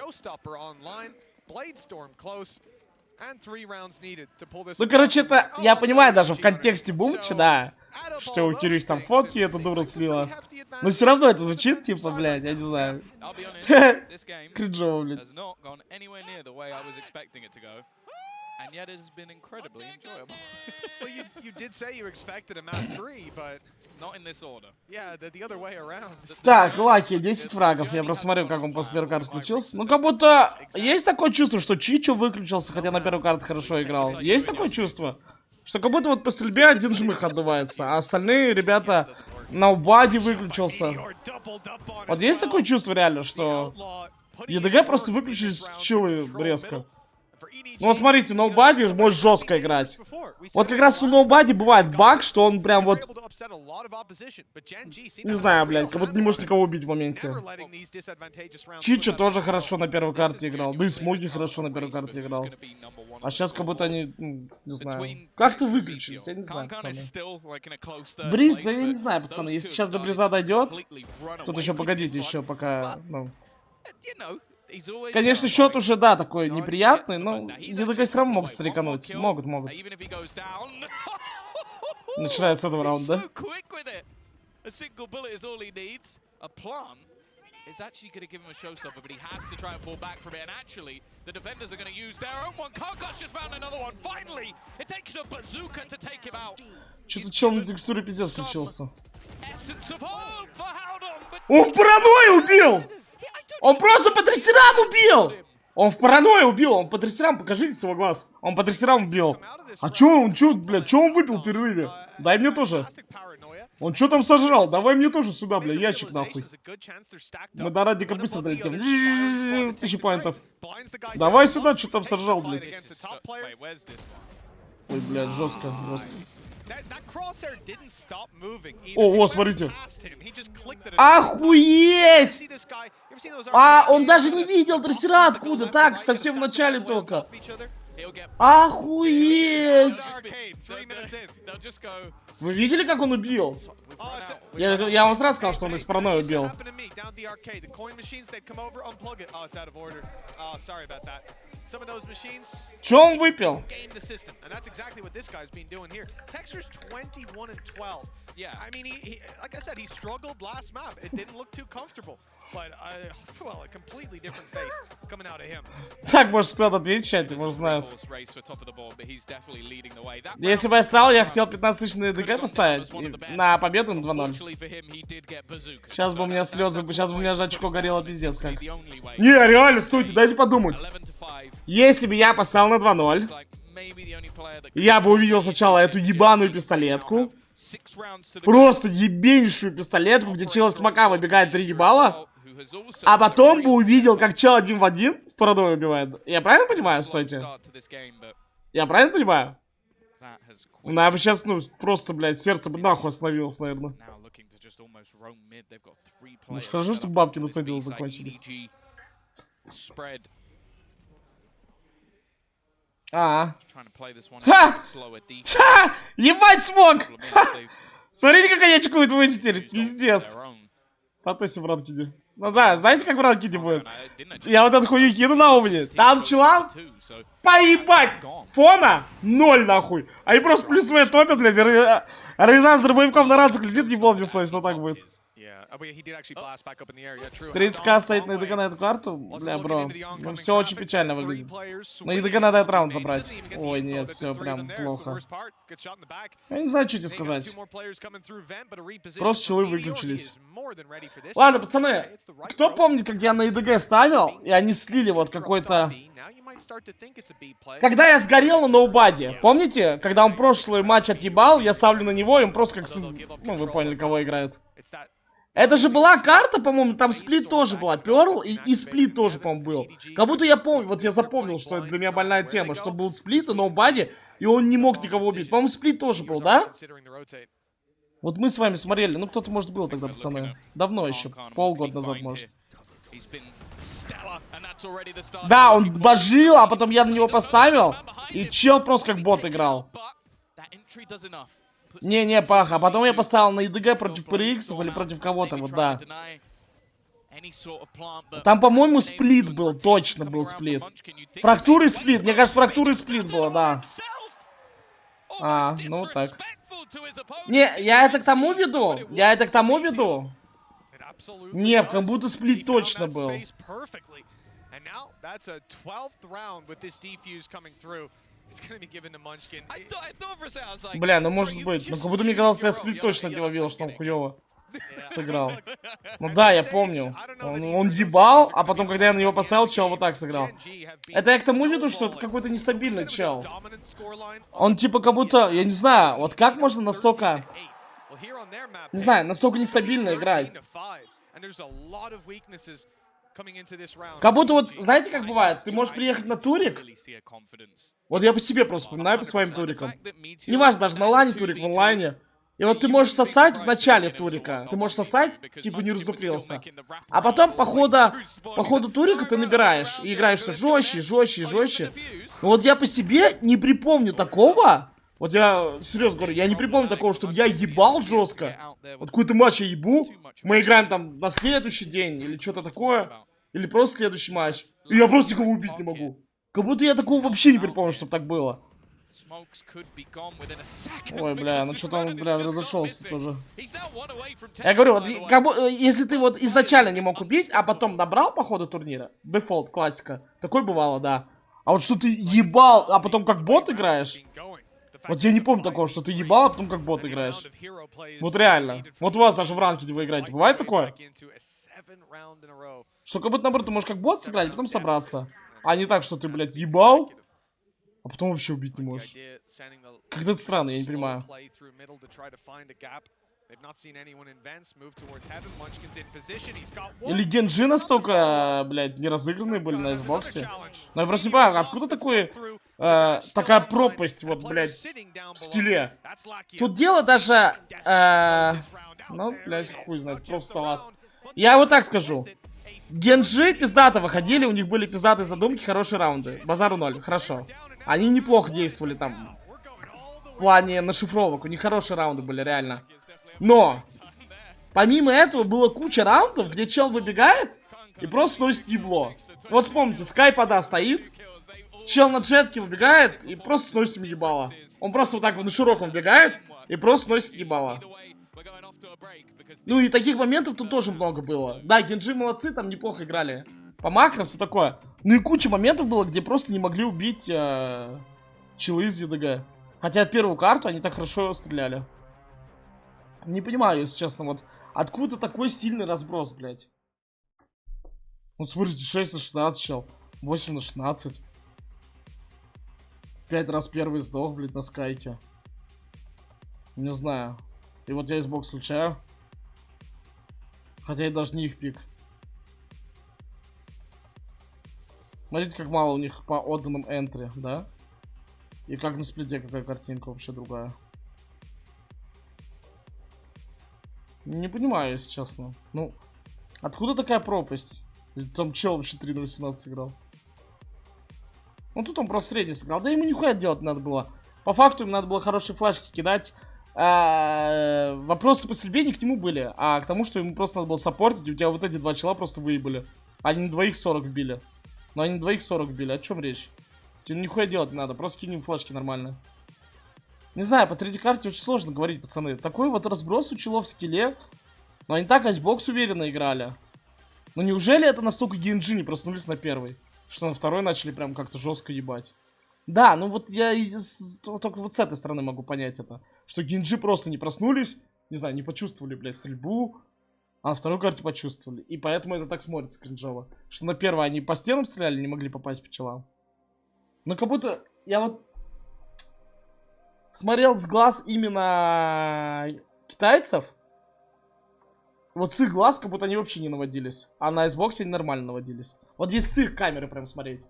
S6: Ну, короче, это, я понимаю, даже в контексте бумча, да, что у Кирюхи там фотки эта дура слила. Но все равно это звучит, типа, блядь, я не знаю. Кринжово, блядь.
S17: And yet it has been incredibly enjoyable.
S20: Well, you did say you expected a map 3, but
S17: not in this order.
S20: Yeah, the other way around.
S6: Так, Лаки, 10 фрагов. Я просто смотрю, как он после первой карты включился. Ну, как будто есть такое чувство, что Чичу выключился, хотя на первой карте хорошо играл. Есть такое чувство, что как будто вот по стрельбе один жмых отдувается, а остальные ребята на убаде выключился. Вот есть такое чувство реально, что ЕДГ просто выключились чилы резко. Ну вот смотрите, Nobody может жестко играть. Вот как раз у Nobody бывает баг, что он прям вот... Не знаю, блядь, как будто не может никого убить в моменте. Чичо тоже хорошо на первой карте играл. Да и Смоги хорошо на первой карте играл. А сейчас как будто они, не знаю, как-то выключились, я не знаю, пацаны. Бриз, да я не знаю, пацаны, если сейчас до Бриза дойдет, тут еще погодите, еще пока, ну... Конечно, счет уже, да, такой неприятный, но ЕДГ все равно могут стрекануть. Могут. Начиная с этого раунда.
S17: It's actually going to give him a showstopper, but he has to try and fall back from it. And actually, the defenders are going to use their own one. Karkash just found another one. Finally, it takes a bazooka to take him out.
S6: Что-то чел на текстуре пиздец включился. Он в паранойю убил! Он просто по трассерам убил! Он в паранойю убил, он по трассерам, покажите свой глаз. Он по трассерам убил. А чё он, блядь, чё он выпил в перерыве? Дай мне тоже. Он что там сожрал? Давай мне тоже сюда, бля, ящик нахуй. Мы до Радика быстро долетим. 1000 поинтов. Давай сюда, что там сожрал, блядь. Ой, блядь, жестко. О, смотрите. Охуеть! А, он даже не видел трассера откуда. Так, совсем в начале только. Охуеть! Вы видели, как он убил? Я вам сразу сказал, что он из паранойи убил. Чё он выпил?
S20: I mean, like I said, he struggled last map. It didn't look too comfortable, but well, a completely different face coming out of him.
S6: Так, может, кто-то отвечает, может, знает. Если бы я стал, я хотел 15 тысяч на ЕДГ поставить на победу на 2-0. Сейчас бы у меня слезы, сейчас бы у меня же очко горело пиздец как. Не, реально, стойте, дайте подумать. Если бы я поставил на 2-0, я бы увидел сначала эту ебаную пистолетку. Просто ебейшую пистолетку, где чел из смока выбегает 3 ебала. А потом бы увидел, как чел 1 в 1 в паранойю убивает. Я правильно понимаю? Стойте. Я правильно понимаю? Ну, я бы сейчас, ну, просто, блядь, сердце бы нахуй остановилось, наверное. Ну, хорошо, что бабки на самом деле закончились. Ха! Ха! Ебать смог! Ха! Смотрите, как они очкуют высетили. Пиздец. Потойся в ранкиде. Ну да, знаете, как в ранкиде будет? Я вот эту хуйню кину на умне. Там чела поебать! Фона 0 нахуй. Они просто плюсовые топят, блядь. Рейза с дробовиком на ранцах летит, не помню, если так будет. 30к стоит на ЕДГ на эту карту? Бля, бро, ну все очень печально выглядит. На ЕДГ надо этот раунд забрать. Ой, нет, все прям плохо. Я не знаю, что тебе сказать. Просто челы выключились. Ладно, пацаны, кто помнит, как я на ЕДГ ставил, и они слили вот какой-то... Когда я сгорел на Nobody, помните? Когда он прошлый матч отъебал, я ставлю на него, и он просто как... Ну, вы поняли, кого играет. Это же была карта, по-моему, там сплит тоже была. Перл и сплит тоже, по-моему, был. Как будто я помню, вот я запомнил, что это для меня больная тема, что был сплит и Nobody, и он не мог никого убить. По-моему, сплит тоже был, да? Вот мы с вами смотрели, ну кто-то, может, был тогда, пацаны. Давно еще, полгода назад, может. Да, он божил, а потом я на него поставил, и чел просто как бот играл. Не, Паха, а потом я поставил на ЕДГ против PRX или против кого-то, вот да. Там, по-моему, сплит был, точно был сплит. Фрактуры сплит, мне кажется, фрактуры сплит было, да. А, ну так. Не, я это к тому веду, Не, как будто сплит точно был. Бля, ну может быть. Ну как будто мне казалось, я сплит точно не ловил, что он хуёво сыграл. Ну да, я помню. Он ебал, а потом, когда я на него поставил, чел вот так сыграл. Это я к тому веду, что это какой-то нестабильный чел. Он типа как будто, я не знаю, вот как можно настолько... Не знаю, настолько нестабильно играть. Как будто вот, знаете, как бывает? Ты можешь приехать на турик. Вот я по себе просто вспоминаю, по своим турикам. Неважно, даже на лане турик, в онлайне. И вот ты можешь сосать в начале турика. Ты можешь сосать, типа не раздуплился. А потом по ходу турика ты набираешь. И играешь все жестче, жестче, жестче. Но вот я по себе не припомню такого. Вот я серьезно говорю, я не припомню такого, чтобы я ебал жестко. Вот какой-то матч я ебу. Мы играем там на следующий день или что-то такое. Или просто следующий матч. И я просто никого убить не могу. Как будто я такого вообще не припомню, чтобы так было. Ой, бля, ну что-то он, бля, разошелся тоже. Я говорю, вот, если ты вот изначально не мог убить, а потом набрал по ходу турнира, дефолт, классика, такое бывало, да. А вот что ты ебал, а потом как бот играешь, вот я не помню такого, что ты ебал, а потом как бот играешь. Вот реально. Вот у вас даже в ранкеде вы играете, бывает такое? Что как будто, наоборот, ты можешь как бот сыграть, а потом собраться. А не так, что ты, блядь, ебал, а потом вообще убить не можешь. Как-то это странно, я не понимаю. Или Генджи настолько, блядь, не разыгранные были на Xbox. Но я просто не понимаю, откуда такая пропасть, вот, блядь, в скилле. Тут дело даже, ну, блядь, хуй знает, просто салат. Я вот так скажу. Генджи пиздато выходили, у них были пиздатые задумки, хорошие раунды. Базару 0, хорошо. Они неплохо действовали там. В плане нашифровок, у них хорошие раунды были, реально. Но, помимо этого, было куча раундов, где чел выбегает и просто сносит ебло. Вот вспомните, Скайпада стоит, чел на джетке выбегает и просто сносит им ебало. Он просто вот так вот на широком выбегает и просто сносит ебало. Ну и таких моментов тут тоже много было. Да, Генджи молодцы, там неплохо играли. По макро, все такое. Ну и куча моментов было, где просто не могли убить челы из ЕДГ. Хотя первую карту они так хорошо стреляли. Не понимаю, если честно, вот откуда такой сильный разброс, блядь. Вот смотрите, 6 на 16, чел. 8 на 16. 5 раз первый сдох, блядь, на скайке. Не знаю. И вот я из бокса включаю. Хотя и даже не их пик. Смотрите, как мало у них по отданным энтри, да? И как на сплите какая картинка вообще другая. Не понимаю, если честно. Ну, откуда такая пропасть? Там чел вообще 3 на 18 сыграл. Ну, тут он просто средний сыграл. Да ему нихуя делать надо было. По факту им надо было хорошие флешки кидать. Вопросы по стрельбе не к нему были, а к тому, что ему просто надо было саппортить, и у тебя вот эти два чела просто выебали. Они на двоих 40 вбили. Но они на двоих 40 вбили, о чем речь? Тебе нихуя делать не надо, просто кинь им флешки нормально. Не знаю, по 3D карте очень сложно говорить, пацаны. Такой вот разброс у челов в скилле. Но они так Icebox уверенно играли. Но неужели это настолько Генджи не проснулись на первый? Что на второй начали прям как-то жестко ебать. Да, ну вот я только вот с этой стороны могу понять это. Что Генджи просто не проснулись, не знаю, не почувствовали, блядь, стрельбу, а на второй карте почувствовали. И поэтому это так смотрится кринжово. Что на первой они по стенам стреляли, не могли попасть по челам. Но как будто я вот смотрел с глаз именно китайцев. Вот с их глаз, как будто они вообще не наводились. А на Xbox они нормально наводились. Вот здесь с их камеры прям смотреть.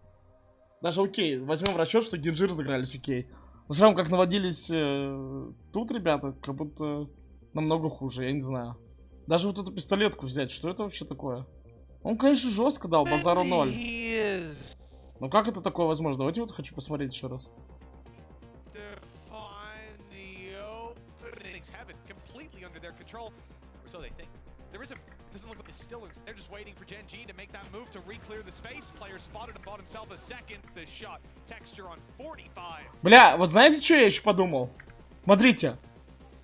S6: Даже окей, возьмем в расчет, что Генджи разыгрались, окей. Но все равно, как наводились тут ребята, как будто намного хуже, я не знаю. Даже вот эту пистолетку взять, что это вообще такое? Он, конечно, жестко дал, базару 0. Ну как это такое возможно? Давайте вот хочу посмотреть еще раз.
S18: Doesn't look like it's still. They're just waiting for Gen G to make that move to re-clear the space. Player spotted and bought himself a second. The shot texture on 45.
S6: Бля, вот знаете, что я еще подумал? Смотрите,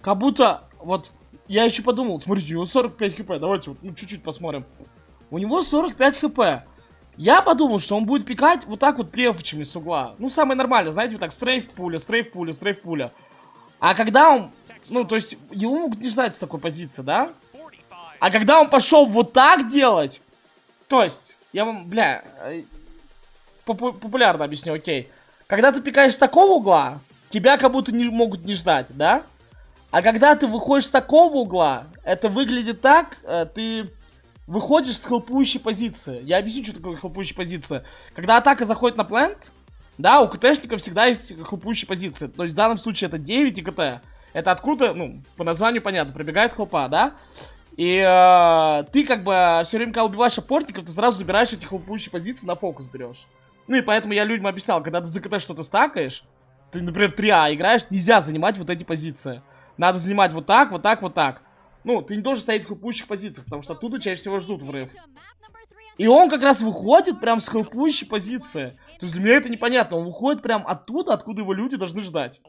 S6: как будто вот я еще подумал. Смотрите, у него 45 хп. Давайте вот ну, чуть-чуть посмотрим. У него 45 хп. Я подумал, что он будет пикать вот так вот префчами с угла. Ну, самое нормальное, знаете, вот так стрейф пуля, стрейф пуля, стрейф пуля. А когда он, ну, то есть его могут не ждать с такой позиции, да? А когда он пошел вот так делать, то есть, я вам, бля, популярно объясню, окей. Когда ты пикаешь с такого угла, тебя как будто не могут не ждать, да? А когда ты выходишь с такого угла, это выглядит так, ты выходишь с хелпующей позиции. Я объясню, что такое хелпующая позиция. Когда атака заходит на плент, да, у КТшников всегда есть хелпующая позиция. То есть в данном случае это 9 и КТ. Это откуда, ну, по названию понятно, пробегает хелпа, да? И ты как бы все время, когда убиваешь оппортников, ты сразу забираешь эти хелпующие позиции, на фокус берешь. Ну и поэтому я людям объяснял, когда ты за КТ что-то стакаешь, ты, например, 3А играешь, нельзя занимать вот эти позиции. Надо занимать вот так, вот так, вот так. Ну, ты не должен стоять в хелпующих позициях, потому что оттуда чаще всего ждут врыв. И он как раз выходит прям с хелпующей позиции. То есть для меня это непонятно. Он выходит прям оттуда, откуда его люди должны ждать.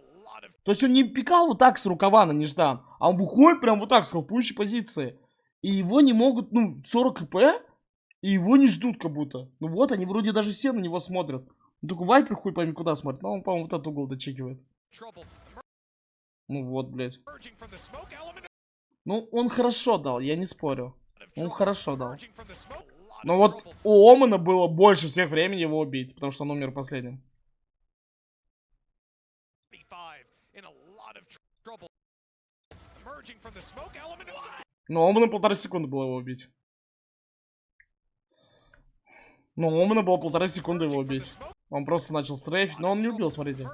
S6: То есть он не пикал вот так с рукава на неждан, а он выходит прям вот так с хелпующей позиции. И его не могут, ну, 40 хп, и его не ждут как будто. Ну вот, они вроде даже все на него смотрят. Ну, только Вайпер хуй пойми куда смотрит. Но он, по-моему, вот этот угол дочекивает. Ну вот, блядь. Ну, он хорошо дал, я не спорю. Он хорошо дал. Но вот у Омена было больше всех времени его убить, потому что он умер последним. Но Омена 1,5 секунды было его убить. Ну, у Омена было 1,5 секунды его убить. Он просто начал стрейфить, но он не убил, смотрите.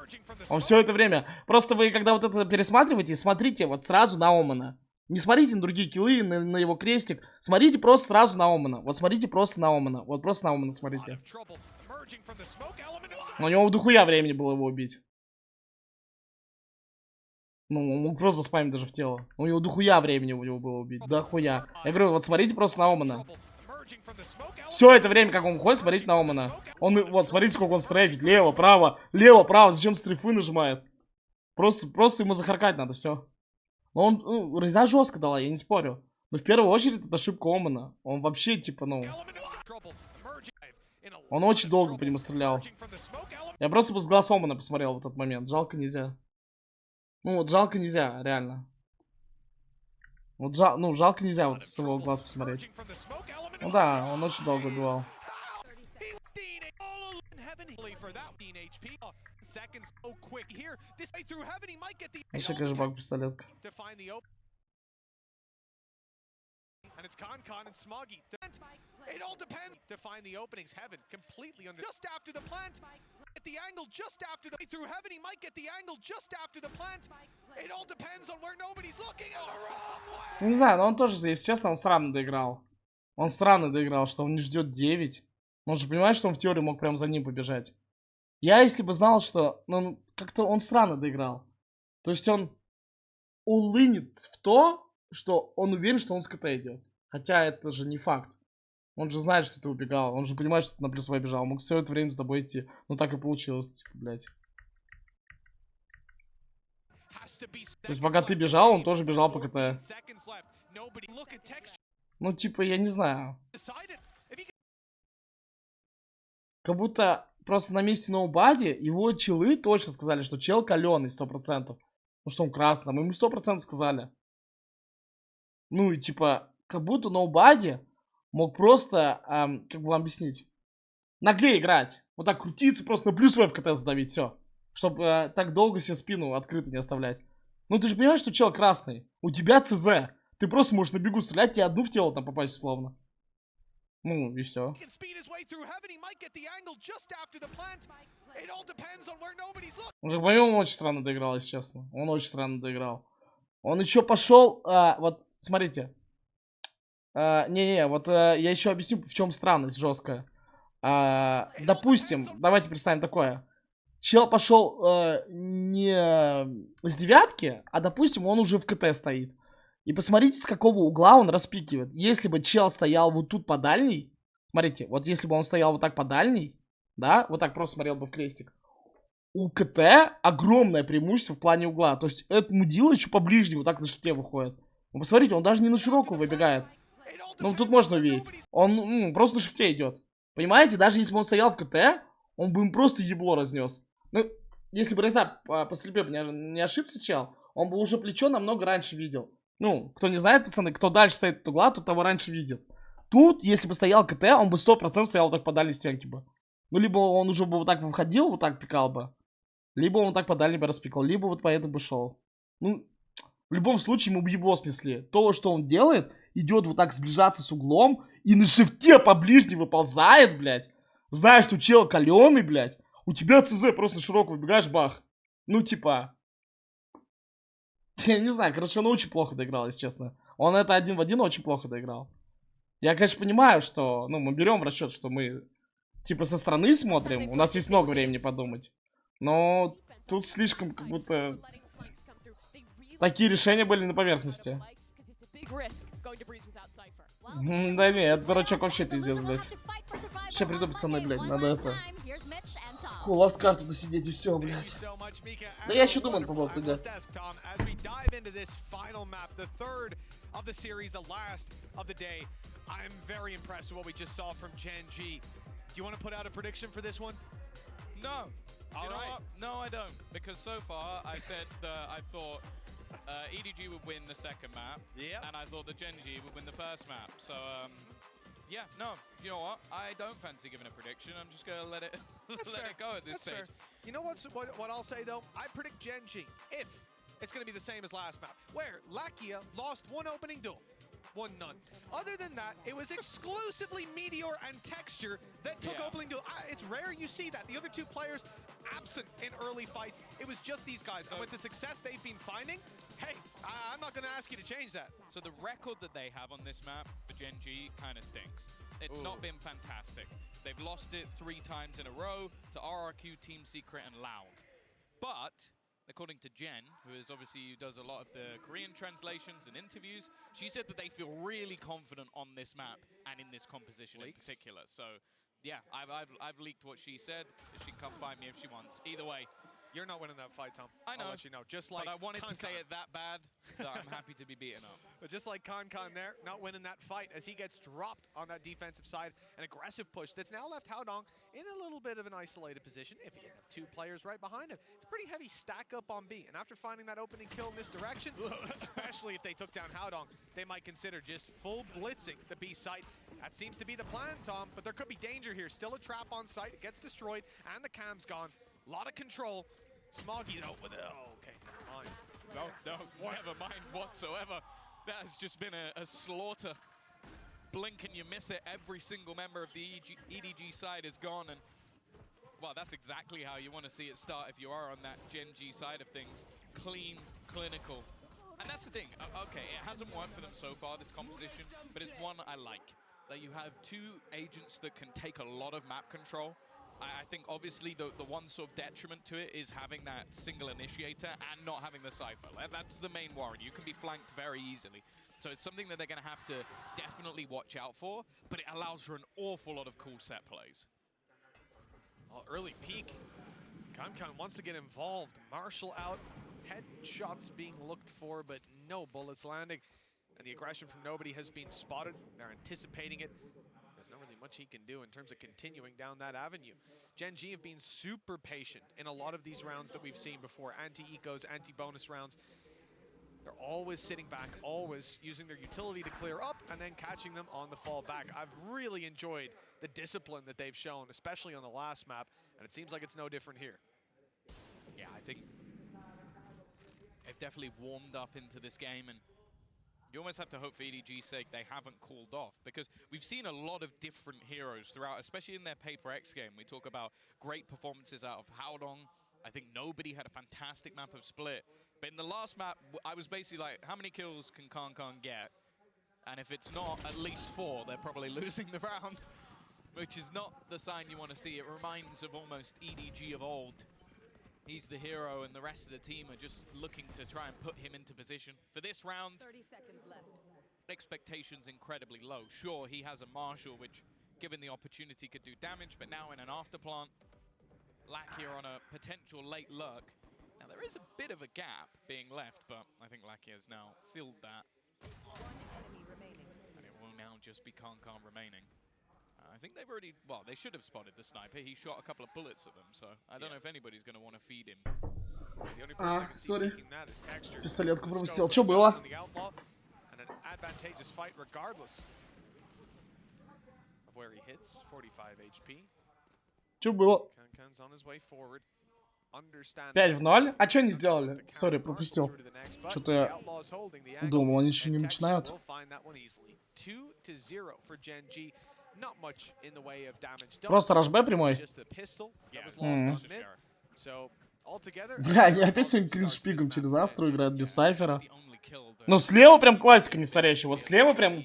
S6: Он все это время... Просто вы, когда вот это пересматриваете, смотрите вот сразу на Омена. Не смотрите на другие киллы, на его крестик. Смотрите просто сразу на Омена. Вот смотрите просто на Омена. Вот просто на Омена смотрите. Но у него дохуя времени было его убить. Ну, он мог просто спамить даже в тело. У него дохуя времени у него было убить. Дохуя. Я говорю, вот смотрите просто на Омена. Все это время, как он уходит, смотрите на Омена. Он, вот, смотрите, сколько он стрейфит. Лево, право, зачем стрейфы нажимает? Просто ему захаркать надо, все. Он, ну, реза жестко дала, я не спорю. Но в первую очередь это ошибка Омена. Он вообще, типа, ну... Он очень долго по нему стрелял. Я просто бы с глаз Омена посмотрел в тот момент. Жалко нельзя. Ну, вот жалко нельзя, реально. Вот жалко нельзя вот с его глаз посмотреть. Ну да, он очень долго убивал. Еще, конечно, баг пистолетка.
S20: And it's Con and Smoggy. It all depends to find the openings. Heaven completely under. Just after the plant. At the angle just after the through Heaven. He might get the angle just after the plant. It all depends on where nobody's looking at the wrong way.
S6: Не знаю, но он тоже, если честно, он странно доиграл. Он странно доиграл, что он не ждет 9. Он же понимает, что он в теории мог прям за ним побежать. Я, если бы знал, что... Ну, как-то он странно доиграл. То есть он улынет в то, что он уверен, что он с КТ идет. Хотя это же не факт. Он же знает, что ты убегал. Он же понимает, что ты на плюсовой бежал. Он мог все это время с тобой идти. Ну так и получилось, типа, блядь. То есть пока ты бежал, он тоже бежал по КТ. Ну типа, я не знаю. Как будто просто на месте ноубади его чилы точно сказали, что чел каленый 100%. Ну что он красный, мы ему 100% сказали. Ну и типа... Как будто ноубади мог просто, как бы вам объяснить, наглее играть. Вот так крутиться, просто на плюс в КТ задавить, все. Чтобы так долго себе спину открыто не оставлять. Ну ты же понимаешь, что чел красный. У тебя ЦЗ. Ты просто можешь на бегу стрелять, тебе одну в тело там попасть условно. Ну и все. Ну, по-моему, он очень странно доиграл, если честно. Он очень странно доиграл. Он еще пошел, вот, смотрите. Вот я еще объясню, в чем странность жесткая. Допустим, давайте представим такое. Чел пошел не с 9, а допустим, он уже в КТ стоит. И посмотрите, с какого угла он распикивает. Если бы чел стоял вот тут по дальней, смотрите, вот если бы он стоял вот так по дальней, да, вот так просто смотрел бы в крестик, у КТ огромное преимущество в плане угла. То есть этот мудила еще поближе, вот так на шифте выходит. Ну, посмотрите, он даже не на широкую выбегает. Ну, тут можно увидеть. Он просто на шифте идет. Понимаете, даже если бы он стоял в КТ, он бы им просто ебло разнес. Ну, если бы Реза по стрельбе не ошибся, чел, он бы уже плечо намного раньше видел. Ну, кто не знает, пацаны, кто дальше стоит от угла, тот того раньше видит. Тут, если бы стоял КТ, он бы 100% стоял так по дальней стенке бы. Ну, либо он уже бы вот так выходил, вот так пикал бы. Либо он так по дальней бы распикал, либо вот по этому бы шел. Ну, в любом случае ему бы ебло снесли. То, что он делает, идет вот так сближаться с углом и на шифте по ближней выползает, блядь, знаешь, что чел каленый, блядь, у тебя ЦЗ просто широко выбегаешь, бах. Ну, типа... Я не знаю, короче, он очень плохо доиграл, если честно. Он это 1 в 1 очень плохо доиграл. Я, конечно, понимаю, что, ну, мы берем в расчет, что мы, типа, со стороны смотрим, у нас есть много времени подумать. Но тут слишком, как будто, такие решения были на поверхности. Да не, этот дурачок вообще пиздец, блядь. Сейчас приду, пацаны, блядь, надо это... Ласт карту досидеть и все, блядь. Да я еще думаю по поводу ТГ.
S18: Of the series, the last of the day. I'm very impressed with what we just saw from Gen G. Do you want to put out a prediction for this one?
S17: No. You know what? No, I don't. Because so far, I said that I thought EDG would win the second map.
S18: Yeah.
S17: And I thought that Gen G would win the first map. So, yeah, no. You know what? I don't fancy giving a prediction. I'm just going to let it let it go at this stage.
S18: Fair. You know what I'll say, though? I predict Gen G. If it's going to be the same as last map, where Lakia lost one opening duel, won none. Other than that, it was exclusively Meteor and Texture that took opening duel. It's rare you see that. The other two players absent in early fights. It was just these guys. And with the success they've been finding, hey, I'm not going to ask you to change that.
S17: So the record that they have on this map for Gen G kind of stinks. It's not been fantastic. They've lost it 3 times in a row to RRQ, Team Secret, and Loud. But according to Jen, who does a lot of the Korean translations and interviews, she said that they feel really confident on this map and in this composition in particular. So, yeah, I've leaked what she said. She can come find me if she wants. Either way,
S18: you're not winning that fight, Tom.
S17: I know.
S18: I'll let you know. Just like
S17: but I wanted to say it that bad that I'm happy to be beaten up.
S18: But just like Con there, not winning that fight as he gets dropped on that defensive side. An aggressive push that's now left Haodong in a little bit of an isolated position. If he didn't have 2 players right behind him, it's a pretty heavy stack up on B. And after finding that opening kill in this direction, especially if they took down Haodong, they might consider just full blitzing the B site. That seems to be the plan, Tom. But there could be danger here. Still a trap on site. It gets destroyed, and the cam's gone. A lot of control. Smoggy though with okay, never mind.
S17: No, never mind whatsoever. That has just been a slaughter. Blink and you miss it. Every single member of the EDG side is gone, and well, that's exactly how you want to see it start if you are on that Gen G side of things. Clean, clinical. And that's the thing. Okay, it hasn't worked for them so far, this composition, but it's one I like. That you have 2 agents that can take a lot of map control. I think obviously the one sort of detriment to it is having that single initiator and not having the Cypher. That's the main worry. You can be flanked very easily. So it's something that they're going to have to definitely watch out for, but it allows for an awful lot of cool set plays.
S18: Early peak. Con wants to get involved. Marshall out. Headshots being looked for, but no bullets landing. And the aggression from nobody has been spotted. They're anticipating it. There's not really much he can do in terms of continuing down that avenue. Gen G have been super patient in a lot of these rounds that we've seen before. Anti-ecos, anti-bonus rounds. They're always sitting back, always using their utility to clear up and then catching them on the fall back. I've really enjoyed the discipline that they've shown, especially on the last map, and it seems like it's no different here.
S17: Yeah, I think they've definitely warmed up into this game, and you almost have to hope for EDG's sake they haven't cooled off, because we've seen a lot of different heroes throughout, especially in their Paper X game. We talk about great performances out of Haodong. I think nobody had a fantastic map of Split. But in the last map, I was basically like, how many kills can Con get? And if it's not at least 4, they're probably losing the round, which is not the sign you want to see. It reminds of almost EDG of old. He's the hero, and the rest of the team are just looking to try and put him into position. For this round,
S12: 30 seconds left.
S17: Expectations incredibly low. Sure, he has a Marshall, which, given the opportunity, could do damage, but now in an afterplant, Lakia on a potential late lurk. Now, there is a bit of a gap being left, but I think Lakia has now filled that.
S12: One enemy remaining.
S17: And it will now just be Con remaining. I think they've already, well, they should have spotted the sniper. He shot a couple of bullets at them, so I don't know if anybody's going to want to feed him.
S6: Сори. Пистолетку пропустил. Что было?
S18: And an advantageous fight regardless of where he hits. 45 HP.
S6: Что было?
S18: Con's on his way forward.
S6: 5-0? А что они сделали? Сори, пропустил. Что-то я думал, они еще не начинают. Просто раш-Б прямой? Бля, они опять своим клиншпигом через Астру играют без Сайфера. Ну, слева прям классика не старящая. Вот слева прям,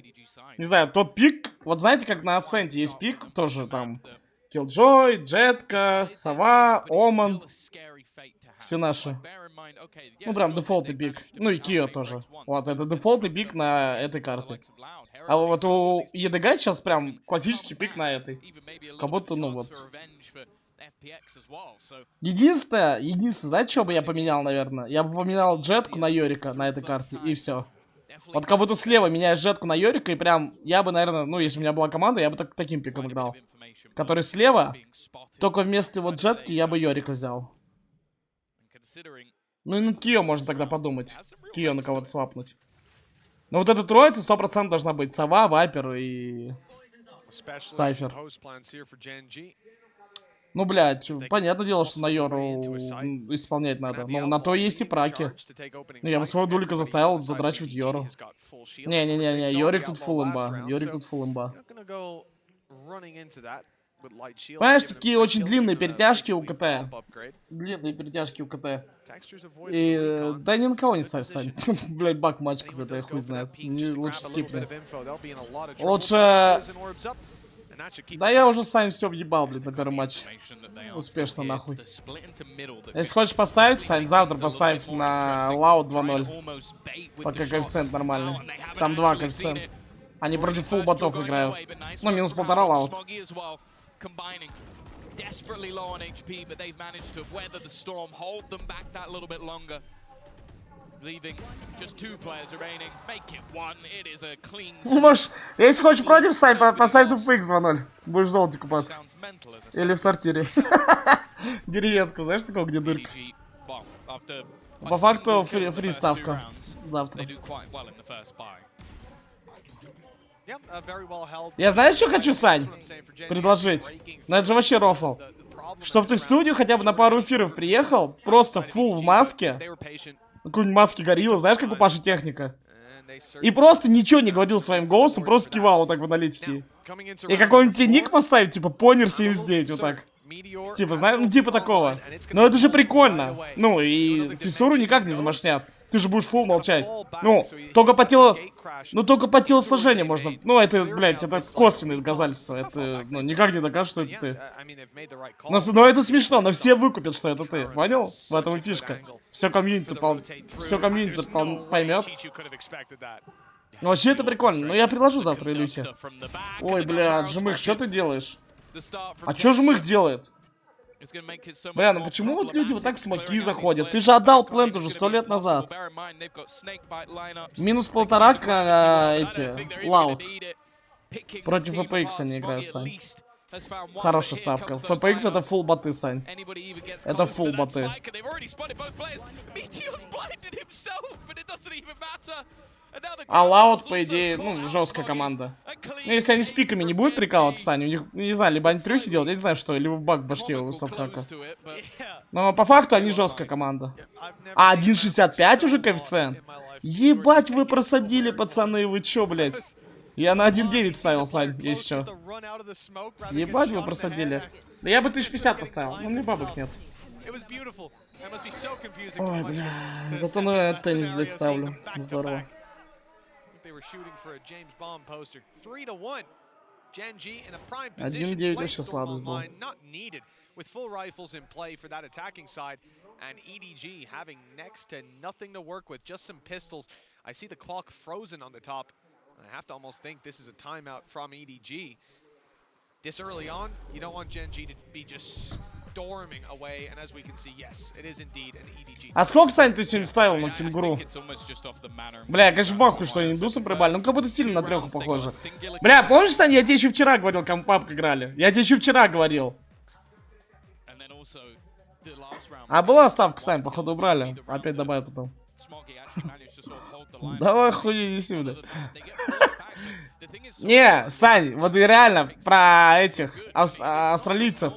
S6: не знаю, тот пик. Вот знаете, как на Асценте есть пик, тоже там Killjoy, Джетка, Сова, Оман. Все наши. Ну, прям дефолтный пик. Ну и Кио тоже. Вот, это дефолтный пик на этой карте. А вот у ЕДГ сейчас прям классический пик на этой. Как будто, ну вот. Единственное, знаете, что бы я поменял, наверное? Я бы поменял Джетку на Йорика на этой карте, и все. Вот как будто слева меняешь Джетку на Йорика, и прям, я бы, наверное, ну, если у меня была команда, я бы таким пиком играл. Который слева, только вместо вот Джетки я бы Йорика взял. Ну и на Кио можно тогда подумать. Кио на кого-то свапнуть. Но вот эта троица 100% должна быть. Сова, Вайпер и Сайфер. Ну, блядь, понятное дело, что на Йору исполнять надо. Но на то есть и праки. Ну, я бы своего дулика заставил задрачивать Йору. Не-не-не, Йорик тут фулл имба. Йорик тут фулл имба. Понимаешь, такие очень длинные перетяжки у КТ. Длинные перетяжки у КТ. И да ни на кого не ставь, Сань. Блядь, баг матч какой-то, я хуй знает. Лучше скипни. Лучше... Да я уже сам все въебал, блядь, на первый матч. Успешно, нахуй. Если хочешь поставить, Сань, завтра поставь на Лаут 2-0. Пока коэффициент нормальный. Там 2 коэффициент. Они против фулл ботов играют. Ну, минус 1,5 Лаут. Можешь, если хочешь против, Сань, поставь тупик 2-0. Будешь в золоте купаться. Или в сортире. Деревенскую, знаешь такого, где дырка? По факту фри ставка. Завтра. Я знаешь, что хочу, Сань? Предложить. Ну это же вообще рофл. Чтоб ты в студию хотя бы на пару эфиров приехал, просто фулл в маске. Какой-нибудь маски горилла, знаешь, как у Паши техника? И просто ничего не говорил своим голосом, просто кивал вот так в аналитике. И какой-нибудь тебе ник поставить, типа Понер 79, вот так. Типа, знаешь, ну типа такого. Но это же прикольно. Ну и фиссуру никак не замашнят. Ты же будешь фулл молчать. Ну, только по телу... Ну, только по телосложению можно... Ну, это, блядь, это косвенное доказательство. Это, ну, никак не докажет, что это ты. Но это смешно, но все выкупят, что это ты. Понял? В этом и фишка. Все комьюнити поймет. Ну, вообще это прикольно. Ну, я предложу завтра Илюхе. Ой, блядь, Жмых, что ты делаешь? А что Жмых делает? Бля, ну почему вот люди вот так в смоки заходят? Ты же отдал плент уже 100 лет назад. Минус 1,5 эти, Лаут. Против FPX они играют, Сань. Хорошая ставка. FPX это фулл боты, Сань. Это фулл боты. А Лаут, по идее, ну, жесткая команда. Ну, если они с пиками не будут прикалываться, Саня, у них, не знаю, либо они трюхи делают, я не знаю что, либо баг в башке у Садхака. Но по факту они жесткая команда. А 1,65 уже коэффициент? Ебать, вы просадили, пацаны, вы чё, блядь? Я на 1,9 ставил, Сань, есть что. Ебать, вы просадили. Да я бы 1050 поставил, но мне бабок нет. Ой, бля, зато на теннис, блядь, ставлю. Здорово.
S20: They were shooting for a James Bond poster. 3-1. Gen G in a prime
S6: 1-9
S20: position.
S6: вообще слабость был.
S20: Not needed with full rifles in play for that attacking side, and EDG having next to nothing to work with, just some pistols. I see the clock frozen on the top. I have to almost think this is a timeout from EDG. This early on, you don't want Gen G to be just storming away, and as we can see, yes, it is indeed an EDG.
S6: А сколько, Сань, ты сегодня ставил на кенгуру? Бля, я, конечно, в баху, что индусом прибали, ну как будто сильно на треху похоже. Бля, помнишь, Сань, я тебе еще вчера говорил, как папка играли? Я тебе еще вчера говорил. А была ставка, Сань, походу убрали. Опять добавят потом. Давай хуй неси, бля. Не, Сань, вот реально про этих австралийцев.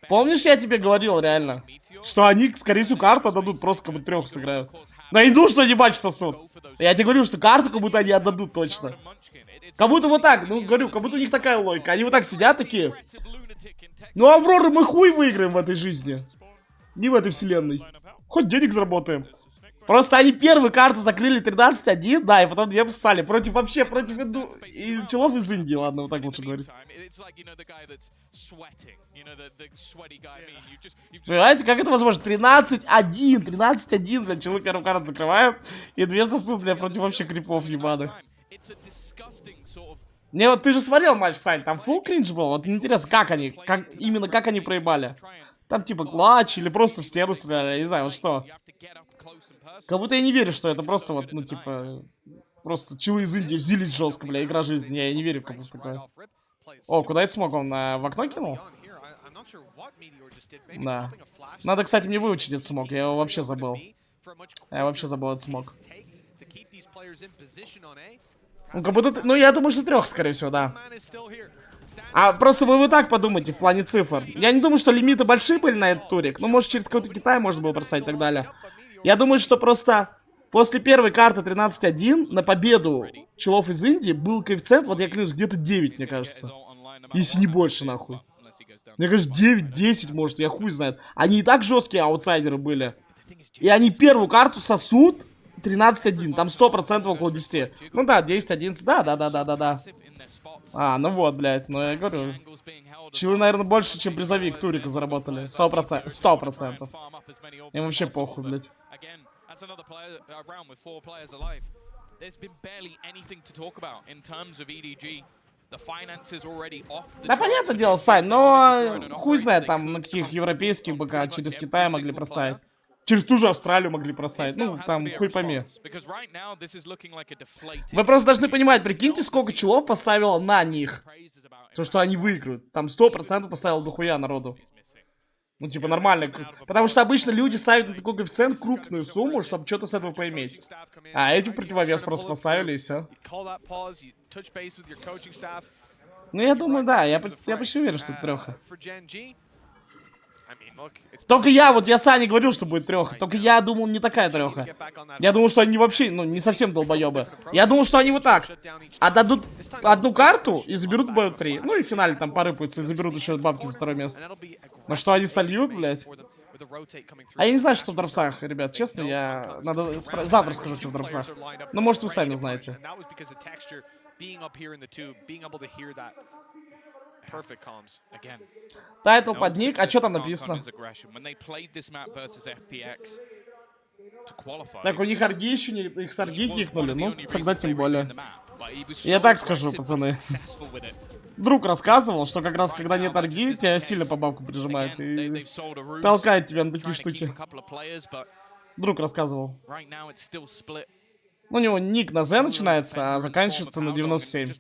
S6: Помнишь, я тебе говорил реально, что они, скорее всего, карту отдадут, просто как будто 3 сыграют. Но я не думал, что они матч сосут. Я тебе говорю, что карту как будто они отдадут точно. Как будто вот так, ну говорю, как будто у них такая логика. Они вот так сидят такие. Ну, Авроры, мы хуй выиграем в этой жизни. Не в этой вселенной. Хоть денег заработаем. Просто они первую карту закрыли 13-1, да, и потом 2 писали. Против вообще, против и челов из Индии, ладно, вот так лучше говорить. Понимаете, как это возможно? 13-1, 13-1, блядь, челы первую карту закрывают, и 2 сосуд, блядь, против вообще крипов ебаных. Не, вот ты же смотрел матч, Сань, там full кринж был, вот мне интересно, как они, именно как они проебали. Там типа клатч или просто в стену стреляли, я не знаю, вот что. Как будто я не верю, что это просто вот, ну типа, просто чилы из Индии взялись жестко, бля, игра жизни, я не верю в какое-то такое. О, куда это смог, он в окно кинул? Да. Надо, кстати, мне выучить этот смог, я его вообще забыл. Я вообще забыл этот смог. Ну, как будто, ну, я думаю, что 3, скорее всего, да. А просто вы вот так подумайте в плане цифр. Я не думаю, что лимиты большие были на этот турик. Ну, может, через какой-то Китай можно было бросать и так далее. Я думаю, что просто после первой карты 13-1 на победу челов из Индии был коэффициент, вот я клянусь, где-то 9, мне кажется. Если не больше, нахуй. Мне кажется, 9-10, может, я хуй знает. Они и так жесткие аутсайдеры были. И они первую карту сосут 13-1, там 100% около 10. Ну да, 10-11, да. А, ну вот, блядь, ну я говорю. Чилы, наверное, больше, чем призовик турика заработали. 100%. 100%. Им вообще похуй, блядь. Да, понятное дело, Сань, но хуй знает, там на каких европейских БК через Китай могли проставить. Через ту же Австралию могли проставить. Ну, там, хуй пойми. Вы просто должны понимать, прикиньте, сколько челов поставило на них. То, что они выиграют. Там 100% поставил дохуя народу. Ну, типа, нормально. Потому что обычно люди ставят на такой коэффициент крупную сумму, чтобы что-то с этого поиметь. А эти в противовес просто поставили, и все. Ну, я думаю, да. Я почти уверен, что это 3. Только я Сане говорил, что будет 3. Только я думал, не такая 3. Я думал, что они вообще, ну, не совсем долбоебы. Я думал, что они вот так отдадут одну карту и заберут бой 3. Ну и в финале там порыпаются и заберут еще бабки за 2 место. Но что они сольют, блядь? А я не знаю, что в дропсах, ребят. Честно, я... Надо... Завтра скажу, что в дропсах. Ну, может, вы сами знаете. Тайтл под ник, а что там написано? Так, у них арги еще не... Их с арги кикнули, ну, тогда тем более. Я так скажу, пацаны. Друг рассказывал, что как раз когда нет арги, тебя сильно по бабку прижимает и толкает тебя на такие штуки. Друг рассказывал. У него ник на Z начинается, а заканчивается на 97.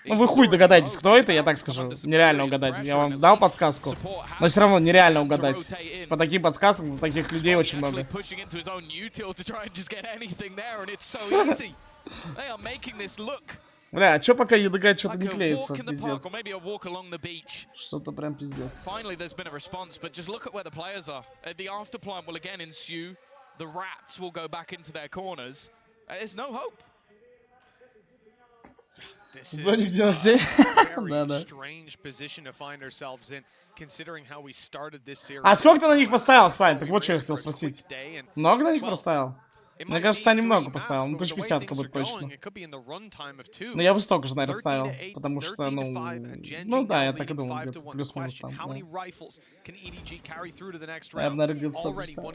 S6: Ну вы хуй догадаетесь, кто это, я так скажу. Нереально угадать. Я вам дал подсказку, но все равно нереально угадать. По таким подсказкам таких людей очень много. Бля, а чё пока ЕДГ что-то не клеится, пиздец. Что-то прям пиздец. В зоне 97? Да. А сколько ты на них поставил, Сань? Так вот, что я хотел спросить. Много на них поставил? Мне кажется, Сань немного поставил. Ну, 1050 как будто точно. Но я бы столько же, наверное, ставил. Потому что, ну да, я так и думал. Где-то плюс-минус там. Да. Я бы, наверное, где-то столько ставил.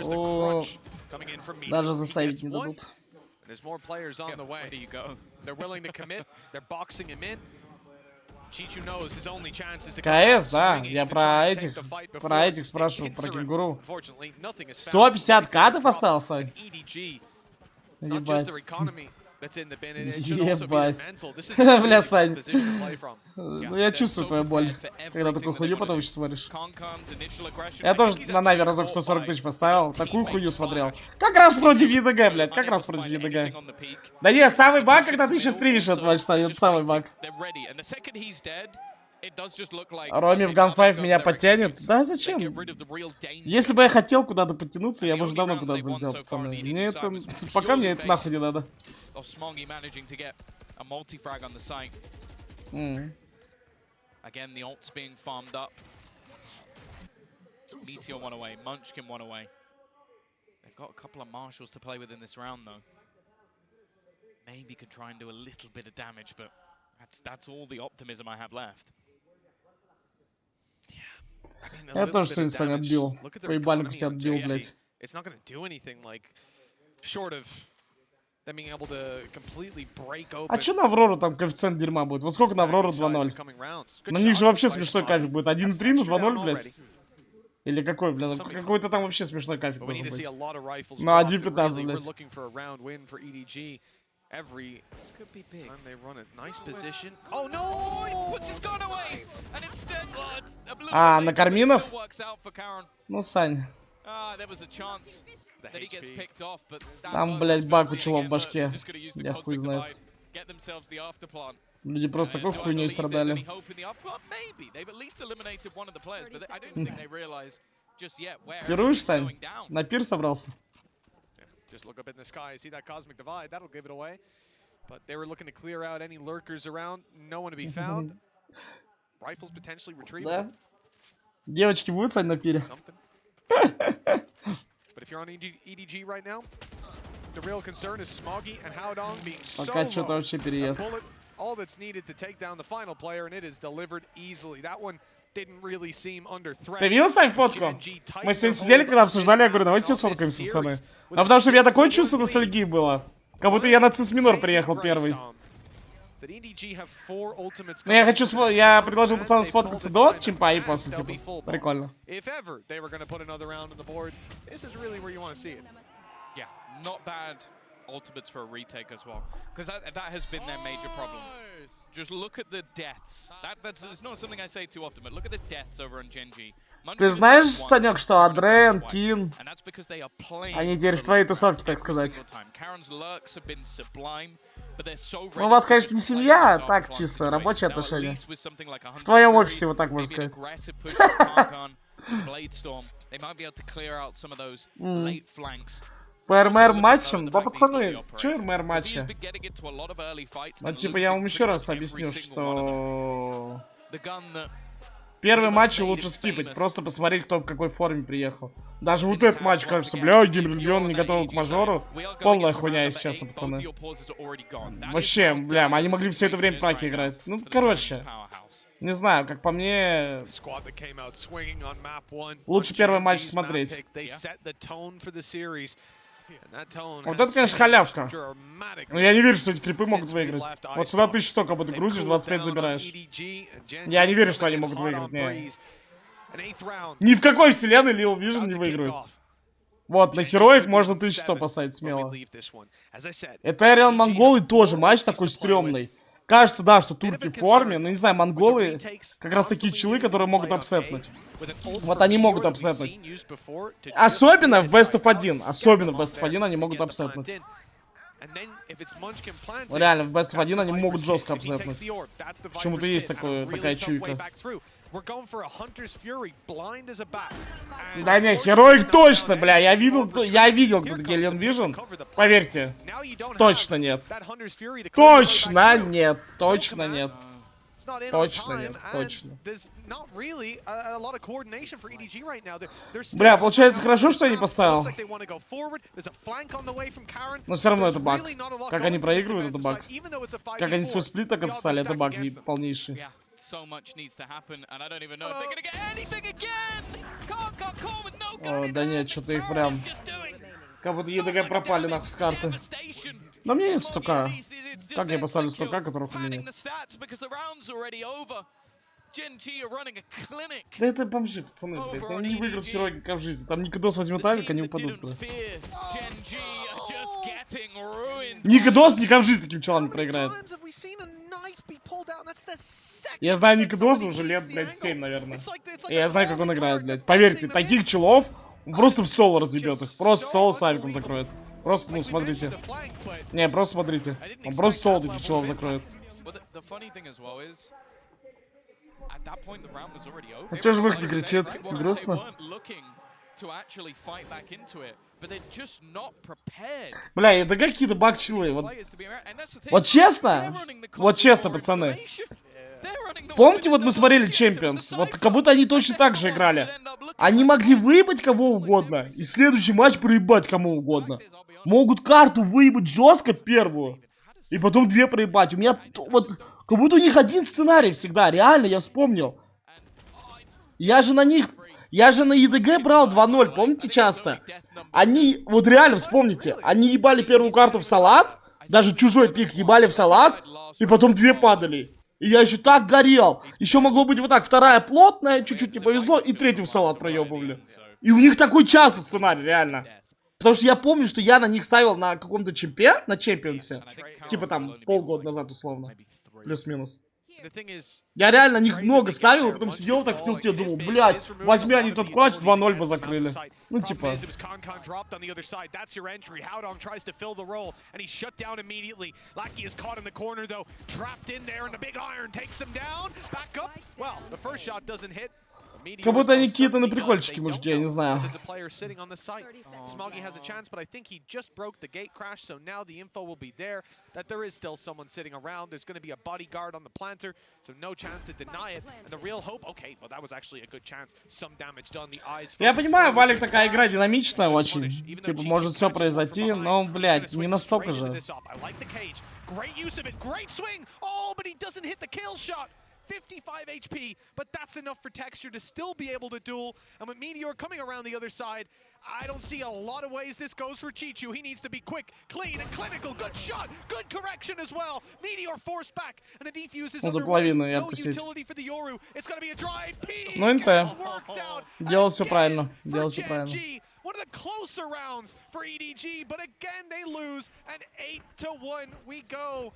S6: О, даже засейвить не дадут. КС, да, я про этих спрашиваю, про кенгуру. 150 ката поставил, Сань? Ебать. Ебать. Бля, Сань. Ну я чувствую твою боль, когда такую хуйню потом еще смотришь. Я тоже на Нави разок 140 тысяч поставил, такую хуйню смотрел. Как раз против ЕДГ, блядь, как раз против ЕДГ. Да не, самый баг, когда ты еще стримишь этот матч, Сань, это самый баг. Роми в ганфайв меня подтянет? Да зачем? Если бы я хотел куда-то подтянуться, я бы уже давно куда-то залетел, пацаны. Мне это... Пока мне это нахуй не надо.
S17: Again, the ult's being farmed up. Meteor one away, Munchkin one away. They've got a couple of marshals to play with in this round, though. Maybe could try and do a little bit of damage, but that's all the optimism I have left.
S6: Я тоже сегодня Саня отбил. Поебальник себя отбил, блядь.
S20: It's not gonna do anything like short of them being able to completely break open.
S6: А чё на Аврору там коэффициент дерьма будет? Вот сколько на Аврору 2-0? На них же вообще смешной кафик будет. 1-3 на 2-0, блядь. Или какой, блядь? Какой-то там вообще смешной кафик должен быть. На 1-15, блядь.
S20: Every time they run a nice position. Oh no! He puts his gun away, and instead,
S6: А, на Карминов? Ну, Сань. Там, блядь, баг у чего в башке. Я хуй знает. Люди просто такой хуйней страдали. Пируешь, Сань? На пир собрался?
S20: Just look up in the sky, see that cosmic divide, that'll give it away. But they were looking to clear out any lurkers around, no one to be found. Rifles potentially retrieved.
S6: Да. Девочки будут, Сань, на пире?
S20: But if you're on EDG right now, the real concern is Smoggy and Howdong being so low. All that's needed to take down the final player, and it is delivered easily. That one didn't really seem under threat.
S6: Ты видел, Сань, фотку? Мы сегодня сидели, когда обсуждали, я говорю, давайте сфоткаемся, пацаны. А потому что у меня такое чувство ностальгии было. Как будто я на цис минор приехал первый. Но я хочу, я предложил пацанам сфоткаться до чемпа и после, типа, прикольно.
S17: Ultimates for a retake as well, because that has been their major problem. Just look at the deaths. That's not something I say too often, but look at the deaths over on Genji.
S6: Ты знаешь, Санек, что Адрен, Кин, они теперь в твоей тусовке, так сказать. Ну, у вас, конечно, не семья, а так чисто рабочие отношения. В твоем офисе, вот так можно сказать. По РМР матчам? Да, пацаны, чё РМР матча? Ну, типа, я вам еще раз объясню, что... Первый матч лучше скипать, просто посмотреть, кто в какой форме приехал. Даже вот этот матч, кажется, бля, Гиммельбион не готовы к мажору. Полная хуйня, если честно, пацаны. Вообще, бля, они могли все это время паки играть. Ну, короче, не знаю, как по мне... Лучше первый матч смотреть. Вот это, конечно, халявка. Но я не верю, что эти крипы могут выиграть. Вот сюда 1100 как будто грузишь, 25 забираешь. Я не верю, что они могут выиграть. Не. Ни в какой вселенной Lil Vision не выиграют. Вот, на Heroic можно 1100 поставить смело. Этериан Монголы тоже матч такой стрёмный. Кажется, да, что турки в форме, но не знаю, монголы как раз такие челы, которые могут апсетнуть. Вот они могут апсетнуть. Особенно в Best of 1. Особенно в Best of 1 они могут апсетнуть. Реально, в Best of 1 они могут жестко апсетнуть. Почему-то есть такая чуйка. Да не, Heroic точно, бля, я видел где Лен Вижн. Поверьте, точно нет. Точно нет, точно нет. Точно нет, точно. Бля, получается хорошо, что я не поставил. Но все равно это баг. Как они проигрывают, это баг. Как они свой сплит так отсосали, это баг полнейший. О, да нет, что-то их прям... Как будто ЕДГ пропали нахуй с карты. Но мне нет стука. Как я поставлю стука, которого у меня нет? Да это бомжи, пацаны, блядь. Они не выиграют Heroic как в жизни. Там Никодос возьмет авик, они упадут, блядь. Никодос никак в жизни таким челам не проиграет. Я знаю Никодоса уже лет, блядь, 7, наверное. И я знаю, как он играет, блядь. Поверьте, таких челов он просто в соло разъебет их. Просто соло с авиком закроет. Просто, ну, смотрите. Не, просто смотрите. Он просто соло таких челов закроет.
S17: at that point the round was already over.
S6: А чё ж в их не кричит? Грустно.
S17: To actually fight back into it, but they're just not prepared.
S6: Бля, это какие-то бакчилы. Вот честно, пацаны. Помните, вот мы смотрели Champions? Вот как будто они точно так же играли. Они могли выебать кого угодно, и следующий матч проебать кому угодно. Могут карту выебать жестко первую, и потом две проебать. У меня вот, как будто у них один сценарий всегда. Реально, я вспомнил. Я же на ЕДГ брал 2-0, помните, часто? Они, вот реально, вспомните, они ебали первую карту в салат, даже чужой пик ебали в салат, и потом две падали. И я еще так горел. Еще могло быть вот так, вторая плотная, чуть-чуть не повезло, и третью в салат проебывали. И у них такой часто сценарий, реально. Потому что я помню, что я на них ставил на каком-то на чемпионсе. Типа там полгода назад, условно. Плюс-минус. Я реально на них много ставил, и потом сидел так в тилте, думал, блядь, возьми они тот клатч, 2-0 бы закрыли. Ну, типа. Как будто они какие-то на прикольчики, мужики, я не знаю.
S20: Smoggy has a chance, but I think he just broke the gate crash, so now the info will be there that there is still someone sitting around. There's going to be a bodyguard on the planter, so no chance to deny it. And the real hope, okay, well that was actually a good chance. Some damage done. The eyes.
S6: Я понимаю, Валик, такая игра динамичная очень. Типа, может все произойти, но, блядь, не настолько же.
S20: Great use of it, great swing. Oh, but he doesn't hit the kill shot. 55 HP, but that's enough for Texture to still be able to duel. And with Meteor coming around the other side, I don't see a lot of ways this goes for Chichu. He needs to be quick, clean, and clinical. Good shot, good correction as well. Meteor forced back, and the defuse is underway. No utility for the Yoru. It's going to be a drive. P worked out.
S6: Делал все правильно. Делал все правильно.
S20: One of the closer rounds for EDG, but again they lose, and 8-1 we go.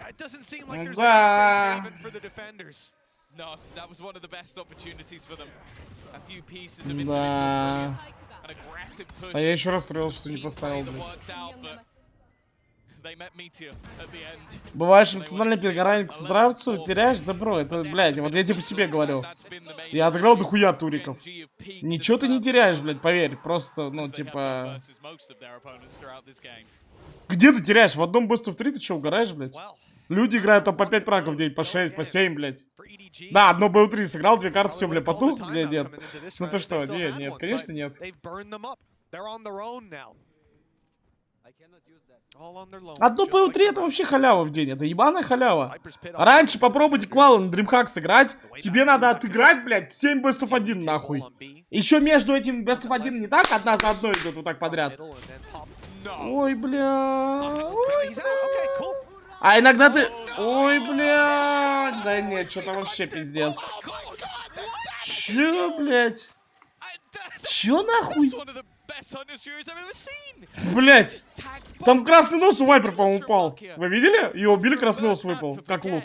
S20: It doesn't seem like there's any safe haven for the defenders.
S17: No, that was one of the best opportunities for them. A few pieces of individual brilliance, an aggressive push.
S6: А я еще расстроился, что не поставил, блядь. Бываешь в национальной перегорании к здравцу, теряешь добро. Это, блядь, вот я тебе себе говорю. Я отыграл дохуя туриков. Ничего ты не теряешь, блядь, поверь. Просто, ну, типа... Где ты теряешь? В одном бесту в 3 ты что, угораешь, блядь? Люди играют там по 5 праков в день, по 6, по 7, блядь. Да, одно БУ3 сыграл, 2 карты, все, блядь, потух, блядь, нет. Ну ты что, нет, конечно, нет. Одно БУ3 это вообще халява в день, это ебаная халява. Раньше попробуйте квалы на DreamHack сыграть, тебе надо отыграть, блядь, 7 бестов 1 нахуй. Еще между этими бестов 1 не так, одна за одной идут вот так подряд. Ой, бля. А иногда ты... Ой, бля. Да нет, что-то вообще пиздец. Чё, блядь? Чё нахуй? Блять, там красный нос у Вайпер, по-моему, упал. Вы видели? Его убили, красный нос выпал, как лут.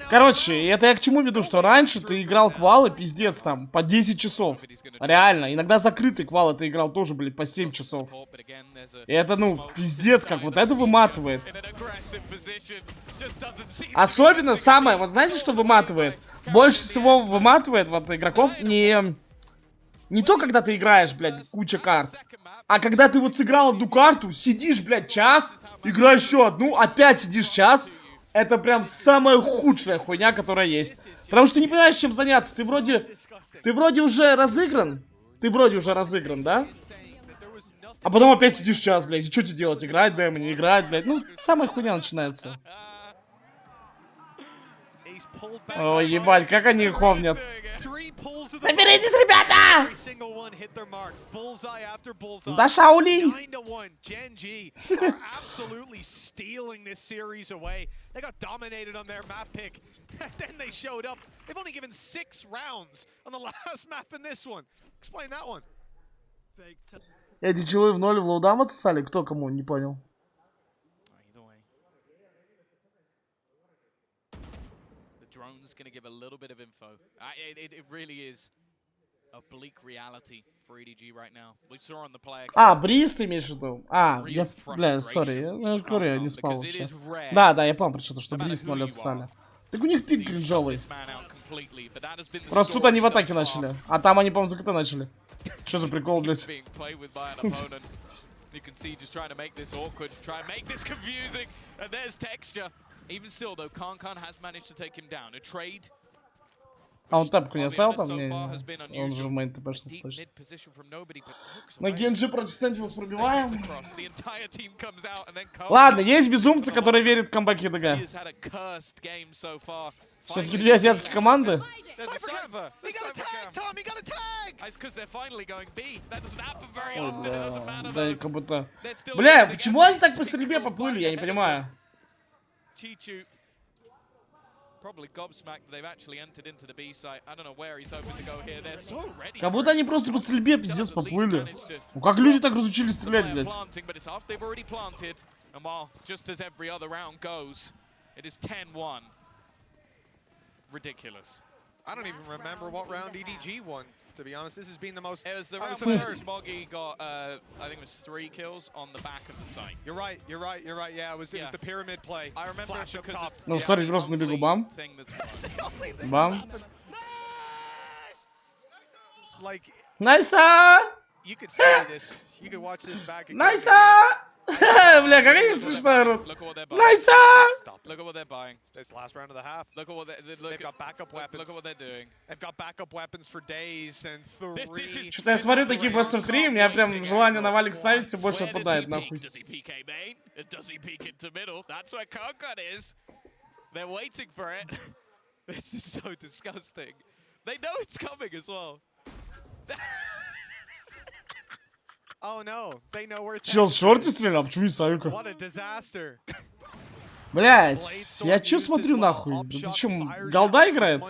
S6: Короче, это я к чему веду, что раньше ты играл квалы, пиздец, там, по 10 часов. Реально, иногда закрытый квал ты играл тоже, блядь, по 7 часов. И это, ну, пиздец, как вот это выматывает. Особенно самое, вот знаете, что выматывает? Больше всего выматывает вот игроков не то, когда ты играешь, блядь, куча карт, а когда ты вот сыграл одну карту, сидишь, блядь, час, играешь еще одну, опять сидишь час. Это прям самая худшая хуйня, которая есть. Потому что ты не понимаешь, чем заняться. Ты вроде уже разыгран. Ты вроде уже разыгран, да? А потом опять сидишь час, блядь. И что тебе делать? Играть, да, не играть, блядь. Ну, самая хуйня начинается. Ой, ебать, как они ховнят. Соберитесь, ребята! За Шаолинь! Эти челы в ноль в лоудам отсосали? Кто кому? Не понял.
S17: Going to give a little bit of info. It really is bleak reality for EDG right now. We saw on the player.
S6: А, Бриз ты имеешь в виду? А, я, бля, сори, я говорю, я не спал вообще. Да, я помню про что Бриз 0 отстали. Так у них пик кринжовый. Просто тут они в атаке начали. А там они, по-моему, за КТ начали. Что за прикол, блядь?
S17: You can see just trying to make this awkward, try and make this confusing, and there's texture. Even still, though, Kankan has managed to take him down. A trade.
S6: А он тапку не оставил там? Не, он же в мейн точно слышит. На Генджи против Сентинелс пробиваем. Ладно, есть безумцы, которые верят в камбэки ДГ. Все-таки две азиатские команды. Да, как будто... Бля, почему они так по стрельбе поплыли, я не понимаю. Как будто они просто по стрельбе пиздец поплыли. Ну как люди так разучились стрелять, блядь?
S18: Ridiculous. I don't even remember what round EDG won. To be honest, this has been the most.
S17: It was the round where Smoggy got, I think it was 3 kills on the back of the site.
S18: You're right. Yeah, it was the pyramid play.
S17: I remember
S18: flash up top.
S6: Ну, смотри, просто набегу, бам. Бам.
S18: Like.
S6: Найса!
S18: You could see this. You could watch this back again.
S6: Найса! Бля, как они смешно орут. Найса!
S17: Look at what they're buying.
S18: It's last round of the half.
S17: Look at what they've
S18: got backup weapons.
S17: Look at what they're doing.
S18: They've got backup weapons for days and 3.
S6: Что-то я смотрю такие быстро 3, у меня прям желание на валик ставить все больше отпадает, нахуй.
S17: Does he PK main? Does he peek into middle? That's where Kankan is. They're waiting for it. This is so disgusting. They know it's coming as well.
S18: Oh no, they know where.
S6: Чел в шорте стрелял, почему не Савика?
S18: What a disaster.
S6: Блять, я чё смотрю нахуй? Это чё, голда играет?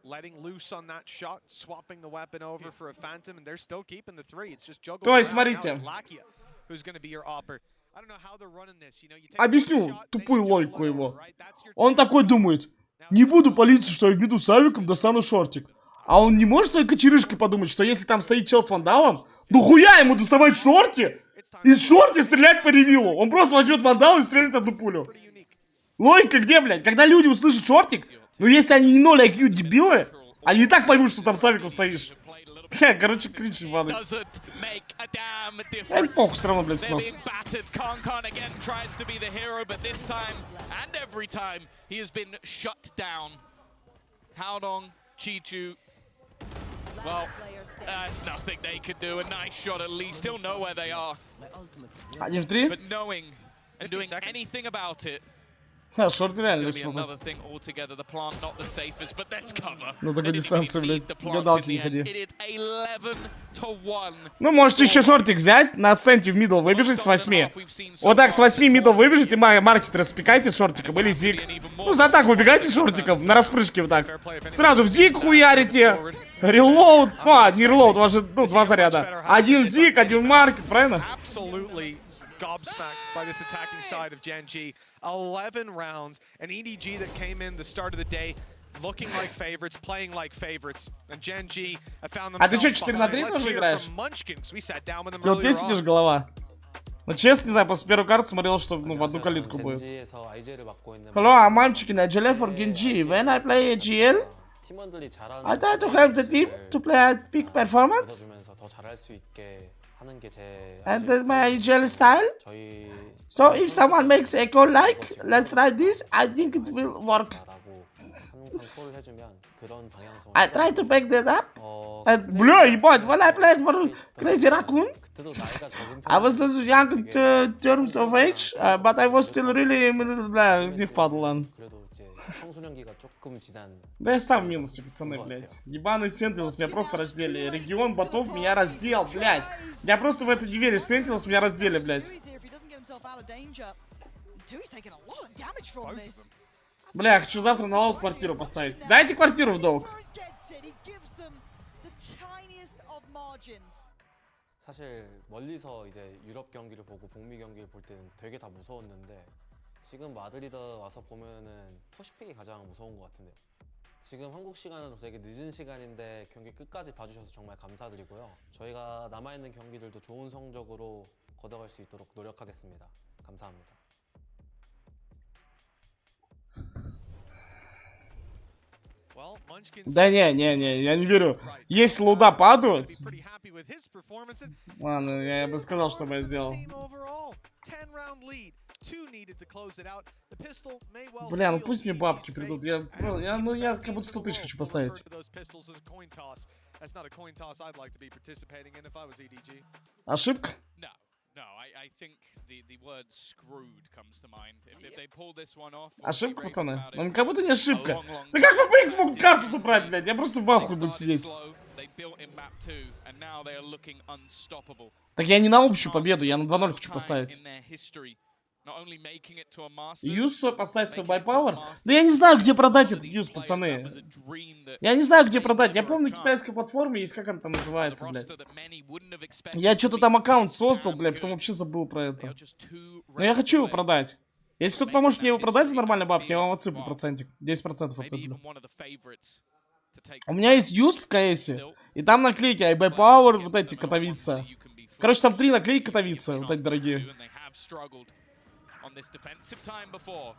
S18: Letting loose on that shot, swapping the weapon over for a phantom, and they're still keeping the 3. It's just juggling.
S6: То есть, смотрите.
S18: Who's going to be your opper? I don't know how they're running this. You know, you take
S6: Объясню тупую логику его. Он такой думает, не буду палиться, что я вбеду Савиком, достану шортик. А он не может своей кочерышкой подумать, что если там стоит чел с вандалом, ну хуя ему доставать шорти и с шорти стрелять по ревилу. Он просто возьмет вандал и стрелит одну пулю. Логика где, блядь? Когда люди услышат шортик, ну если они не 0 IQ дебилы, они и так поймут, что там Савиком стоишь. Короче, кринж ебаный. Ай, похуй, все равно, блядь, снос.
S17: Well, there's nothing they could do. A nice shot at least. He'll know where they are.
S6: 1 в 3.
S17: But knowing and doing anything about it.
S6: Шорт реально лучше попасть. Ну такой дистанции, блядь, гадалки не ходи. Ну можете еще шортик взять, на сенте в мидл выбежать с 8. Вот так с 8 мидл выбежите, маркет распекайте с шортиком или зиг. Ну за атаку убегайте с шортиком, на распрыжке вот так. Сразу в зиг хуярите. Релоуд, не релоуд, у вас же 2 заряда. 1 в зиг, 1 в маркет, правильно?
S18: Gobsmacked by this attacking side of Gen G. 11 rounds, and EDG that came in the start of the day looking like favorites, playing like favorites, and Gen G found themselves.
S6: А ты что, 4 на 3 тоже играешь?
S18: Ты
S6: вот здесь сидишь, голова. Ну честно, не знаю, после первой карты смотрел, что в одну калитку будет. Hello, I'm Munchkin, I GL for Genji. When I play GL, I try to help the team to play at peak performance. And that's my GL style. So if someone makes echo like, let's try this, I think it will work. I try to back that up. And bля, ебать, when I played for Crazy Raccoon, I was young in terms of age, but I was still really не впадал он. Да я сам в минусе, пацаны, блядь. Ебаный Сентинелс меня просто раздели. Регион ботов меня раздел, блядь. Я просто в это не верю. Сентинелс меня раздели, блядь. Бля, я хочу завтра на лаут квартиру поставить. Дайте квартиру в долг.
S11: 사실 멀리서 이제 유럽 경기를 보고 북미 경기를 볼 때는 되게 다 무서웠는데 지금 마드리드 와서 보면은 포시픽이 가장 무서운 것 같은데요. 지금 한국 시간으로 되게 늦은 시간인데 경기 끝까지 봐주셔서 정말 감사드리고요. 저희가 남아있는 경기들도 좋은 성적으로 거둬갈 수 있도록 노력하겠습니다. 감사합니다.
S6: Да не, я не верю. Если луда падают... Ладно, я бы сказал, что бы я сделал. Бля, ну пусть мне бабки придут. Я как будто 100 тысяч хочу поставить. Ошибка? Ошибка, пацаны? Ну как будто не ошибка. Да как VPX смог карту забрать, блядь? Я просто в ахуе буду сидеть. Так я не на общую победу, я на 2-0 хочу поставить. Юз свой поставить свой байпауэр? Да я не знаю, где продать этот юз, пацаны. Я не знаю, где продать. Я помню, на китайской платформе есть, как она там называется, блядь. Я что-то там аккаунт создал, блядь, потом вообще забыл про это. Но я хочу его продать. Если кто-то поможет мне его продать за нормальные бабки, я вам отсыплю процентик. 10% отсыплю. У меня есть юз в КСе, и там наклейки iBuyPower, вот эти Катовица. Короче, там 3 наклейки Катовица, вот эти дорогие.
S17: On this defensive time before.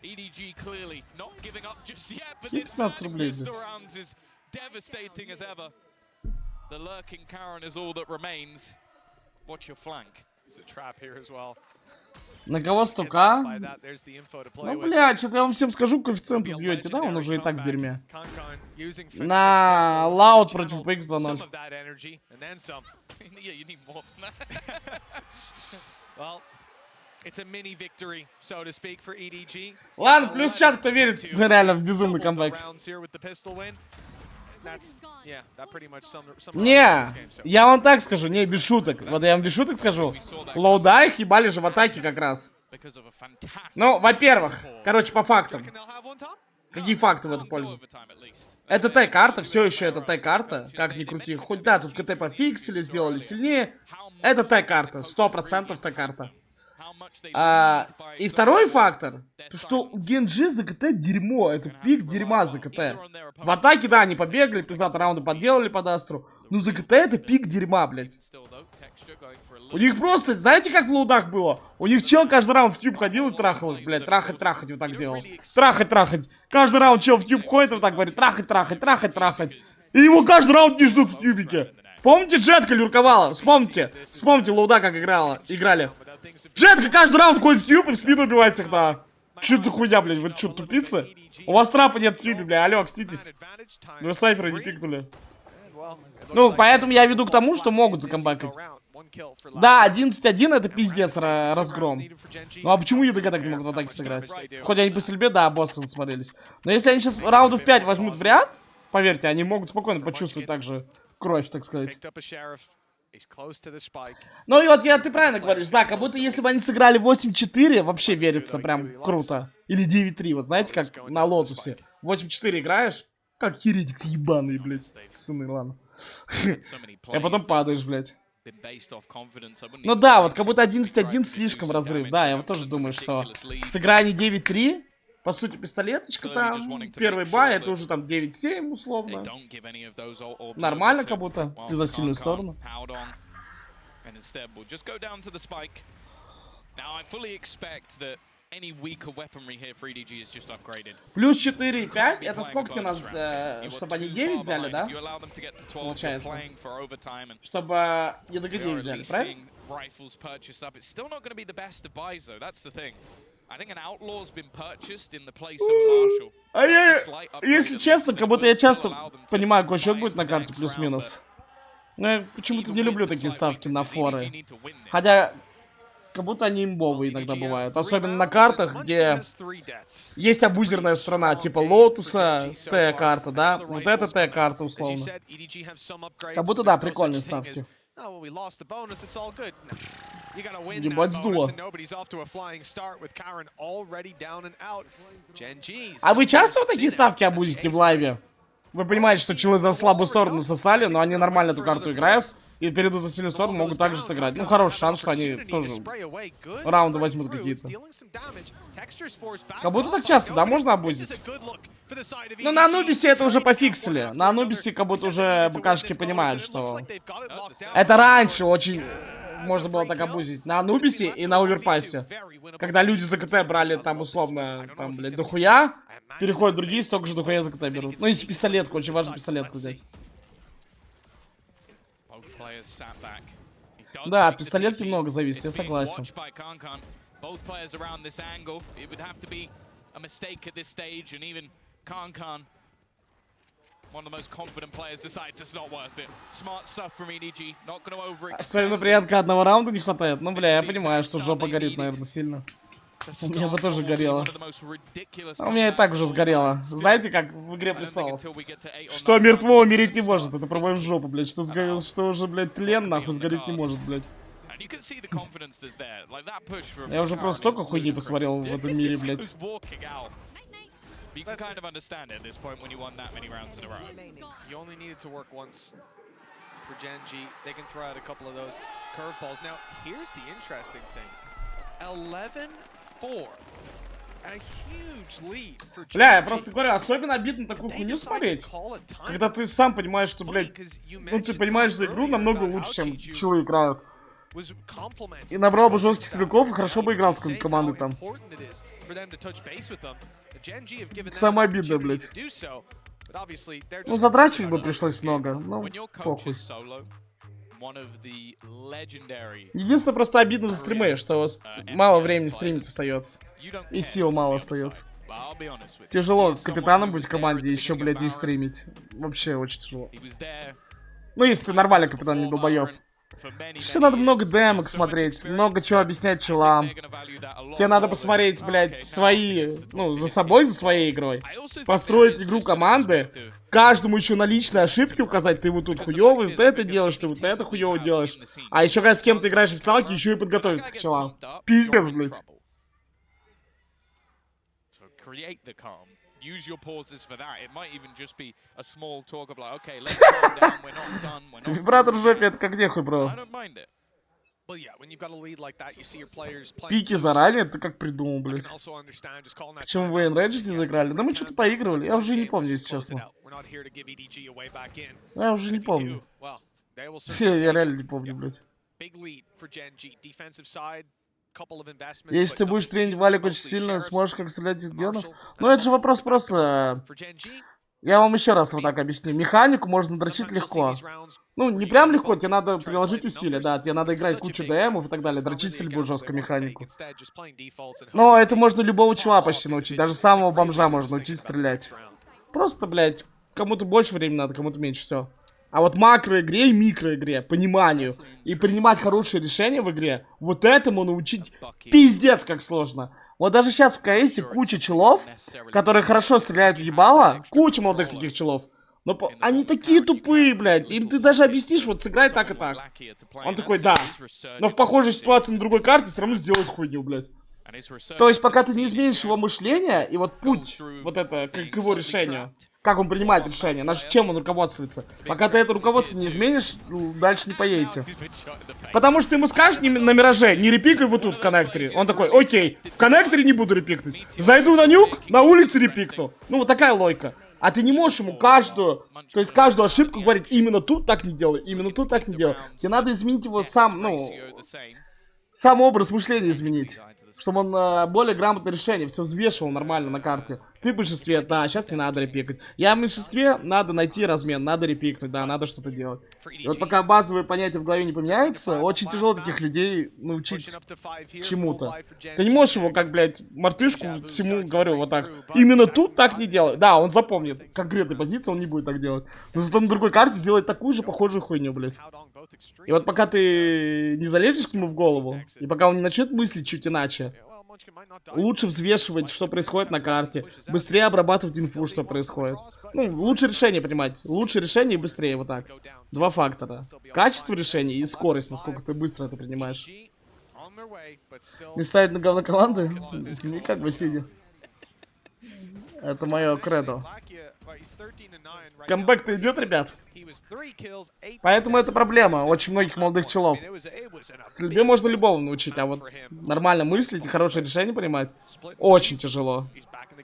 S17: EDG clearly not giving up just yet, but this
S6: 15 рублей здесь.
S17: rounds is devastating as ever. The lurking Karen is all that remains. Watch your flank.
S18: There's a trap here as well.
S6: На кого стука? Ну, блядь, сейчас я вам всем скажу, коэффициент убьете, да? Он уже и так в дерьме. На Loud против VPX 2-0.
S18: It's a mini victory, so to speak, for EDG.
S6: Ладно, плюс чат, кто верит реально в безумный камбэк. Не, я вам так скажу, не, без шуток. Вот я вам без шуток скажу. Лоуда их ебали же в атаке как раз. Ну, во-первых, короче, по фактам. Какие факты в эту пользу? Это Т-карта, все еще это Т-карта. Как ни крути. Хоть да, тут КТ пофиксили, сделали сильнее. Это Т-карта, 100% Т-карта. И второй фактор, то что у Генджи за КТ дерьмо, это пик дерьма за КТ. В атаке, да, они побегали, пиздатые раунды поделали под Астру, но за КТ это пик дерьма, блядь. У них просто, знаете, как в лоудах было? У них чел каждый раунд в тюб ходил и трахал их, блядь, трахать, вот так делал. Трахать. Каждый раунд чел в тюб ходит и вот так говорит, трахать. И его каждый раунд не ждут в тюбике. Помните, Джетка люрковала? Вспомните лоуда как играли. Джетка каждый раунд ходит в тюб и в спину убивает всех, да. Чё за хуйня, блядь, вы чё, тупицы? У вас трапа нет в тюбе, бля, алло, кститесь. Вы сайферы не пикнули. Ну, поэтому я веду к тому, что могут закомбакать. Да, 11-1 это пиздец разгром. Ну а почему ЕДГ так не могут в атаке сыграть? Хоть они по стрельбе, да, боссы смотрелись. Но если они сейчас раундов 5 возьмут в ряд, поверьте, они могут спокойно почувствовать также кровь, так сказать. Ну и вот ты правильно говоришь, да, как будто если бы они сыграли 8-4, вообще верится прям круто. Или 9-3, вот знаете, как на Лотусе. 8-4 играешь, как Хиритикс ебаный, блядь, сыны, ладно. И потом падаешь, блядь. Ну да, вот как будто 11-1 слишком разрыв, да, я вот тоже думаю, что сыграя не 9-3, по сути, пистолеточка там, первый бай, это уже там 9-7 условно. Нормально как будто, ты за сильную сторону. Плюс 4,5, это сколько тебе надо, чтобы они 9 взяли, да? Получается. Чтобы ЕДГ 9 взяли, правильно? Если честно, как будто я часто понимаю, какой счет будет на карте плюс-минус. Но я почему-то не люблю такие ставки на форы. Хотя, как будто они имбовые иногда бывают. Особенно на картах, где есть абузерная страна, типа Лотуса, Т-карта, да? Вот это Т-карта, условно. Как будто, да, прикольные ставки. Ебать, сдуло. А вы часто вот такие ставки абузите в лайве? Вы понимаете, что челы за слабую сторону сосали, но они нормально эту карту играют. и перейдут за сильную сторону, могут также сыграть. Ну, хороший шанс, что они тоже раунды возьмут какие-то. Как будто так часто, да, можно обузить? Ну, на Анубисе это уже пофиксили. На Анубисе как будто уже БКшки понимают, что... Это раньше очень можно было так обузить. На Анубисе и на Оверпассе. Когда люди за КТ брали там условно, там, блядь, дохуя, переходят другие, столько же дохуя за КТ берут. Ну, если пистолетку, очень важно пистолетку взять. Да, от пистолетки много зависит, я согласен. Особенно приятка одного раунда не хватает. Ну, бля, я понимаю, что жопа горит, наверное, сильно. У меня бы тоже горело. А у меня и так уже сгорело. Знаете, как в Игре Престолов? Что мертвого умереть не может. Это про мою жопу, блядь. Что уже, блядь, тлен, нахуй, сгореть не может, блядь. Я уже просто столько хуйни посмотрел в этом мире, блядь.
S20: You can kind of understand it at this point when you won that many rounds in a row. You only needed to work once for Gen G. They can throw out a couple of those curveballs. Now, here's the interesting thing. 11-4. A huge lead for Gen G.
S6: Бля, я просто говорю, особенно обидно такую хуйню смотреть. Когда ты сам понимаешь, что, блядь, ну ты понимаешь за игру намного лучше, чем пчелы играют. И набрал бы жестких стрелков и хорошо бы играл с какой-то командой там. Самое обидное, блядь. Ну, задрачивать бы пришлось много, ну, похуй. Единственное, просто обидно за стримы, что мало времени стримить остается. И сил мало остается. Тяжело капитаном быть в команде, еще, блядь, и стримить. Вообще очень тяжело. Ну, если ты нормальный капитан, не долбоёб. Все надо много демок смотреть, много чего объяснять челам. Тебе надо посмотреть, блядь, свои, ну, за собой, за своей игрой. Построить игру команды. Каждому еще на личные ошибки указать. Ты вот тут хуёвый, вот это делаешь, ты вот это хуёво делаешь. А еще когда с кем ты играешь в официалке, еще и подготовиться к челам. Пиздец, блядь.
S17: Use your pauses for that. It might even just be a small talk of like, okay, let's calm down, we're not done, we're not done.
S6: Вибратор в жопе, это как нехуй, бро. Пики заранее, ты как придумал, блядь. Почему вы Enraged не заиграли? Да мы что-то поигрывали, я уже не помню, если честно. Я уже не помню. Я реально не помню, блядь. Если ты будешь тренить валик очень сильно, сможешь как стрелять из генов? Ну это же вопрос просто... Я вам еще раз вот так объясню. Механику можно дрочить легко. Ну, не прям легко, тебе надо приложить усилия, да. Тебе надо играть кучу ДМов и так далее, дрочить стрельбу жестко механику. Но это можно любого чела почти научить. Даже самого бомжа можно научить стрелять. Просто, блядь, кому-то больше времени надо, кому-то меньше, все. А вот макроигре и микроигре, пониманию, и принимать хорошие решения в игре, вот этому научить пиздец как сложно. Вот даже сейчас в КСе куча челов, которые хорошо стреляют в ебало, куча молодых таких челов. Но они такие тупые, блядь. Им ты даже объяснишь, вот сыграй так и так. Он такой, да. Но в похожей ситуации на другой карте все равно сделает хуйню, блядь. То есть пока ты не изменишь его мышление, и вот путь, вот это, к его решению, как он принимает решение, чем он руководствуется. Пока ты это руководство не изменишь, дальше не поедете. Потому что ты ему скажешь на Мираже, не репикай вот тут в коннекторе. Он такой, окей, в коннекторе не буду репикнуть. Зайду на нюк, на улице репикну. Ну вот такая логика. А ты не можешь ему каждую ошибку говорить, именно тут так не делай, именно тут так не делай. Тебе надо изменить его сам, ну, сам образ мышления изменить. Чтобы он более грамотное решение, все взвешивал нормально на карте. Ты в большинстве, да, сейчас не надо репикать. Я в меньшинстве, надо найти размен, надо репикнуть, да, надо что-то делать. И вот пока базовые понятия в голове не поменяются, очень тяжело таких людей научить чему-то. Ты не можешь его, как, блядь, мартышку всему говорю вот так. Именно тут так не делай. Да, он запомнит конкретной позиции, он не будет так делать. Но зато на другой карте сделает такую же похожую хуйню, блядь. И вот пока ты не залезешь к нему в голову, и пока он не начнет мыслить чуть иначе, лучше взвешивать, что происходит на карте. Быстрее обрабатывать инфу, что происходит. Ну, лучше решение принимать. Лучше решение и быстрее, вот так. Два фактора. Качество решения и скорость, насколько ты быстро это принимаешь. Не ставить на говно команды? Никак бы сидя. Это мое кредо. Камбэк-то идет, ребят. Поэтому это проблема очень многих молодых челов. Стрельбе можно любого научить, а вот нормально мыслить и хорошее решение принимать очень тяжело.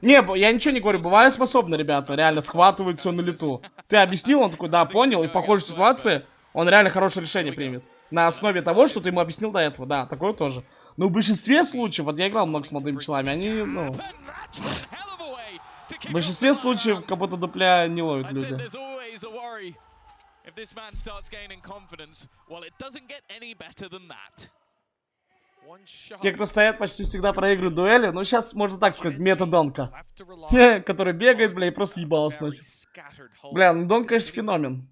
S6: Не, я ничего не говорю, бывают способны, ребята, реально схватывают все на лету. Ты объяснил, он такой, да, понял, и в похожей ситуации он реально хорошее решение примет. На основе того, что ты ему объяснил до этого, да, такое тоже. Но в большинстве случаев, вот я играл много с молодыми челами, они, ну... В большинстве случаев, как будто дупля не ловят люди. Те, кто стоят, почти всегда проигрывают дуэли. Ну, сейчас, можно так сказать, мета-донка. Который бегает, бля, и просто ебало сносит. Бля, ну Дон, конечно, феномен.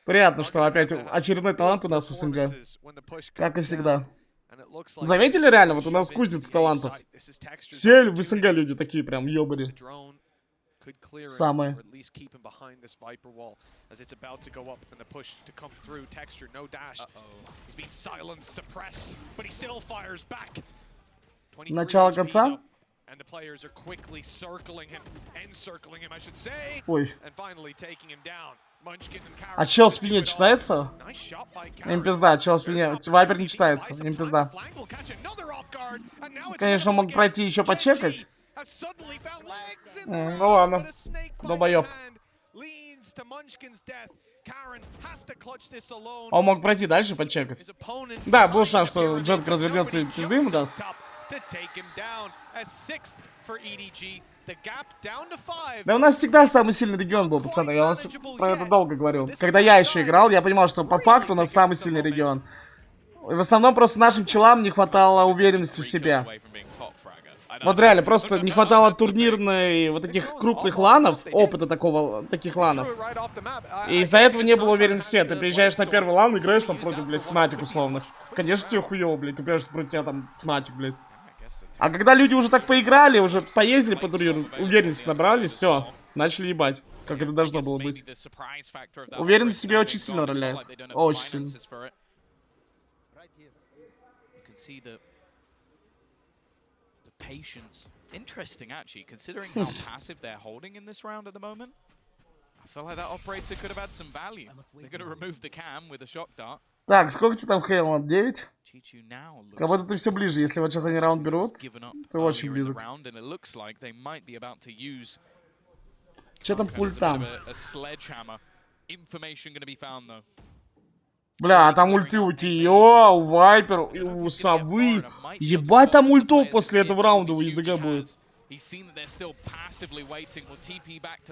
S6: Приятно, что опять очередной талант у нас в СНГ. Как и всегда. Заметили реально, вот у нас кузница талантов. Все в СНГ люди такие прям ёбари. Самые. Начало конца? Ой. А чел в спине читается? Им пизда, чел в спине. Вайпер не читается, им пизда. Конечно, мог пройти еще почекать. Ну ладно. Долбоёб. Он мог пройти дальше почекать. Да, был шанс, что Джетк развернется и пизды ему даст. Да у нас всегда самый сильный регион был, пацаны. Я вас про это долго говорил. Когда я еще играл, я понимал, что по факту у нас самый сильный регион. И в основном просто нашим челам не хватало уверенности в себе. Вот реально, просто не хватало турнирной, вот таких крупных ланов, опыта таких ланов. И из-за этого не было уверенности. Ты приезжаешь на первый лан, играешь там против, блядь, Фнатик условно. Конечно, тебе хуёво, блядь, ты понимаешь, что против тебя там Фнатик, блядь. А когда люди уже так поиграли, уже поездили по турниру, уверенность набрали, все, начали ебать, как это должно было быть. Уверенность в себе очень сильно роляет. Очень сильно.
S17: Patience. Interesting, actually, considering how passive they're holding in this round at the moment. I feel like that operator could have had some value. They're going to remove the cam with a shock dart.
S6: Так, сколько тебе там Хейланд? 9? Как будто ты все ближе. Если вот сейчас они раунд берут, ты очень близок. Че там пультам? Бля, а там ульты у Кио, у Вайпер, у Совы. Ебать, там ультов после этого раунда у ЕДГ будет.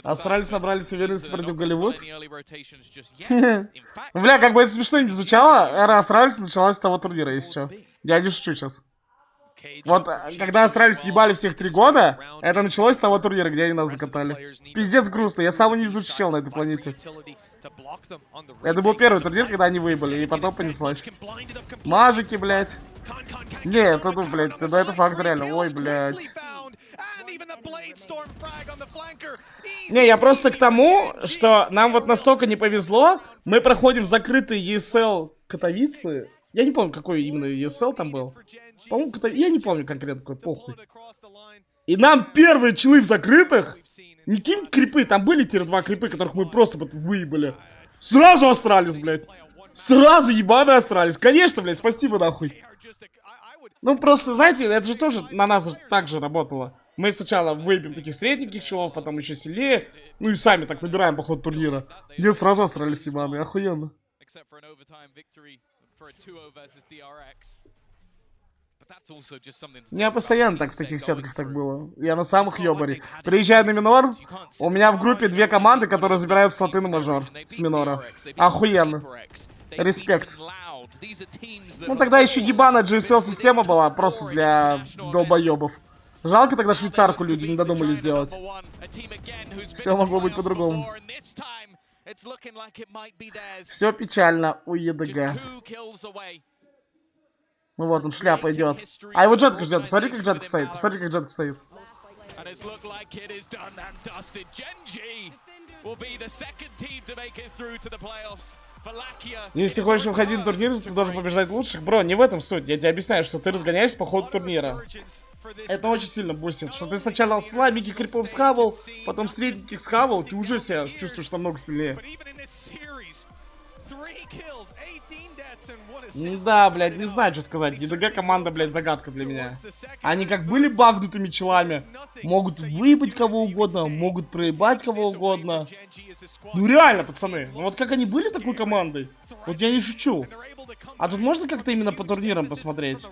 S6: Астралис набрались уверенности против Голливуд. Бля, как бы это смешно не звучало, эра Астралис началась с того турнира, если что. Я не шучу сейчас. Вот, когда Астралис ебали всех 3 года, это началось с того турнира, где они нас закатали. Пиздец грустно, я самый невезучий чел на этой планете. Это был первый турнир, когда они выебали, и потом понеслась. Мажики, блядь. Не, это, ну, блядь, это факт реально. Ой, блядь. Не, я просто к тому, что нам вот настолько не повезло. Мы проходим закрытый ESL Катовицы. Я не помню, какой именно ESL там был. По-моему, я не помню конкретно какой, похуй. И нам первые челы в закрытых. Не какие крипы, там были тир-2 крипы, которых мы просто вот выебали. Сразу Астралис, блядь. Сразу ебаный Астралис. Конечно, блядь, спасибо нахуй. Ну просто, знаете, это же тоже на нас так же работало. Мы сначала выебем таких средненьких челов, потом еще сильнее. Ну и сами так набираем по ходу турнира. Нет, сразу Астралис ебаный, охуенно. У меня постоянно так в таких сетках так было. Я на самых ёбари. Приезжаю на минор, у меня в группе 2 команды, которые забирают слоты на мажор с минора. Охуенно. Респект. Ну тогда еще ебаная GSL система была, просто для долбоебов. Жалко тогда швейцарку люди не додумались сделать. Все могло быть по-другому. Все печально у ЕДГ. Ну вот, он шляпа идет. А его Джетка ждет. Посмотри, как Джетка стоит. Посмотри, как Джетка стоит. Если хочешь выходить на турнир, ты должен побеждать лучших. Бро, не в этом суть. Я тебе объясняю, что ты разгоняешься по ходу турнира. Это очень сильно бустит, что ты сначала слабеньких крипов схавал, потом средненьких схавал, ты уже себя чувствуешь намного сильнее. Да, блядь, не знаю, что сказать. ЕДГ команда, блядь, загадка для меня. Они как были багнутыми челами, могут выебать кого угодно, могут проебать кого угодно. Ну реально, пацаны, ну вот как они были такой командой, вот я не шучу. А тут можно как-то именно по турнирам посмотреть?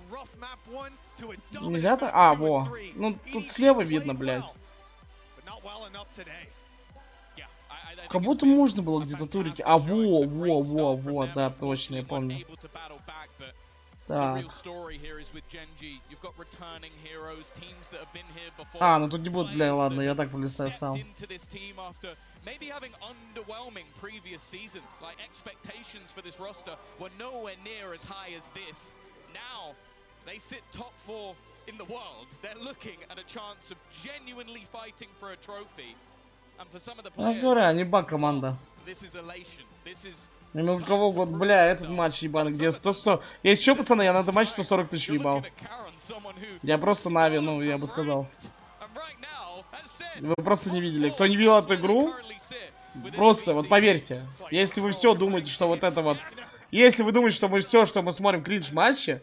S6: Нельзя-то? А, во. Ну, тут слева видно, блядь. Как будто можно было где-то турить. А, во, да, точно, я помню. Так. А, ну тут не будет, бля, ладно, я так полистаю сам.
S17: Maybe having underwhelming previous seasons, like expectations for this roster were nowhere near as high as this. Now, they sit top 4 in the world. They're looking at a chance of genuinely fighting for a trophy. And for some of the players,
S6: говорю, не баг команда.
S17: this is elation. This is
S6: Ну, кого угодно, бля, этот матч ебаный, где 140... Если что, пацаны, я на этом матче 140 тысяч ебал. Я просто Нави, ну, я бы сказал. Вы просто не видели. Кто не видел эту игру, просто, вот поверьте, если вы все думаете, что вот это вот... Если вы думаете, что мы все, что мы смотрим кринж матчи,